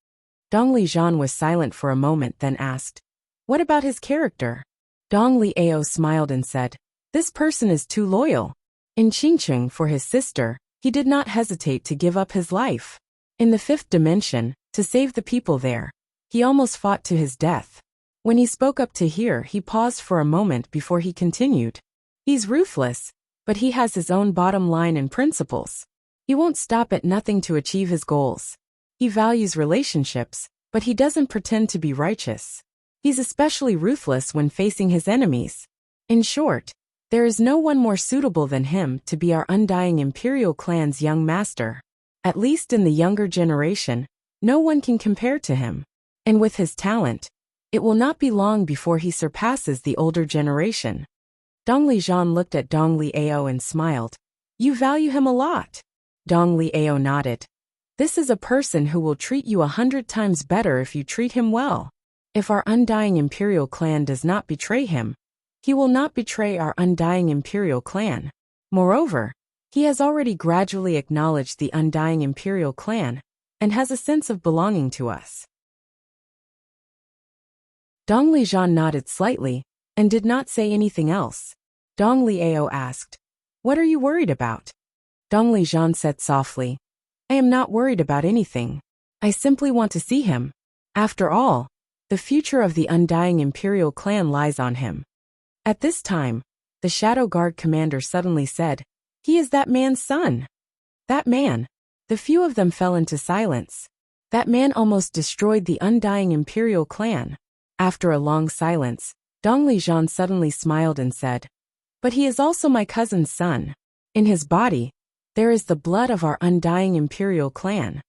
Dong Lijian was silent for a moment then asked, "What about his character?" Dong Liao smiled and said, "This person is too loyal. In Qingcheng for his sister, he did not hesitate to give up his life. In the fifth dimension, to save the people there, he almost fought to his death. When he spoke up to here, he paused for a moment before he continued. He's ruthless, but he has his own bottom line and principles. He won't stop at nothing to achieve his goals. He values relationships, but he doesn't pretend to be righteous. He's especially ruthless when facing his enemies. In short, there is no one more suitable than him to be our undying imperial clan's young master. At least in the younger generation, no one can compare to him. And with his talent, it will not be long before he surpasses the older generation." Dong Lijian looked at Dong Liao and smiled. "You value him a lot." Dong Liao nodded. "This is a person who will treat you 100 times better if you treat him well. If our undying imperial clan does not betray him, he will not betray our undying imperial clan. Moreover, he has already gradually acknowledged the undying imperial clan and has a sense of belonging to us." Dong Lijian nodded slightly and did not say anything else. Dong Liao asked, "What are you worried about?" Dong Lijian said softly, "I am not worried about anything. I simply want to see him. After all, the future of the undying imperial clan lies on him." At this time, the Shadow Guard commander suddenly said, "He is that man's son." That man. The few of them fell into silence. That man almost destroyed the undying imperial clan. After a long silence, Dong Lijian suddenly smiled and said, "But he is also my cousin's son. In his body, there is the blood of our undying imperial clan."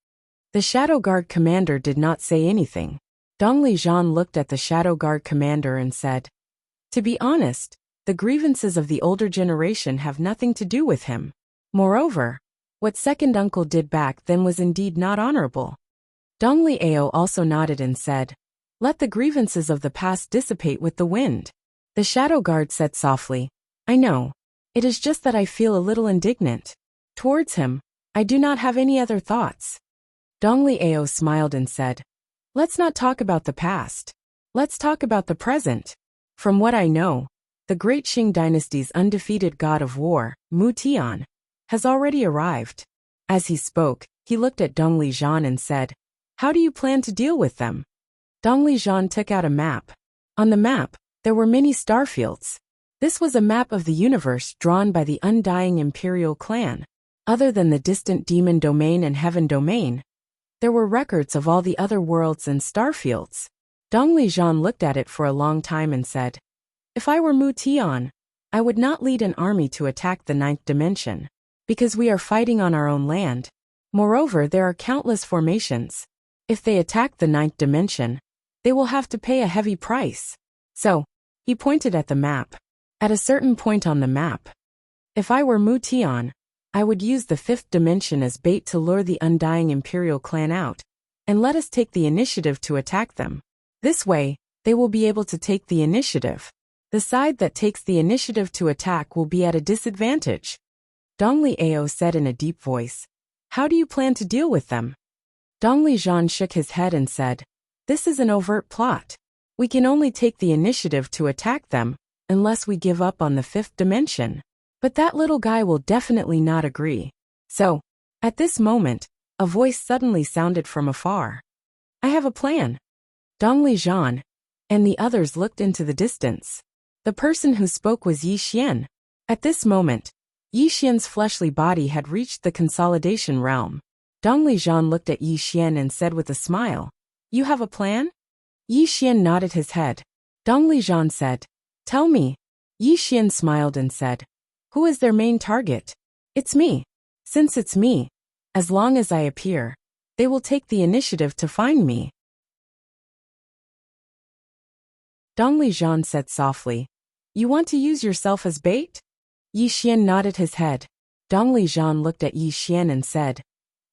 The Shadow Guard commander did not say anything. Dong Lijian looked at the Shadow Guard commander and said, "To be honest, the grievances of the older generation have nothing to do with him. Moreover, what second uncle did back then was indeed not honorable." Dong Liao also nodded and said, "Let the grievances of the past dissipate with the wind." The Shadow Guard said softly, "I know. It is just that I feel a little indignant. Towards him, I do not have any other thoughts." Dong Liao smiled and said, "Let's not talk about the past. Let's talk about the present. From what I know, the great Qing dynasty's undefeated god of war, Mu Tian, has already arrived." As he spoke, he looked at Dong Lijian and said, "How do you plan to deal with them?" Dong Lijian took out a map. On the map, there were many starfields. This was a map of the universe drawn by the undying imperial clan. Other than the distant demon domain and heaven domain, there were records of all the other worlds and starfields. Dong Lijian looked at it for a long time and said, "If I were Mu Tian, I would not lead an army to attack the 9th dimension, because we are fighting on our own land. Moreover, there are countless formations. If they attack the 9th dimension, they will have to pay a heavy price." So, he pointed at the map. at a certain point on the map. If I were Mu Tian, I would use the fifth dimension as bait to lure the undying Imperial clan out, and let us take the initiative to attack them. This way, they will be able to take the initiative. The side that takes the initiative to attack will be at a disadvantage. Dong Liao said in a deep voice. How do you plan to deal with them? Dong Lijian shook his head and said, this is an overt plot. We can only take the initiative to attack them, unless we give up on the fifth dimension. But that little guy will definitely not agree. So, at this moment, a voice suddenly sounded from afar. I have a plan. Dong Lijian and the others looked into the distance. The person who spoke was Yi Xian. At this moment, Yi Xian's fleshly body had reached the consolidation realm. Dong Lijian looked at Yi Xian and said with a smile, you have a plan? Yi Xian nodded his head. Dong Lijian said, tell me. Yi Xian smiled and said, who is their main target? It's me. Since it's me, as long as I appear, they will take the initiative to find me. Dong Lijian said softly, you want to use yourself as bait? Yi Xian nodded his head. Dong Lijian looked at Yi Xian and said,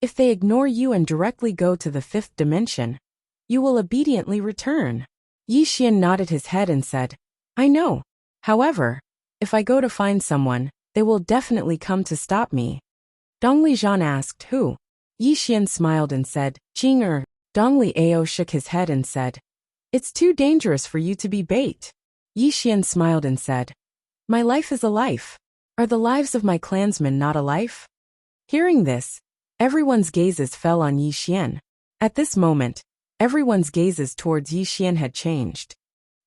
if they ignore you and directly go to the fifth dimension, you will obediently return. Yi Xian nodded his head and said, I know. However, if I go to find someone, they will definitely come to stop me. Dong Lijian asked who? Yi Xian smiled and said, Jing. Dong Liao shook his head and said, it's too dangerous for you to be bait. Yi Xian smiled and said, my life is a life. Are the lives of my clansmen not a life? Hearing this, everyone's gazes fell on Yi Xian. At this moment, everyone's gazes towards Yi Xian had changed.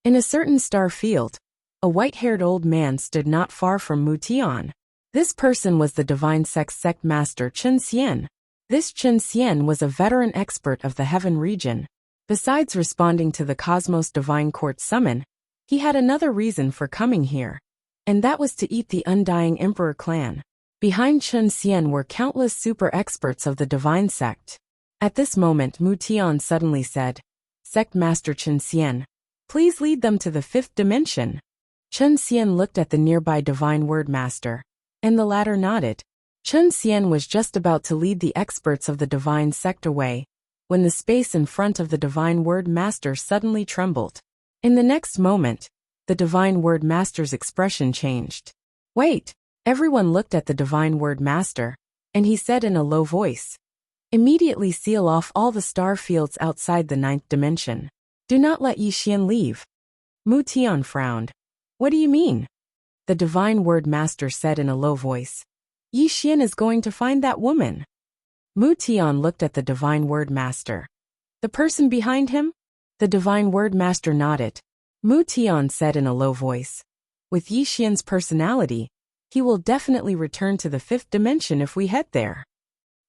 In a certain star field, a white-haired old man stood not far from Mu Tian. This person was the Divine Sect Master Chen Xian. This Chen Xian was a veteran expert of the Heaven region. Besides responding to the Cosmos Divine Court summon, he had another reason for coming here, and that was to eat the undying Emperor clan. Behind Chen Xian were countless super experts of the Divine Sect. At this moment Mu Tian suddenly said, Sect Master Chen Xian, please lead them to the fifth dimension. Chen Xian looked at the nearby Divine Word Master, and the latter nodded. Chen Xian was just about to lead the experts of the Divine Sect away, when the space in front of the Divine Word Master suddenly trembled. In the next moment, the Divine Word Master's expression changed. Wait! Everyone looked at the Divine Word Master, and he said in a low voice, immediately seal off all the star fields outside the ninth dimension. Do not let Yi Xian leave. Mu Tian frowned. What do you mean? The Divine Word Master said in a low voice. Yi Xian is going to find that woman. Mu Tian looked at the Divine Word Master. The person behind him? The Divine Word Master nodded. Mu Tian said in a low voice. With Yi Xian's personality, he will definitely return to the fifth dimension if we head there.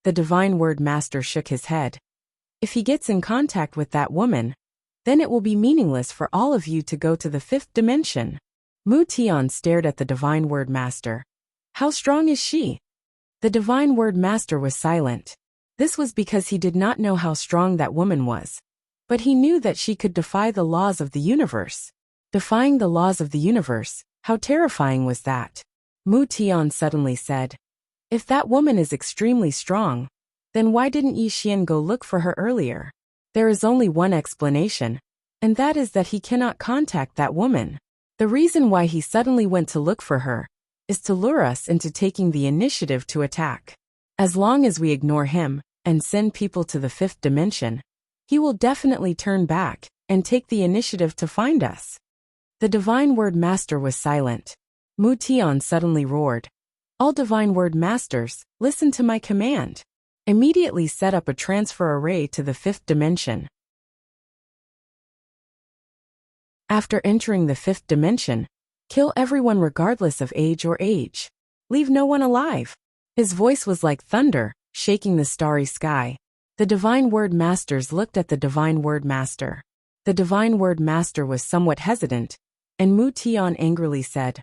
The Divine Word Master shook his head. If he gets in contact with that woman, then it will be meaningless for all of you to go to the fifth dimension. Mu Tian stared at the Divine Word Master. How strong is she? The Divine Word Master was silent. This was because he did not know how strong that woman was. But he knew that she could defy the laws of the universe. Defying the laws of the universe, how terrifying was that? Mu Tian suddenly said, if that woman is extremely strong, then why didn't Yi Xian go look for her earlier? There is only one explanation, and that is that he cannot contact that woman. The reason why he suddenly went to look for her is to lure us into taking the initiative to attack. As long as we ignore him and send people to the fifth dimension, he will definitely turn back and take the initiative to find us. The Divine Word Master was silent. Mu Tian suddenly roared. All Divine Word Masters, listen to my command. Immediately set up a transfer array to the fifth dimension. After entering the fifth dimension, kill everyone regardless of age or age. Leave no one alive. His voice was like thunder, shaking the starry sky. The Divine Word Masters looked at the Divine Word Master. The Divine Word Master was somewhat hesitant, and Mu Tian angrily said,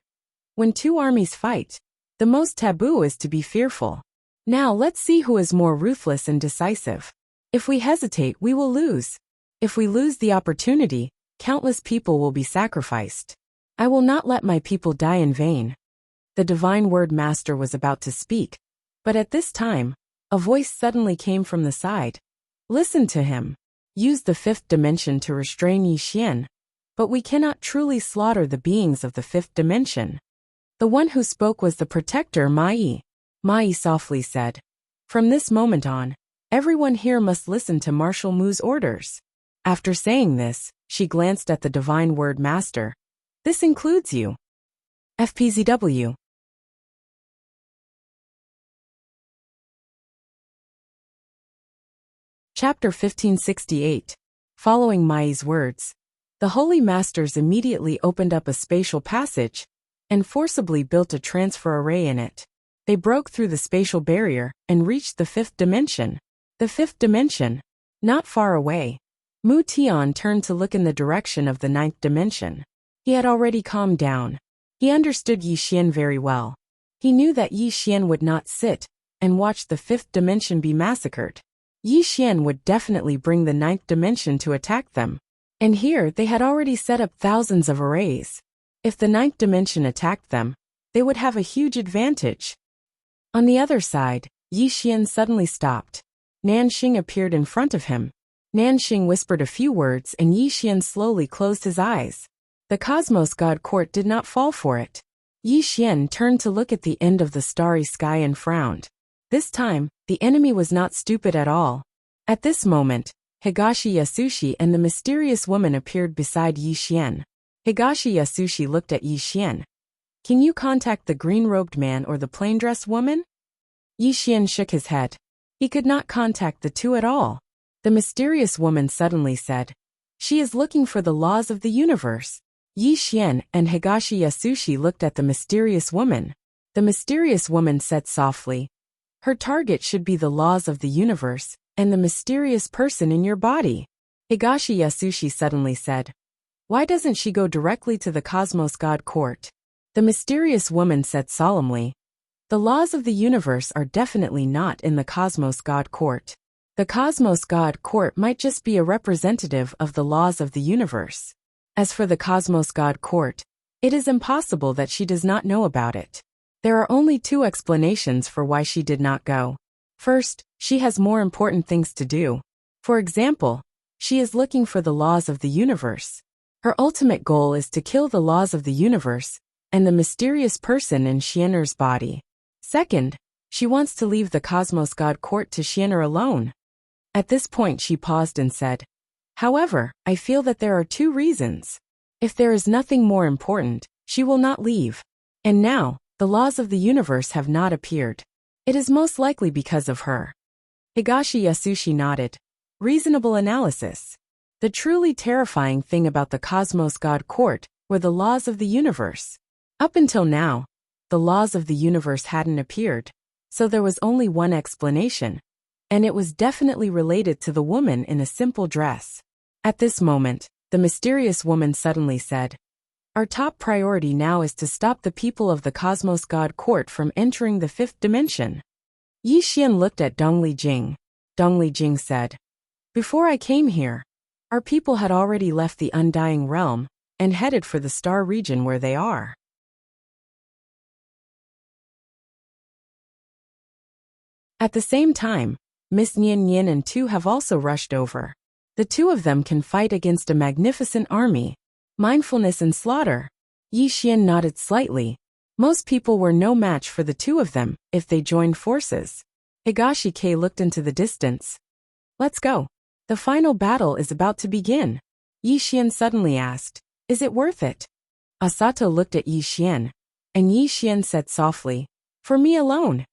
when two armies fight, the most taboo is to be fearful. Now let's see who is more ruthless and decisive. If we hesitate, we will lose. If we lose the opportunity, countless people will be sacrificed. I will not let my people die in vain. The divine word master was about to speak, but at this time, a voice suddenly came from the side. Listen to him. Use the fifth dimension to restrain Yi Xian, but we cannot truly slaughter the beings of the fifth dimension. The one who spoke was the protector Ma Yi. Ma Yi softly said, from this moment on, everyone here must listen to Marshal Mu's orders. After saying this, she glanced at the divine word master. This includes you. FPZW. Chapter 1568. Following Mai's words, the Holy Masters immediately opened up a spatial passage and forcibly built a transfer array in it. They broke through the spatial barrier and reached the fifth dimension. The fifth dimension, not far away. Mu Tian turned to look in the direction of the ninth dimension. He had already calmed down. He understood Yi Xian very well. He knew that Yi Xian would not sit and watch the fifth dimension be massacred. Yi Xian would definitely bring the ninth dimension to attack them. And here they had already set up thousands of arrays. If the ninth dimension attacked them, they would have a huge advantage. On the other side, Yi Xian suddenly stopped. Nanxing appeared in front of him. Nanxing whispered a few words and Yi Xian slowly closed his eyes. The Cosmos God Court did not fall for it. Yi Xian turned to look at the end of the starry sky and frowned. This time, the enemy was not stupid at all. At this moment, Higashi Yasushi and the mysterious woman appeared beside Yi Xian. Higashi Yasushi looked at Yi Xian. Can you contact the green-robed man or the plain-dressed woman? Yi Xian shook his head. He could not contact the two at all. The mysterious woman suddenly said, she is looking for the laws of the universe. Yi Xian and Higashi Yasushi looked at the mysterious woman. The mysterious woman said softly, her target should be the laws of the universe and the mysterious person in your body. Higashi Yasushi suddenly said, why doesn't she go directly to the Cosmos God Court? The mysterious woman said solemnly, the laws of the universe are definitely not in the Cosmos God Court. The Cosmos God Court might just be a representative of the laws of the universe. As for the Cosmos God Court, it is impossible that she does not know about it. There are only two explanations for why she did not go. First, she has more important things to do. For example, she is looking for the laws of the universe. Her ultimate goal is to kill the laws of the universe and the mysterious person in Xian'er's body. Second, she wants to leave the Cosmos God Court to Xian'er alone. At this point she paused and said, however, I feel that there are two reasons. If there is nothing more important, she will not leave. And now, the laws of the universe have not appeared. It is most likely because of her. Higashi Yasushi nodded. Reasonable analysis. The truly terrifying thing about the Cosmos God Court were the laws of the universe. Up until now, the laws of the universe hadn't appeared, so there was only one explanation, and it was definitely related to the woman in a simple dress. At this moment, the mysterious woman suddenly said, our top priority now is to stop the people of the Cosmos God Court from entering the fifth dimension. Yi Xian looked at Dongli Jing. Dongli Jing said, before I came here, our people had already left the Undying Realm and headed for the star region where they are. At the same time, Miss Nian Yin and Tu have also rushed over. The two of them can fight against a magnificent army. Mindfulness and slaughter. Yi Xian nodded slightly. Most people were no match for the two of them if they joined forces. Higashi Kei looked into the distance. Let's go. The final battle is about to begin. Yi Xian suddenly asked, is it worth it? Asato looked at Yi Xian, and Yi Xian said softly, for me alone.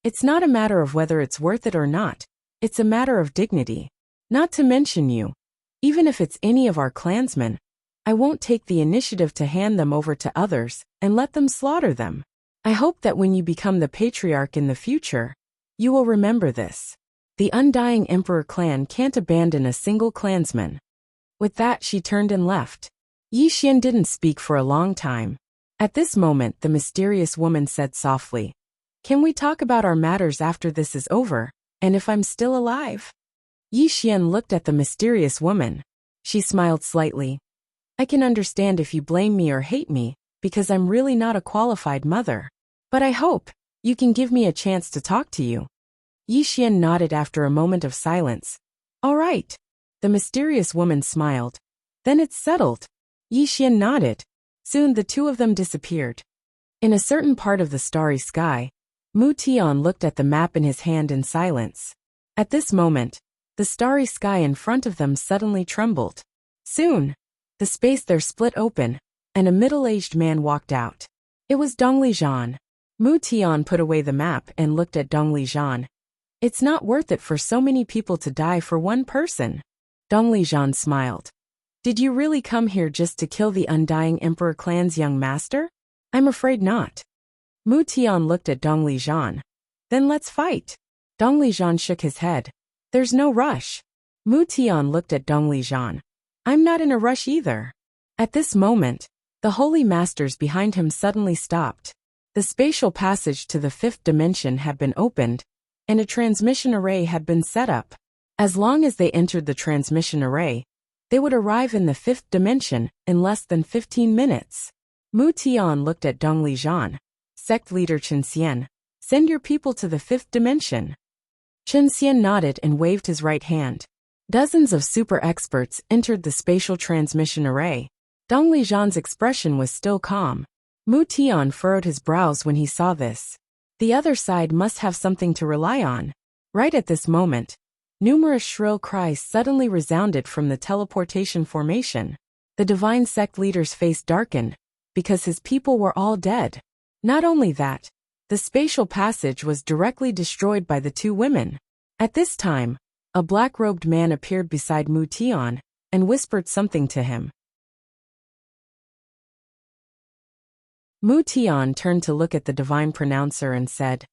It's not a matter of whether it's worth it or not. It's a matter of dignity. Not to mention you. Even if it's any of our clansmen, I won't take the initiative to hand them over to others and let them slaughter them. I hope that when you become the patriarch in the future, you will remember this. The Undying Emperor clan can't abandon a single clansman. With that she turned and left. Yi Xian didn't speak for a long time. At this moment the mysterious woman said softly, can we talk about our matters after this is over, and if I'm still alive? Yi Xian looked at the mysterious woman. She smiled slightly. I can understand if you blame me or hate me, because I'm really not a qualified mother. But I hope you can give me a chance to talk to you. Yi Xian nodded after a moment of silence. All right. The mysterious woman smiled. Then it's settled. Yi Xian nodded. Soon the two of them disappeared. In a certain part of the starry sky, Mu Tian looked at the map in his hand in silence. At this moment, the starry sky in front of them suddenly trembled. Soon, the space there split open, and a middle-aged man walked out. It was Dong Lijian. Mu Tian put away the map and looked at Dong Lijian. It's not worth it for so many people to die for one person. Dong Lijian smiled. Did you really come here just to kill the Undying Emperor clan's young master? I'm afraid not. Mu Tian looked at Dong Lijian. Then let's fight. Dong Lijian shook his head. There's no rush. Mu Tian looked at Dong Lijian. I'm not in a rush either. At this moment, the holy masters behind him suddenly stopped. The spatial passage to the fifth dimension had been opened, and a transmission array had been set up. As long as they entered the transmission array, they would arrive in the fifth dimension in less than 15 minutes. Mu Tian looked at Dong Lijian. Sect leader Chen Xian, send your people to the fifth dimension. Chen Xian nodded and waved his right hand. Dozens of super experts entered the spatial transmission array. Dong Lijian's expression was still calm. Mu Tian furrowed his brows when he saw this. The other side must have something to rely on. Right at this moment, numerous shrill cries suddenly resounded from the teleportation formation. The divine sect leader's face darkened, because his people were all dead. Not only that, the spatial passage was directly destroyed by the two women. At this time, a black-robed man appeared beside Mu Tian and whispered something to him. Mu Tian turned to look at the divine pronouncer and said,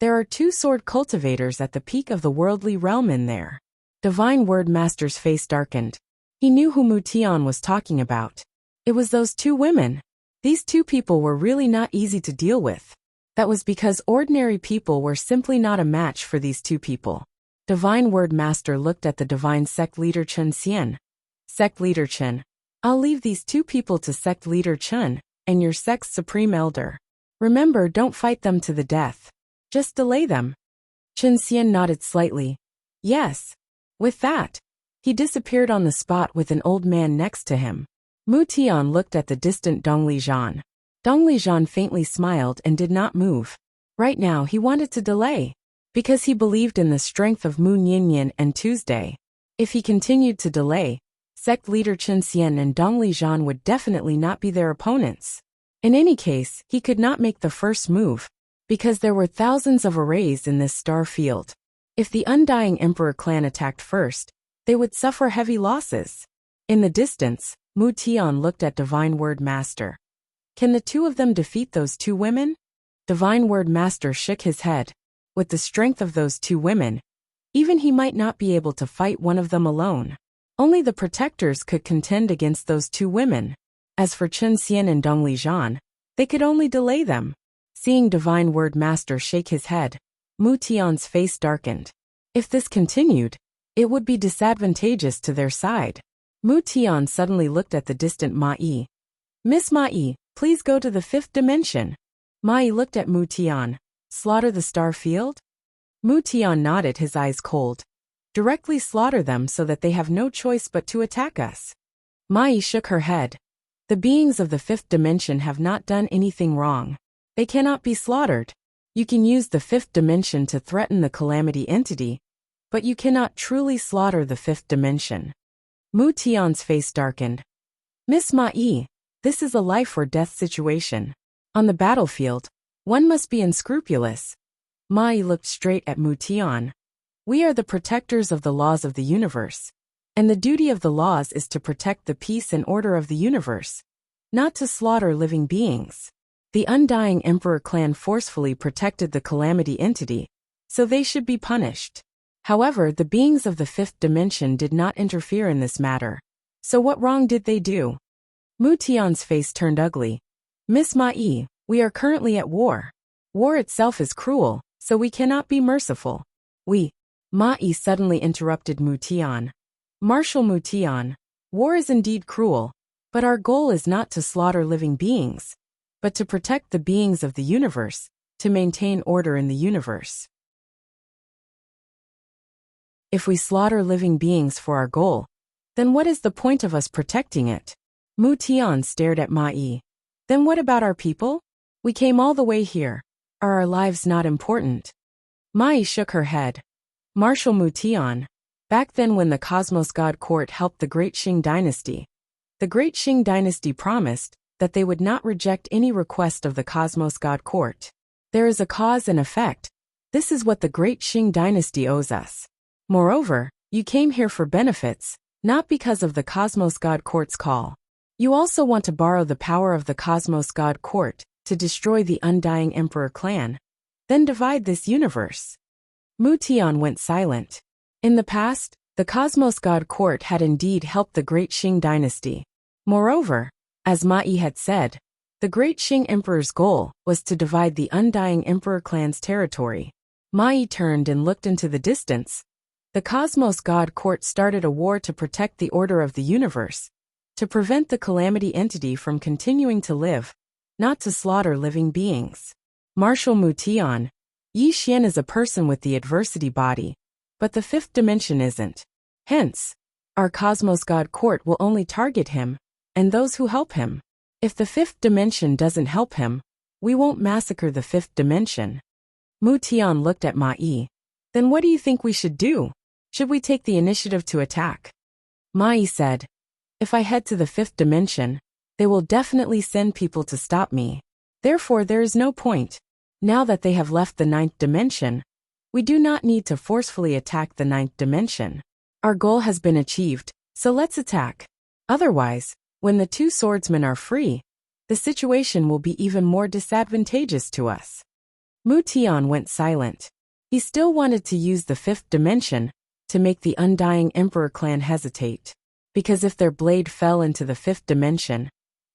There are two sword cultivators at the peak of the worldly realm in there. Divine Word Master's face darkened. He knew who Mu Tian was talking about. It was those two women. These two people were really not easy to deal with. That was because ordinary people were simply not a match for these two people. Divine Word Master looked at the divine sect leader Chen Xian. Sect leader Chen, I'll leave these two people to sect leader Chen and your sect's supreme elder. Remember, don't fight them to the death. Just delay them. Chen Xian nodded slightly. Yes. With that, he disappeared on the spot with an old man next to him. Mu Tian looked at the distant Dong Lijian. Dong Lijian faintly smiled and did not move. Right now he wanted to delay, because he believed in the strength of Mu Ninian and Tuesday. If he continued to delay, sect leader Chen Xian and Dong Lijian would definitely not be their opponents. In any case, he could not make the first move, because there were thousands of arrays in this star field. If the Undying Emperor clan attacked first, they would suffer heavy losses. In the distance, Mu Tian looked at Divine Word Master. Can the two of them defeat those two women? Divine Word Master shook his head. With the strength of those two women, even he might not be able to fight one of them alone. Only the protectors could contend against those two women. As for Chen Xian and Dong Lijian, they could only delay them. Seeing Divine Word Master shake his head, Mu Tian's face darkened. If this continued, it would be disadvantageous to their side. Mu Tian suddenly looked at the distant Ma Yi. Miss Ma Yi, please go to the fifth dimension. Ma Yi looked at Mu Tian. Slaughter the star field? Mu Tian nodded, his eyes cold. Directly slaughter them so that they have no choice but to attack us. Ma Yi shook her head. The beings of the fifth dimension have not done anything wrong. They cannot be slaughtered. You can use the fifth dimension to threaten the calamity entity, but you cannot truly slaughter the fifth dimension. Mu Tian's face darkened. Miss Ma Yi, this is a life or death situation. On the battlefield, one must be unscrupulous. Ma Yi looked straight at Mu Tian. We are the protectors of the laws of the universe, and the duty of the laws is to protect the peace and order of the universe, not to slaughter living beings. The Undying Emperor clan forcefully protected the calamity entity, so they should be punished. However, the beings of the fifth dimension did not interfere in this matter. So what wrong did they do? Mu Tian's face turned ugly. Miss Ma Yi, we are currently at war. War itself is cruel, so we cannot be merciful. Ma Yi suddenly interrupted Mu Tian. Marshal Mu Tian, war is indeed cruel, But our goal is not to slaughter living beings, but to protect the beings of the universe, to maintain order in the universe. If we slaughter living beings for our goal, then what is the point of us protecting it? Mu Tian stared at Ma Yi. Then what about our people? We came all the way here. Are our lives not important? Ma Yi shook her head. Marshal Mu Tian, back then when the Cosmos God Court helped the Great Qing Dynasty, the Great Qing Dynasty promised that they would not reject any request of the Cosmos God Court. There is a cause and effect. This is what the Great Qing Dynasty owes us. Moreover, you came here for benefits, not because of the Cosmos God Court's call. You also want to borrow the power of the Cosmos God Court to destroy the Undying Emperor clan, then divide this universe. Mu Tian went silent. In the past, the Cosmos God Court had indeed helped the Great Qing Dynasty. Moreover, as Ma Yi had said, the Great Qing Emperor's goal was to divide the Undying Emperor clan's territory. Ma Yi turned and looked into the distance. The Cosmos God Court started a war to protect the order of the universe, to prevent the calamity entity from continuing to live, not to slaughter living beings. Marshal Mu Tian, Yi Xian is a person with the adversity body, but the fifth dimension isn't. Hence, our Cosmos God Court will only target him, and those who help him. If the fifth dimension doesn't help him, we won't massacre the fifth dimension. Mu Tian looked at Ma Yi. Then what do you think we should do? Should we take the initiative to attack? Ma Yi said, if I head to the fifth dimension, they will definitely send people to stop me. Therefore there is no point. Now that they have left the ninth dimension, we do not need to forcefully attack the ninth dimension. Our goal has been achieved, so let's attack. Otherwise, when the two swordsmen are free, the situation will be even more disadvantageous to us. Mu Tian went silent. He still wanted to use the fifth dimension to make the Undying Emperor clan hesitate. Because if their blade fell into the fifth dimension,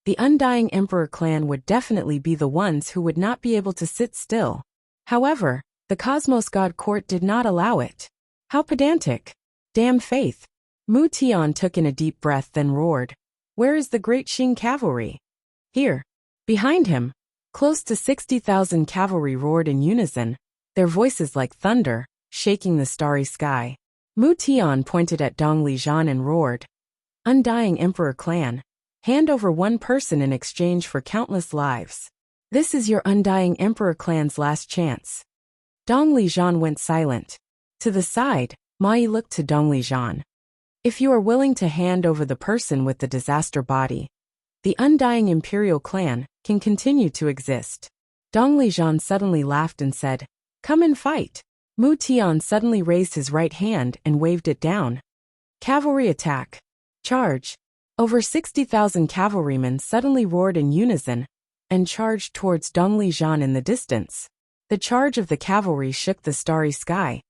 the Undying Emperor clan would definitely be the ones who would not be able to sit still. However, the Cosmos God Court did not allow it. How pedantic. Damn faith. Mu Tian took in a deep breath then roared. Where is the Great Qing cavalry? Here. Behind him. Close to 60,000 cavalry roared in unison, their voices like thunder, shaking the starry sky. Mu Tian pointed at Dong Lijian and roared. Undying Emperor clan. Hand over one person in exchange for countless lives. This is your Undying Emperor clan's last chance. Dong Lijian went silent. To the side, Ma Yi looked to Dong Lijian. If you are willing to hand over the person with the disaster body, the Undying Imperial clan can continue to exist. Dong Lijian suddenly laughed and said, come and fight. Mu Tian suddenly raised his right hand and waved it down. Cavalry attack. Charge. Over 60,000 cavalrymen suddenly roared in unison and charged towards Dong Lijian in the distance. The charge of the cavalry shook the starry sky.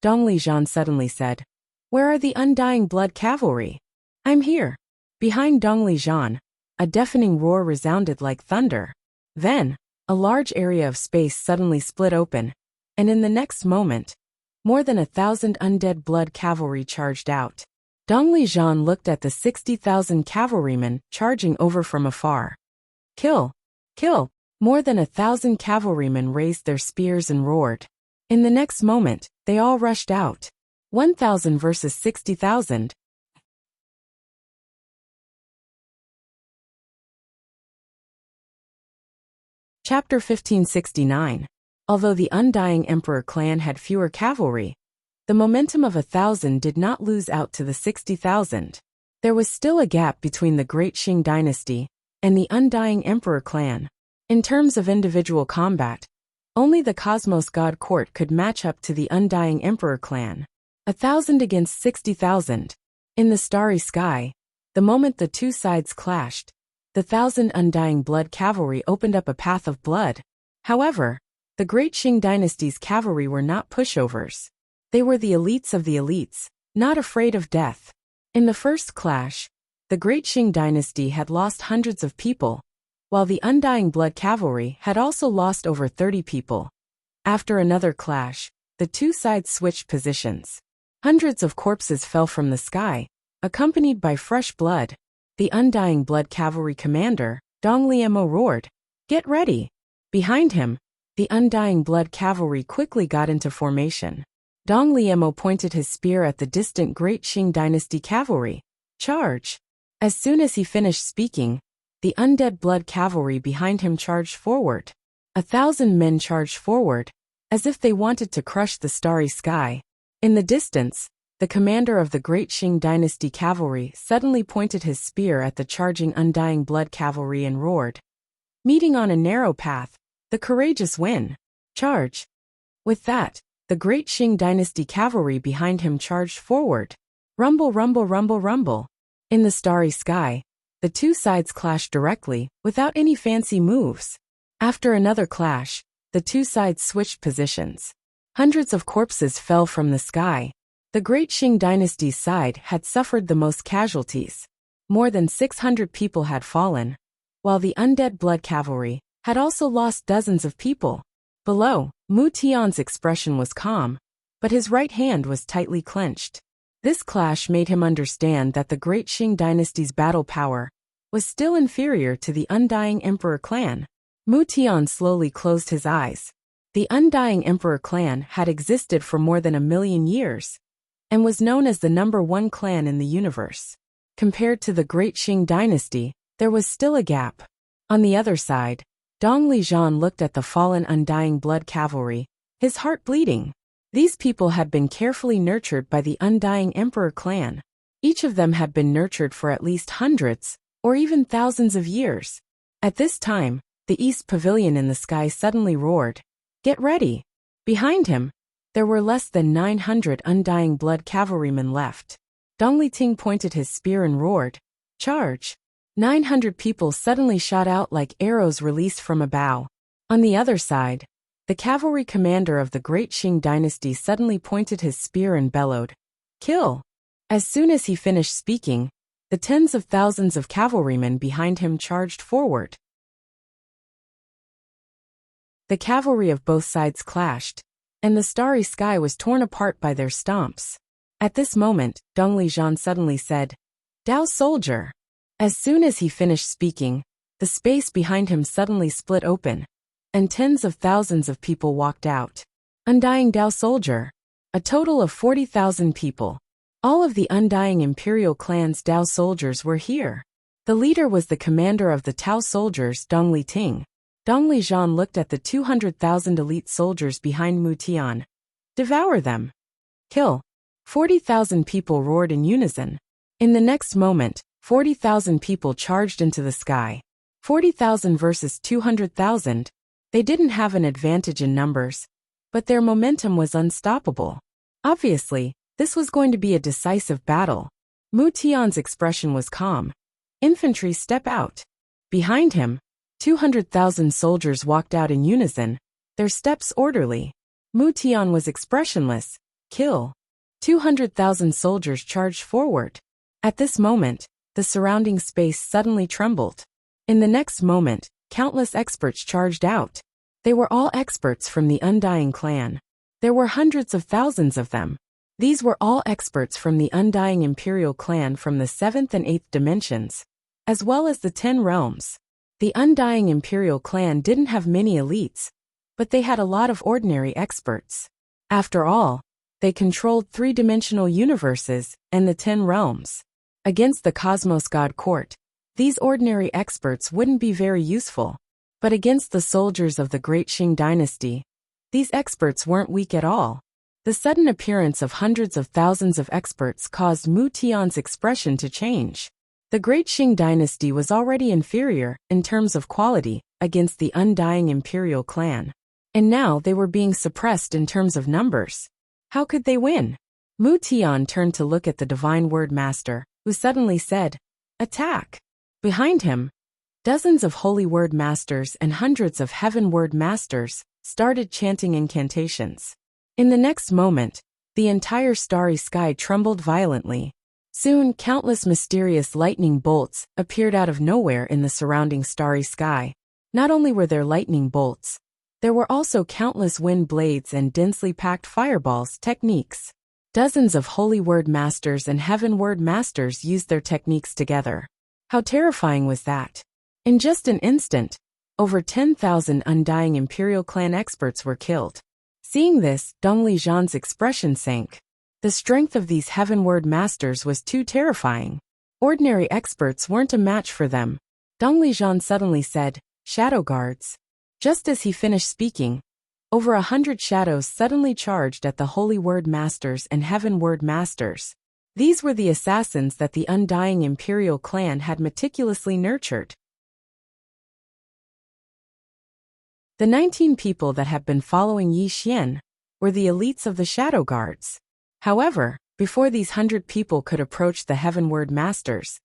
Dong Lijian suddenly said, where are the Undying Blood Cavalry? I'm here. Behind Dong Lijian, a deafening roar resounded like thunder. Then, a large area of space suddenly split open, and in the next moment, more than 1,000 undead blood cavalry charged out. Dong Lijian looked at the 60,000 cavalrymen charging over from afar. Kill! Kill! More than 1,000 cavalrymen raised their spears and roared. In the next moment, they all rushed out. 1,000 versus 60,000. Chapter 1569. Although the Undying Emperor clan had fewer cavalry, the momentum of 1,000 did not lose out to the 60,000. There was still a gap between the Great Qing Dynasty and the Undying Emperor clan. In terms of individual combat, only the Cosmos God Court could match up to the Undying Emperor clan. 1,000 against 60,000. In the starry sky, the moment the two sides clashed, the 1,000 Undying Blood Cavalry opened up a path of blood. However, the Great Qing Dynasty's cavalry were not pushovers. They were the elites of the elites, not afraid of death. In the first clash, the Great Qing Dynasty had lost hundreds of people, while the Undying Blood Cavalry had also lost over 30 people. After another clash, the two sides switched positions. Hundreds of corpses fell from the sky, accompanied by fresh blood. The Undying Blood Cavalry commander, Dong Liemo, roared, "Get ready!" Behind him, the Undying Blood Cavalry quickly got into formation. Dong Liemo pointed his spear at the distant Great Qing Dynasty cavalry. "Charge!" As soon as he finished speaking, the Undead Blood Cavalry behind him charged forward. 1,000 men charged forward, as if they wanted to crush the starry sky. In the distance, the commander of the Great Qing Dynasty cavalry suddenly pointed his spear at the charging Undying Blood Cavalry and roared, "Meeting on a narrow path, the courageous win. Charge!" With that, the Great Qing Dynasty cavalry behind him charged forward. Rumble, rumble, rumble, rumble. In the starry sky, the two sides clashed directly, without any fancy moves. After another clash, the two sides switched positions. Hundreds of corpses fell from the sky. The Great Qing Dynasty's side had suffered the most casualties. More than 600 people had fallen, while the Undead Blood Cavalry had also lost dozens of people. Below, Mu Tian's expression was calm, but his right hand was tightly clenched. This clash made him understand that the Great Qing Dynasty's battle power was still inferior to the Undying Emperor clan. Mu Tian slowly closed his eyes. The Undying Emperor clan had existed for more than 1,000,000 years, and was known as the #1 clan in the universe. Compared to the Great Qing Dynasty, there was still a gap. On the other side, Dong Lijian looked at the fallen Undying Blood Cavalry, his heart bleeding. These people had been carefully nurtured by the Undying Emperor clan. Each of them had been nurtured for at least hundreds, or even thousands of years. At this time, the East Pavilion in the sky suddenly roared, "Get ready!" Behind him, there were less than 900 Undying Blood Cavalrymen left. Dong Liting pointed his spear and roared, "Charge!" 900 people suddenly shot out like arrows released from a bow. On the other side, the cavalry commander of the Great Qing Dynasty suddenly pointed his spear and bellowed, "Kill!" As soon as he finished speaking, the tens of thousands of cavalrymen behind him charged forward. The cavalry of both sides clashed, and the starry sky was torn apart by their stomps. At this moment, Dong Lijian suddenly said, "Dao soldier!" As soon as he finished speaking, the space behind him suddenly split open, and tens of thousands of people walked out. Undying Dao soldier. A total of 40,000 people. All of the Undying Imperial clan's Dao soldiers were here. The leader was the commander of the Tao soldiers, Dong Liting. Dong Lijian looked at the 200,000 elite soldiers behind Mu Tian. "Devour them!" "Kill!" 40,000 people roared in unison. In the next moment, 40,000 people charged into the sky. 40,000 versus 200,000. They didn't have an advantage in numbers, but their momentum was unstoppable. Obviously, this was going to be a decisive battle. Mu Tian's expression was calm. "Infantry, step out." Behind him, 200,000 soldiers walked out in unison, their steps orderly. Mu Tian was expressionless. "Kill." 200,000 soldiers charged forward. At this moment, the surrounding space suddenly trembled. In the next moment, countless experts charged out. They were all experts from the Undying clan. There were hundreds of thousands of them. These were all experts from the Undying Imperial clan from the 7th and 8th dimensions, as well as the 10 realms. The Undying Imperial clan didn't have many elites, but they had a lot of ordinary experts. After all, they controlled 3-dimensional universes and the 10 realms. Against the Cosmos God Court, these ordinary experts wouldn't be very useful. But against the soldiers of the Great Qing Dynasty, these experts weren't weak at all. The sudden appearance of hundreds of thousands of experts caused Mu Tian's expression to change. The Great Qing Dynasty was already inferior, in terms of quality, against the Undying Imperial clan. And now they were being suppressed in terms of numbers. How could they win? Mu Tian turned to look at the Divine Word Master, who suddenly said, "Attack!" Behind him, dozens of Holy Word Masters and hundreds of Heaven Word Masters started chanting incantations. In the next moment, the entire starry sky trembled violently. Soon, countless mysterious lightning bolts appeared out of nowhere in the surrounding starry sky. Not only were there lightning bolts, there were also countless wind blades and densely packed fireballs techniques. Dozens of holy word masters and heaven word masters used their techniques together. How terrifying was that? In just an instant, over 10,000 undying Imperial clan experts were killed. Seeing this, Dong Lijian's expression sank. The strength of these heaven word masters was too terrifying. Ordinary experts weren't a match for them. Dong Lijian suddenly said, "Shadow guards." Just as he finished speaking, over 100 shadows suddenly charged at the holy word masters and heaven word masters. These were the assassins that the undying Imperial clan had meticulously nurtured. The 19 people that had been following Yi Xian were the elites of the Shadow Guards. However, before these 100 people could approach the Heavenward Masters,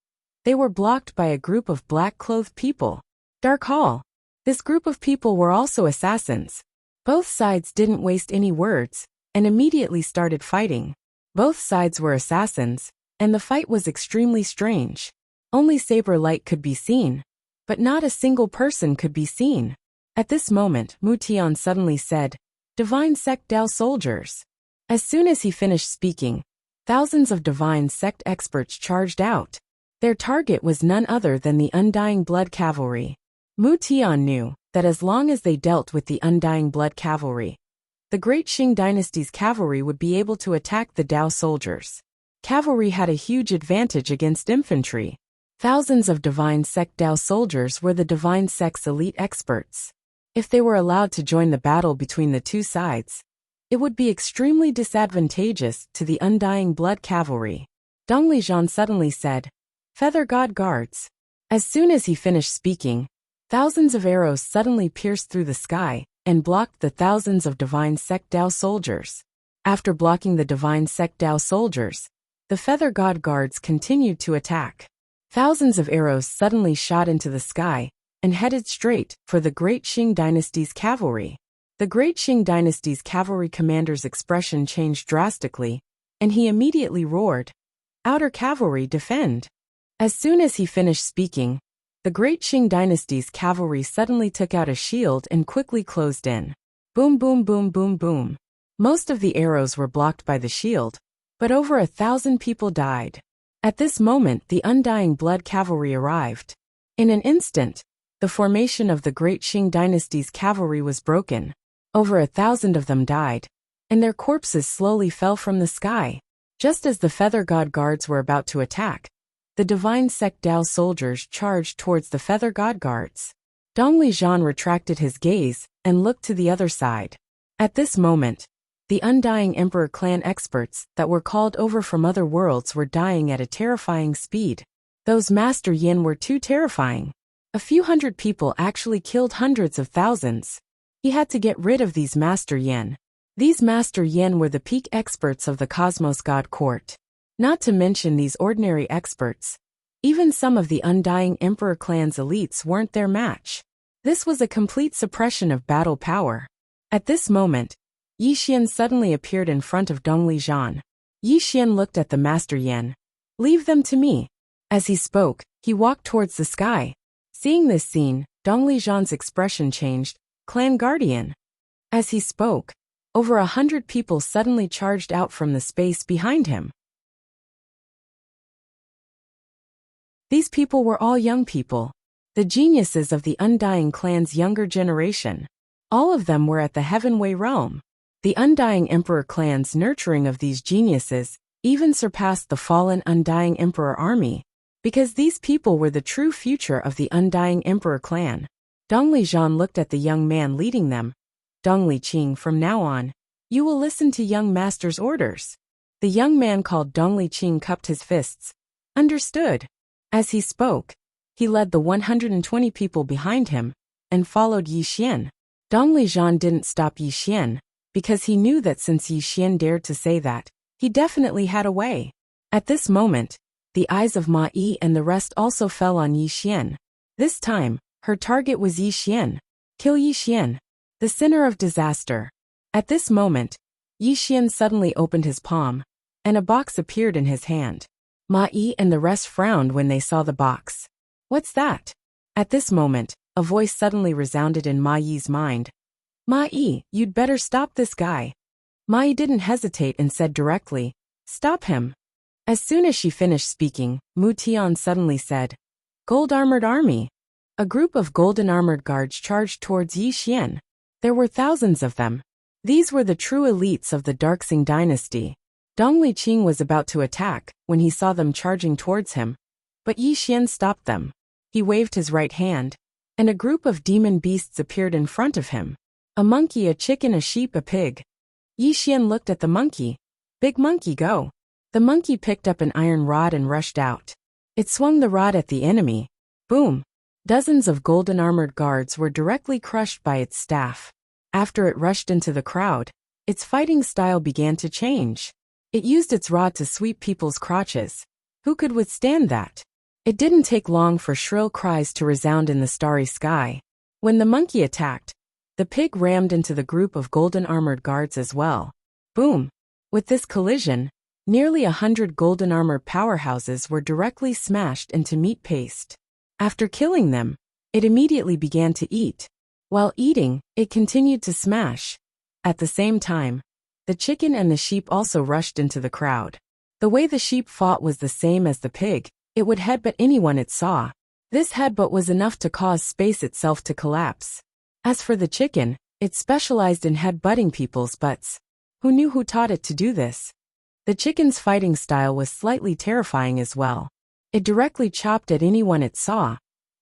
they were blocked by a group of black-clothed people. Dark Hall. This group of people were also assassins. Both sides didn't waste any words and immediately started fighting. Both sides were assassins, and the fight was extremely strange. Only saber light could be seen, but not a single person could be seen. At this moment, Mu Tian suddenly said, "Divine Sect Dao soldiers." As soon as he finished speaking, thousands of Divine Sect experts charged out. Their target was none other than the Undying Blood Cavalry. Mu Tian knew that as long as they dealt with the Undying Blood Cavalry, the Great Qing Dynasty's cavalry would be able to attack the Dao soldiers. Cavalry had a huge advantage against infantry. Thousands of Divine Sect Dao soldiers were the Divine Sect's elite experts. If they were allowed to join the battle between the two sides, it would be extremely disadvantageous to the Undying Blood Cavalry. Dong Lijian suddenly said, "Feather God Guards." As soon as he finished speaking, thousands of arrows suddenly pierced through the sky and blocked the thousands of Divine Sect Dao soldiers. After blocking the Divine Sect Dao soldiers, the Feather God Guards continued to attack. Thousands of arrows suddenly shot into the sky and headed straight for the Great Qing Dynasty's cavalry. The Great Qing Dynasty's cavalry commander's expression changed drastically, and he immediately roared, "Outer cavalry, defend!" As soon as he finished speaking, the Great Qing Dynasty's cavalry suddenly took out a shield and quickly closed in. Boom, boom, boom, boom, boom. Most of the arrows were blocked by the shield, but over 1,000 people died. At this moment, the Undying Blood Cavalry arrived. In an instant, the formation of the Great Qing Dynasty's cavalry was broken. Over 1,000 of them died, and their corpses slowly fell from the sky. Just as the Feather God Guards were about to attack, the Divine Sect Dao soldiers charged towards the Feather God Guards. Dong Lijian retracted his gaze and looked to the other side. At this moment, the Undying Emperor clan experts that were called over from other worlds were dying at a terrifying speed. Those Master Yin were too terrifying. A few hundred people actually killed hundreds of thousands. He had to get rid of these Master Yin. These Master Yin were the peak experts of the Cosmos God Court. Not to mention these ordinary experts. Even some of the Undying Emperor clan's elites weren't their match. This was a complete suppression of battle power. At this moment, Yi Xian suddenly appeared in front of Dong Lijian. Yi Xian looked at the Master Yin. "Leave them to me." As he spoke, he walked towards the sky. Seeing this scene, Dong Lijian's expression changed. "Clan Guardian." As he spoke, over 100 people suddenly charged out from the space behind him. These people were all young people, the geniuses of the Undying clan's younger generation. All of them were at the Heavenway realm. The Undying Emperor clan's nurturing of these geniuses even surpassed the fallen Undying Emperor army, because these people were the true future of the Undying Emperor clan. Dong Lijian looked at the young man leading them. "Dong Liqing, from now on, you will listen to young master's orders." The young man called Dong Liqing cupped his fists. "Understood." As he spoke, he led the 120 people behind him and followed Yi Xian. Dong Lijian didn't stop Yi Xian, because he knew that since Yi Xian dared to say that, he definitely had a way. At this moment, the eyes of Ma Yi and the rest also fell on Yi Xian. This time, her target was Yi Xian. Kill Yi Xian, the sinner of disaster. At this moment, Yi Xian suddenly opened his palm, and a box appeared in his hand. Ma Yi and the rest frowned when they saw the box. "What's that?" At this moment, a voice suddenly resounded in Ma Yi's mind. "Ma Yi, you'd better stop this guy." Ma Yi didn't hesitate and said directly, Stop him. As soon as she finished speaking, Mu Tian suddenly said, Gold-armored army. A group of golden-armored guards charged towards Yi Xian. There were thousands of them. These were the true elites of the Darksing dynasty. Dong Liqing was about to attack when he saw them charging towards him, but Yi Xian stopped them. He waved his right hand, and a group of demon beasts appeared in front of him. A monkey, a chicken, a sheep, a pig. Yi Xian looked at the monkey. Big monkey, go. The monkey picked up an iron rod and rushed out. It swung the rod at the enemy. Boom! Dozens of golden-armored guards were directly crushed by its staff. After it rushed into the crowd, its fighting style began to change. It used its rod to sweep people's crotches. Who could withstand that? It didn't take long for shrill cries to resound in the starry sky. When the monkey attacked, the pig rammed into the group of golden-armored guards as well. Boom! With this collision, nearly 100 golden-armored powerhouses were directly smashed into meat paste. After killing them, it immediately began to eat. While eating, it continued to smash. At the same time, the chicken and the sheep also rushed into the crowd. The way the sheep fought was the same as the pig. It would headbutt anyone it saw. This headbutt was enough to cause space itself to collapse. As for the chicken, it specialized in headbutting people's butts. Who knew who taught it to do this? The chicken's fighting style was slightly terrifying as well. It directly chopped at anyone it saw,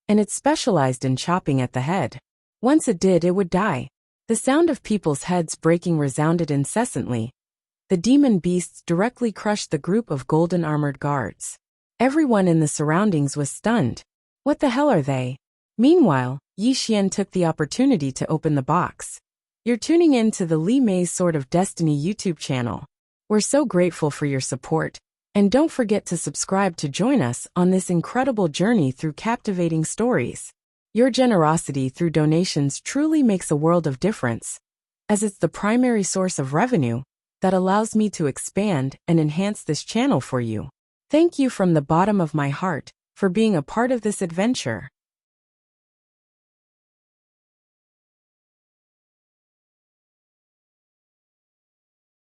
and it specialized in chopping at the head. Once it did, it would die. The sound of people's heads breaking resounded incessantly. The demon beasts directly crushed the group of golden-armored guards. Everyone in the surroundings was stunned. What the hell are they? Meanwhile, Yi Xian took the opportunity to open the box. You're tuning in to the Li Mei's Sword of Destiny YouTube channel. We're so grateful for your support, and don't forget to subscribe to join us on this incredible journey through captivating stories. Your generosity through donations truly makes a world of difference, as it's the primary source of revenue that allows me to expand and enhance this channel for you. Thank you from the bottom of my heart for being a part of this adventure.